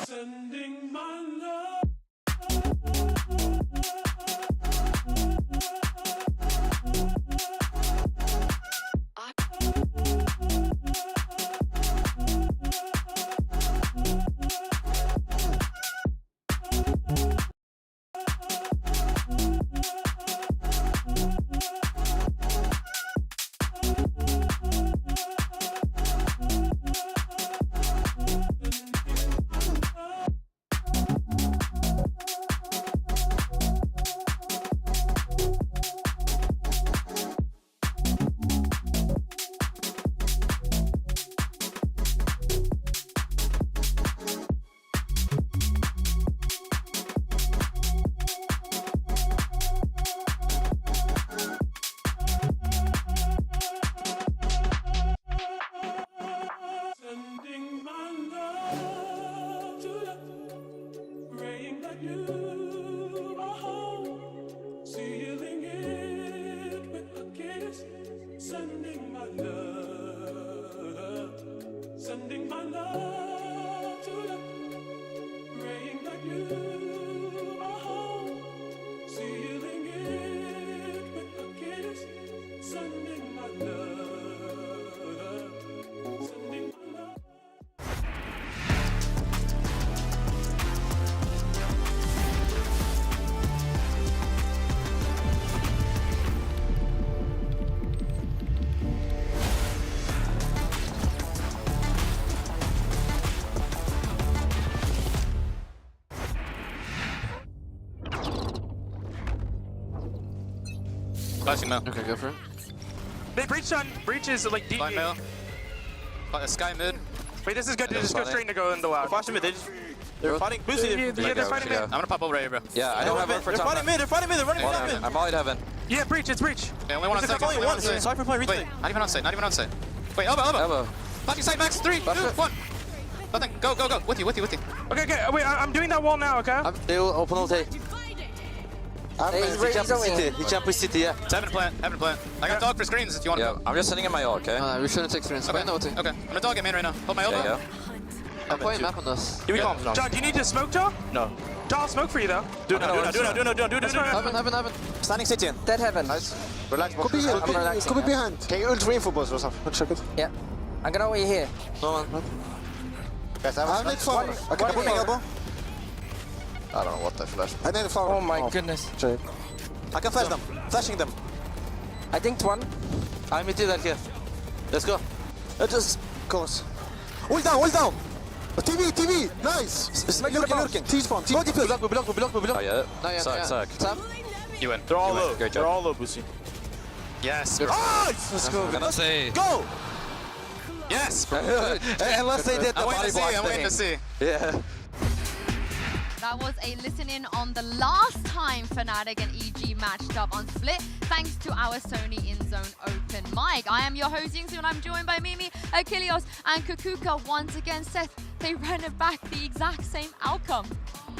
Sending my love. Flashing now. Okay, go for it. They breach on breaches like deep. Mail. Sky mid. Wait, this is good. Just go straight to go in the wild. Flashing mid. They're fighting. Yeah, they're fighting mid. I'm gonna pop over right here, bro. Yeah, I don't have one for top. They're fighting mid. They're running down mid. I'm all heaven. Yeah, breach. It's breach. They only want a second. Only one. Sorry for playing. Wait, not even on site. Not even on site. Wait, elbow. Flashing side max. 3, 2, 1. Nothing. Go. With you. Okay. Wait, I'm doing that wall now. Okay. They'll open all day. He jumped city. He jumped city, yeah. Heaven plant. I got dog for screens if you want to go. I'm just sending in my ult, okay? We shouldn't take screens. Okay, I'm gonna dog it main right now. Hold my elbow. Yeah. I'm playing map on this. Do we calm down? John, do you need to smoke, John? No. John, I'll smoke for you though. Do it. Heaven. Standing city. Dead heaven. Nice. Relax. Could be here. Could be behind. Can you ult reinfo boss or something? Check it. Yeah. I'm gonna wait here. No man. Guys, I have a forward. Okay, put my elbow. I don't know what they flashed. I need a forward. Oh my goodness. Check. I can flash them. Flashing them. I think one. I'm with you that here. Let's go. Just course. Ult down. TV. Nice. Lurking. T-spawn. Body pill. We block. Oh yeah. Suck. You win. They're all low. They're all low, Bussy. Yes. Nice. Let's go. Go. Yes. Unless they did the body block thing. I'm waiting to see. Yeah. That was a listen-in on the last time Fnatic and EG matched up on Split, thanks to our Sony Inzone open mic. I am your host, Yingsu, and I'm joined by Mimi, Achilles, and Kukuka. Once again, Seth, they ran it back, the exact same outcome.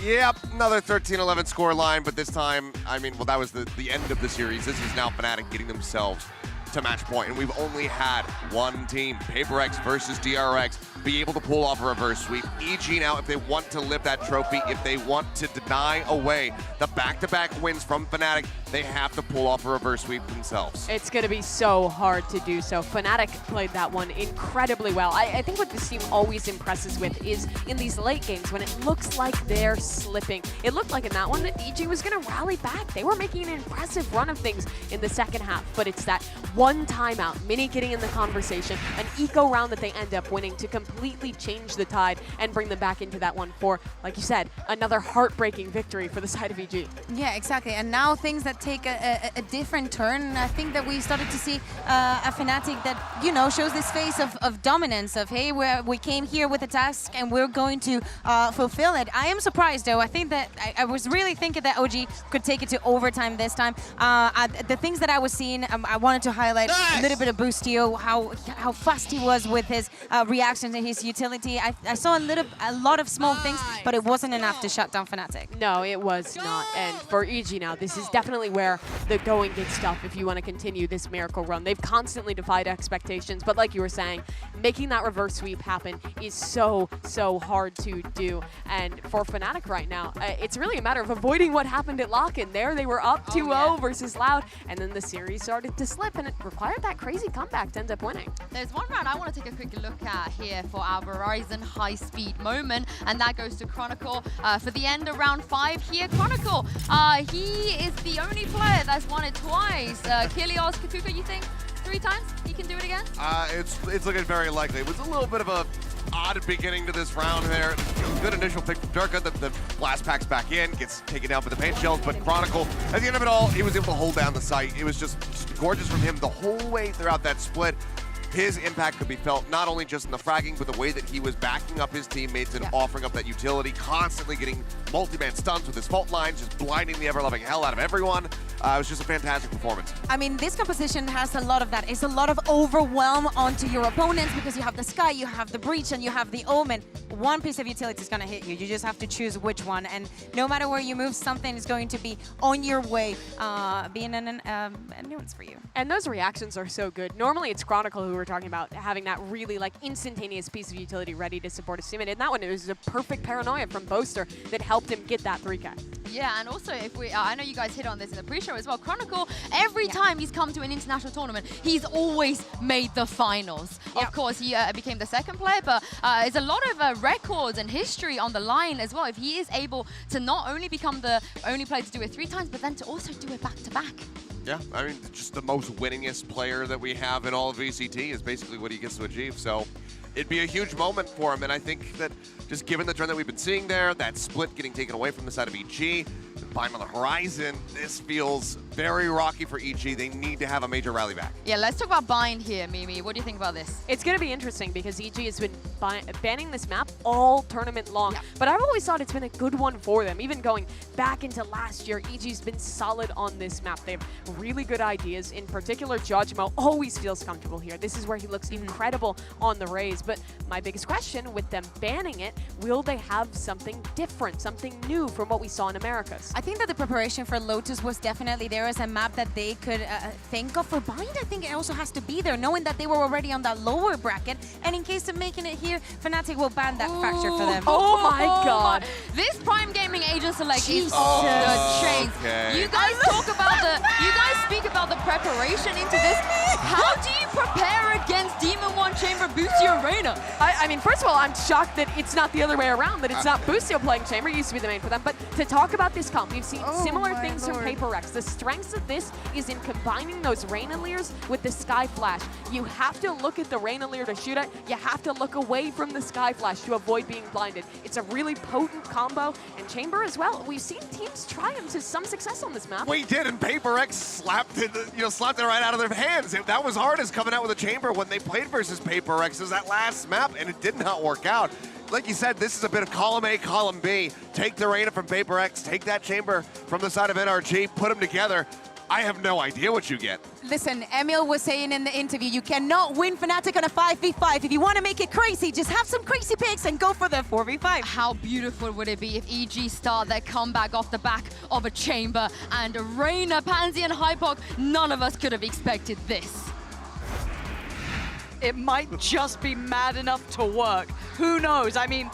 Yep, another 13-11 score line, but this time, I mean, well, that was the end of the series. This is now Fnatic getting themselves to match point, and we've only had one team, HyperX versus DRX, be able to pull off a reverse sweep. EG now, if they want to lift that trophy, if they want to deny away the back-to-back wins from Fnatic, they have to pull off a reverse sweep themselves. It's going to be so hard to do so. Fnatic played that one incredibly well. I think what this team always impresses with is in these late games when it looks like they're slipping. It looked like in that one that EG was going to rally back. They were making an impressive run of things in the second half, but it's that one timeout, Mini getting in the conversation, an eco round that they end up winning to compete completely change the tide and bring them back into that one for, like you said, another heartbreaking victory for the side of EG. Yeah, exactly. And now things that take a different turn. I think that we started to see a Fnatic that, you know, shows this face of dominance, of, hey, we came here with a task and we're going to fulfill it. I am surprised, though. I think that I was really thinking that OG could take it to overtime this time. The things that I was seeing, I wanted to highlight a little bit of Boostio, how fast he was with his reactions and his utility. I saw a lot of small things, but it wasn't enough to shut down Fnatic. No, it was not. And for EG now, this is definitely where the going gets tough if you want to continue this miracle run. They've constantly defied expectations, but like you were saying, making that reverse sweep happen is so hard to do. And for Fnatic right now, it's really a matter of avoiding what happened at Lock-in. There they were up 2-0 versus Loud, and then the series started to slip, and it required that crazy comeback to end up winning. There's one round I want to take a quick look at here for our Verizon high-speed moment, and that goes to Chronicle for the end of round 5 here. Chronicle, he is the only player that's won it twice. Kilios, Kakuka, you think 3 times he can do it again? It's looking very likely. It was a little bit of a odd beginning to this round there. Good initial pick from Durka. The blast packs back in, gets taken down by the paint shells, but Chronicle, at the end of it all, he was able to hold down the site. It was just gorgeous from him the whole way throughout that split. His impact could be felt not only just in the fragging, but the way that he was backing up his teammates and offering up that utility, constantly getting multi-man stuns with his fault lines, just blinding the ever-loving hell out of everyone. It was just a fantastic performance. I mean, this composition has a lot of that. It's a lot of overwhelm onto your opponents because you have the Sky, you have the Breach, and you have the Omen. One piece of utility is going to hit you. You just have to choose which one. And no matter where you move, something is going to be on your way, being a nuance for you. And those reactions are so good. Normally, it's Chronicle who we're talking about having that really like instantaneous piece of utility ready to support his teammate. And that one, it was a perfect paranoia from Boaster that helped him get that 3K. Yeah, and also if we, I know you guys hit on this in the pre-show as well. Chronicle, every time he's come to an international tournament, he's always made the finals. Of course, he became the 2nd player, but there's a lot of records and history on the line as well. If he is able to not only become the only player to do it 3 times, but then to also do it back-to-back. Yeah, I mean, just the most winningest player that we have in all of VCT is basically what he gets to achieve. So it'd be a huge moment for him. And I think that just given the trend that we've been seeing there, that split getting taken away from the side of EG, Bind on the horizon, this feels very rocky for EG. They need to have a major rally back. Yeah, let's talk about Bind here, Mimi. What do you think about this? It's going to be interesting because EG has been banning this map all tournament long. But I've always thought it's been a good one for them. Even going back into last year, EG's been solid on this map. They have really good ideas. In particular, Judgmo always feels comfortable here. This is where he looks incredible on the Rays. But my biggest question with them banning it, will they have something different, something new from what we saw in Americas? I think that the preparation for Lotus was definitely there as a map that they could think of. For Bind, I think it also has to be there, knowing that they were already on that lower bracket. And in case of making it here, Fnatic will ban that fracture for them. Oh my god. This Prime Gaming agent select is off the chain. Okay. You guys speak about the preparation into this. How do you prepare against Demon One Chamber Boostio Reina? I mean, first of all, I'm shocked that it's not the other way around, that it's not Boostio playing Chamber. It used to be the main for them. But to talk about this comp, we've seen similar things from HyperX. The strengths of this is in combining those Reina-Leers with the Sky Flash. You have to look at the Reina-Leer to shoot it. You have to look away from the Sky Flash to avoid being blinded. It's a really potent combo, and Chamber as well. We've seen teams try them to some success on this map. We did, and HyperX slapped it right out of their hands. That was hard as coming out with a Chamber when they played versus HyperX. It was that last map, and it did not work out. Like you said, this is a bit of column A, column B. Take the Reina from HyperX, take that Chamber from the side of NRG, put them together. I have no idea what you get. Listen, Emil was saying in the interview, you cannot win Fnatic on a 5v5. If you want to make it crazy, just have some crazy picks and go for the 4v5. How beautiful would it be if EG start their comeback off the back of a Chamber and Reina, Pansy, and Hypok? None of us could have expected this. It might just be mad enough to work. Who knows? I mean,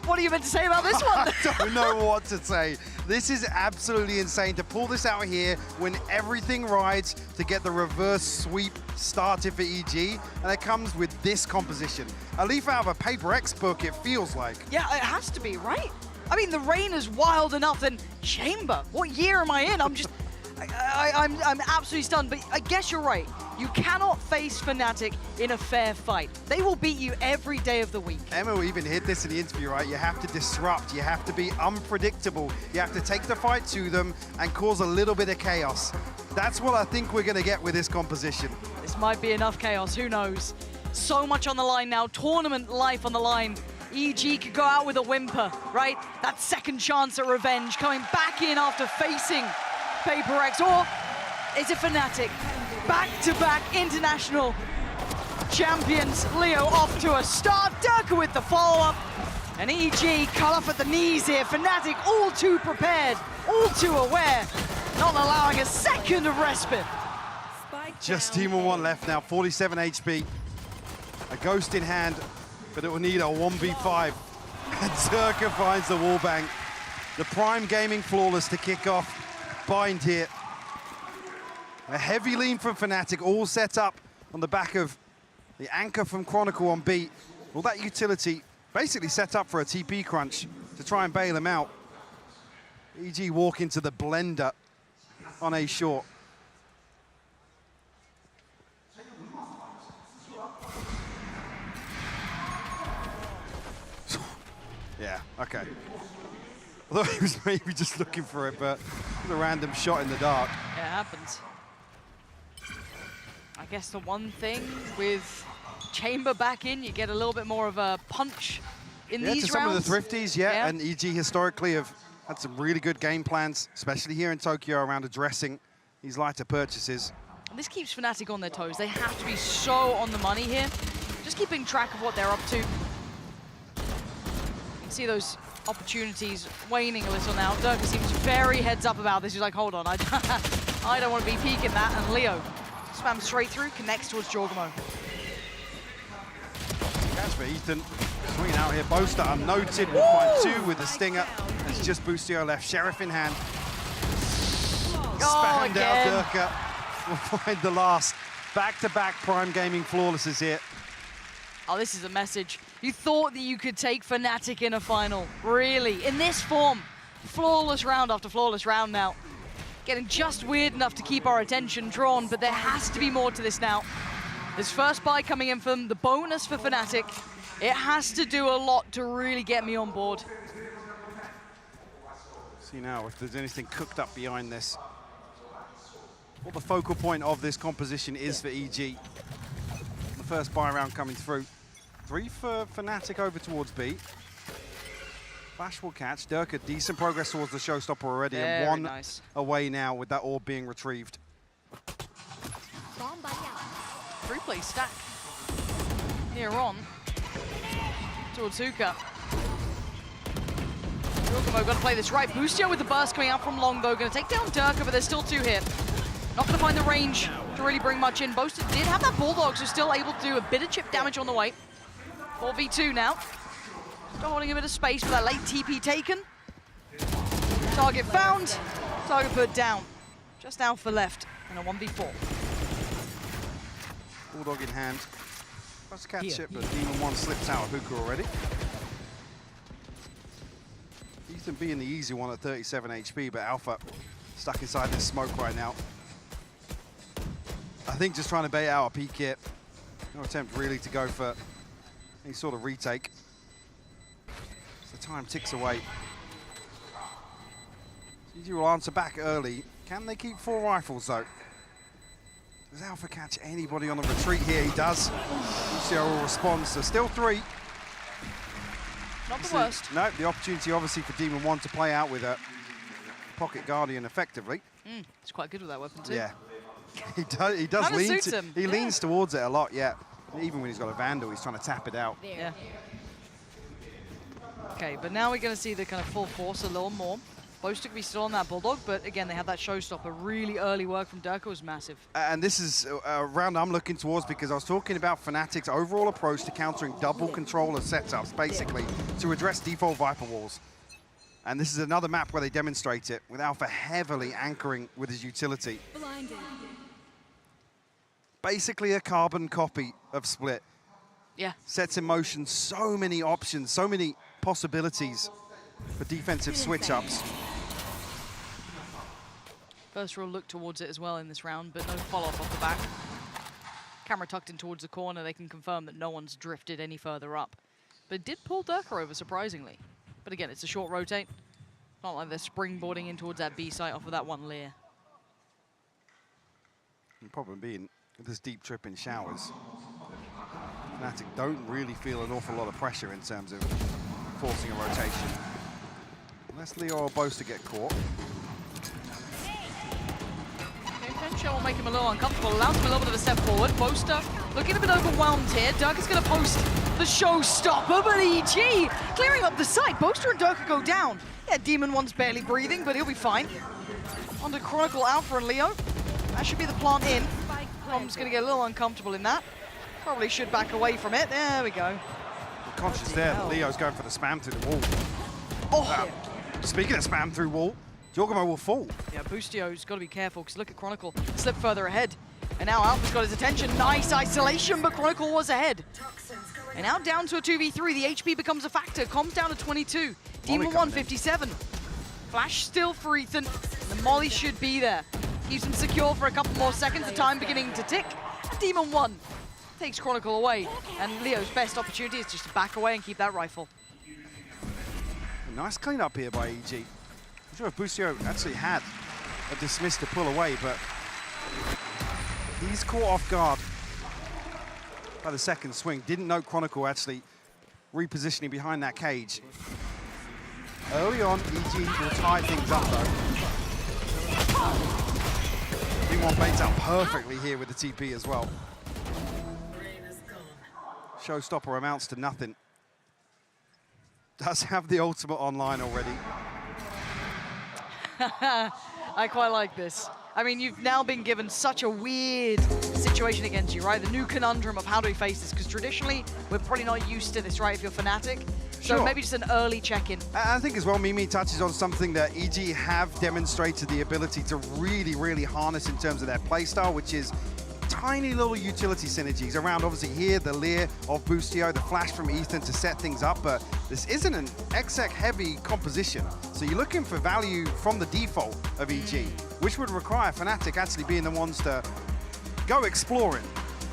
what are you meant to say about this one? I don't know what to say. This is absolutely insane to pull this out here when everything rides to get the reverse sweep started for EG, and it comes with this composition. A leaf out of a HyperX book, it feels like. Yeah, it has to be, right? I mean, the rain is wild enough, and Chamber, what year am I in? I'm just, I'm absolutely stunned, but I guess you're right. You cannot face Fnatic in a fair fight. They will beat you every day of the week. Emma even hit this in the interview, right? You have to disrupt, you have to be unpredictable, you have to take the fight to them and cause a little bit of chaos. That's what I think we're gonna get with this composition. This might be enough chaos, who knows? So much on the line now, tournament life on the line. EG could go out with a whimper, right? That second chance at revenge, coming back in after facing HyperX, or is it Fnatic? Back-to-back international champions. Leo off to a start. Durka with the follow-up. And EG cut off at the knees here. Fnatic all too prepared, all too aware, not allowing a second of respite. Just Team 1 left now, 47 HP. A ghost in hand, but it will need a 1v5. And Durka finds the wallbang. The Prime Gaming Flawless to kick off. Bind here. A heavy lean from Fnatic, all set up on the back of the anchor from Chronicle on B. All that utility basically set up for a TP crunch to try and bail him out. EG walk into the blender on A short. Yeah, okay. Although he was maybe just looking for it, but it was a random shot in the dark. It happens. I guess the one thing with Chamber back in, you get a little bit more of a punch in these to some rounds. of the thrifties, and EG historically have had some really good game plans, especially here in Tokyo around addressing these lighter purchases. And this keeps Fnatic on their toes. They have to be so on the money here, just keeping track of what they're up to. You can see those opportunities waning a little now. Durka seems very heads up about this. He's like, hold on, I don't want to be peeking that. And Leo spams straight through, connects towards Jorgamo. Catch for Ethan, swinging out here. Boaster unnoted, will find two with the stinger. It's just Boostio left, Sheriff in hand. Spammed out Durka, will find the last. Back-to-back Prime Gaming Flawlesses here. Oh, this is a message. You thought that you could take Fnatic in a final, really? In this form, flawless round after flawless round now. Getting just weird enough to keep our attention drawn, but there has to be more to this now. This first buy coming in from the bonus for Fnatic, it has to do a lot to really get me on board. See now if there's anything cooked up behind this. What the focal point of this composition is for EG. The first buy round coming through. 3 for Fnatic over towards B. Flash will catch. Durka, decent progress towards the showstopper already. Very and one nice. away now with that orb being retrieved. 3-play stack. Here on. Towards Hookah. Jorgamo got to play this right. Boostio with the burst coming out from long, though. Going to take down Durka, but there's still 2 here. Not going to find the range to really bring much in. Boaster did have that Bulldog, so still able to do a bit of chip damage on the way. 4v2 now. Still holding a bit of space for that late TP taken. Target found. Target put down. Just Alpha left in a 1v4. Bulldog in hand. Tries to catch it, but Demon 1 slips out of Hookah already. Ethan being the easy one at 37 HP, but Alpha stuck inside this smoke right now. I think just trying to bait out a peek here. No attempt really to go for any sort of retake. As the time ticks away. CG will answer back early. Can they keep 4 rifles though? Does Alpha catch anybody on the retreat here? He does. Lucio will respond, so still 3. Not the worst. No, the opportunity obviously for Demon 1 to play out with a Pocket Guardian effectively. He's quite good with that weapon too. Yeah. He does Kinda lean suits him. He leans towards it a lot, yeah. Even when he's got a Vandal, he's trying to tap it out. Yeah. Okay, but now we're going to see the kind of full force a little more. Boaster could be still on that Bulldog, but again, they have that showstopper. Really early work from Durka was massive. And this is a round I'm looking towards because I was talking about Fnatic's overall approach to countering double controller setups, basically, to address default Viper walls. And this is another map where they demonstrate it, with Alpha heavily anchoring with his utility. Blinded. Basically a carbon copy of Split. Yeah. Sets in motion so many options, so many possibilities for defensive switch-ups. First real look towards it as well in this round, but no follow-up off the back. Camera tucked in towards the corner, they can confirm that no one's drifted any further up. But it did pull Durka over, surprisingly. But again, it's a short rotate. Not like they're springboarding in towards that B site off of that one Lear. The problem being, with this deep trip in showers, Fnatic don't really feel an awful lot of pressure in terms of forcing a rotation. Unless Leo or Boaster get caught. Shell will make him a little uncomfortable, allows him a little bit of a step forward. Boaster looking a bit overwhelmed here. Durka's going to post the showstopper, but EG clearing up the site. Boaster and Durka go down. Yeah, Demon One's barely breathing, but he'll be fine. Under Chronicle Alpha and Leo. That should be the plant in. Tom's going to get a little uncomfortable in that. Probably should back away from it. There we go. We're conscious there that Leo's going for the spam through the wall. Oh! Speaking of spam through wall, Jorgamo will fall. Yeah, Boostio's got to be careful, because look at Chronicle, slip further ahead. And now Alpha's got his attention. Nice isolation, but Chronicle was ahead. And now down to a 2v3, the HP becomes a factor. Comms down to 22. Demon 1, 57. Flash still for Ethan. The Molly should be there. Keeps him secure for a couple more seconds, the time beginning to tick. And Demon 1 takes Chronicle away. And Leo's best opportunity is just to back away and keep that rifle. Nice clean up here by EG. I'm sure if Boostio actually had a dismiss to pull away, but he's caught off guard by the second swing. Didn't know Chronicle actually repositioning behind that cage. Early on, EG will tie things up though. D1 baits out perfectly here with the TP as well. Showstopper amounts to nothing. Does have the ultimate online already. I quite like this. I mean, you've now been given such a weird situation against you, right? The new conundrum of how do we face this? Because traditionally, we're probably not used to this, right, if you're Fnatic. So maybe just an early check-in. I think as well, Mimi touches on something that EG have demonstrated the ability to really, really harness in terms of their playstyle, which is tiny little utility synergies around, obviously here, the Lear of Boostio, the flash from Ethan to set things up, but this isn't an exec-heavy composition. So you're looking for value from the default of EG, which would require Fnatic actually being the ones to go exploring,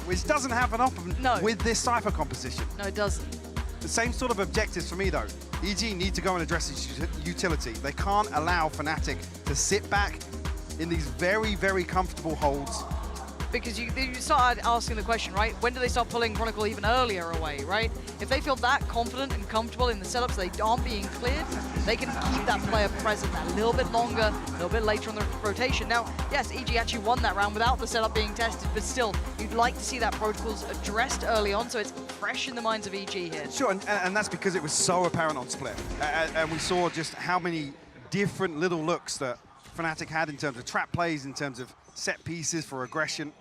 which doesn't happen often with this Cypher composition. No, it doesn't. The same sort of objectives for me though. EG need to go and address its utility. They can't allow Fnatic to sit back in these very, very comfortable holds. Because you start asking the question, right? When do they start pulling Chronicle even earlier away, right? If they feel that confident and comfortable in the setups, they aren't being cleared, they can keep that player present a little bit longer, a little bit later on the rotation. Now, yes, EG actually won that round without the setup being tested, but still, you'd like to see that protocols addressed early on, so it's fresh in the minds of EG here. Sure, and that's because it was so apparent on Split. And we saw just how many different little looks that Fnatic had in terms of trap plays, in terms of set pieces for aggression.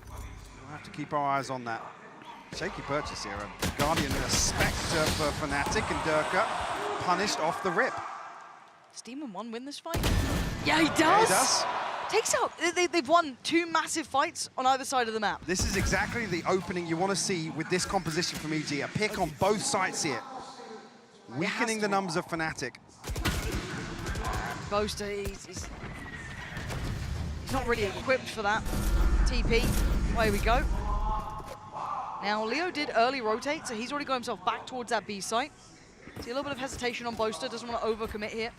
We'll have to keep our eyes on that. Shaky purchase here. A Guardian and a Spectre for Fnatic, and Durka punished off the rip. Does Demon 1 win this fight? Yeah, he does! Yeah, he does. Takes out, they've won 2 massive fights on either side of the map. This is exactly the opening you want to see with this composition from EG. A pick on both sides here. Weakening the numbers of Fnatic. Boaster, he's not really equipped for that. TP, away we go. Now, Leo did early rotate, so he's already got himself back towards that B site. See a little bit of hesitation on Boaster, doesn't want to overcommit here.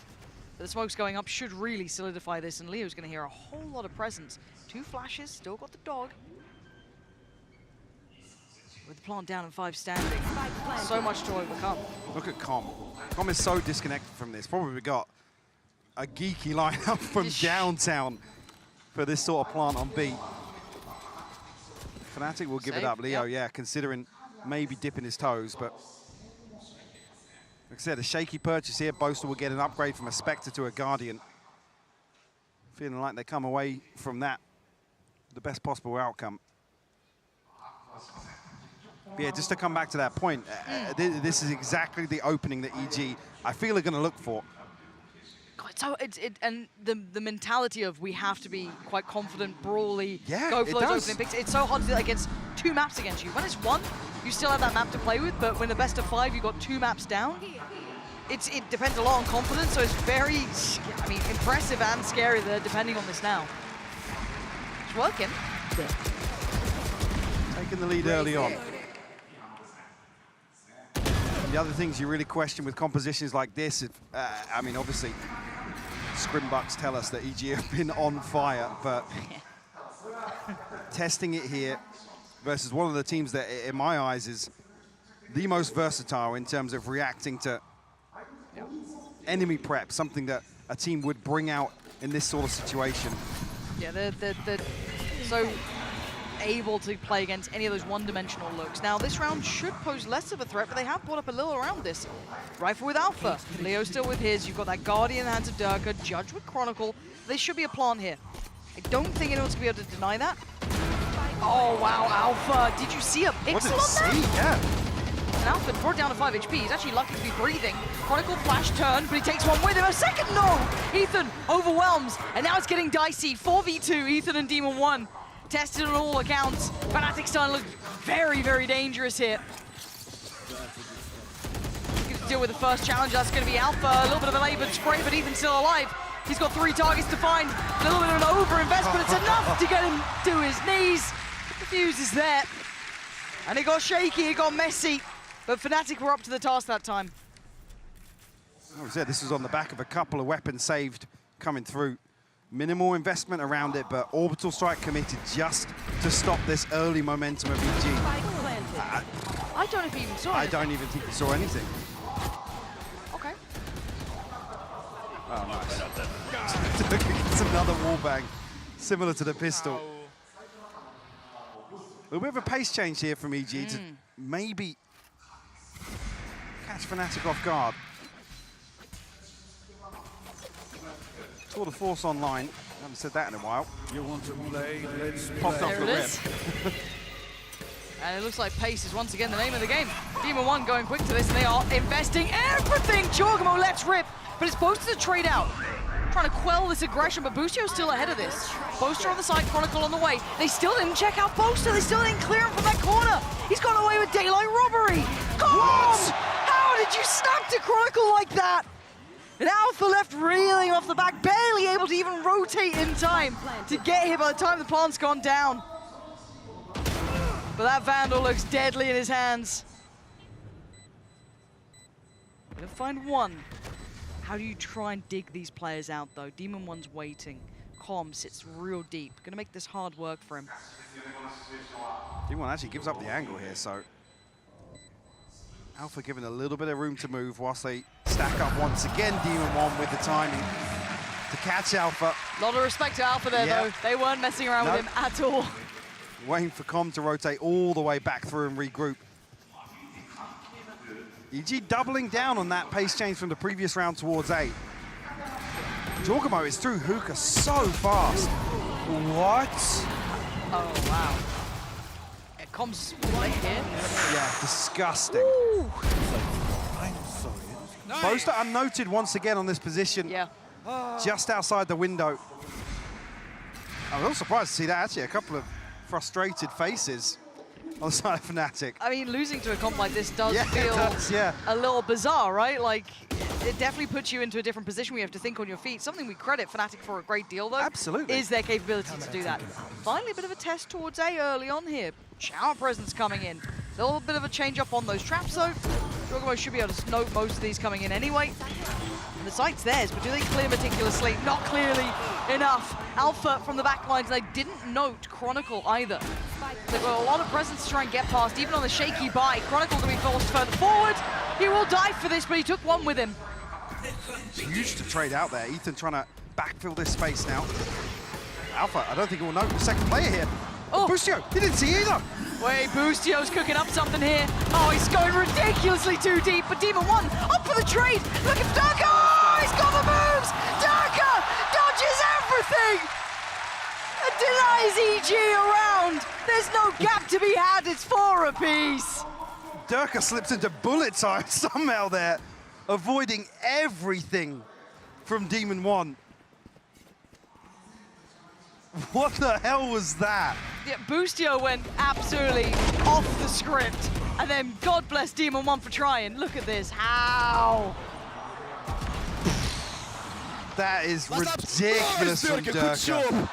But the smoke's going up, should really solidify this, and Leo's going to hear a whole lot of presence. 2 flashes, still got the dog. With the plant down and 5 standing. So much to overcome. Look at Com. Com is so disconnected from this. Probably got a geeky lineup from downtown for this sort of plant on B. Fnatic will give it up. Leo, yeah, considering maybe dipping his toes, but like I said, a shaky purchase here. Boaster will get an upgrade from a Spectre to a Guardian. Feeling like they come away from that the best possible outcome. But yeah, just to come back to that point, this is exactly the opening that EG, I feel, are going to look for. God, and the mentality of we have to be quite confident, brawly, yeah, go for those opening picks. It's so hard to do that against 2 maps against you. When it's 1, you still have that map to play with, but when the best of 5, you've got 2 maps down. It depends a lot on confidence, so it's very, I mean, impressive and scary there, depending on this now. It's working. taking the lead early on. The other things you really question with compositions like this, I mean, obviously, Scrimbucks tell us that EG have been on fire, but testing it here versus one of the teams that, in my eyes, is the most versatile in terms of reacting to enemy prep, something that a team would bring out in this sort of situation. Yeah, they're so able to play against any of those one-dimensional looks. Now, this round should pose less of a threat, but they have brought up a little around this. Rifle with Alpha, Leo still with his, you've got that Guardian in the hands of Durka, Judge with Chronicle. There should be a plan here. I don't think anyone's gonna be able to deny that. Oh, wow, Alpha, did you see a pixel on that? Yeah. And Alpha brought down to 5 HP, he's actually lucky to be breathing. Chronicle flash turn, but he takes one with him. A second, no! Ethan overwhelms, and now it's getting dicey. 4v2, Ethan and Demon 1. Tested on all accounts. Fnatic starting to look very, very dangerous here. Going to deal with the first challenge. That's going to be Alpha. A little bit of a labored spray, but Ethan's still alive. He's got 3 targets to find. A little bit of an overinvest, but it's enough to get him to his knees. The fuse is there. And it got shaky, it got messy. But Fnatic were up to the task that time. As I said, this was on the back of a couple of weapons saved coming through. Minimal investment around it, but Orbital Strike committed just to stop this early momentum of EG. I don't know if he even saw it. I don't even think he saw anything. Okay. Oh, nice. It's another wallbang, similar to the pistol. A bit of a pace change here from EG to maybe catch Fnatic off guard. Tour de Force online. I haven't said that in a while. You want to play? Let's Popped off the rip. And it looks like pace is once again the name of the game. Demon 1 going quick to this, and they are investing everything. Jorgamo lets rip, but it's Boaster to trade out. Trying to quell this aggression, but Boostio's still ahead of this. Boaster on the side, Chronicle on the way. They still didn't check out Boaster. They still didn't clear him from that corner. He's got away with daylight robbery. Come on! How did you snap to Chronicle like that? And Alpha left reeling off the back, barely able to even rotate in time to get here by the time the plant's gone down. But that Vandal looks deadly in his hands. Gonna find one. How do you try and dig these players out, though? Demon 1's waiting. Com sits real deep. Gonna make this hard work for him. Demon 1 actually gives up the angle here, so Alpha given a little bit of room to move whilst they stack up once again. Demon 1 with the timing to catch Alpha. A lot of respect to Alpha there, though. They weren't messing around with him at all. Waiting for Com to rotate all the way back through and regroup. EG doubling down on that pace change from the previous round towards 8. Jorgamo is through Hookah so fast. What? Oh, wow. Yeah, Com's late here. Yeah, disgusting. Ooh. Boaster unnoted once again on this position. Yeah. Just outside the window. I'm a little surprised to see that, actually. A couple of frustrated faces on the side of Fnatic. I mean, losing to a comp like this does feel it does, a little bizarre, right? Like, it definitely puts you into a different position where you have to think on your feet. Something we credit Fnatic for a great deal, though. Absolutely. Is their capability to do that. Finally, a bit of a test towards A early on here. Shower presence coming in. A little bit of a change up on those traps, though. Jorgamo should be able to note most of these coming in anyway. And the site's theirs, but do they clear meticulously? Not clearly enough. Alpha from the back lines, they didn't note Chronicle either. They've got a lot of presence to try and get past, even on the shaky buy. Chronicle to be forced further forward. He will die for this, but he took one with him. It's huge to trade out there. Ethan trying to backfill this space now. Alpha, I don't think he will note the second player here. Oh, Boostio, he didn't see either. Wait, Boostio's cooking up something here. Oh, he's going ridiculously too deep, but Demon 1 up for the trade. Look at Durka! Oh, he's got the moves! Durka dodges everything! And denies EG around. There's no gap to be had, it's 4 apiece. Durka slips into bullet time somehow there, avoiding everything from Demon 1. What the hell was that? Yeah, Boostio went absolutely off the script. And then God bless Demon 1 for trying. Look at this, how? That is ridiculous from Durka.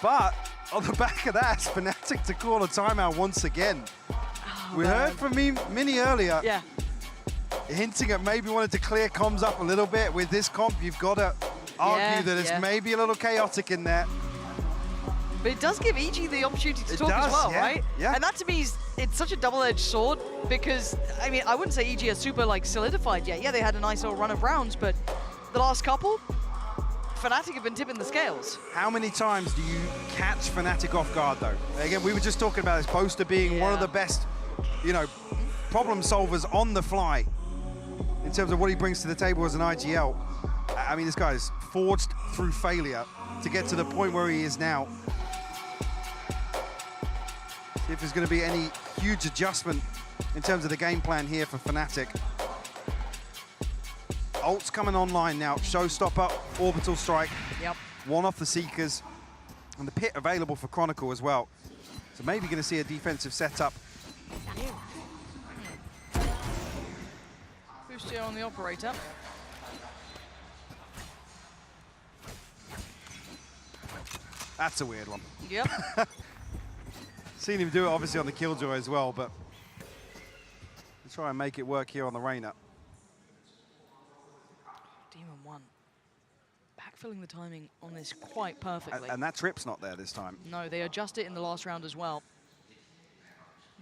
But on the back of that, Fnatic to call a timeout once again. We heard from Mini earlier, hinting at maybe wanted to clear comms up a little bit. With this comp, you've got to argue that it's maybe a little chaotic in there. But it does give EG the opportunity to talk as well, right? Yeah. And that to me is, it's such a double-edged sword because, I mean, I wouldn't say EG are super like solidified yet. Yeah, they had a nice little run of rounds, but the last couple, Fnatic have been tipping the scales. How many times do you catch Fnatic off guard though? Again, we were just talking about this Boaster being one of the best, you know, problem solvers on the fly in terms of what he brings to the table as an IGL. I mean, this guy's forged through failure to get to the point where he is now. See if there's going to be any huge adjustment in terms of the game plan here for Fnatic. Ult's coming online now. Showstopper, Orbital Strike. Yep. One off the Seekers. And the pit available for Chronicle as well. So maybe going to see a defensive setup. Boostio on the operator. That's a weird one. Yep. Seen him do it obviously on the Killjoy as well, but let's try and make it work here on the Reyna. Demon 1. Backfilling the timing on this quite perfectly. And that trip's not there this time. No, they adjust it in the last round as well.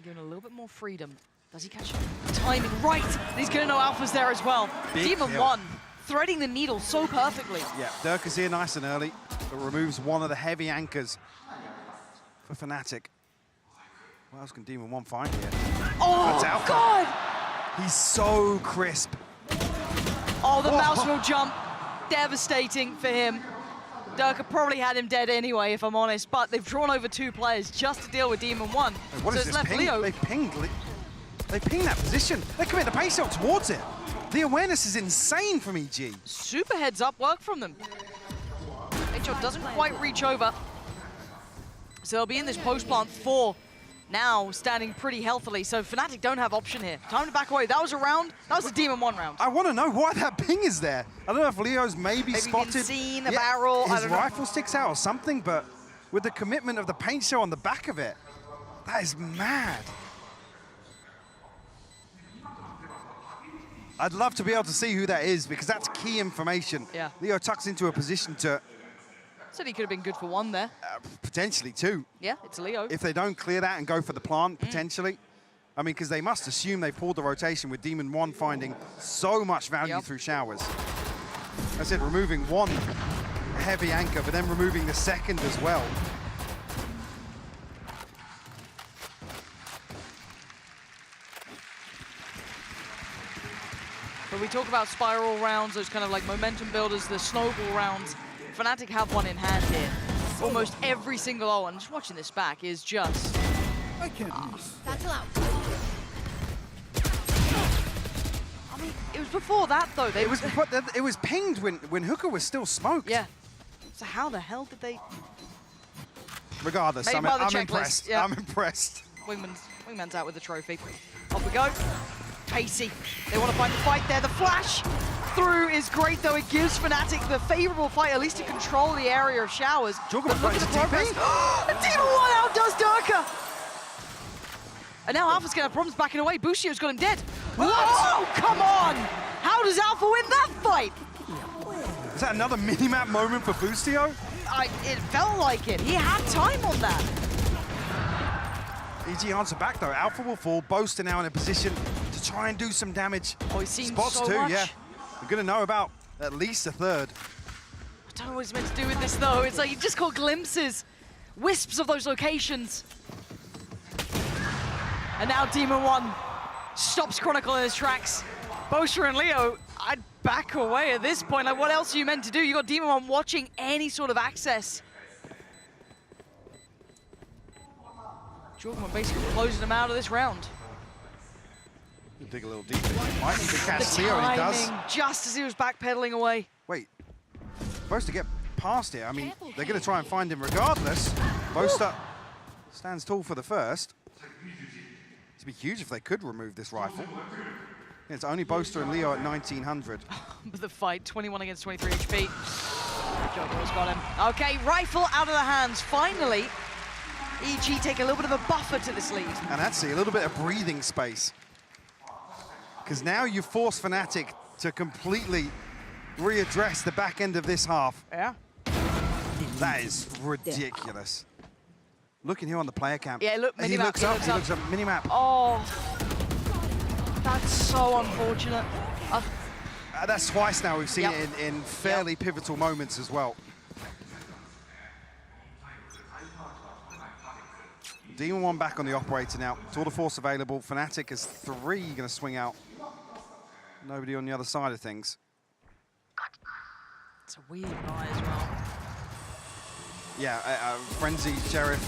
Giving a little bit more freedom. Does he catch the timing right? He's going to know Alpha's there as well. Big Demon kill. 1, threading the needle so perfectly. Yeah, Dirk is here nice and early, but removes one of the heavy anchors for Fnatic. What else can Demon 1 find here? Oh, God! He's so crisp. Oh, the mouse will jump. Devastating for him. Durka probably had him dead anyway, if I'm honest, but they've drawn over 2 players just to deal with Demon 1. Wait, what so is it's this left ping? Leo. They pinged that position. They commit the pace out towards it. The awareness is insane from EG. Super heads up work from them. HO doesn't quite reach over. So they'll be in this post plant 4 now, standing pretty healthily. So Fnatic don't have option here. Time to back away. That was a round. That was a Demon 1 round. I want to know why that ping is there. I don't know if Leo's maybe spotted. Been seen a barrel. His I don't know. rifle sticks out or something, but with the commitment of the paint show on the back of it, that is mad. I'd love to be able to see who that is because that's key information. Yeah. Leo tucks into a position to Said he could have been good for 1 there. potentially 2. Yeah, it's Leo. If they don't clear that and go for the plant, potentially. I mean, because they must assume they pulled the rotation with Demon 1 finding so much value through showers. I said removing 1 heavy anchor, but then removing the second as well. But we talk about spiral rounds, those kind of like momentum builders, the snowball rounds. Fnatic have one in hand here. Almost every single ult, and just watching this back is just... I can't lose. That's allowed. I mean, it was before that though. It was pinged when Hooker was still smoked. Yeah. So how the hell did they... Regardless, Made I'm by the checklist, impressed. yeah. I'm impressed. Wingman's out with the trophy. Off we go. Pacey. They want to find the fight there. The flash through is great, though. It gives Fnatic the favorable fight, at least to control the area of showers. But look at the progress. And Demon 1 outdoes Durka. And now Alpha's going to have problems backing away. Bushio's got him dead. Oh, come on! How does Alpha win that fight? Is that another mini-map moment for Boostio? It felt like it. He had time on that. EG answer back though. Alpha will fall. Boaster now in a position to try and do some damage. Oh, he's seen spots so too, much. yeah. We're gonna know about at least a third. I don't know what he's meant to do with this though. It's like you just caught glimpses, wisps of those locations. And now Demon 1 stops Chronicle in his tracks. Boaster and Leo, I'd back away at this point. Like, what else are you meant to do? You got Demon 1 watching any sort of access. Jordan basically closing him out of this round. Dig a little deeper. Might need to catch The Leo, and he does. timing, just as he was backpedaling away. Wait, supposed to get past it. I mean, they're going to try and find him regardless. Boaster stands tall for the first. It'd be huge if they could remove this rifle. It's only Boaster and Leo at 1900. But the fight, 21 against 23 HP. Joker's got him. Okay, rifle out of the hands. Finally, EG take a little bit of a buffer to this lead. And actually a little bit of breathing space. Because now you force Fnatic to completely readdress the back end of this half. Yeah. That is ridiculous. Looking here on the player cam. Yeah, look, he looks up, minimap. Oh, that's so unfortunate. That's twice now we've seen it in fairly pivotal moments as well. Demon 1 back on the operator now. Tour de force available. Fnatic is 3 going to swing out. Nobody on the other side of things. It's a weird buy as well. Yeah, Frenzy, Sheriff,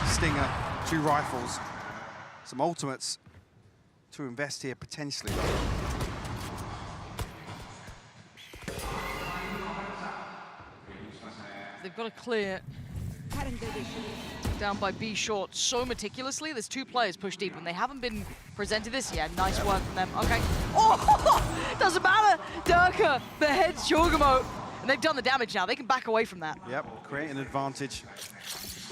Stinger, 2 rifles. Some ultimates to invest here potentially. They've got to clear down by B short so meticulously. There's 2 players pushed deep and they haven't been presented this yet. Nice work from them. Okay. Oh, doesn't matter. Durka beheads Jorgamo. And they've done the damage now. They can back away from that. Yep, create an advantage.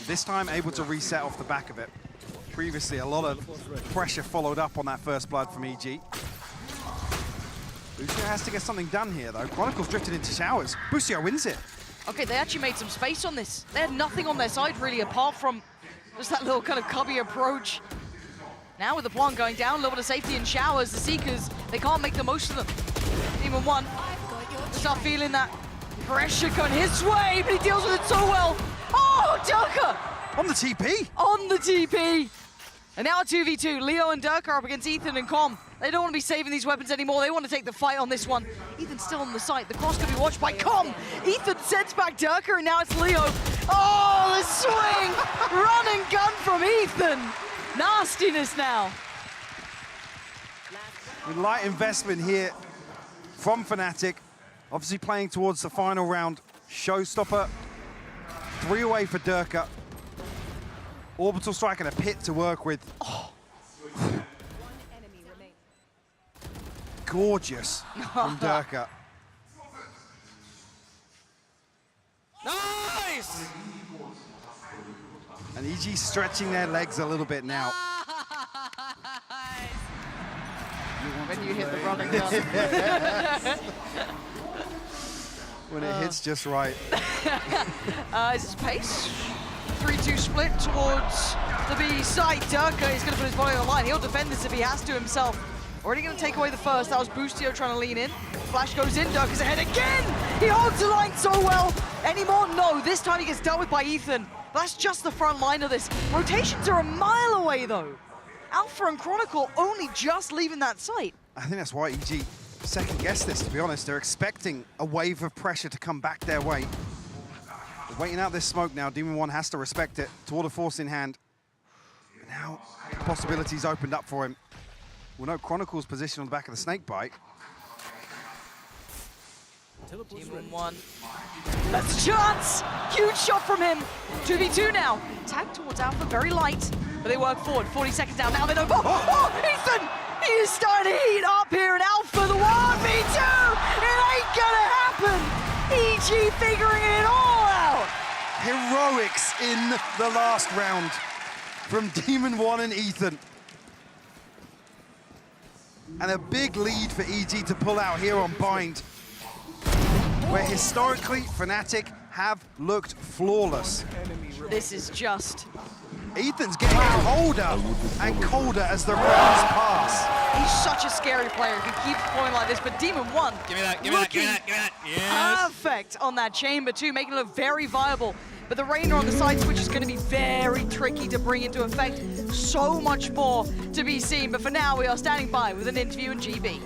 This time able to reset off the back of it. Previously, a lot of pressure followed up on that first blood from EG. Busio has to get something done here, though. Chronicles drifted into showers. Busio wins it. Okay, they actually made some space on this. They had nothing on their side, really, apart from just that little kind of cubby approach. Now with the plant going down, a little bit of safety in showers, the Seekers, they can't make the most of them. Demon 1, start feeling that pressure going his way, but he deals with it so well. Oh, Durka! On the TP! On the TP! And now a 2v2, Leo and Durka are up against Ethan and Com. They don't want to be saving these weapons anymore. They want to take the fight on this one. Ethan's still on the site. The cross could be watched by Com. Ethan sends back Durka, and now it's Leo. Oh, the swing! Run and gun from Ethan. Nastiness now. With light investment here from Fnatic. Obviously playing towards the final round. Showstopper. 3 away for Durka. Orbital strike and a pit to work with. Oh. Gorgeous from Durka. Nice! And EG stretching their legs a little bit now. When you hit the running gun. When it hits just right. Is this pace? 3-2 split towards the B side. Durka is going to put his body on the line. He'll defend this if he has to himself. Already going to take away the first. That was Boostio trying to lean in. Flash goes in. Durka's ahead again. He holds the line so well. Anymore? No. This time he gets dealt with by Ethan. But that's just the front line of this. Rotations are a mile away, though. Alpha and Chronicle only just leaving that site. I think that's why EG second-guessed this, to be honest. They're expecting a wave of pressure to come back their way. They're waiting out this smoke now. Demon 1 has to respect it. Tour de force in hand. But now, possibilities opened up for him. We'll know Chronicle's position on the back of the snake bite. Demon 1. That's a chance! Huge shot from him. 2v2 now. Tag towards Alpha, very light, but they work forward. 40 seconds down. Now they don't. Oh, Ethan! He is starting to heat up here in Alpha. The 1v2! It ain't gonna happen! EG figuring it all out! Heroics in the last round from Demon 1 and Ethan. And a big lead for EG to pull out here on Bind, where historically Fnatic have looked flawless. This is just... Ethan's getting colder and colder as the rounds pass. He's such a scary player who keeps playing like this, but Demon 1 Give me that, give me that, give me that, give me that. Yes. Perfect on that chamber too, making it look very viable. But the Rainer on the side switch is going to be very tricky to bring into effect. So much more to be seen, but for now we are standing by with an interview in GB.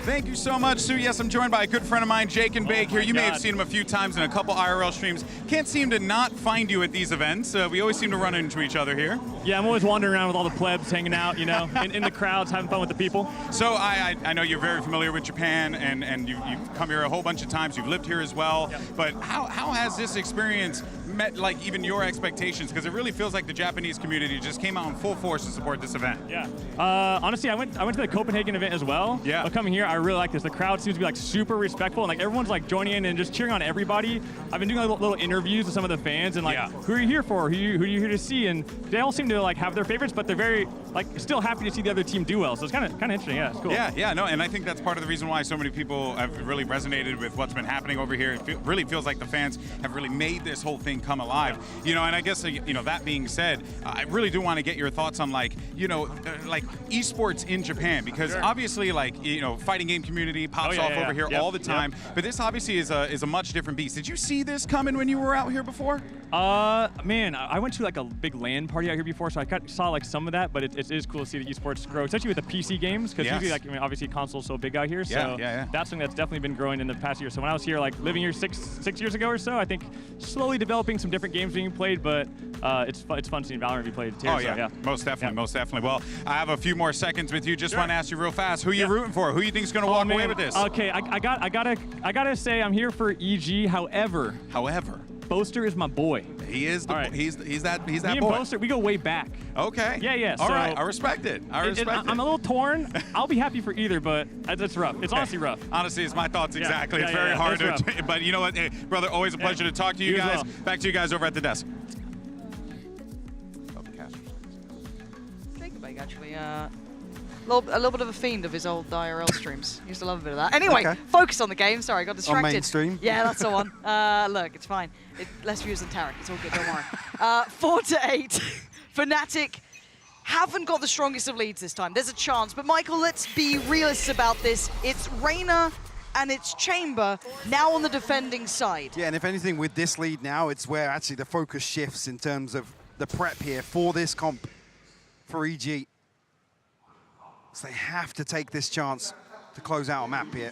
Thank you so much, Sue. Yes, I'm joined by a good friend of mine, Jake and Bake here. You may have seen him a few times in a couple IRL streams. Can't seem to not find you at these events. We always seem to run into each other here. Yeah, I'm always wandering around with all the plebs, hanging out, you know, in the crowds, having fun with the people. So I know you're very familiar with Japan, and you've come here a whole bunch of times. You've lived here as well. Yep. But how has this experience met like even your expectations? Because it really feels like the Japanese community just came out in full force to support this event. Yeah. Honestly, I went to the Copenhagen event as well. Yeah. But coming here, I really like this. The crowd seems to be like super respectful, and like everyone's like joining in and just cheering on everybody. I've been doing like, little interviews with some of the fans, and like, who are you here for? Who are you here to see? And they all seem to like have their favorites, but they're very like still happy to see the other team do well. So it's kind of interesting. Yeah, it's cool. Yeah, no, and I think that's part of the reason why so many people have really resonated with what's been happening over here. It really feels like the fans have really made this whole thing come alive. You know, and I guess that being said, I really do want to get your thoughts on like like esports in Japan, because obviously like fighting game community pops off over here all the time, but this obviously is a much different beast. Did you see this coming when you were out here before? Man, I went to like a big LAN party out here before, so I saw like some of that, but it is cool to see the esports grow, especially with the PC games, because usually like obviously console's so big out here, so that's something that's definitely been growing in the past year. So when I was here, like living here six years ago or so, I think slowly developing some different games being played, but it's fun seeing Valorant be played too. Oh yeah, most definitely. Well, I have a few more seconds with you. Just want to ask you real fast, who you rooting for? Who you think is going to walk away with this? Okay, I gotta say I'm here for EG. However, Boaster is my boy. He is. He's that Me boy. and Boaster, we go way back. Okay. Yeah. All right. I respect it. I'm a little torn. I'll be happy for either, but it's rough. It's honestly rough. Honestly, it's my thoughts exactly. It's very hard to. But you know what, hey, brother? Always a pleasure to talk to you guys. Back to you guys over at the desk. Jacob actually. A little bit of a fiend of his old IRL streams. Used to love a bit of that. Anyway, focus on the game. Sorry, I got distracted. On mainstream? Yeah, that's the one. Look, it's fine. Less views than Tarek. It's all good, don't worry. 4-8. Fnatic haven't got the strongest of leads this time. There's a chance, but Michael, let's be realists about this. It's Reyna and it's Chamber now on the defending side. Yeah, and if anything, with this lead now, it's where actually the focus shifts in terms of the prep here for this comp for EG. So they have to take this chance to close out a map here.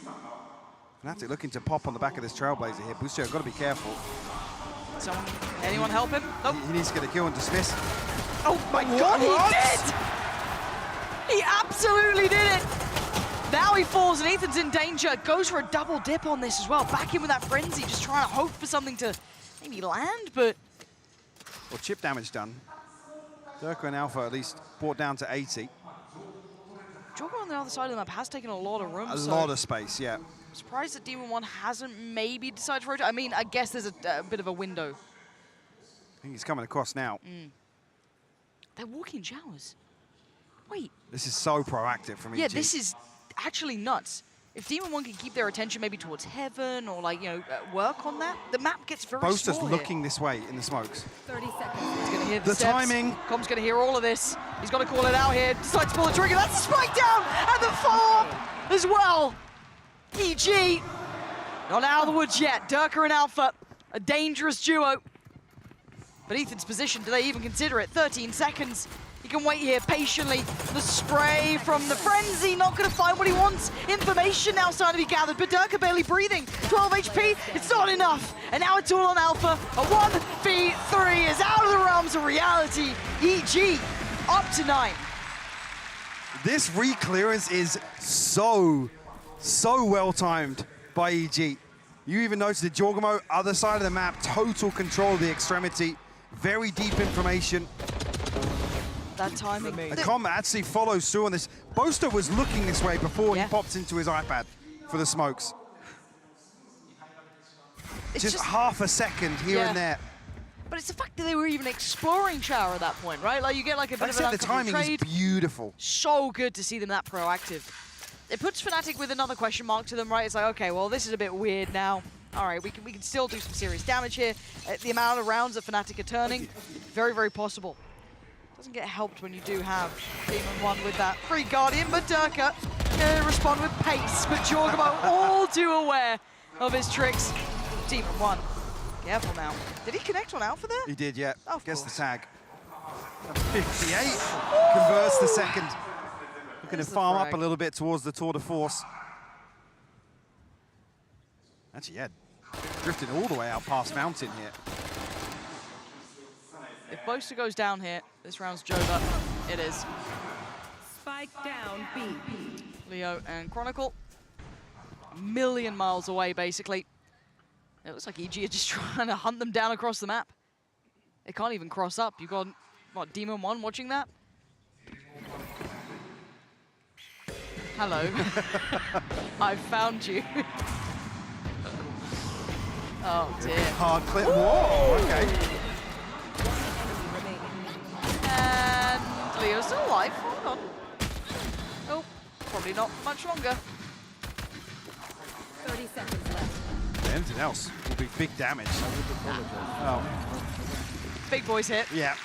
Fnatic looking to pop on the back of this Trailblazer here. Booster, got to be careful. Anyone help him? Nope. He needs to get a kill and dismiss. Oh my God, he did! He absolutely did it! Now he falls and Ethan's in danger. Goes for a double dip on this as well. Back in with that frenzy, just trying to hope for something to maybe land, but... Well, chip damage done. Durka and Alpha at least brought down to 80. Joker on the other side of the map has taken a lot of room. A lot of space, yeah. I'm surprised that Demon 1 hasn't maybe decided to rotate. I mean, I guess there's a bit of a window. I think he's coming across now. They're walking showers. Wait. This is so proactive from EG. Yeah, this is actually nuts. If Demon 1 can keep their attention maybe towards Heaven or like, work on that, the map gets very Boaster's small looking this way in the smokes. 30 seconds. He's going to hear the steps. timing. Com's going to hear all of this. He's got to call it out here. Decides to pull the trigger. That's the spike down and the follow-up as well. EG not out of the woods yet. Durka and Alpha, a dangerous duo. But Ethan's position, do they even consider it? 13 seconds. He can wait here patiently. The spray from the frenzy, not going to find what he wants. Information now starting to be gathered, but Durka barely breathing. 12 HP, it's not enough. And now it's all on Alpha. A 1v3 is out of the realms of reality. EG up to 9. This re-clearance is so well timed by EG. You even noticed the Jorgamo, other side of the map, total control of the extremity. Very deep information. That timing. The combat actually follows through on this. Boaster was looking this way before he pops into his iPad for the smokes. Just half a second here and there. But it's the fact that they were even exploring Shower at that point, right? Like you get like a bit of an the timing trade. is beautiful. So good to see them that proactive. It puts Fnatic with another question mark to them, right? It's like, okay, well, this is a bit weird now. All right, we can still do some serious damage here. The amount of rounds that Fnatic are turning, very, very possible. Doesn't get helped when you do have Demon 1 with that free Guardian, but Durka can respond with pace. But Jorgamo all too aware of his tricks. Demon 1, careful now. Did he connect on Alpha there? He did, yeah. Of Guess course. the tag. 58 converts the second. Looking to farm up a little bit towards the Tour de Force. Actually, yeah, drifted all the way out past Mountain here. If Boaster goes down here, this round's Jova. It is. Spike down B. Leo and Chronicle. A million miles away, basically. It looks like EG are just trying to hunt them down across the map. It can't even cross up. You've got, what, Demon 1 watching that? Hello. I found you. Oh, dear. Hard clip. Whoa, okay. And Leo's still alive. Hold on. Oh, probably not much longer. 30 seconds left. Anything else will be big damage. Oh. Big boys hit. Yeah.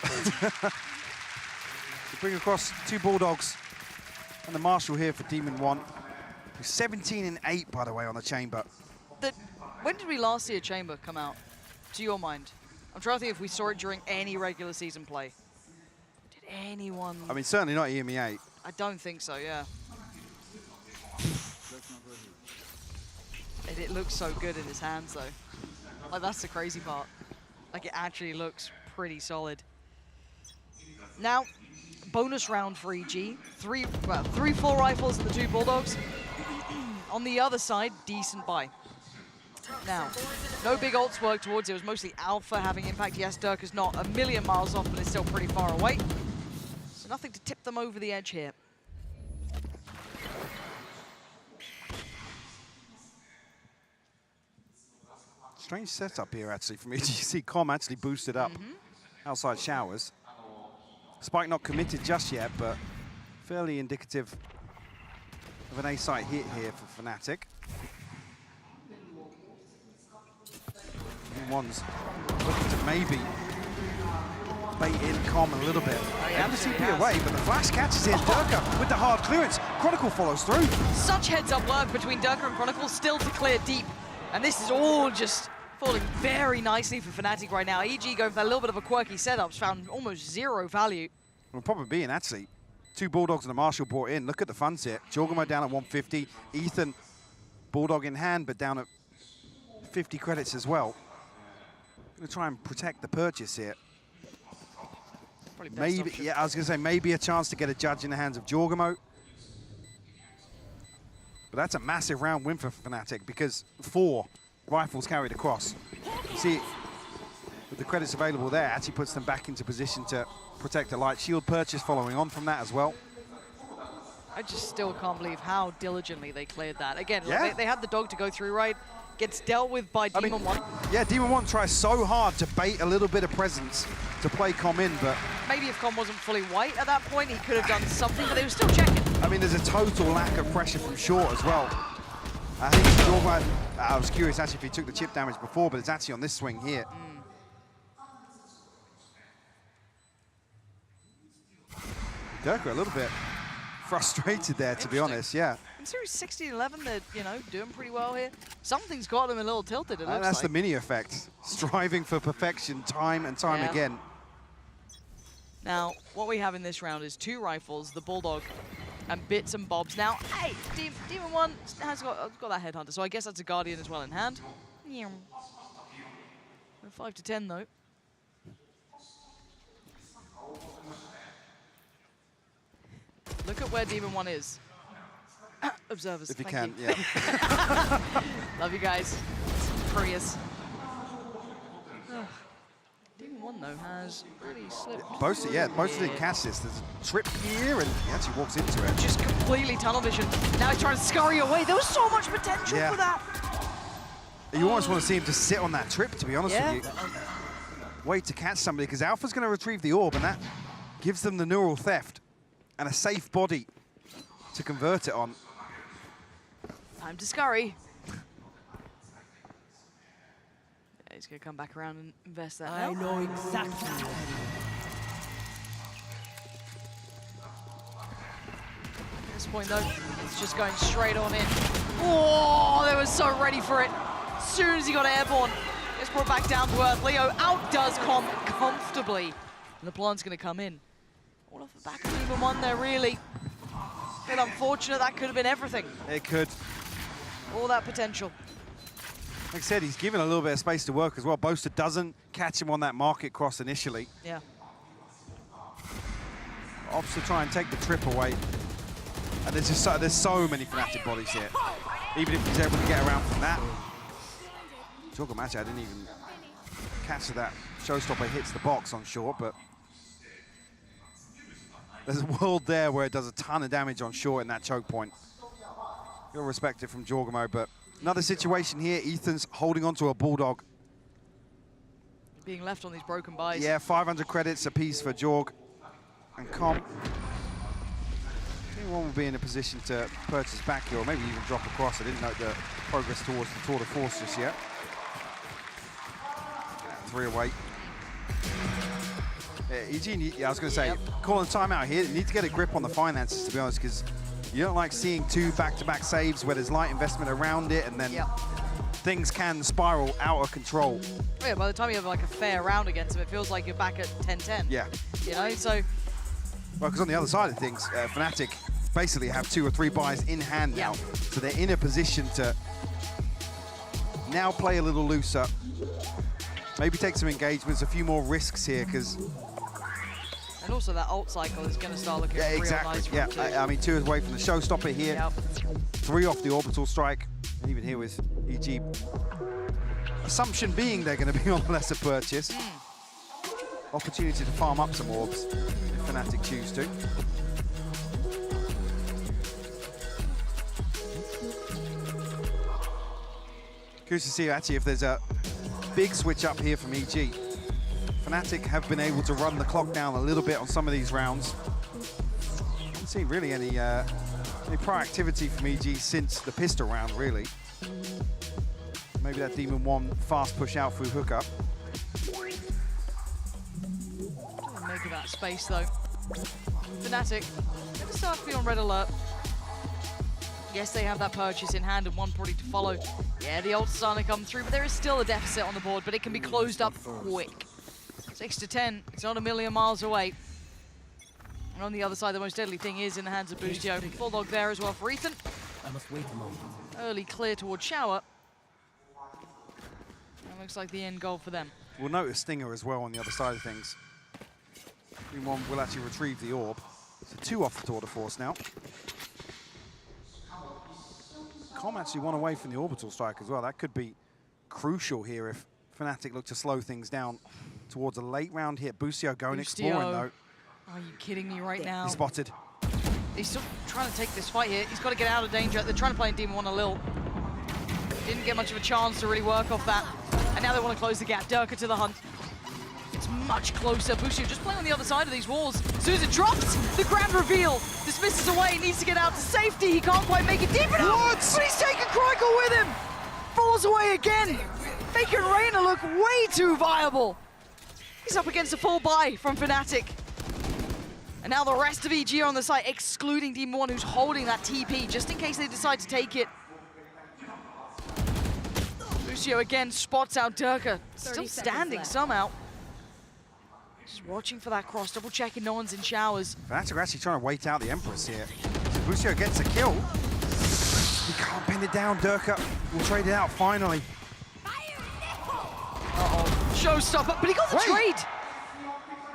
We bring across 2 Bulldogs and the Marshal here for Demon 1. 17 and 8, by the way, on the chamber. When did we last see a chamber come out, to your mind? I'm trying to think if we saw it during any regular season play. Did anyone? I mean, certainly not EME8. I don't think so, yeah. And it looks so good in his hands, though. Like, that's the crazy part. Like, it actually looks pretty solid. Now, bonus round for EG. Three full rifles and the 2 Bulldogs. On the other side, decent buy. Now, no big ults work towards it. It was mostly Alpha having impact. Yes, Dirk is not a million miles off, but it's still pretty far away. So nothing to tip them over the edge here. Strange setup here, actually, from EG. You see Com actually boosted up outside showers. Spike not committed just yet, but fairly indicative of an A-site hit here for Fnatic. One's looking to maybe bait in Com a little bit. MCP away, but the flash catches in. Durka with the hard clearance. Chronicle follows through. Such heads-up work between Durka and Chronicle, still to clear deep. And this is all just falling very nicely for Fnatic right now. EG going for that little bit of a quirky setup, found almost 0 value. Well, probably being actually 2 Bulldogs and a Marshal brought in. Look at the funds here. Jorgamo down at 150. Ethan, Bulldog in hand, but down at 50 credits as well. Going to try and protect the purchase here. Maybe, yeah, I was going to say maybe a chance to get a judge in the hands of Jorgamo. But that's a massive round win for Fnatic because 4 rifles carried across. See, with the credits available there, actually puts them back into position to protect a light shield purchase following on from that as well. I just still can't believe how diligently they cleared that. Again, yeah. Look, they had the dog to go through, right? Gets dealt with by Demon 1. Yeah, Demon 1 tries so hard to bait a little bit of presence to play Com in, but... Maybe if Com wasn't fully white at that point, he could have done something, but they were still checking. I mean, there's a total lack of pressure from short as well. I think Jorgamo, I was curious actually if he took the chip damage before, but it's actually on this swing here. Durka a little bit frustrated there, to be honest, yeah. In Series 16-11, they're, you know, doing pretty well here. Something's got them a little tilted, it looks That's like. the mini effect. Striving for perfection time and time again. Now, what we have in this round is 2 rifles, the Bulldog, and bits and bobs. Now, hey, Demon 1 has got that Headhunter, so I guess that's a Guardian as well in hand. 5 to 10, though. Look at where Demon 1 is. Observers, if you thank can, yeah. Love you guys. Prius. Demon 1, though, has really slipped. Most didn't catch this. There's a trip here, and he actually walks into it. Just completely tunnel vision. Now he's trying to scurry away. There was so much potential for that. You almost want to see him just sit on that trip, to be honest with you. Wait to catch somebody, because Alpha's going to retrieve the orb, and that gives them the neural theft and a safe body to convert it on. Time to scurry. Yeah, he's going to come back around and invest that. I know exactly. At this point, though, it's just going straight on in. Oh, they were so ready for it. As soon as he got airborne, it's brought back down to earth. Leo outdoes Com comfortably. And the plant's going to come in. All off the back of Demon 1 there, really. Bit unfortunate, that could have been everything. It could. All that potential. Like I said, he's given a little bit of space to work as well. Boaster doesn't catch him on that market cross initially. Yeah. Opts to try and take the trip away. And there's just so many Fnatic bodies here. Even if he's able to get around from that. Jorgamo, I didn't even catch that Showstopper hits the box on short, but there's a world there where it does a ton of damage on short in that choke point. You'll respect it from Jorgamo, but another situation here. Ethan's holding on to a Bulldog. Being left on these broken buys. Yeah, 500 credits apiece for Jorg and Com. Anyone will be in a position to purchase back here, or maybe even drop across. I didn't note the progress towards the Tour de Force just yet. 3 away. EG, I was going to say, calling timeout here. Need to get a grip on the finances, to be honest, because you don't like seeing 2 back-to-back saves where there's light investment around it, and then things can spiral out of control. Oh yeah, by the time you have like a fair round against him, it feels like you're back at 10-10. Yeah. You know, so... Well, because on the other side of things, Fnatic basically have 2 or 3 buys in hand now, so they're in a position to now play a little looser, maybe take some engagements, a few more risks here, because... And also that ult cycle is going to start looking real nice. Yeah, I mean, 2 away from the showstopper here, 3 off the orbital strike, and even here with EG. Assumption being they're going to be on a lesser purchase. Opportunity to farm up some orbs if Fnatic choose to. Curious to see actually if there's a big switch up here from EG. Fnatic have been able to run the clock down a little bit on some of these rounds. Haven't seen really any proactivity from EG since the pistol round, really. Maybe that Demon 1 fast push out through hookup. Make of that space though. Fnatic, going to start to be on red alert. Yes, they have that purchase in hand and 1 probably to follow. Yeah, the ult's starting to come through, but there is still a deficit on the board, but it can be closed up quick. 6 to 10, it's not a million miles away. And on the other side, the most deadly thing is in the hands of Boostio. Bulldog there as well for Ethan. I must wait a moment. Early clear towards Shower. That looks like the end goal for them. We'll notice Stinger as well on the other side of things. One will actually retrieve the orb. So 2 off the Tour de Force now. Com actually 1 away from the orbital strike as well. That could be crucial here if Fnatic look to slow things down towards a late round hit. Boostio going exploring though. Are you kidding me right now? He's spotted. He's still trying to take this fight here. He's got to get out of danger. They're trying to play in Demon 1 a little. Didn't get much of a chance to really work off that. And now they want to close the gap. Durka to the hunt. It's much closer. Boostio just playing on the other side of these walls. Susan drops the grand reveal. Dismisses away. Needs to get out to safety. He can't quite make it deep enough. But he's taking Kreukel with him. Falls away again. Making Reyna look way too viable. He's up against a full buy from Fnatic. And now the rest of EG are on the side, excluding Demon 1, who's holding that TP, just in case they decide to take it. Lucio again spots out Durka, still standing somehow. Just watching for that cross, double checking no one's in showers. Fnatic are actually trying to wait out the Empress here. Lucio gets a kill. He can't pin it down. Durka will trade it out finally. Uh-oh, showstopper, but he got the trade.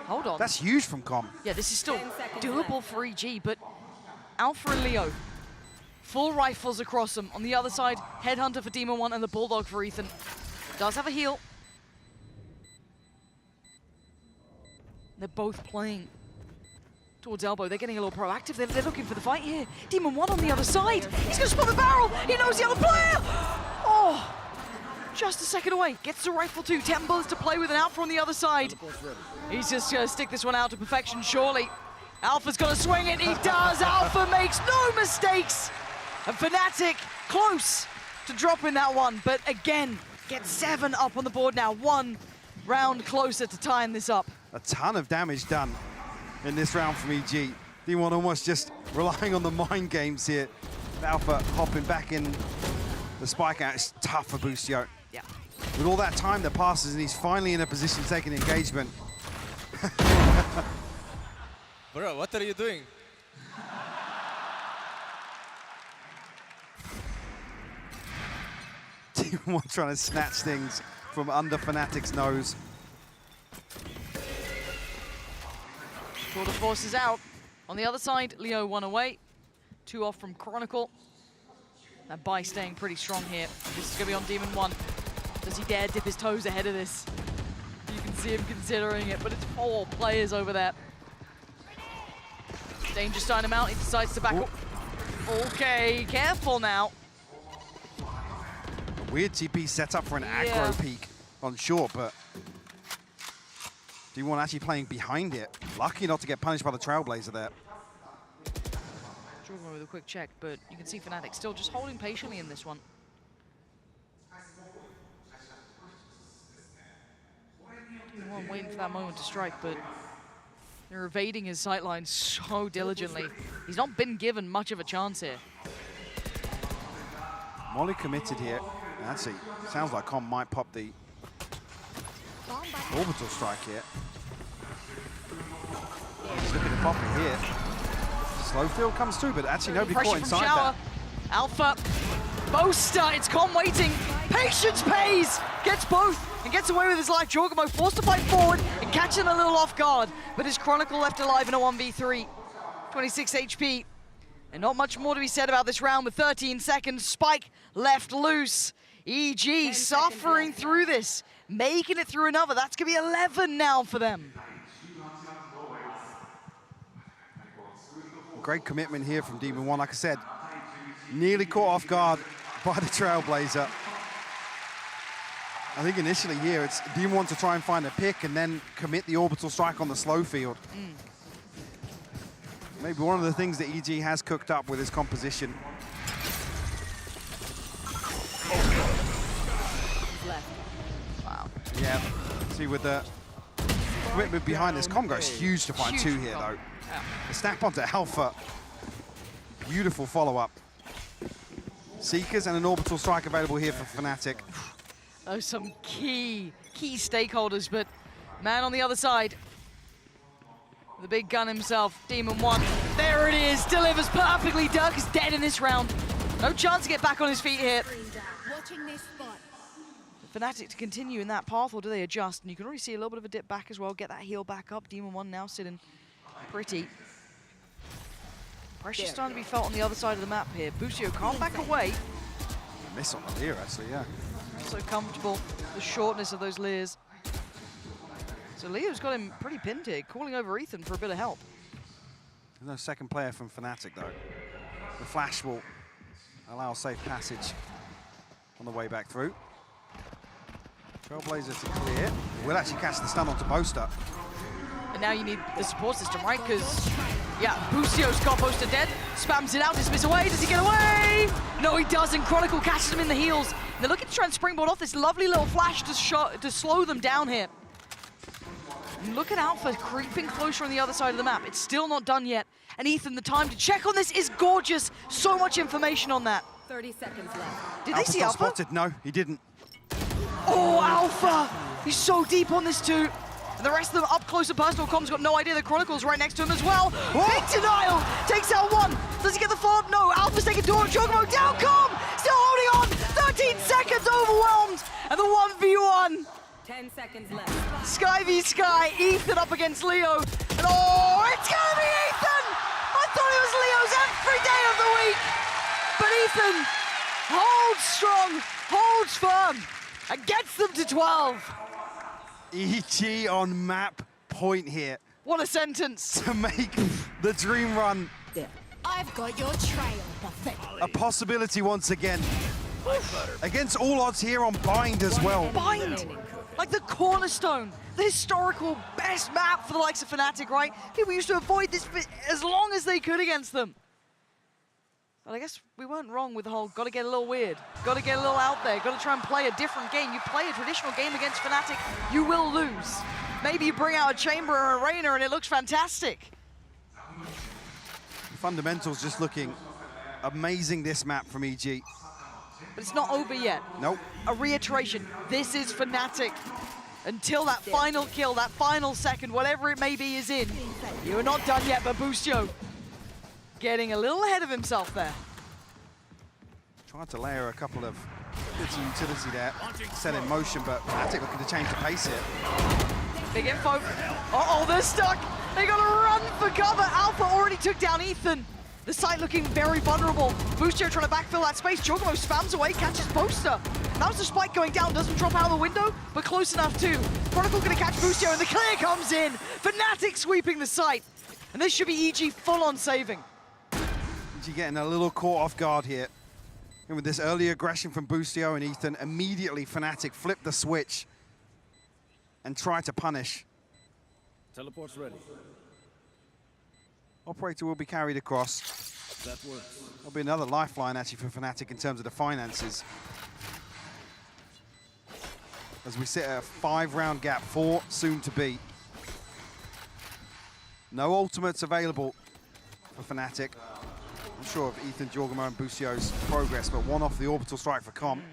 Hold on. That's huge from Com. Yeah, this is still doable for EG, but Alpha and Leo, full rifles across them. On the other side, Headhunter for Demon 1 and the Bulldog for Ethan. Does have a heal. They're both playing towards elbow. They're getting a little proactive. They're looking for the fight here. Demon 1 on the other side. He's going to spot the barrel. He knows the other player. Oh, just a second away. Gets the rifle too. 10 bullets to play with, and Alpha on the other side. He's just going to stick this one out to perfection, surely. Alpha's going to swing it. He does. Alpha makes no mistakes. And Fnatic close to dropping that one. But again, gets 7 up on the board now. 1 round closer to tying this up. A ton of damage done in this round from EG. D1 almost just relying on the mind games here. Alpha hopping back in the spike out. It's tough for Boostio. Yeah. With all that time that passes and he's finally in a position to take an engagement. Bro, what are you doing? D1 trying to snatch things from under Fnatic's nose. Tour de Force is out. On the other side, Leo 1 away. 2 off from Chronicle. That buy staying pretty strong here. This is going to be on Demon 1. Does he dare dip his toes ahead of this? You can see him considering it, but it's 4 players over there. Danger starting him out, he decides to back up. Okay, careful now. Weird TP set up for an aggro peek on short, but D1 actually playing behind it. Lucky not to get punished by the Trailblazer there. Struggling with a quick check, but you can see Fnatic still just holding patiently in this one. D1 waiting for that moment to strike, but they're evading his sightlines so diligently. He's not been given much of a chance here. Molly committed here. Actually, sounds like Com might pop the orbital strike here. He's looking to pop it here. Slow field comes through, but actually nobody caught inside that. Alpha, Boaster, it's Com waiting. Patience pays, gets both, and gets away with his life. Jorgamo forced to fight forward and catch him a little off guard, but his Chronicle left alive in a 1v3. 26 HP, and not much more to be said about this round with 13 seconds. Spike left loose. EG suffering through this, making it through another. That's gonna be 11 now for them. Great commitment here from Demon One. Like I said, nearly caught off guard by the Trailblazer. I think initially here it's Demon One to try and find a pick and then commit the orbital strike on the slow field. Maybe one of the things that EG has cooked up with his composition. Wow. Yeah, see with the commitment behind this, Comgo is huge to find 2 here though. Yeah. The snap onto Alpha, beautiful follow-up. Seekers and an orbital strike available here for Fnatic. Those some key stakeholders, but man on the other side, the big gun himself, Demon One. There it is, delivers perfectly. Dirk is dead in this round. No chance to get back on his feet here. Fnatic to continue in that path, or do they adjust? And you can already see a little bit of a dip back as well, get that heal back up. Demon One now sitting pretty. Pressure starting to be felt on the other side of the map here. Busio can't back away. Miss on the Lear actually, yeah. So comfortable, the shortness of those Lears. So Leo's got him pretty pinned here, calling over Ethan for a bit of help. There's no second player from Fnatic though. The flash will allow safe passage on the way back through. Trailblazer to clear. Will actually catch the stun onto Boaster. And now you need the support system, right? Because, yeah, Busio's got Boaster dead, spams it out, dismiss away, does he get away? No, he doesn't. Chronicle catches him in the heels. And they're looking to try and springboard off this lovely little flash to slow them down here. And look at Alpha creeping closer on the other side of the map. It's still not done yet. And Ethan, the time to check on this is gorgeous. So much information on that. 30 seconds left. Did they see Alpha? Spotted? No, he didn't. Oh, Alpha! He's so deep on this too. And the rest of them up close and personal. Com's got no idea. The Chronicle's right next to him as well. Big denial! Takes out 1. Does he get the follow-up? No. Alpha's taking door. Jorgamo down. Com! Still holding on. 13 seconds overwhelmed. And the 1v1. 10 seconds left. Sky v Sky. Ethan up against Leo. And oh, it's gonna be Ethan! I thought it was Leo's every day of the week. But Ethan holds strong, holds firm, and gets them to 12. EG on map point here. What a sentence. To make the dream run I've got your trail, pathetic. a possibility once again. Against all odds here on Bind as well. Bind! Like the cornerstone, the historical best map for the likes of Fnatic, right? People used to avoid this as long as they could against them. But I guess we weren't wrong with the whole gotta get a little weird, gotta get a little out there, gotta try and play a different game. You play a traditional game against Fnatic, you will lose. Maybe you bring out a Chamber or a Reina and it looks fantastic. Fundamentals just looking amazing this map from EG. But it's not over yet. Nope. A reiteration, this is Fnatic. Until that final kill, that final second, whatever it may be is in, you're not done yet, but Busio getting a little ahead of himself there. Tried to layer a couple of bits of utility there, set in motion, but Fnatic looking to change the pace here. Big info. Uh-oh, they're stuck. They gotta run for cover. Alpha already took down Ethan. The site looking very vulnerable. Boostio trying to backfill that space. Jorgamo spams away, catches Poster. That was the spike going down, doesn't drop out of the window, but close enough too. Chronicle gonna catch Boostio, and the clear comes in. Fnatic sweeping the site. And this should be EG full on saving. EG getting a little caught off guard here. And with this early aggression from Boostio and Ethan, immediately Fnatic flip the switch and try to punish. Teleport's ready. Operator will be carried across. That works. There'll be another lifeline actually for Fnatic in terms of the finances. As we sit at a 5-round gap, 4 soon to be. No ultimates available for Fnatic. I'm sure of Ethan, Jorgamo and Boostio's progress, but one off the orbital strike for Com.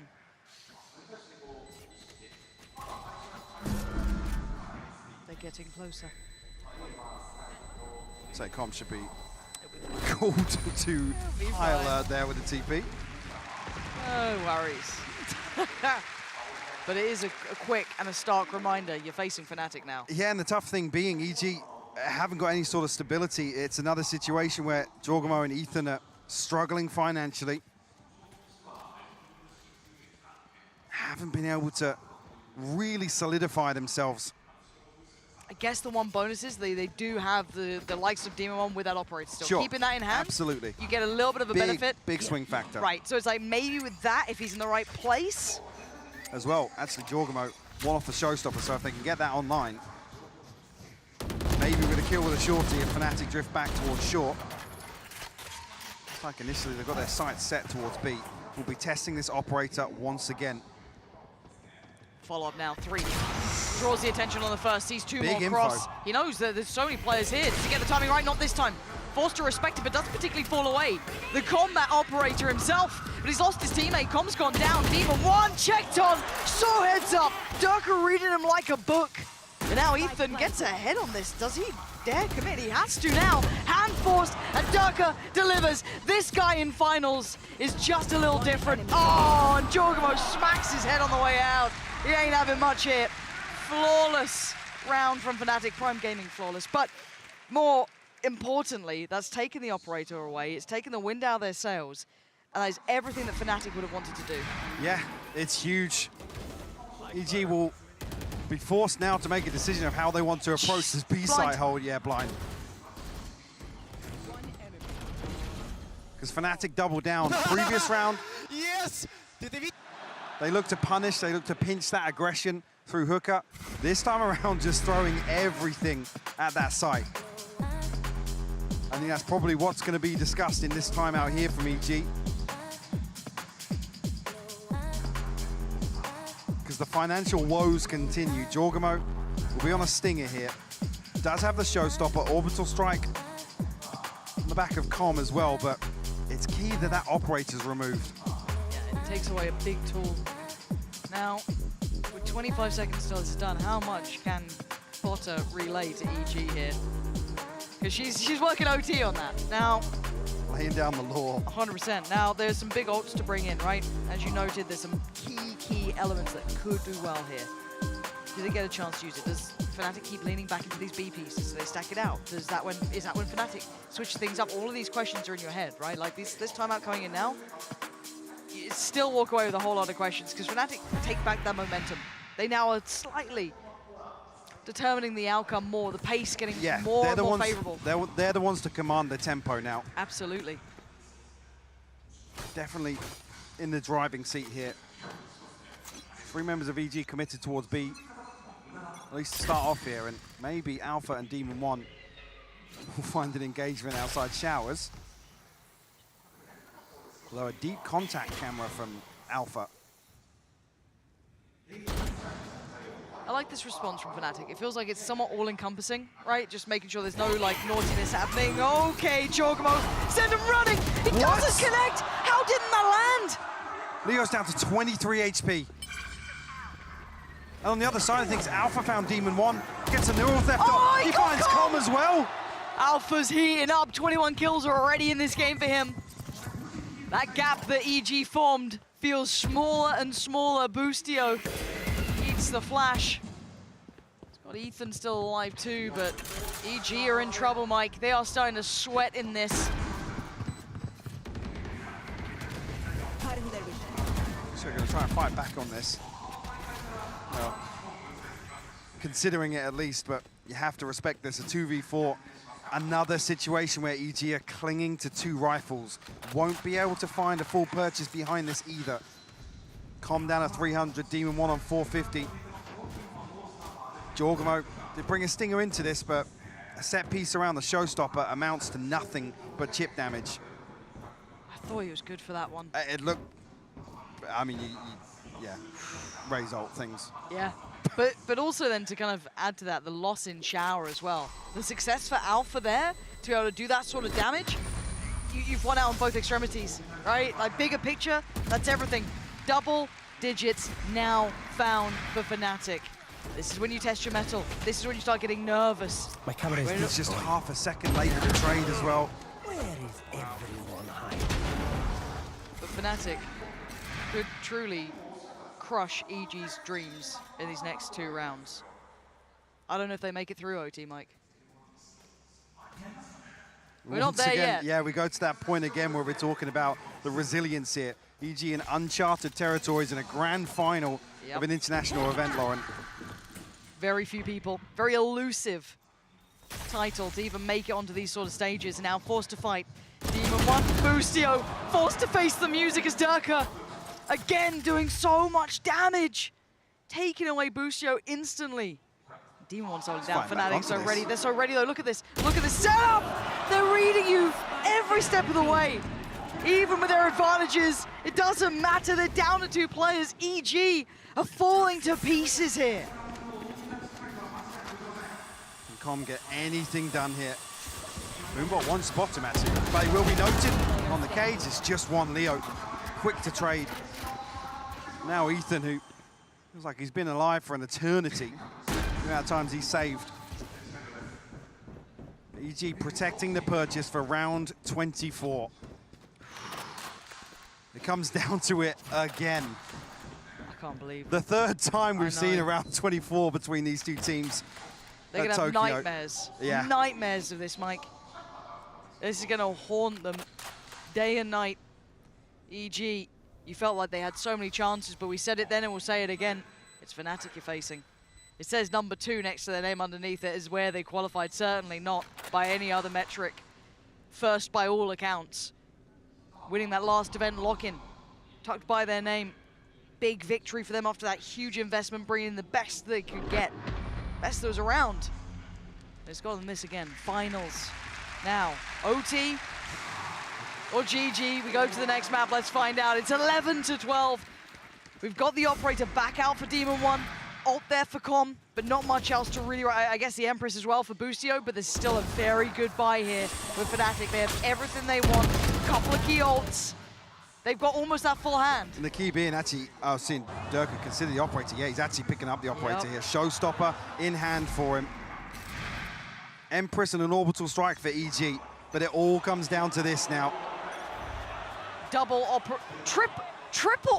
They're getting closer. So Com should be called to high alert there with the TP. No worries. But it is a quick and a stark reminder, you're facing Fnatic now. Yeah, and the tough thing being EG haven't got any sort of stability. It's another situation where Jorgamo and Ethan are struggling financially. Haven't been able to really solidify themselves. I guess the one bonus is they do have the likes of Demon One with that operator still. Sure. Keeping that in hand, Absolutely. you get a little bit of a benefit. Big swing factor. Right, so it's like maybe with that, if he's in the right place. As well, actually Jorgamo, one off the showstopper, so if they can get that online, maybe with a kill with a shorty if Fnatic drift back towards short. Looks like initially they've got their sights set towards B. We'll be testing this operator once again. Follow up now, 3. Draws the attention on the first, sees 2 Big more cross. He knows that there's so many players here. Does he get the timing right? Not this time. Forced to respect it, but doesn't particularly fall away. The combat operator himself, but he's lost his teammate. Com's gone down. Demon One checked on, so heads up. Durka reading him like a book. And now Ethan gets ahead on this. Does he dare commit? He has to now. Hand forced, and Durka delivers. This guy in finals is just a little different. Oh, and Jorgamo smacks his head on the way out. He ain't having much here. Flawless round from Fnatic, Prime Gaming flawless. But more importantly, that's taken the operator away. It's taken the wind out of their sails. And that is everything that Fnatic would have wanted to do. Yeah, it's huge. EG will be forced now to make a decision of how they want to approach this B side hold. Yeah, blind. Because Fnatic doubled down previous round. Yes! They look to punish, they look to pinch that aggression through hooker. This time around, just throwing everything at that site. I think that's probably what's going to be discussed in this time out here from EG. Because the financial woes continue. Jorgamo will be on a stinger here. Does have the showstopper, orbital strike on the back of Com as well, but it's key that that operator's removed. Yeah, it takes away a big tool. Now, with 25 seconds till it's done, how much can Potter relay to EG here? Because she's working OT on that. Now, laying down the law. 100%. Now, there's some big ults to bring in, right? As you noted, there's some key elements that could do well here. Do they get a chance to use it? Does Fnatic keep leaning back into these B pieces so they stack it out? Is that when Fnatic switches things up? All of these questions are in your head, right? Like this timeout coming in now, you still walk away with a whole lot of questions because Fnatic take back that momentum. They now are slightly determining the outcome more, the pace getting more and more favorable. They're the ones to command the tempo now. Absolutely. Definitely in the driving seat here. 3 members of EG committed towards B. At least to start off here, and maybe Alpha and Demon One will find an engagement outside showers. Although a deep contact camera from Alpha. I like this response from Fnatic. It feels like it's somewhat all-encompassing, right? Just making sure there's no, like, naughtiness happening. Okay, Jorgamo, send him running! He doesn't connect! How didn't that land? Leo's down to 23 HP. And on the other side of things, Alpha found Demon One, gets a neural theft up. He finds Com as well. Alpha's heating up. 21 kills are already in this game for him. That gap that EG formed feels smaller and smaller. Boostio eats the flash. It's got Ethan still alive too, but EG are in trouble, Mike. They are starting to sweat in this. So we're going to try and fight back on this. Well, considering it at least, but you have to respect this. A 2v4. Another situation where EG are clinging to 2 rifles. Won't be able to find a full purchase behind this either. Calm down at 300, Demon 1 on 450. Jorgamo did bring a stinger into this, but a set piece around the showstopper amounts to nothing but chip damage. I thought he was good for that one. It looked, I mean, yeah, Ray's ult things. Yeah, but also then to kind of add to that, the loss in shower as well. The success for Alpha there, to be able to do that sort of damage, you've won out on both extremities, right? Like, bigger picture, that's everything. Double digits now found for Fnatic. This is when you test your metal. This is when you start getting nervous. My camera is just half a second late with the trade as well. Where is everyone hiding? But Fnatic could truly crush EG's dreams in these next 2 rounds. I don't know if they make it through OT, Mike. We're not there yet. Yeah, we go to that point again where we're talking about the resilience here. EG in uncharted territories in a grand final of an international event, Lauren. Very few people, very elusive title to even make it onto these sort of stages. Now forced to fight. Demon 1, Boostio, forced to face the music as Durka. Again, doing so much damage. Taking away Boostio instantly. Demon 1 holding down Fnatic, so ready. They're so ready though, look at this. Look at this setup! They're reading you every step of the way. Even with their advantages, it doesn't matter, they're down to 2 players. EG are falling to pieces here. Can Com get anything done here? We've got 1 spot to match it. Play will be noted on the cage. It's just 1 Leo. Quick to trade. Now Ethan, who feels like he's been alive for an eternity. The amount of times he's saved. EG protecting the purchase for round 24. It comes down to it again. I can't believe the 3rd time we've seen a round 24 between these 2 teams. They're going to have nightmares. Yeah. Nightmares of this, Mike. This is going to haunt them day and night. EG, you felt like they had so many chances, but we said it then and we'll say it again. It's Fnatic you're facing. It says number 2 next to their name underneath it is where they qualified. Certainly not by any other metric. First by all accounts. Winning that last event lock-in, tucked by their name. Big victory for them after that huge investment, bringing in the best they could get. Best that was around. It's got them this again, finals. Now, OT or GG, we go to the next map, let's find out. It's 11-12. We've got the operator back out for Demon 1. Ult there for Com, but not much else to really, I guess the Empress as well for Boostio, but there's still a very good buy here with Fnatic. They have everything they want, couple of key ults. They've got almost that full hand. And the key being actually, I've seen Durka consider the operator. Yeah, he's actually picking up the operator here. Showstopper in hand for him. Empress and an orbital strike for EG, but it all comes down to this now. Triple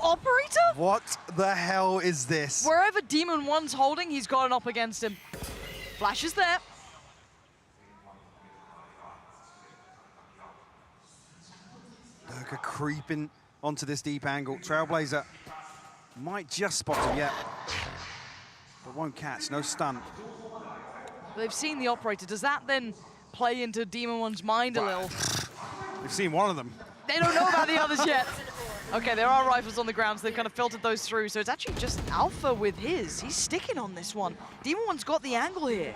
operator? What the hell is this? Wherever Demon 1's holding, he's got an up against him. Flash is there. Durka creeping onto this deep angle. Trailblazer might just spot him yet, but won't catch, no stun. They've seen the operator. Does that then play into Demon 1's mind a little? We've seen one of them. They don't know about the others yet. Okay, there are rifles on the ground, so they've kind of filtered those through. So it's actually just Alpha with his. He's sticking on this one. Demon 1's got the angle here.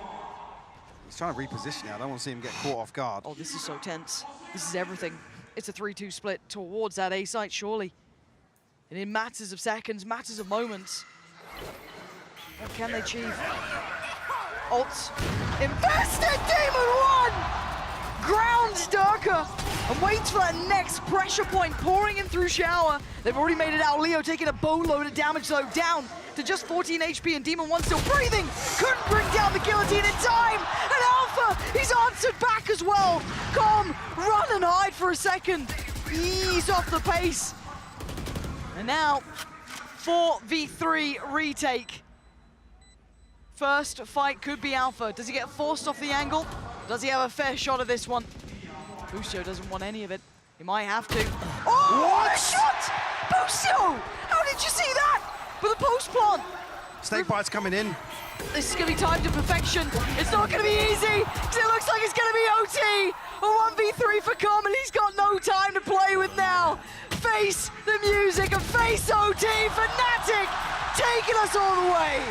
He's trying to reposition now. I don't want to see him get caught off guard. Oh, this is so tense. This is everything. It's a 3-2 split towards that A site, surely. And in matters of seconds, matters of moments, what can they achieve? Ults. Invested! Demon 1! Grounds Durka and waits for that next pressure point, pouring in through shower. They've already made it out. Leo taking a boatload of damage, though, down to just 14 HP, and Demon 1 still breathing. Couldn't bring down the guillotine in time. And Alpha, he's answered back as well. Com, run and hide for a second. Ease off the pace. And now, 4v3 retake. First fight could be Alpha. Does he get forced off the angle? Does he have a fair shot of this one? Boostio doesn't want any of it. He might have to. Oh, what a shot! Bustio! How did you see that? With a post plant. Snakebite's coming in. This is going to be timed to perfection. It's not going to be easy, because it looks like it's going to be OT. A 1v3 for Common. He's got no time to play with now. Face the music and face OT. Fnatic taking us all the way.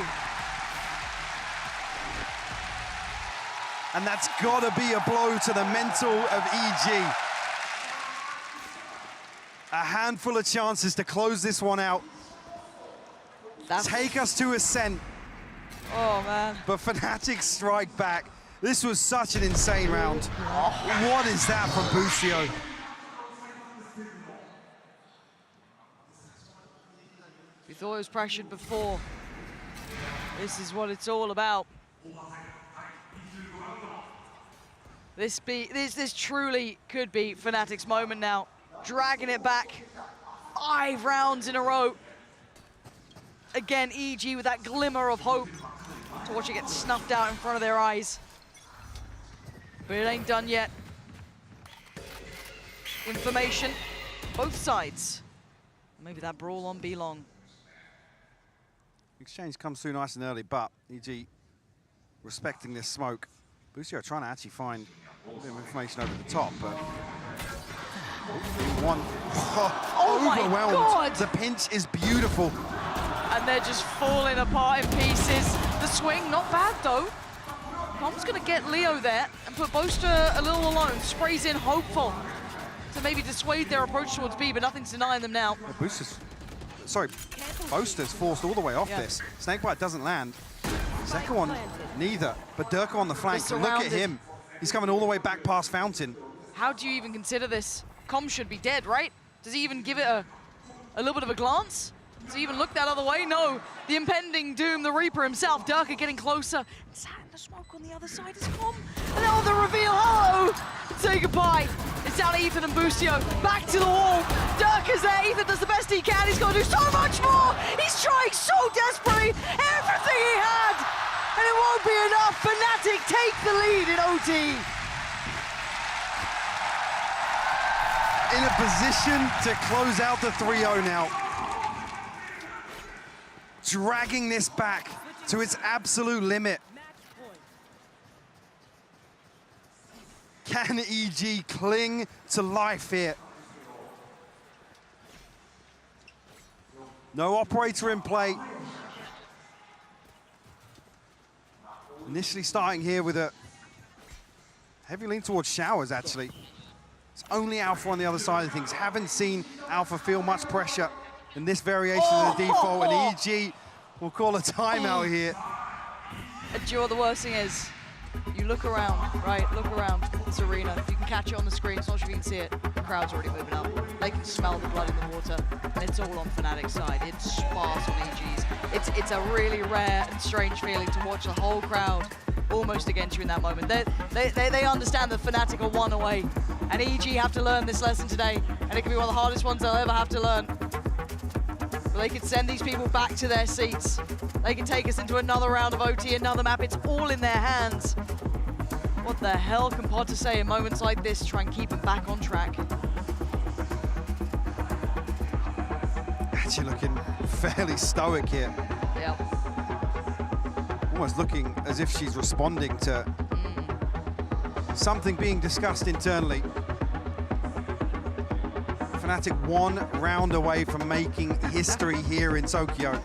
And that's got to be a blow to the mental of EG. A handful of chances to close this one out. Take us to Ascent. Oh, man. But Fnatic strike back. This was such an insane round. What is that from Bustio? We thought it was pressured before. This is what it's all about. This truly could be Fnatic's moment now. Dragging it back 5 rounds in a row. Again, EG with that glimmer of hope to watch it get snuffed out in front of their eyes. But it ain't done yet. Information, both sides. Maybe that brawl on B long. Exchange comes through nice and early, but EG respecting this smoke. Bustio trying to actually find a bit of information over the top, but one overwhelmed. My God. The pinch is beautiful. And they're just falling apart in pieces. The swing, not bad though. Mom's gonna get Leo there and put Boaster a little alone. Sprays in, hopeful to maybe dissuade their approach towards B, but nothing's denying them now. Boaster's forced all the way off this. Snakebite doesn't land. Second one, neither. But Durka on the flank, look at him. He's coming all the way back past Fountain. How do you even consider this? Com should be dead, right? Does he even give it a little bit of a glance? Does he even look that other way? No. The impending doom, the Reaper himself, Durka getting closer. Sat in the smoke on the other side is Com. And now the reveal, hello! Say goodbye. It's down to Ethan and Bustio. Back to the wall. Durka's there. Ethan does the best he can. He's got to do so much more. He's trying so desperately. Everything he had. And it won't be enough. Fnatic take the lead in OT. In a position to close out the 3-0 now. Dragging this back to its absolute limit. Can EG cling to life here? No operator in play. Initially starting here with a heavy lean towards Showers, actually. It's only Alpha on the other side of things. Haven't seen Alpha feel much pressure in this variation of the default, and EG will call a timeout here. And do you know what the worst thing is? You look around, right? Look around this arena. If you can catch it on the screen, it's not sure if you can see it. The crowd's already moving up. They can smell the blood in the water, and it's all on Fnatic's side. It's sparse on EG's. It's a really rare and strange feeling to watch the whole crowd almost against you in that moment. They understand that Fnatic are one away, and EG have to learn this lesson today, and it can be one of the hardest ones they'll ever have to learn. But they can send these people back to their seats. They can take us into another round of OT, another map. It's all in their hands. What the hell can Potter say in moments like this to try and keep them back on track? Actually looking fairly stoic here. Yeah. Almost looking as if she's responding to something being discussed internally. Fnatic 1 round away from making history here in Tokyo.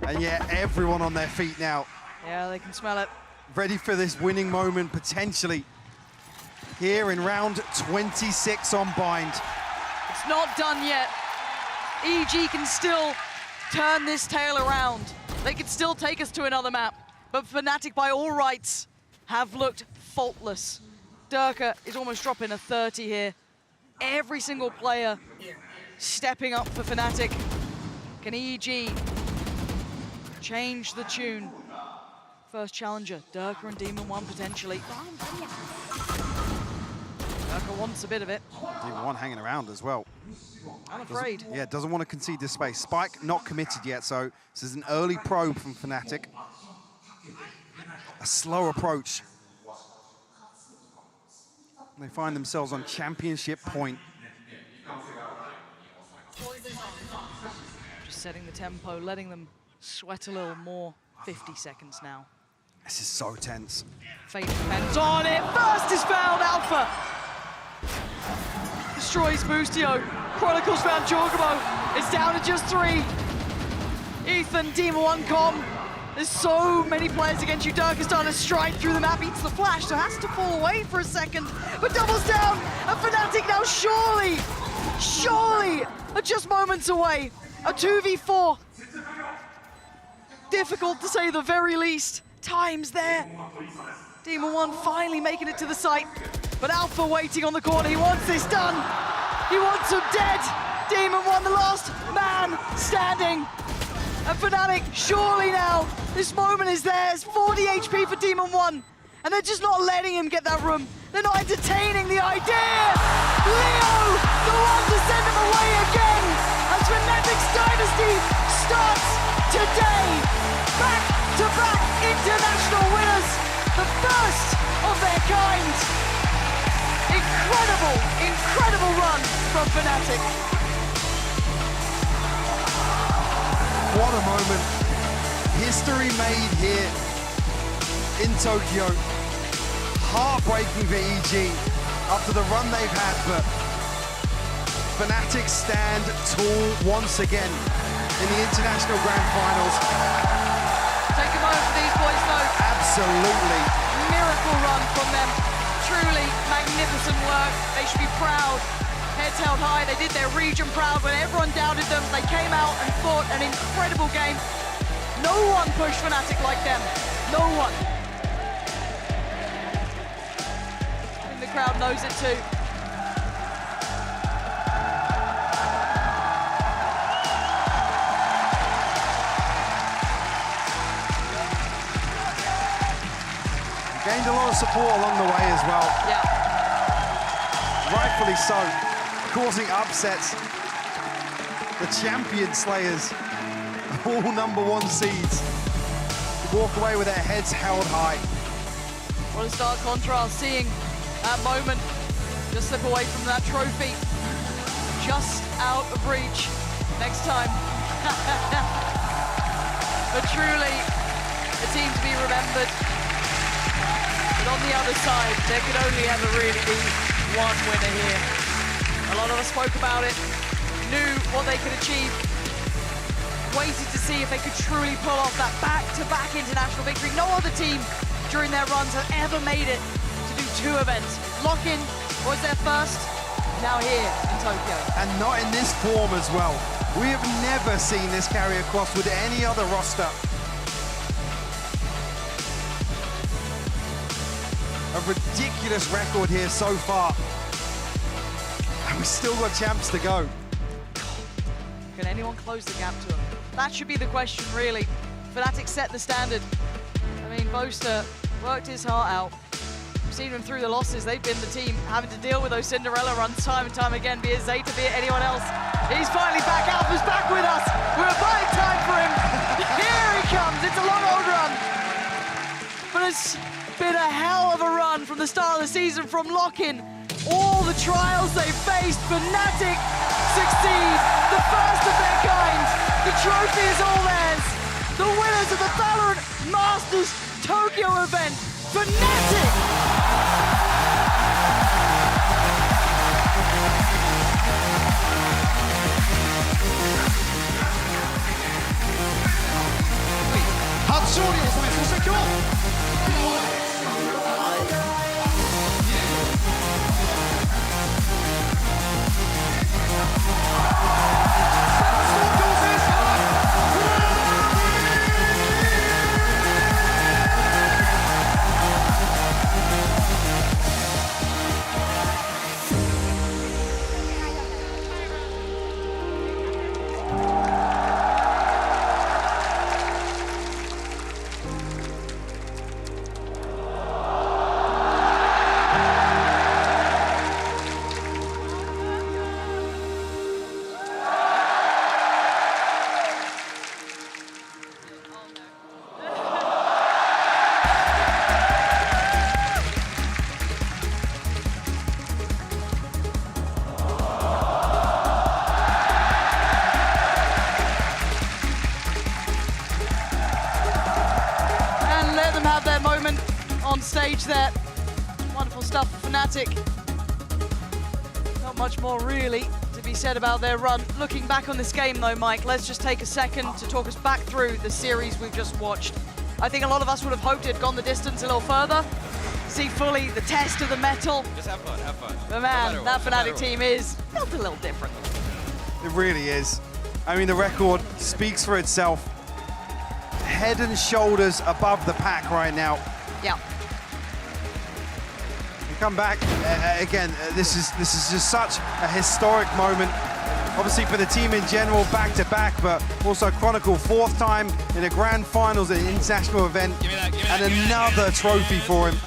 And yeah, everyone on their feet now. Yeah, they can smell it. Ready for this winning moment, potentially. Here in round 26 on Bind. It's not done yet. EG can still turn this tail around. They can still take us to another map. But Fnatic, by all rights, have looked faultless. Durka is almost dropping a 30 here. Every single player stepping up for Fnatic. Can EG change the tune? First challenger, Durka and Demon 1 potentially. Durka wants a bit of it. Demon 1 hanging around as well. I'm afraid. Doesn't want to concede this space. Spike not committed yet, so this is an early probe from Fnatic. A slow approach. They find themselves on championship point. setting the tempo, letting them sweat a little more. 50 seconds now. This is so tense. Fate depends on it. First is found, Alpha. Destroys Boostio. Chronicles found Jorgamo. It's down to just 3. Ethan, Demon 1 com. There's so many players against you. Dirk is starting to stride through the map, eats the flash, so has to fall away for a second, but doubles down, and Fnatic now surely are just moments away. A 2v4. Difficult to say the very least. Time's there. Demon 1 finally making it to the site, but Alpha waiting on the corner. He wants this done. He wants him dead. Demon 1, the last man standing. And Fnatic, surely now, this moment is theirs. 40 HP for Demon 1, and they're just not letting him get that room. They're not entertaining the idea. Leo, the one to send him away again, as Fnatic's dynasty starts today. Back-to-back international winners, the first of their kind. Incredible run from Fnatic. What a moment. History made here in Tokyo. Heartbreaking for EG after the run they've had, but Fnatic stand tall once again in the International Grand Finals. Take a moment for these boys though. Absolutely. Miracle run from them. Truly magnificent work. They should be proud. Heads held high. They did their region proud when everyone doubted them. They came out and fought an incredible game. No one pushed Fnatic like them. No one. And the crowd knows it too. Gained a lot of support along the way as well. Yeah. Rightfully so, causing upsets. The champion slayers, all #1 seeds, walk away with their heads held high. What a stark contrast, seeing that moment just slip away from that trophy. Just out of reach. Next time. But truly, a team to be remembered. But on the other side, there could only ever really be one winner here. A lot of us spoke about it, knew what they could achieve, waited to see if they could truly pull off that back-to-back international victory. No other team during their runs have ever made it to do 2 events. Lock-in was their first, now here in Tokyo. And not in this form as well. We have never seen this carry across with any other roster. A ridiculous record here so far. And we still got champs to go. Can anyone close the gap to them? That should be the question, really. Fnatic set the standard. I mean, Boaster worked his heart out. We've seen him through the losses. They've been the team having to deal with those Cinderella runs time and time again, be it Zeta, be it anyone else. He's finally back. Alpha's back with us. We're buying time for him. Here he comes. It's a long old run. But it's been a hell of a run from the start of the season from Lock-in. All the trials they faced, Fnatic succeed. The first of their kind. The trophy is all theirs. The winners of the VALORANT Masters Tokyo event, Fnatic. stage there. Wonderful stuff for Fnatic. Not much more really to be said about their run. Looking back on this game though, Mike, let's just take a second to talk us back through the series we've just watched. I think a lot of us would have hoped it had gone the distance a little further. See fully the test of the metal. Just have fun, have fun. But man, that Fnatic team is built a little different. It really is. I mean, the record speaks for itself. Head and shoulders above the pack right now. Yeah. We come back again. This is just such a historic moment. Obviously for the team in general, back to back, but also Chronicle 4th time in a grand finals at an international event, and another trophy for him.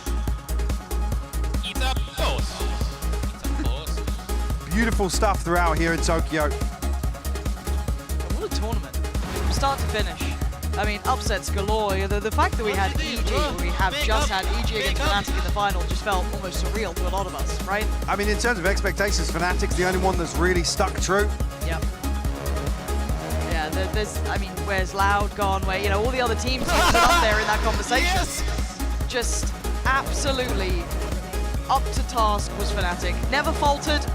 Beautiful stuff throughout here in Tokyo. What a tournament, from start to finish. I mean, upsets galore. The fact that we had EG, or we have just had EG against Fnatic in the final, just felt almost surreal to a lot of us, right? I mean, in terms of expectations, Fnatic's the only one that's really stuck true. Yep. Yeah, there's, I mean, where's Loud gone? Where, you know, all the other teams have been up there in that conversation. Yes! Just absolutely up to task was Fnatic. Never faltered,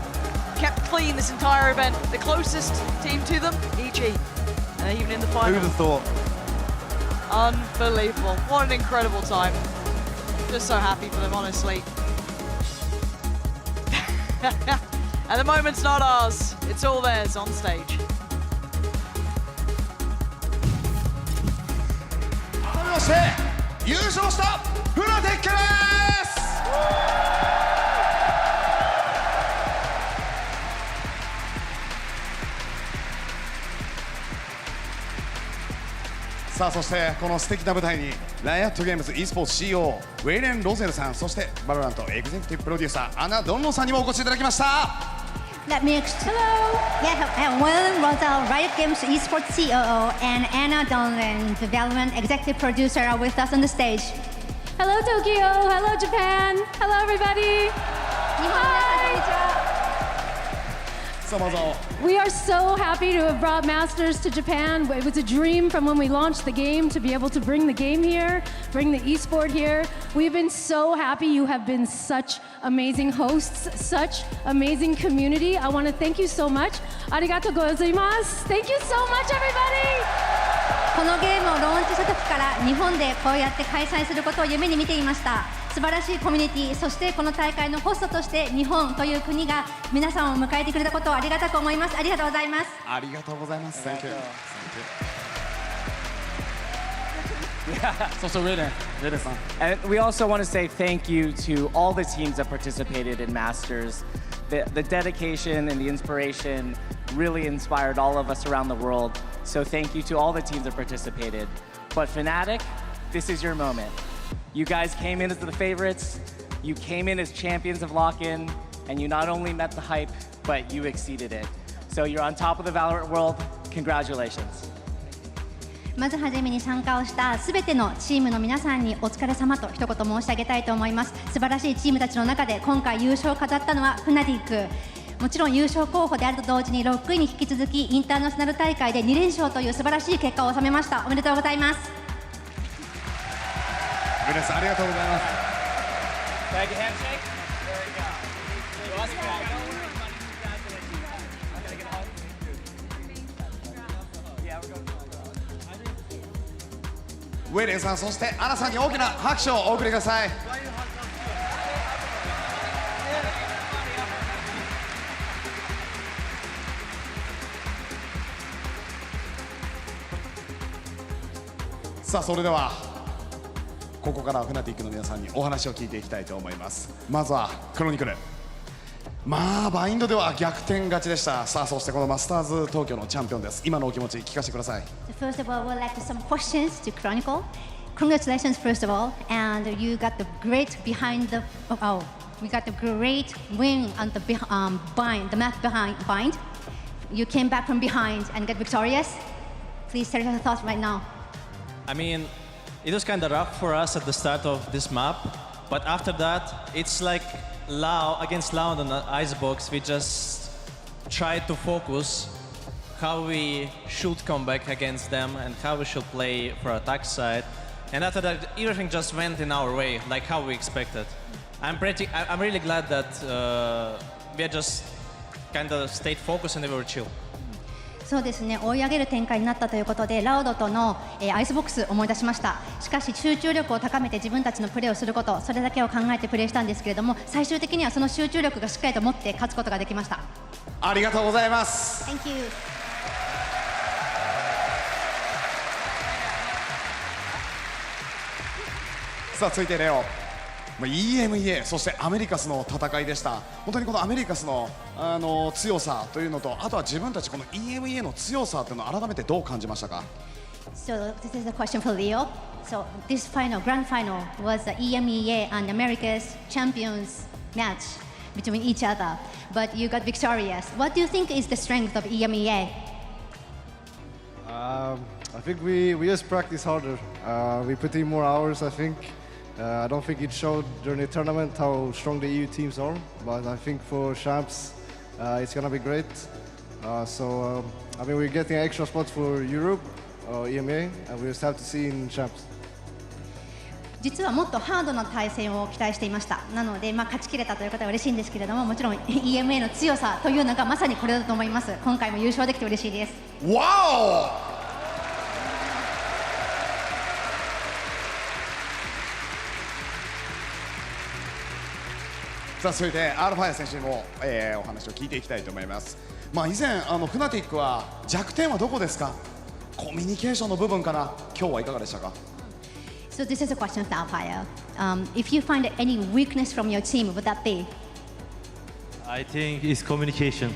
kept clean this entire event. The closest team to them, EG. And even in the final. Who'd have thought? Unbelievable. What an incredible time. Just so happy for them, honestly. And the moment's not ours. It's all theirs on stage. Fnatic! さあそしてこの素敵な舞台にライアットゲームズ e スポーツ CEO ウェイレン・ロゼルさん、そしてバロラントエグゼクティブプロデューサーアナ・ドンノさんにもお越しいただきました。 Let me hello. Yeah, I'm Wayland Rosal, Riot Games Esports COO, and Anna Donlan, the VALORANT Executive Producer, are with us on the stage. Hello Tokyo, hello Japan, hello everybody. Hi. We are so happy to have brought Masters to Japan. It was a dream from when we launched the game to be able to bring the game here, bring the esport here. We've been so happy. You have been such amazing hosts, such amazing community. I want to thank you so much. Arigatou gozaimasu. Thank you so much, everybody. このゲームをローンチした時から日本でこうやって開催することを夢に見ていました。素晴らしいコミュニティ、そしてこの大会のホストとして日本という国が皆さんを迎えてくれたことをありがたく思います。ありがとうございます。ありがとうございます。Thank you. So Rayden, and we also want to say thank you to all the teams that participated in Masters. The dedication and the inspiration really inspired all of us around the world. So thank you to all the teams that participated. But Fnatic, this is your moment. You guys came in as the favorites, you came in as champions of lock-in, and you not only met the hype, but you exceeded it. So you're on top of the Valorant world. Congratulations. まずはじめに参加をしたすべてのチームの皆さんにお疲れ様と一言申し上げたいと思います。素晴らしいチームたちの中で今回優勝を飾ったのは Fnatic。もちろん優勝候補であると同時に6位に引き続きインターナショナル大会で2連勝という素晴らしい結果を収めました。おめでとうございます。皆さんありがとうございます。Thank you, handshake. There we go. Let's go. ウェイレンさん、そしてアナさんに大きな拍手をお送りください。さあそれではここからはFnaticの皆さんにお話を聞いていきたいと思います。まずはクロニクル。まあバインドでは逆転勝ちでした。さあそしてこのマスターズ東京のチャンピオンです。今のお気持ち聞かせてください。First of all, we'd like some questions to Chronicle. Congratulations, first of all, and you got the great behind the we got the great win on the the map behind. You came back from behind and got victorious. Please share your thoughts right now. I mean, it was kind of rough for us at the start of this map, but after that, it's like against Loud on the icebox. We just tried to focus how we should come back against them and how we should play for attack side. And after that, everything just went in our way, like how we expected. I'm really glad that we are just kind of stayed focused and we were chill. そうですね、追い上げる展開になったということで、ラウドとの、アイスボックス思い出しました。しかし集中力を高めて自分たちのプレーをすること、それだけを考えてプレーしたんですけれども、最終的にはその集中力がしっかりと持って勝つことができました。ありがとうございます。 Thank you. さあ続いてレオ、EMEA そしてアメリカスの戦いでした。本当にこのアメリカスの、強さというのと、あとは自分たちこの EMEA の強さというのを改めてどう感じましたか？ So this is a question for Leo. So this grand final was the EMEA and America's champions match between each other, but you got victorious. What do you think is the strength of EMEA? I think we just practice harder. We put in more hours, I think. I don't think it showed during the tournament how strong the EU teams are, but I think for champs it's gonna be great. I mean, we're getting extra spots for Europe, EMEA, and we just have to see in champs. 実はもっとハードな対戦を期待していました。なので、勝ちきれたということは嬉しいんですけれども、もちろん EMA の強さというのがまさにこれだと思います。今回も優勝できて嬉しいです。わお！さあ続いてアルファヤ選手にも、お話を聞いていきたいと思います。以前フナティックは弱点はどこですか？コミュニケーションの部分かな。今日はいかがでしたか？ So this is a question of Alfaya. If you find any weakness from your team, would that be? I think it's communication.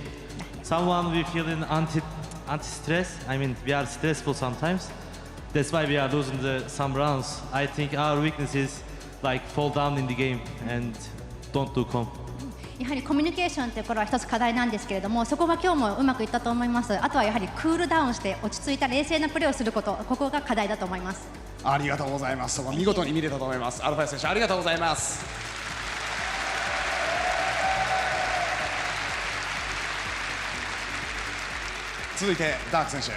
Someone we feel in anti-stress. I mean, we are stressful sometimes. That's why we are losing some rounds. I think our weakness is like fall down in the game and don't do comp. やはりコミュニケーションというところは一つ課題なんですけれども、そこが今日もうまくいったと思います。あとはやはりクールダウンして落ち着いた冷静なプレーをすること、ここが課題だと思います。ありがとうございます。そこ見事に見れたと思います。アルファヤ選手ありがとうございます。続いてダーク選手、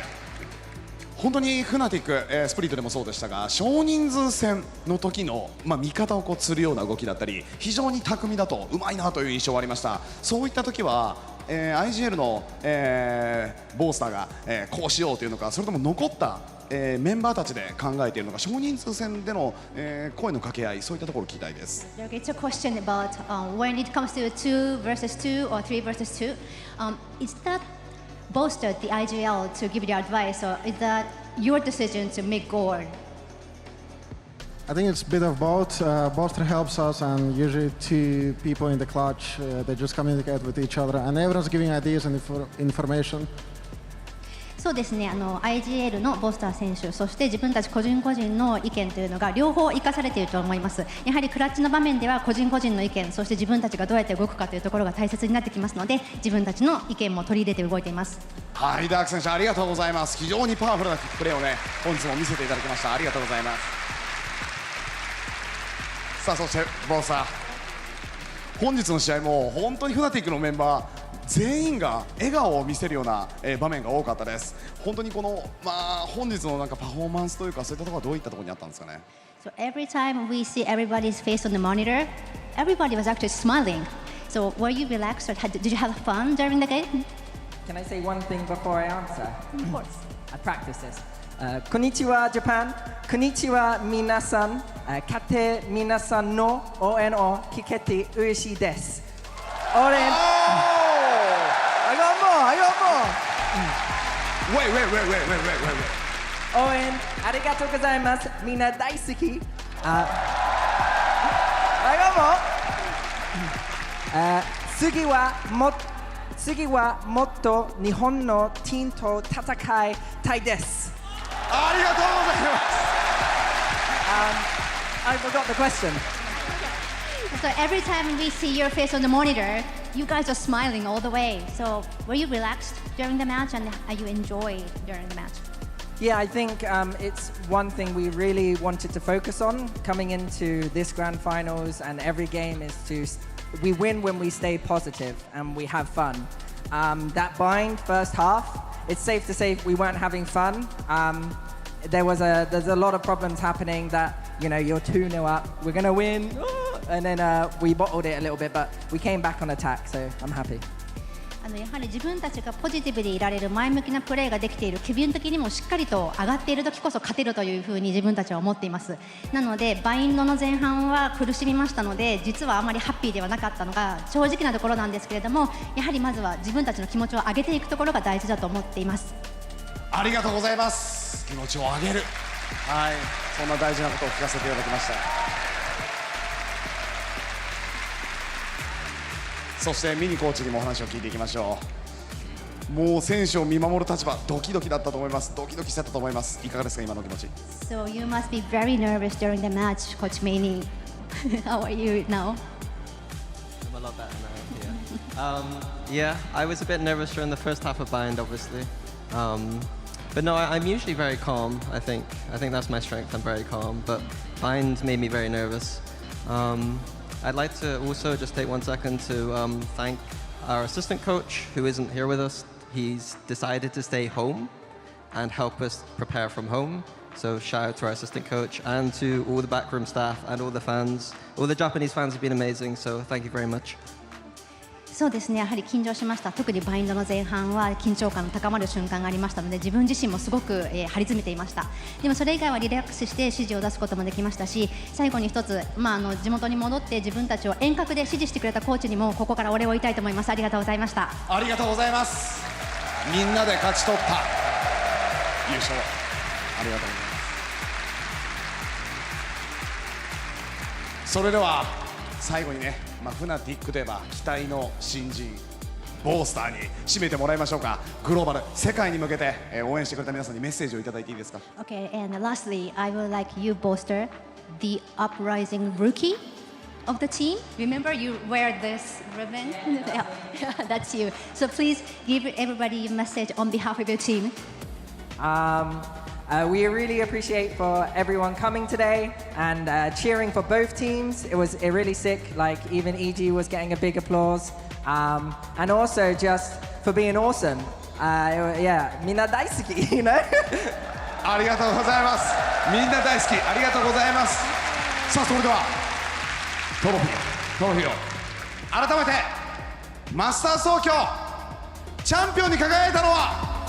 本当にフナティック、スプリットでもそうでしたが、少人数戦の時の、味方を釣るような動きだったり、非常に巧みだとうまいなという印象がありました。そういった時は、IGL の、ボースターが、こうしようというのか、それとも残った、メンバーたちで考えているのか、少人数戦での、声の掛け合い、そういったところを聞きたいです。It's a question about when it comes to 2 versus 2 or 3 versus 2. Is that bolstered the IGL to give you advice, or is that your decision to make goal? I think it's a bit of both. Bolster helps us, and usually two people in the clutch, they just communicate with each other, and everyone's giving ideas and information. そうですね、IGL のボスター選手、そして自分たち個人個人の意見というのが両方生かされていると思います。やはりクラッチの場面では個人個人の意見、そして自分たちがどうやって動くかというところが大切になってきますので、自分たちの意見も取り入れて動いています。はい、ダーク選手ありがとうございます。非常にパワフルなプレーをね、本日も見せていただきました。ありがとうございます。さあそしてボスター、本日の試合も本当にフナティックのメンバー全員が笑顔を見せるような、場面が多かったです。本当にこの、本日のパフォーマンスというか、そういったところはどういったところにあったんですかね。So every time we see everybody's face on the monitor, everybody was actually smiling. So were you relaxed, or did you have fun during the game? Can I say one thing before I answer? Of course. I practice this. Konnichiwa Japan, konnichiwa minasan, kate minasan no oen o kikete ueshii desu. Oren. I got more. Wait. 応援ありがとうございます。みんな大好き。I got more. 次はもっと日本のチームと戦いたいです。ありがとうございます。I forgot the question. So every time we see your face on the monitor, you guys are smiling all the way. So were you relaxed during the match, and you enjoyed during the match? Yeah, I think it's one thing we really wanted to focus on coming into this grand finals, and every game is we win when we stay positive and we have fun. That bind first half, it's safe to say we weren't having fun. there's a lot of problems happening that, you know, you're 2-0 up, we're going to win, and then we bottled it a little bit, but we came back on attack, so I'm happy. やはり自分たちがポジティブでいられる前向きなプレーができている、気分的にもしっかりと上がっている時こそ勝てるというふうに自分たちは思っています。なのでバインドの前半は苦しみましたので、実はあまりハッピーではなかったのが正直なところなんですけれども、やはりまずは自分たちの気持ちを上げていくところが大事だと思っています。ありがとうございます。気持ちを上げる、はい、そんな大事なことを聞かせていただきました。そしてミニコーチにもお話を聞いていきましょう。もう選手を見守る立場、ドキドキだったと思います。ドキドキしてたと思います。いかがですか、今のお気持ち。So you must be very nervous during the match, Coach Maney. How are you now? I'm a lot better now. Yeah, I was a bit nervous during the first half of Bind, obviously. But no, I'm usually very calm. I think that's my strength. I'm very calm. But Bind made me very nervous. I'd like to also just take 1 second to thank our assistant coach, who isn't here with us. He's decided to stay home and help us prepare from home. So shout out to our assistant coach and to all the backroom staff and all the fans. All the Japanese fans have been amazing, so thank you very much. そうですね、やはり緊張しました。特にバインドの前半は緊張感の高まる瞬間がありましたので、自分自身もすごく、張り詰めていました。でもそれ以外はリラックスして指示を出すこともできましたし、最後に一つ、地元に戻って自分たちを遠隔で指示してくれたコーチにもここからお礼を言いたいと思います。ありがとうございました。ありがとうございます。みんなで勝ち取った優勝、ありがとうございます。それでは最後にね、フナティックといえば期待の新人ボースターに締めてもらいましょうか。グローバル世界に向けて応援してくれた皆さんにメッセージをいただいていいですか。 Okay, and lastly, I would like you, Boaster, the uprising rookie of the team. Remember, you wear this ribbon. Yeah, that's you. So please give everybody a message on behalf of your team. We really appreciate for everyone coming today and cheering for both teams. It was really sick. Like even EG was getting a big applause, and also just for being awesome. Yeah, みんな大好き, you know. ありがとうございます。みんな大好き。ありがとうございます。さあそれではトロフィーを改めてマスターズ東京チャンピオンに輝いたのは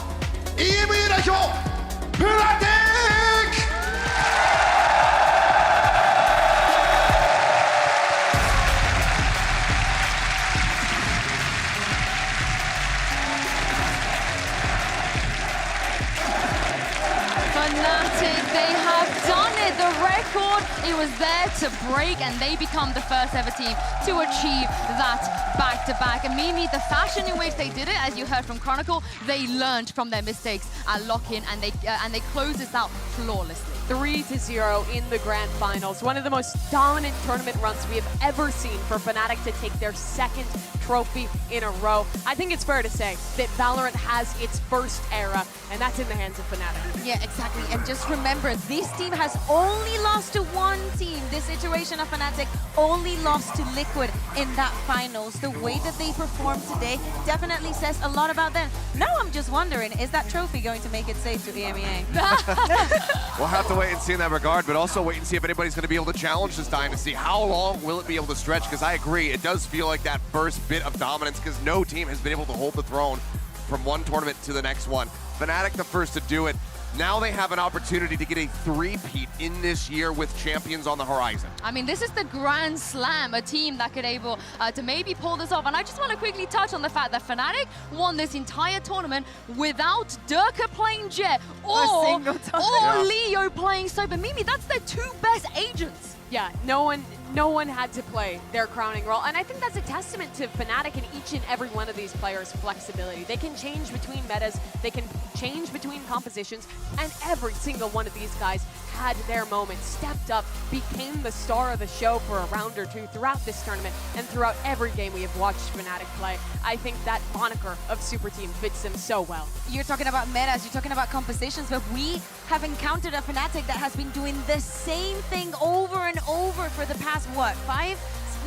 EMEA 代表。フナティックFnatic, they have done it. The record, it was there to break, and they become the first ever team to achieve that back-to-back. And Mimi, the fashion in which they did it, as you heard from Chronicle, they learned from their mistakes at lock-in, and they closed this out flawlessly. 3-0 in the grand finals. One of the most dominant tournament runs we have ever seen for Fnatic to take their second trophy in a row. I think it's fair to say that Valorant has its first era, and that's in the hands of Fnatic. Yeah, exactly. And just remember, this team has only lost to one team. This iteration of Fnatic only lost to Liquid in that finals. The way that they performed today definitely says a lot about them. Now I'm just wondering, is that trophy going to make it safe to EMEA? We'll have to wait and see in that regard, but also wait and see if anybody's going to be able to challenge this dynasty. How long will it be able to stretch? Because I agree, it does feel like that first bit of dominance, because no team has been able to hold the throne from one tournament to the next one. Fnatic the first to do it. Now they have an opportunity to get a three-peat in this year with champions on the horizon. I mean, this is the Grand Slam, a team that could able to maybe pull this off. And I just want to quickly touch on the fact that Fnatic won this entire tournament without Durka playing Jet or Leo playing Sober. Mimi, that's their two best agents. Yeah, no one had to play their crowning role. And I think that's a testament to Fnatic and each and every one of these players' flexibility. They can change between metas, they can change between compositions, and every single one of these guys had their moment, stepped up, became the star of the show for a round or two throughout this tournament and throughout every game we have watched Fnatic play. I think that moniker of Super Team fits them so well. You're talking about metas, you're talking about compositions, but we have encountered a Fnatic that has been doing the same thing over and over for the past, what, 5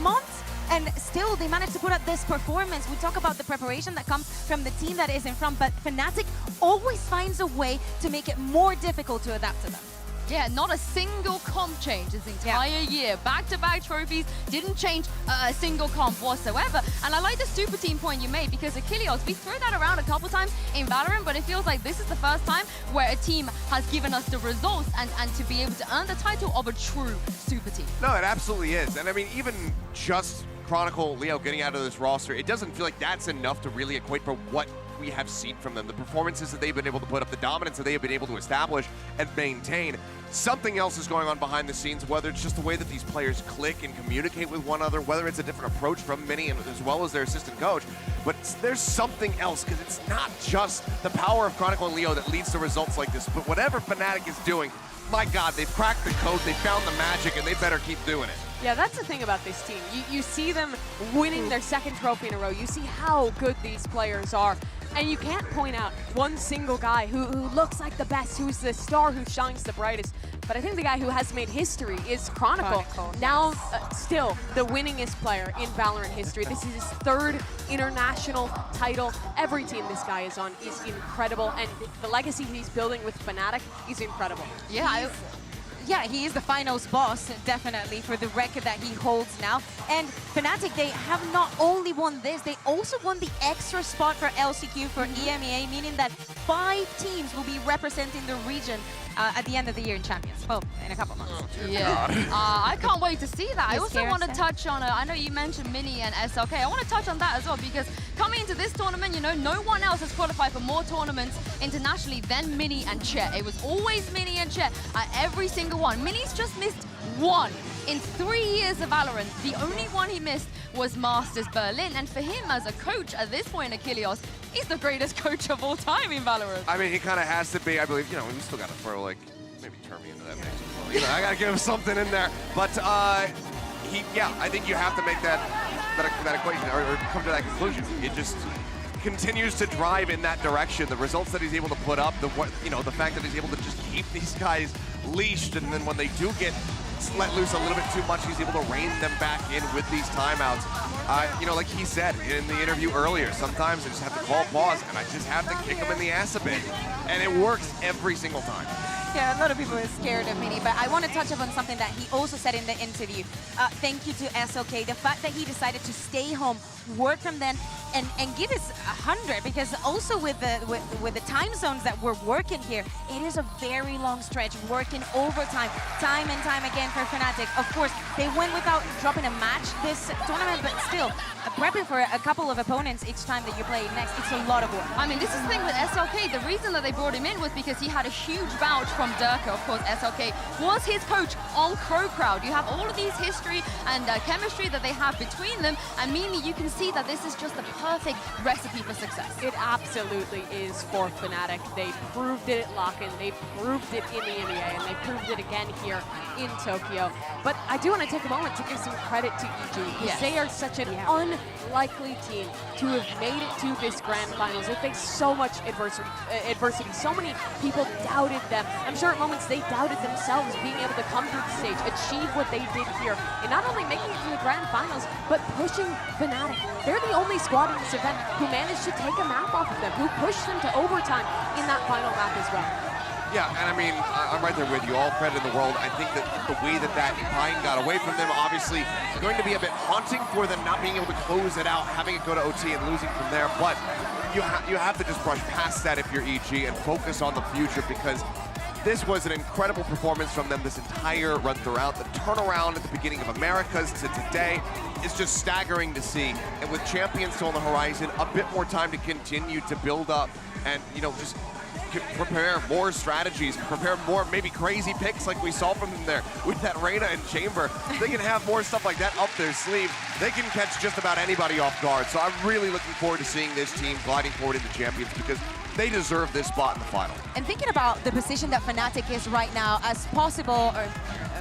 months? and still they managed to put up this performance. We talk about the preparation that comes from the team that is in front, but Fnatic always finds a way to make it more difficult to adapt to them. Yeah, not a single comp change this entire year. Back-to-back trophies, didn't change a single comp whatsoever. And I like the super team point you made, because Achilles, we throw that around a couple times in Valorant, but it feels like this is the first time where a team has given us the results and to be able to earn the title of a true super team. No, it absolutely is. And I mean, even just Chronicle, Leo getting out of this roster, it doesn't feel like that's enough to really equate for what we have seen from them. The performances that they've been able to put up, the dominance that they have been able to establish and maintain. Something else is going on behind the scenes, whether it's just the way that these players click and communicate with one another, whether it's a different approach from Mini and as well as their assistant coach. But there's something else, because it's not just the power of Chronicle and Leo that leads to results like this, but whatever Fnatic is doing, my God, they've cracked the code, they found the magic, and they better keep doing it. Yeah, that's the thing about this team. You see them winning their second trophy in a row. You see how good these players are. And you can't point out one single guy who looks like the best, who's the star, who shines the brightest. But I think the guy who has made history is Chronicle. Now, still, the winningest player in Valorant history. This is his third international title. Every team this guy is on is incredible. And the legacy he's building with Fnatic is incredible. Yeah, yeah, he is the finals boss, definitely, for the record that he holds now. And Fnatic, they have not only won this, they also won the extra spot for LCQ for EMEA, meaning that 5 teams will be representing the region at the end of the year in Champions. Well, in a couple months. Yeah, I can't wait to see that. I also want to touch on, I know you mentioned Mini and SLK. I want to touch on that as well, because coming into this tournament, you know, no one else has qualified for more tournaments internationally than Mini and Chet. It was always Mini and Chet at every single one. Mini's just missed one. In 3 years of Valorant, the only one he missed was Masters Berlin. And for him as a coach at this point, Achilles, he's the greatest coach of all time in Valorant. I mean, he kind of has to be. I believe, you know, we still got to throw, like, maybe turn me into that mix as well. You know, I got to give him something in there. But, yeah, I think you have to make that equation or come to that conclusion. It just continues to drive in that direction. The results that he's able to put up, the fact that he's able to just keep these guys leashed, and then when they do get let loose a little bit too much, he's able to rein them back in with these timeouts. You know, like he said in the interview earlier, sometimes I just have to call pause and I just have to kick him in the ass a bit. And it works every single time. Yeah, a lot of people are scared of Mini, but I want to touch upon something that he also said in the interview. Thank you to SLK. The fact that he decided to stay home, work from then, and give us 100, because also with the time zones that we're working here, it is a very long stretch, working overtime, time and time again for Fnatic. Of course, they went without dropping a match this tournament, but still, prepping for a couple of opponents each time that you play next, it's a lot of work. I mean, this is the thing with SLK. The reason that they brought him in was because he had a huge vouch from Durka. Of course, SLK was his coach on Crow Crowd. You have all of these history and chemistry that they have between them, and Mimi, you can see that this is just the perfect recipe for success. It absolutely is for Fnatic. They proved it at Lock-in, they proved it in the EMEA, and they proved it again here in Tokyo. But I do want to take a moment to give some credit to EG, because they are such an unlikely team to have made it to this grand finals. They faced so much adversity. So many people doubted them. I'm sure at moments they doubted themselves being able to come through the stage, achieve what they did here, and not only making it to the grand finals, but pushing Fnatic. They're the only squad in this event who managed to take a map off of them, who pushed them to overtime in that final map as well. Yeah, and I mean, I'm right there with you. All credit in the world. I think that the way that Pine got away from them, obviously, going to be a bit haunting for them, not being able to close it out, having it go to OT and losing from there. But you have to just brush past that if you're EG and focus on the future, because this was an incredible performance from them this entire run throughout. The turnaround at the beginning of Americas to today is just staggering to see. And with Champions still on the horizon, a bit more time to continue to build up and, you know, just prepare more strategies, prepare more maybe crazy picks like we saw from them there with that Reyna and Chamber. They can have more stuff like that up their sleeve. They can catch just about anybody off guard. So I'm really looking forward to seeing this team gliding forward into Champions, because they deserve this spot in the final. And thinking about the position that Fnatic is right now as possible, or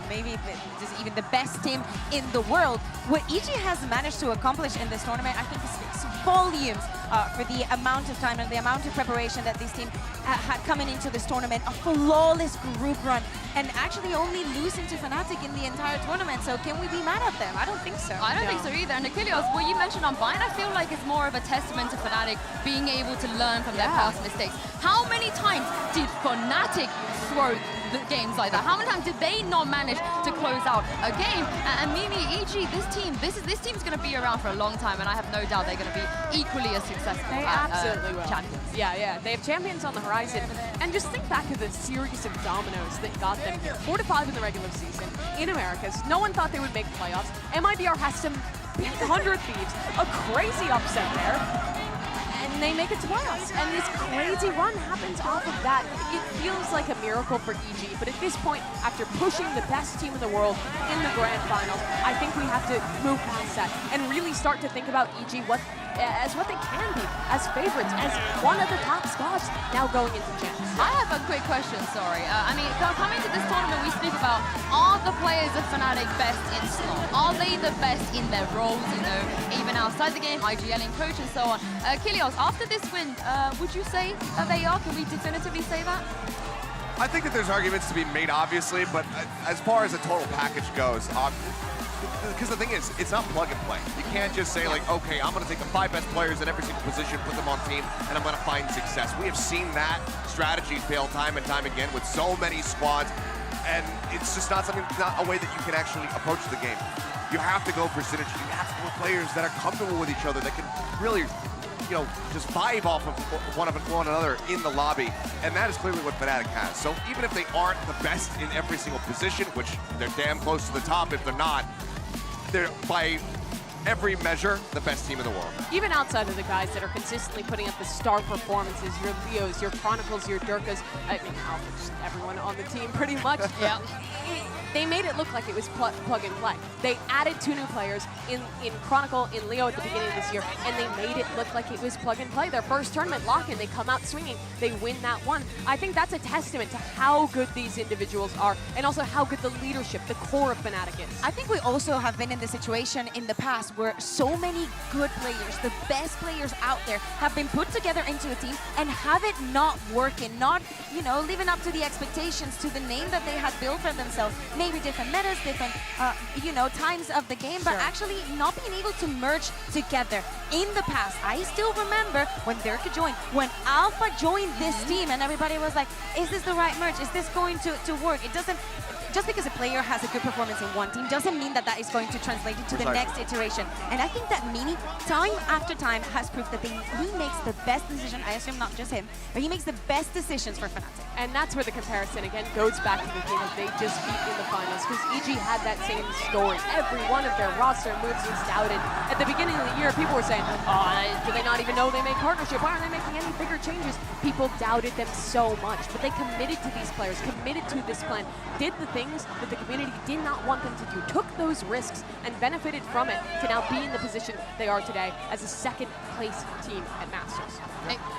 maybe just even the best team in the world. What EG has managed to accomplish in this tournament, I think, speaks volumes for the amount of time and the amount of preparation that this team had coming into this tournament. A flawless group run, and actually only losing to Fnatic in the entire tournament. So can we be mad at them? I don't think so. I don't think so either. And Achilles, what you mentioned on Vine, I feel like it's more of a testament to Fnatic being able to learn from their past mistakes. How many times did Fnatic throw the games like that? How many times did they not manage to close out a game? And Mimi, EG, this team's going to be around for a long time, and I have no doubt they're going to be equally as successful. They absolutely will. Champions. Yeah. They have champions on the horizon. And just think back to the series of dominoes that got them here. 4-5 in the regular season in Americas. No one thought they would make the playoffs. MIBR has to beat 100 Thieves. A crazy upset there. And they make it to playoffs. And this crazy run happens off of that. It feels like a miracle for EG, but at this point, after pushing the best team in the world in the grand finals, I think we have to move past that and really start to think about EG as what they can be, as favorites, as one of the top spots now going into champs. I have a quick question, sorry. I mean, coming to this tournament, we speak about, are the players of Fnatic best in slot? Are they the best in their roles, you know, even outside the game, IGLing coach and so on? Kilios, after this win, would you say that they are? Can we definitively say that? I think that there's arguments to be made, obviously, but as far as the total package goes, because the thing is, it's not plug and play. You can't just say like, okay, I'm going to take the 5 best players in every single position, put them on team, and I'm going to find success. We have seen that strategy fail time and time again with so many squads, and it's just not a way that you can actually approach the game. You have to go for synergy. You have to go with players that are comfortable with each other, that can really, you know, just vibe off of one another in the lobby, and that is clearly what Fnatic has. So even if they aren't the best in every single position, which they're damn close to the top if they're not, they're by every measure the best team in the world. Even outside of the guys that are consistently putting up the star performances, your Leos, your Chronicles, your Durkas, I mean, just everyone on the team pretty much. Yeah. They made it look like it was plug and play. They added 2 new players in Chronicle, in Leo at the beginning of this year, and they made it look like it was plug and play. Their first tournament lock-in, they come out swinging, they win that one. I think that's a testament to how good these individuals are, and also how good the leadership, the core of Fnatic is. I think we also have been in the situation in the past where so many good players, the best players out there, have been put together into a team and have it not working, not, you know, living up to the expectations, to the name that they had built for themselves. Maybe different metas, different, you know, times of the game, but actually not being able to merge together. In the past, I still remember when Durka joined, when Alpha joined this team, and everybody was like, is this the right merge? Is this going to work? It doesn't. Just because a player has a good performance in one team doesn't mean that that is going to translate into the next iteration. And I think that Mini, time after time, has proved that he makes the best decision. I assume not just him, but he makes the best decisions for Fnatic. And that's where the comparison, again, goes back to the thing that they just beat in the finals, because EG had that same story. Every one of their roster moves was doubted. At the beginning of the year, people were saying, oh, do they not even know they make partnership? Why aren't they making any bigger changes? People doubted them so much, but they committed to these players, committed to this plan, did the things that the community did not want them to do, took those risks and benefited from it to now be in the position they are today as a second-place team at Masters.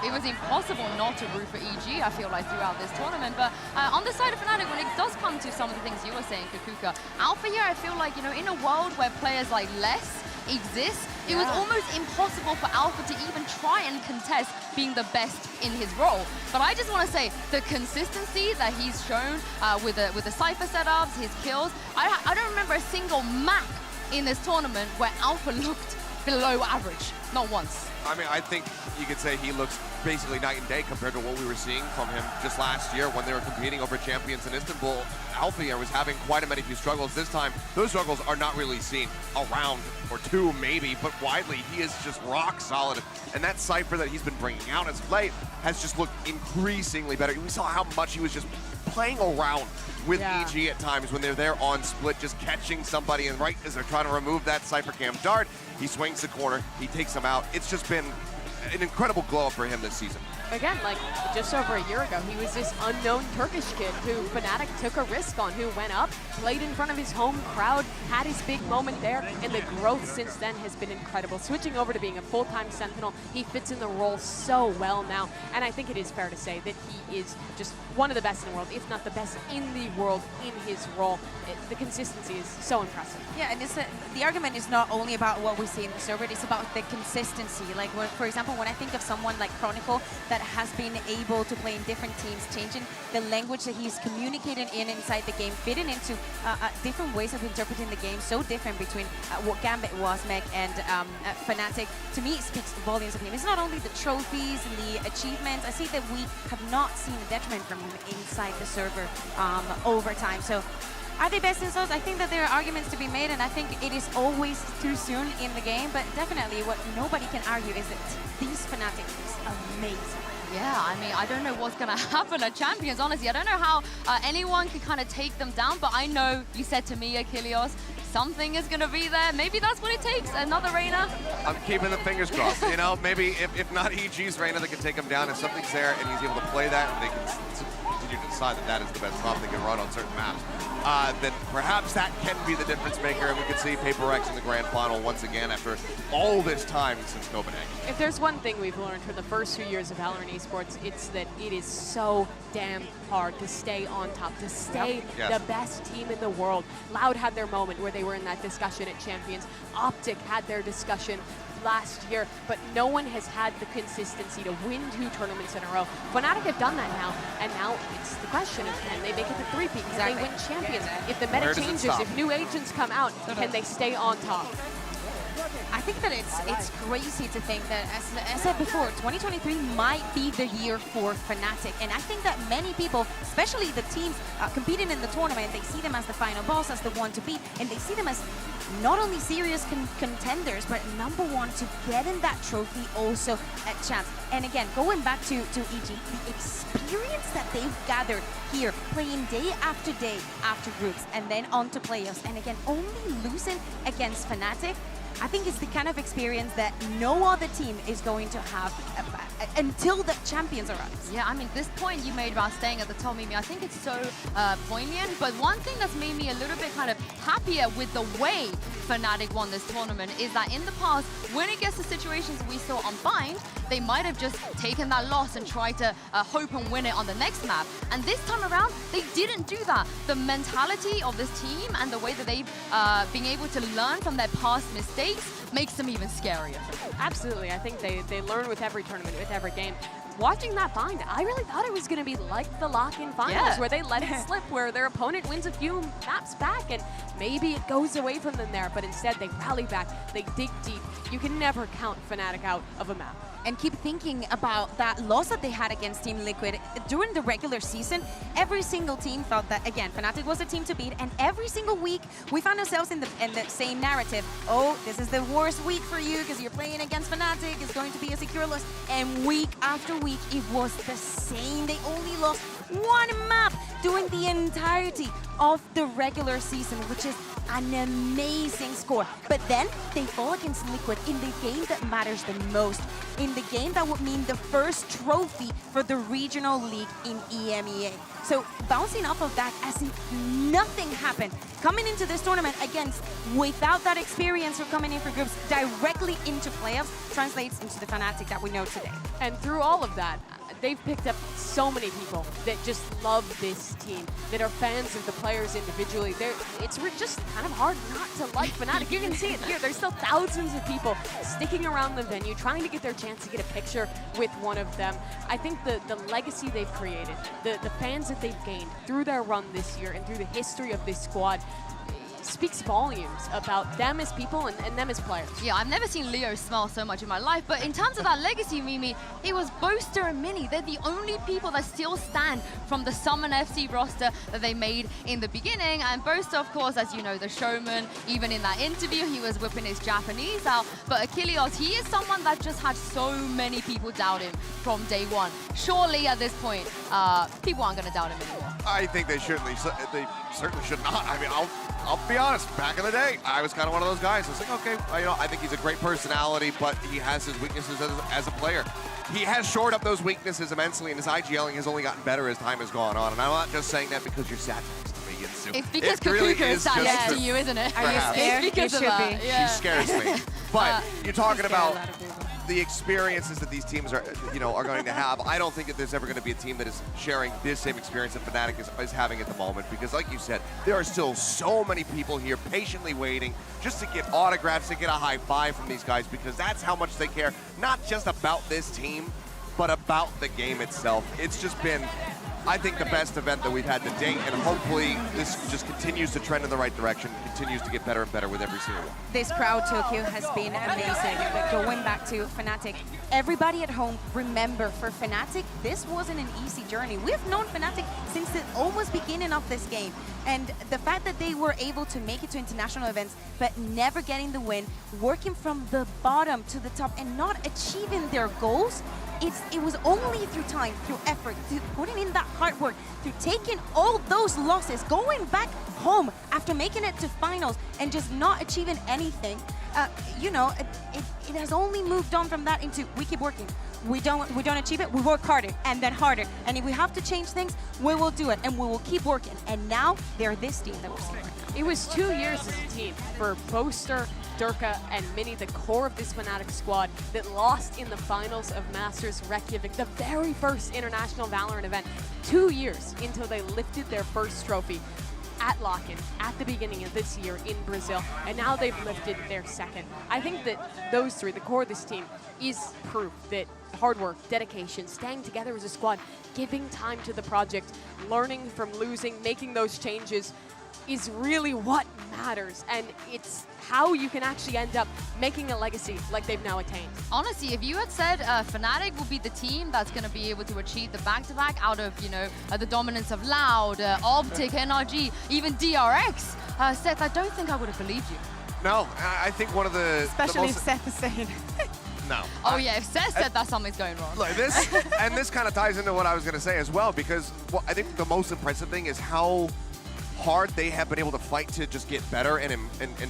It was impossible not to root for EG, I feel like, throughout this tournament. But on the side of Fnatic, when it does come to some of the things you were saying, Kakuka, Alpha here, I feel like, you know, in a world where players like Les exist, it was almost impossible for Alpha to even try and contest being the best in his role. But I just want to say, the consistency that he's shown with the Cypher setups, his kills, I don't remember a single map in this tournament where Alpha looked below average, not once. I mean, I think you could say he looks basically night and day compared to what we were seeing from him just last year when they were competing over champions in Istanbul. Alpha was having quite a many few struggles. This time, those struggles are not really seen. A round or 2 maybe, but widely, he is just rock solid. And that Cypher that he's been bringing out as of late has just looked increasingly better. We saw how much he was just playing around with EG at times when they're there on split, just catching somebody, and right as they're trying to remove that Cypher cam dart, he swings the corner, he takes him out. It's just been an incredible glow up for him this season. again, like just over a year ago, he was this unknown Turkish kid who Fnatic took a risk on, who went up, played in front of his home crowd, had his big moment there, and the growth since then has been incredible. Switching over to being a full-time Sentinel, he fits in the role so well now, and I think it is fair to say that he is just one of the best in the world, if not the best in the world in his role. The consistency is so impressive. Yeah, and the argument is not only about what we see in the server, it's about the consistency. Like, for example, when I think of someone like Chronicle that has been able to play in different teams, changing the language that he's communicating inside the game, fitting into different ways of interpreting the game, so different between what Gambit was, Meg, and Fnatic. To me, it speaks volumes of him. It's not only the trophies and the achievements. I see that we have not seen a detriment from him inside the server over time. So, are they best in Souls? I think that there are arguments to be made, and I think it is always too soon in the game, but definitely what nobody can argue is that these Fnatic is amazing. Yeah, I mean, I don't know what's going to happen at Champions, honestly. I don't know how anyone can kind of take them down, but I know you said to me, Achilles, something is going to be there. Maybe that's what it takes, another Reyna. I'm keeping the fingers crossed. You know, maybe if not EG's Reyna that can take him down, if something's there and he's able to play that, and they can continue to decide that that is the best comp they can run on certain maps, then perhaps that can be the difference maker, and we could see HyperX in the grand final once again after all this time since Copenhagen. If there's one thing we've learned from the first few years of VALORANT esports, it's that it is so damn hard to stay on top, to stay the best team in the world. Loud had their moment where they were in that discussion at Champions. Optic had their discussion last year, but no one has had the consistency to win 2 tournaments in a row. Fnatic have done that now, and now it's the question of can they make it to 3-peat? Can they win Champions? If the meta changes, if new agents come out, can they stay on top? I think that it's crazy to think that, as I said before, 2023 might be the year for Fnatic, and I think that many people, especially the teams competing in the tournament, they see them as the final boss, as the one to beat, and they see them as not only serious contenders, but #1 to get in that trophy also at chance. And again, going back to EG, the experience that they've gathered here, playing day after groups, and then on to playoffs, and again, only losing against Fnatic, I think it's the kind of experience that no other team is going to have until the Champions arrives. Yeah, I mean, this point you made about staying at the top, Mimi, I think it's so poignant, but one thing that's made me a little bit kind of happier with the way Fnatic won this tournament is that in the past, when it gets to situations we saw on Bind, they might have just taken that loss and tried to hope and win it on the next map. And this time around, they didn't do that. The mentality of this team and the way that they've been able to learn from their past mistakes makes them even scarier. Absolutely. I think they learn with every tournament, with every game. Watching that Bind, I really thought it was going to be like the lock-in finals, where they let it slip, where their opponent wins a few maps back, and maybe it goes away from them there, but instead they rally back, they dig deep. You can never count Fnatic out of a map. And keep thinking about that loss that they had against Team Liquid. During the regular season, every single team felt that, again, Fnatic was a team to beat, and every single week we found ourselves in the same narrative. Oh, this is the worst week for you because you're playing against Fnatic, it's going to be a secure loss. And week after week, it was the same. They only lost 1 map during the entirety of the regular season, which is an amazing score. But then they fall against Liquid in the game that matters the most, in the game that would mean the first trophy for the regional league in EMEA. So bouncing off of that as if nothing happened, coming into this tournament again without that experience of coming in for groups directly into playoffs translates into the Fnatic that we know today. And through all of that, they've picked up so many people that just love this team, that are fans of the players individually. It's just kind of hard not to like Fnatic. You can see it here. There's still thousands of people sticking around the venue, trying to get their chance to get a picture with one of them. I think the legacy they've created, the fans that they've gained through their run this year and through the history of this squad speaks volumes about them as people and them as players. Yeah, I've never seen Leo smile so much in my life, but in terms of that legacy, Mimi, it was Boaster and Mini. They're the only people that still stand from the Summon FC roster that they made in the beginning. And Boaster, of course, as you know, the showman, even in that interview, he was whipping his Japanese out. But Achilles, he is someone that just had so many people doubt him from day one. Surely at this point, people aren't going to doubt him anymore. I think they certainly should not. I mean, I'll be honest, back in the day, I was kind of one of those guys. I was like, okay, I think he's a great personality, but he has his weaknesses as a player. He has shored up those weaknesses immensely, and his IGLing has only gotten better as time has gone on. And I'm not just saying that because you're sat next to me, Yinsu. It's because really Kakuka is sat next to you, isn't it? Are you scared? It's because You of should that. be. Yeah. She scares me. But you're talking I scare a about lot of people. the experiences that these teams are going to have. I don't think that there's ever going to be a team that is sharing this same experience that Fnatic is having at the moment, because like you said, there are still so many people here patiently waiting just to get autographs, to get a high five from these guys, because that's how much they care, not just about this team, but about the game itself. It's just been, I think, the best event that we've had to date, and hopefully this just continues to trend in the right direction, continues to get better and better with every series. This crowd, Tokyo, has been amazing. But going back to Fnatic, everybody at home, remember, for Fnatic, this wasn't an easy journey. We've known Fnatic since the almost beginning of this game. And the fact that they were able to make it to international events, but never getting the win, working from the bottom to the top and not achieving their goals, it was only through time, through effort, through putting in that hard work, through taking all those losses, going back home after making it to finals and just not achieving anything. It has only moved on from that into we keep working. We don't achieve it, we work harder and then harder. And if we have to change things, we will do it and we will keep working. And now they're this team that we're seeing. It was 2 years as a team for Boaster, Durka, and Mini, the core of this Fnatic squad, that lost in the finals of Masters Reykjavik, the very first international Valorant event. 2 years until they lifted their first trophy at Lock-in at the beginning of this year in Brazil, and now they've lifted their second. I think that those three, the core of this team, is proof that hard work, dedication, staying together as a squad, giving time to the project, learning from losing, making those changes, is really what matters, and it's how you can actually end up making a legacy like they've now attained. Honestly, if you had said Fnatic will be the team that's going to be able to achieve the back-to-back out of, the dominance of Loud, Optic, NRG, even DRX, Seth, I don't think I would have believed you. No, I think one of the Especially if Seth is saying No. Oh yeah, if Seth said that, something's going wrong. Look, this kind of ties into what I was going to say as well, because I think the most impressive thing is how hard they have been able to fight to just get better and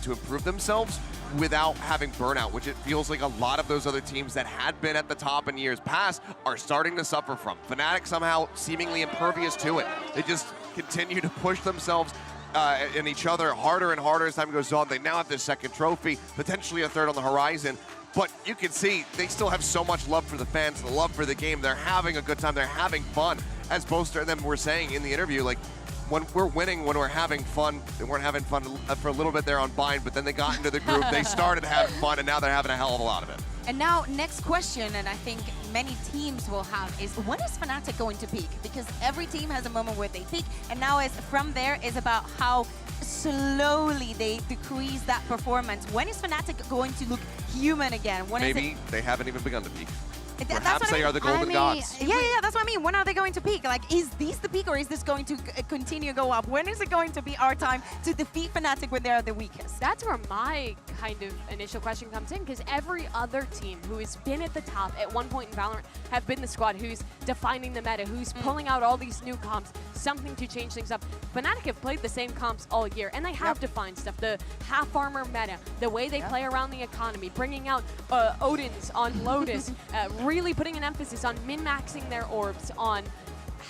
to improve themselves without having burnout, which it feels like a lot of those other teams that had been at the top in years past are starting to suffer from. Fnatic somehow seemingly impervious to it. They just continue to push themselves and each other harder and harder as time goes on. They now have their second trophy, potentially a third on the horizon. But you can see they still have so much love for the fans, the love for the game. They're having a good time. They're having fun. As Boaster and them were saying in the interview, like, when we're winning, when we're having fun, they weren't having fun for a little bit there on Bind, but then they got into the groove, they started having fun, and now they're having a hell of a lot of it. And now, next question, and I think many teams will have, is when is Fnatic going to peak? Because every team has a moment where they peak, and now from there is about how slowly they decrease that performance. When is Fnatic going to look human again? When Maybe they haven't even begun to peak. That's Perhaps what I they mean. are the golden gods. Yeah, that's what I mean. When are they going to peak? Like, is this the peak, or is this going to continue to go up? When is it going to be our time to defeat Fnatic when they're the weakest? That's where my kind of initial question comes in, because every other team who has been at the top at one point in Valorant have been the squad who's defining the meta, who's pulling out all these new comps, something to change things up. Fnatic have played the same comps all year, and they have defined stuff. The half armor meta, the way they play around the economy, bringing out Odins on Lotus, really putting an emphasis on min-maxing their orbs, on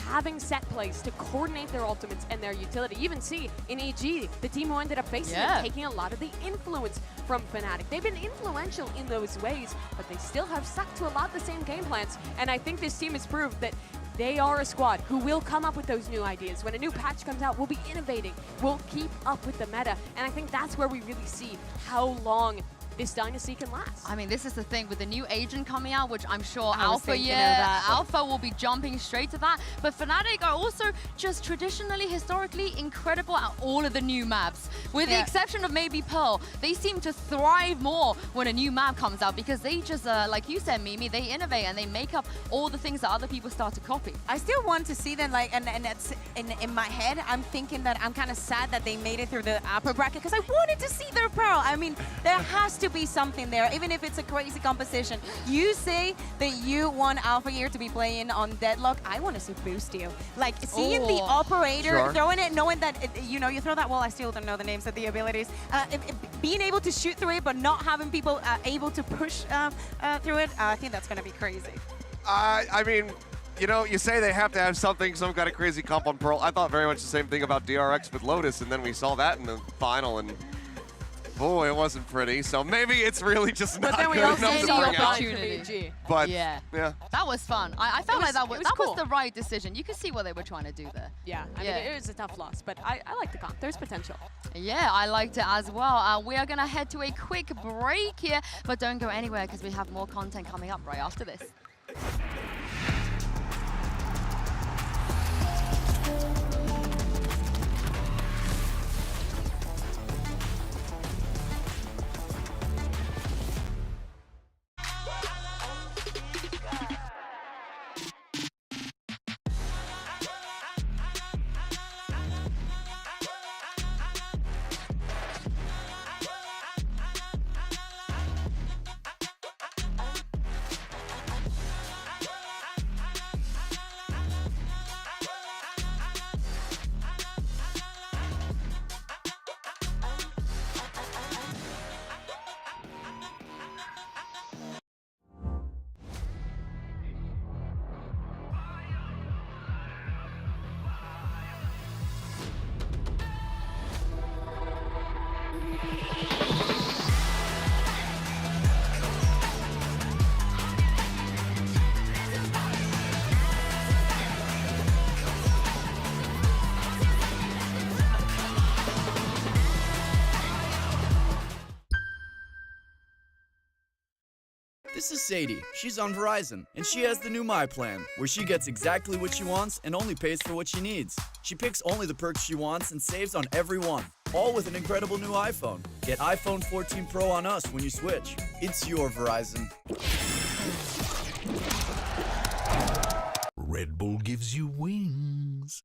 having set plays to coordinate their ultimates and their utility. You even see in EG, the team who ended up facing them, taking a lot of the influence from Fnatic. They've been influential in those ways, but they still have stuck to a lot of the same game plans. And I think this team has proved that they are a squad who will come up with those new ideas. When a new patch comes out, we'll be innovating. We'll keep up with the meta. And I think that's where we really see how long this dynasty can last. I mean, this is the thing with the new agent coming out, which I'm sure Alpha will be jumping straight to that. But Fnatic are also just traditionally, historically incredible at all of the new maps. With the exception of maybe Pearl, they seem to thrive more when a new map comes out, because they just, like you said, Mimi, they innovate and they make up all the things that other people start to copy. I still want to see them, like, and that's in my head, I'm thinking that I'm kind of sad that they made it through the upper bracket, because I wanted to see their Pearl. I mean, there has to to be something there, even if it's a crazy composition. You say that you want Alpha Year to be playing on Deadlock. I want to see Boost you. Like, seeing the operator throwing it, knowing that, you know, you throw that wall, I still don't know the names of the abilities. Being able to shoot through it, but not having people able to push through it, I think that's going to be crazy. I mean, you know, you say they have to have something, some kind of crazy comp on Pearl. I thought very much the same thing about DRX with Lotus, and then we saw that in the final, and boy, it wasn't pretty. So maybe it's really just not good enough to bring out. But yeah, that was fun. I felt like that was the right decision. You could see what they were trying to do there. Yeah, I mean, it was a tough loss, but I like the comp. There's potential. Yeah, I liked it as well. We are going to head to a quick break here, but don't go anywhere because we have more content coming up right after this. This is Sadie. She's on Verizon, and she has the new My Plan, where she gets exactly what she wants and only pays for what she needs. She picks only the perks she wants and saves on every one, all with an incredible new iPhone. Get iPhone 14 Pro on us when you switch. It's your Verizon. Red Bull gives you wings.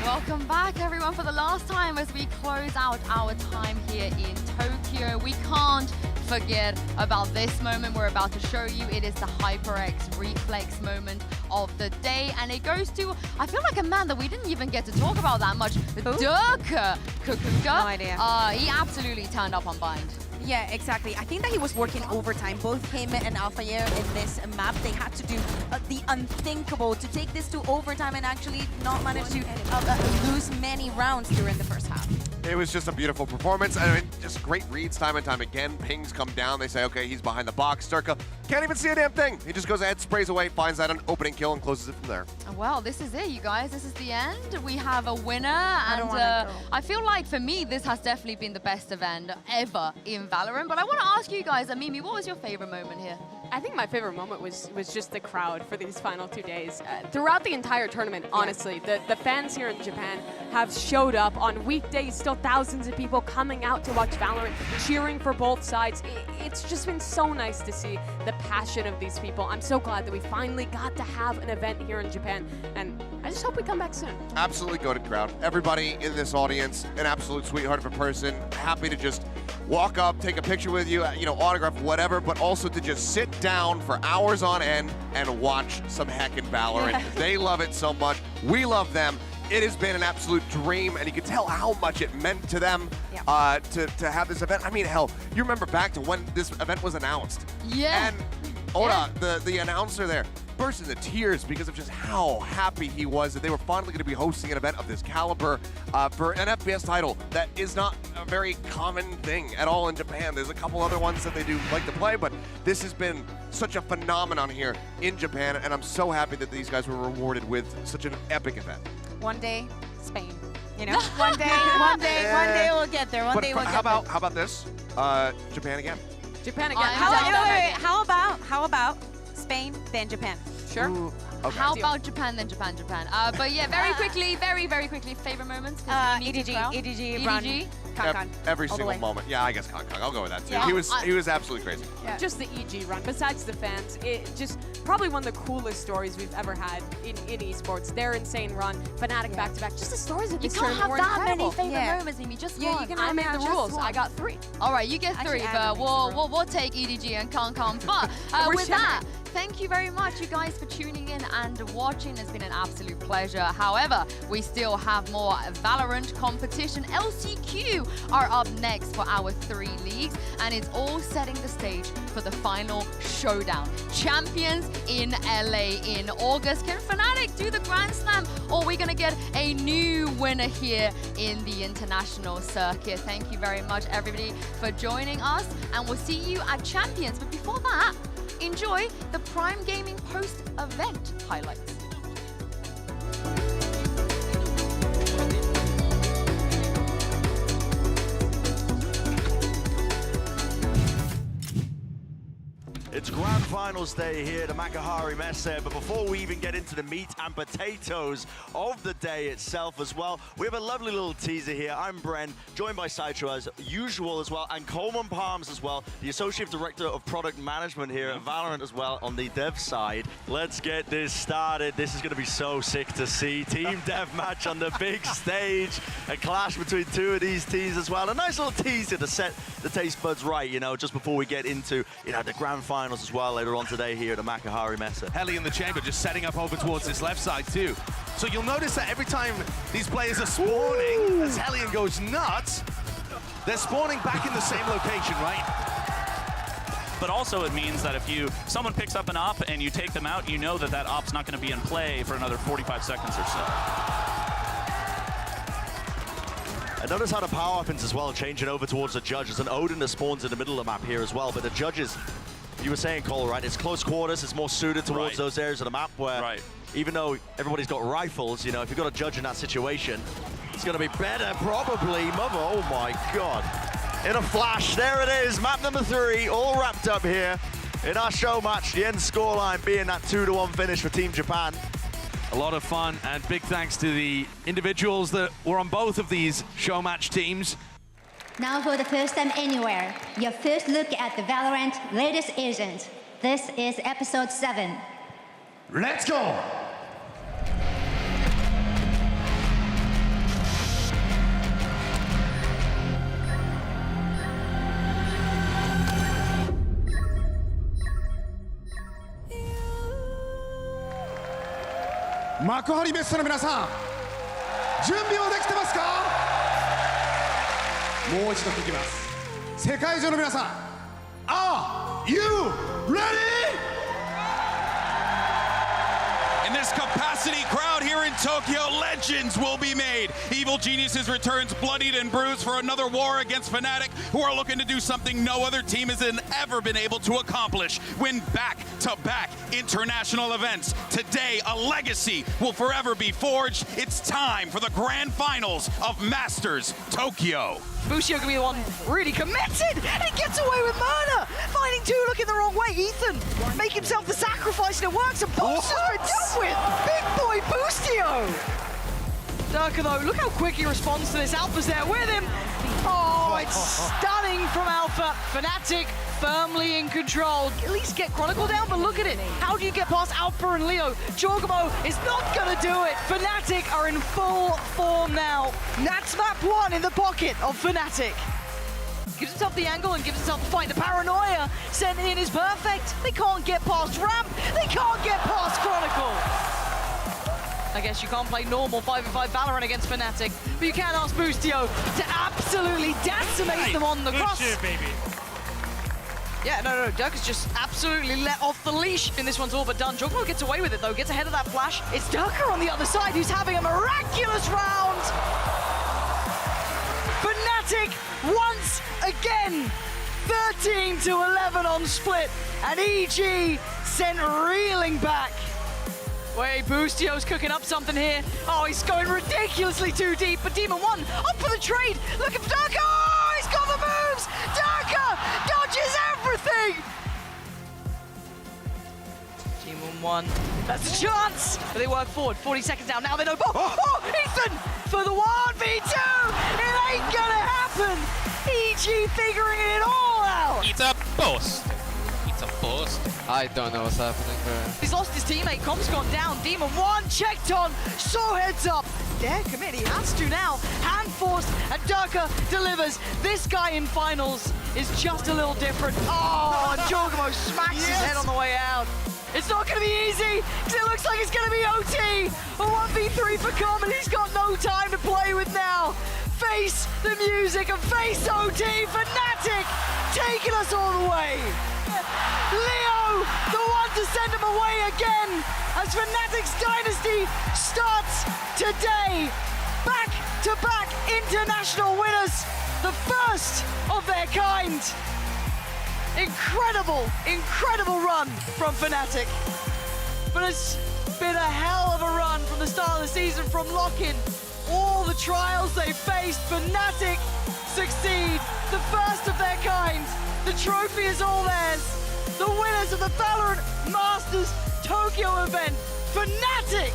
Welcome back, everyone, for the last time as we close out our time here in Tokyo. We can't forget about this moment we're about to show you. It is the HyperX reflex moment of the day, and it goes to, I feel like, a man that we didn't even get to talk about that much, Dirk Kukuka. No idea. He absolutely turned up on Bind. Yeah, exactly. I think that he was working overtime. Both him and Alpha Year in this map, they had to do the unthinkable to take this to overtime and actually not manage to lose many rounds during the first half. It was just a beautiful performance. I mean, just great reads time and time again. Pings come down. They say, okay, he's behind the box. Sturka can't even see a damn thing. He just goes ahead, sprays away, finds that an opening kill, and closes it from there. Well, this is it, you guys. This is the end. We have a winner, and I feel like, for me, this has definitely been the best event ever in Valorant. But I want to ask you guys, Mimi, what was your favorite moment here? I think my favorite moment was just the crowd for these final 2 days. Throughout the entire tournament, honestly, the fans here in Japan have showed up on weekdays, still thousands of people coming out to watch Valorant, cheering for both sides. It's just been so nice to see the passion of these people. I'm so glad that we finally got to have an event here in Japan, and I just hope we come back soon. Absolutely goated crowd. Everybody in this audience, an absolute sweetheart of a person, happy to just walk up, take a picture with you, autograph, whatever, but also to just sit down for hours on end and watch some heckin' Valorant. Yeah. They love it so much. We love them. It has been an absolute dream, and you can tell how much it meant to them to have this event. I mean, hell, you remember back to when this event was announced. Yeah. And Oda, the announcer there, burst into tears because of just how happy he was that they were finally going to be hosting an event of this caliber for an FPS title that is not a very common thing at all in Japan. There's a couple other ones that they do like to play, but this has been such a phenomenon here in Japan, and I'm so happy that these guys were rewarded with such an epic event. One day, Spain. One day we'll get there. One day we'll get there. How about this? Japan again. Japan again. How about Spain, then Japan? Sure. Ooh, okay. How about Japan, then Japan? But yeah, very quickly, very quickly, favorite moments. EDG, run. Con. Every single moment. Yeah, I guess Con. I'll go with that too. Yeah. He was absolutely crazy. Yeah. Just the EG run. Besides the fans, it just probably one of the coolest stories we've ever had in esports. Their insane run, Fnatic back to back. Just the stories of this tournament were incredible. You can't have that many favorite moments, Mimi. Just one. You can I made the rules. I got 3. All right, you get 3, but we'll take EDG and Con. But with that, thank you very much, you guys, for tuning in and watching. It's been an absolute pleasure. However, we still have more Valorant competition. LCQ are up next for our 3 leagues, and it's all setting the stage for the final showdown. Champions in LA in August. Can Fnatic do the Grand Slam, or are we going to get a new winner here in the international circuit? Thank you very much, everybody, for joining us, and we'll see you at Champions. But before that, enjoy the Prime Gaming post-event highlights. It's Grand Finals day here at the Makuhari Messe, but before we even get into the meat and potatoes of the day itself as well, we have a lovely little teaser here. I'm Bren, joined by Saitro as usual as well, and Coleman Palms as well, the Associate Director of Product Management here at Valorant as well on the dev side. Let's get this started. This is going to be so sick to see. Team deathmatch on the big stage, a clash between 2 of these teams as well. A nice little teaser to set the taste buds right, just before we get into, the Grand Finals as well later on today here at the Makuhari Messe. Heli in the chamber just setting up over towards this left side too. So you'll notice that every time these players are spawning, as Hellion goes nuts, they're spawning back in the same location, right? But also it means that if someone picks up an op and you take them out, you know that op's not going to be in play for another 45 seconds or so. And notice how the power weapons as well changing over towards the judges, and Odin that spawns in the middle of the map here as well, but the judges, you were saying, Cole, right? It's close quarters. It's more suited towards those areas of the map where, even though everybody's got rifles, if you've got a judge in that situation, it's going to be better, probably. Mother, oh my God. In a flash, there it is. Map number 3, all wrapped up here in our show match. The end scoreline being that 2-1 finish for Team Japan. A lot of fun, and big thanks to the individuals that were on both of these show match teams. Now for the first time anywhere, your first look at the Valorant latest agent. This is episode 7. Let's go! Makuhari Messe の皆さん、準備はできてますか？もう一度聞きます。世界中の皆さん、Are you ready? In this capacity crowd here in Tokyo, legends will be made. Evil Geniuses returns bloodied and bruised for another war against Fnatic, who are looking to do something no other team has ever been able to accomplish. Win back-to-back international events. Today, a legacy will forever be forged. It's time for the grand finals of Masters Tokyo. Busio can be the one really committed, and he gets away with murder. Finding two looking the wrong way. Ethan make himself the sacrifice, and it works. And Boost's been dealt with. Big boy Busio. Durka though, look how quick he responds to this. Alpha's there with him. Oh, it's stunning from Alpha. Fnatic firmly in control. At least get Chronicle down, but look at it. How do you get past Alpha and Leo? Jorgamo is not gonna do it. Fnatic are in full form now. Nats map 1 in the pocket of Fnatic. Gives himself the angle and gives himself the fight. The paranoia sent in is perfect. They can't get past Ramp. They can't get past Chronicle. I guess you can't play normal 5v5 Valorant against Fnatic, but you can ask Boostio to absolutely decimate them on the cross. Shit, baby. Yeah, no, Durka's just absolutely let off the leash in this one's all but done. Jorgamo gets away with it though, gets ahead of that flash. It's Durka on the other side who's having a miraculous round. Fnatic once again, 13-11 on split, and EG sent reeling back. Wait, Boostio's cooking up something here. Oh, he's going ridiculously too deep, but Demon 1 up for the trade. Looking for Durka. Oh, he's got the moves. Durka dodges everything. Demon 1, that's a chance. But they work forward, 40 seconds now. Now they know. Oh, Ethan for the 1v2. It ain't gonna happen. EG figuring it all out. It's a post. It's a post. I don't know what's happening there. He's lost his teammate, Com's gone down. Demon 1 checked on, so heads up. Dare commit, he has to now. Hand forced, and Durka delivers. This guy in finals is just a little different. Oh, and Jorgamo smacks his head on the way out. It's not gonna be easy, because it looks like it's gonna be OT. A 1v3 for Com, and he's got no time to play with now. Face the music and face OT. Fnatic taking us all the way. Leo, the one to send him away again, as Fnatic's dynasty starts today. Back-to-back international winners, the first of their kind. Incredible run from Fnatic. But it's been a hell of a run from the start of the season, from lock-in. All the trials they faced, Fnatic succeed, the first of their kind. The trophy is all theirs. The winners of the Valorant Masters Tokyo event, Fnatic!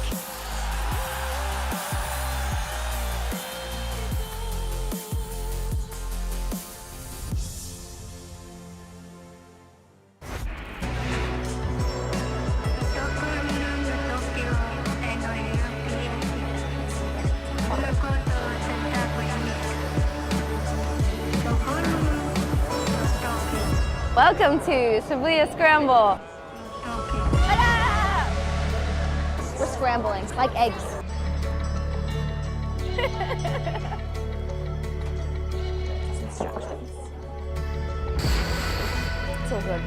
Welcome to Shibuya Scramble. We're scrambling like eggs. So good.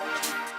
Bye.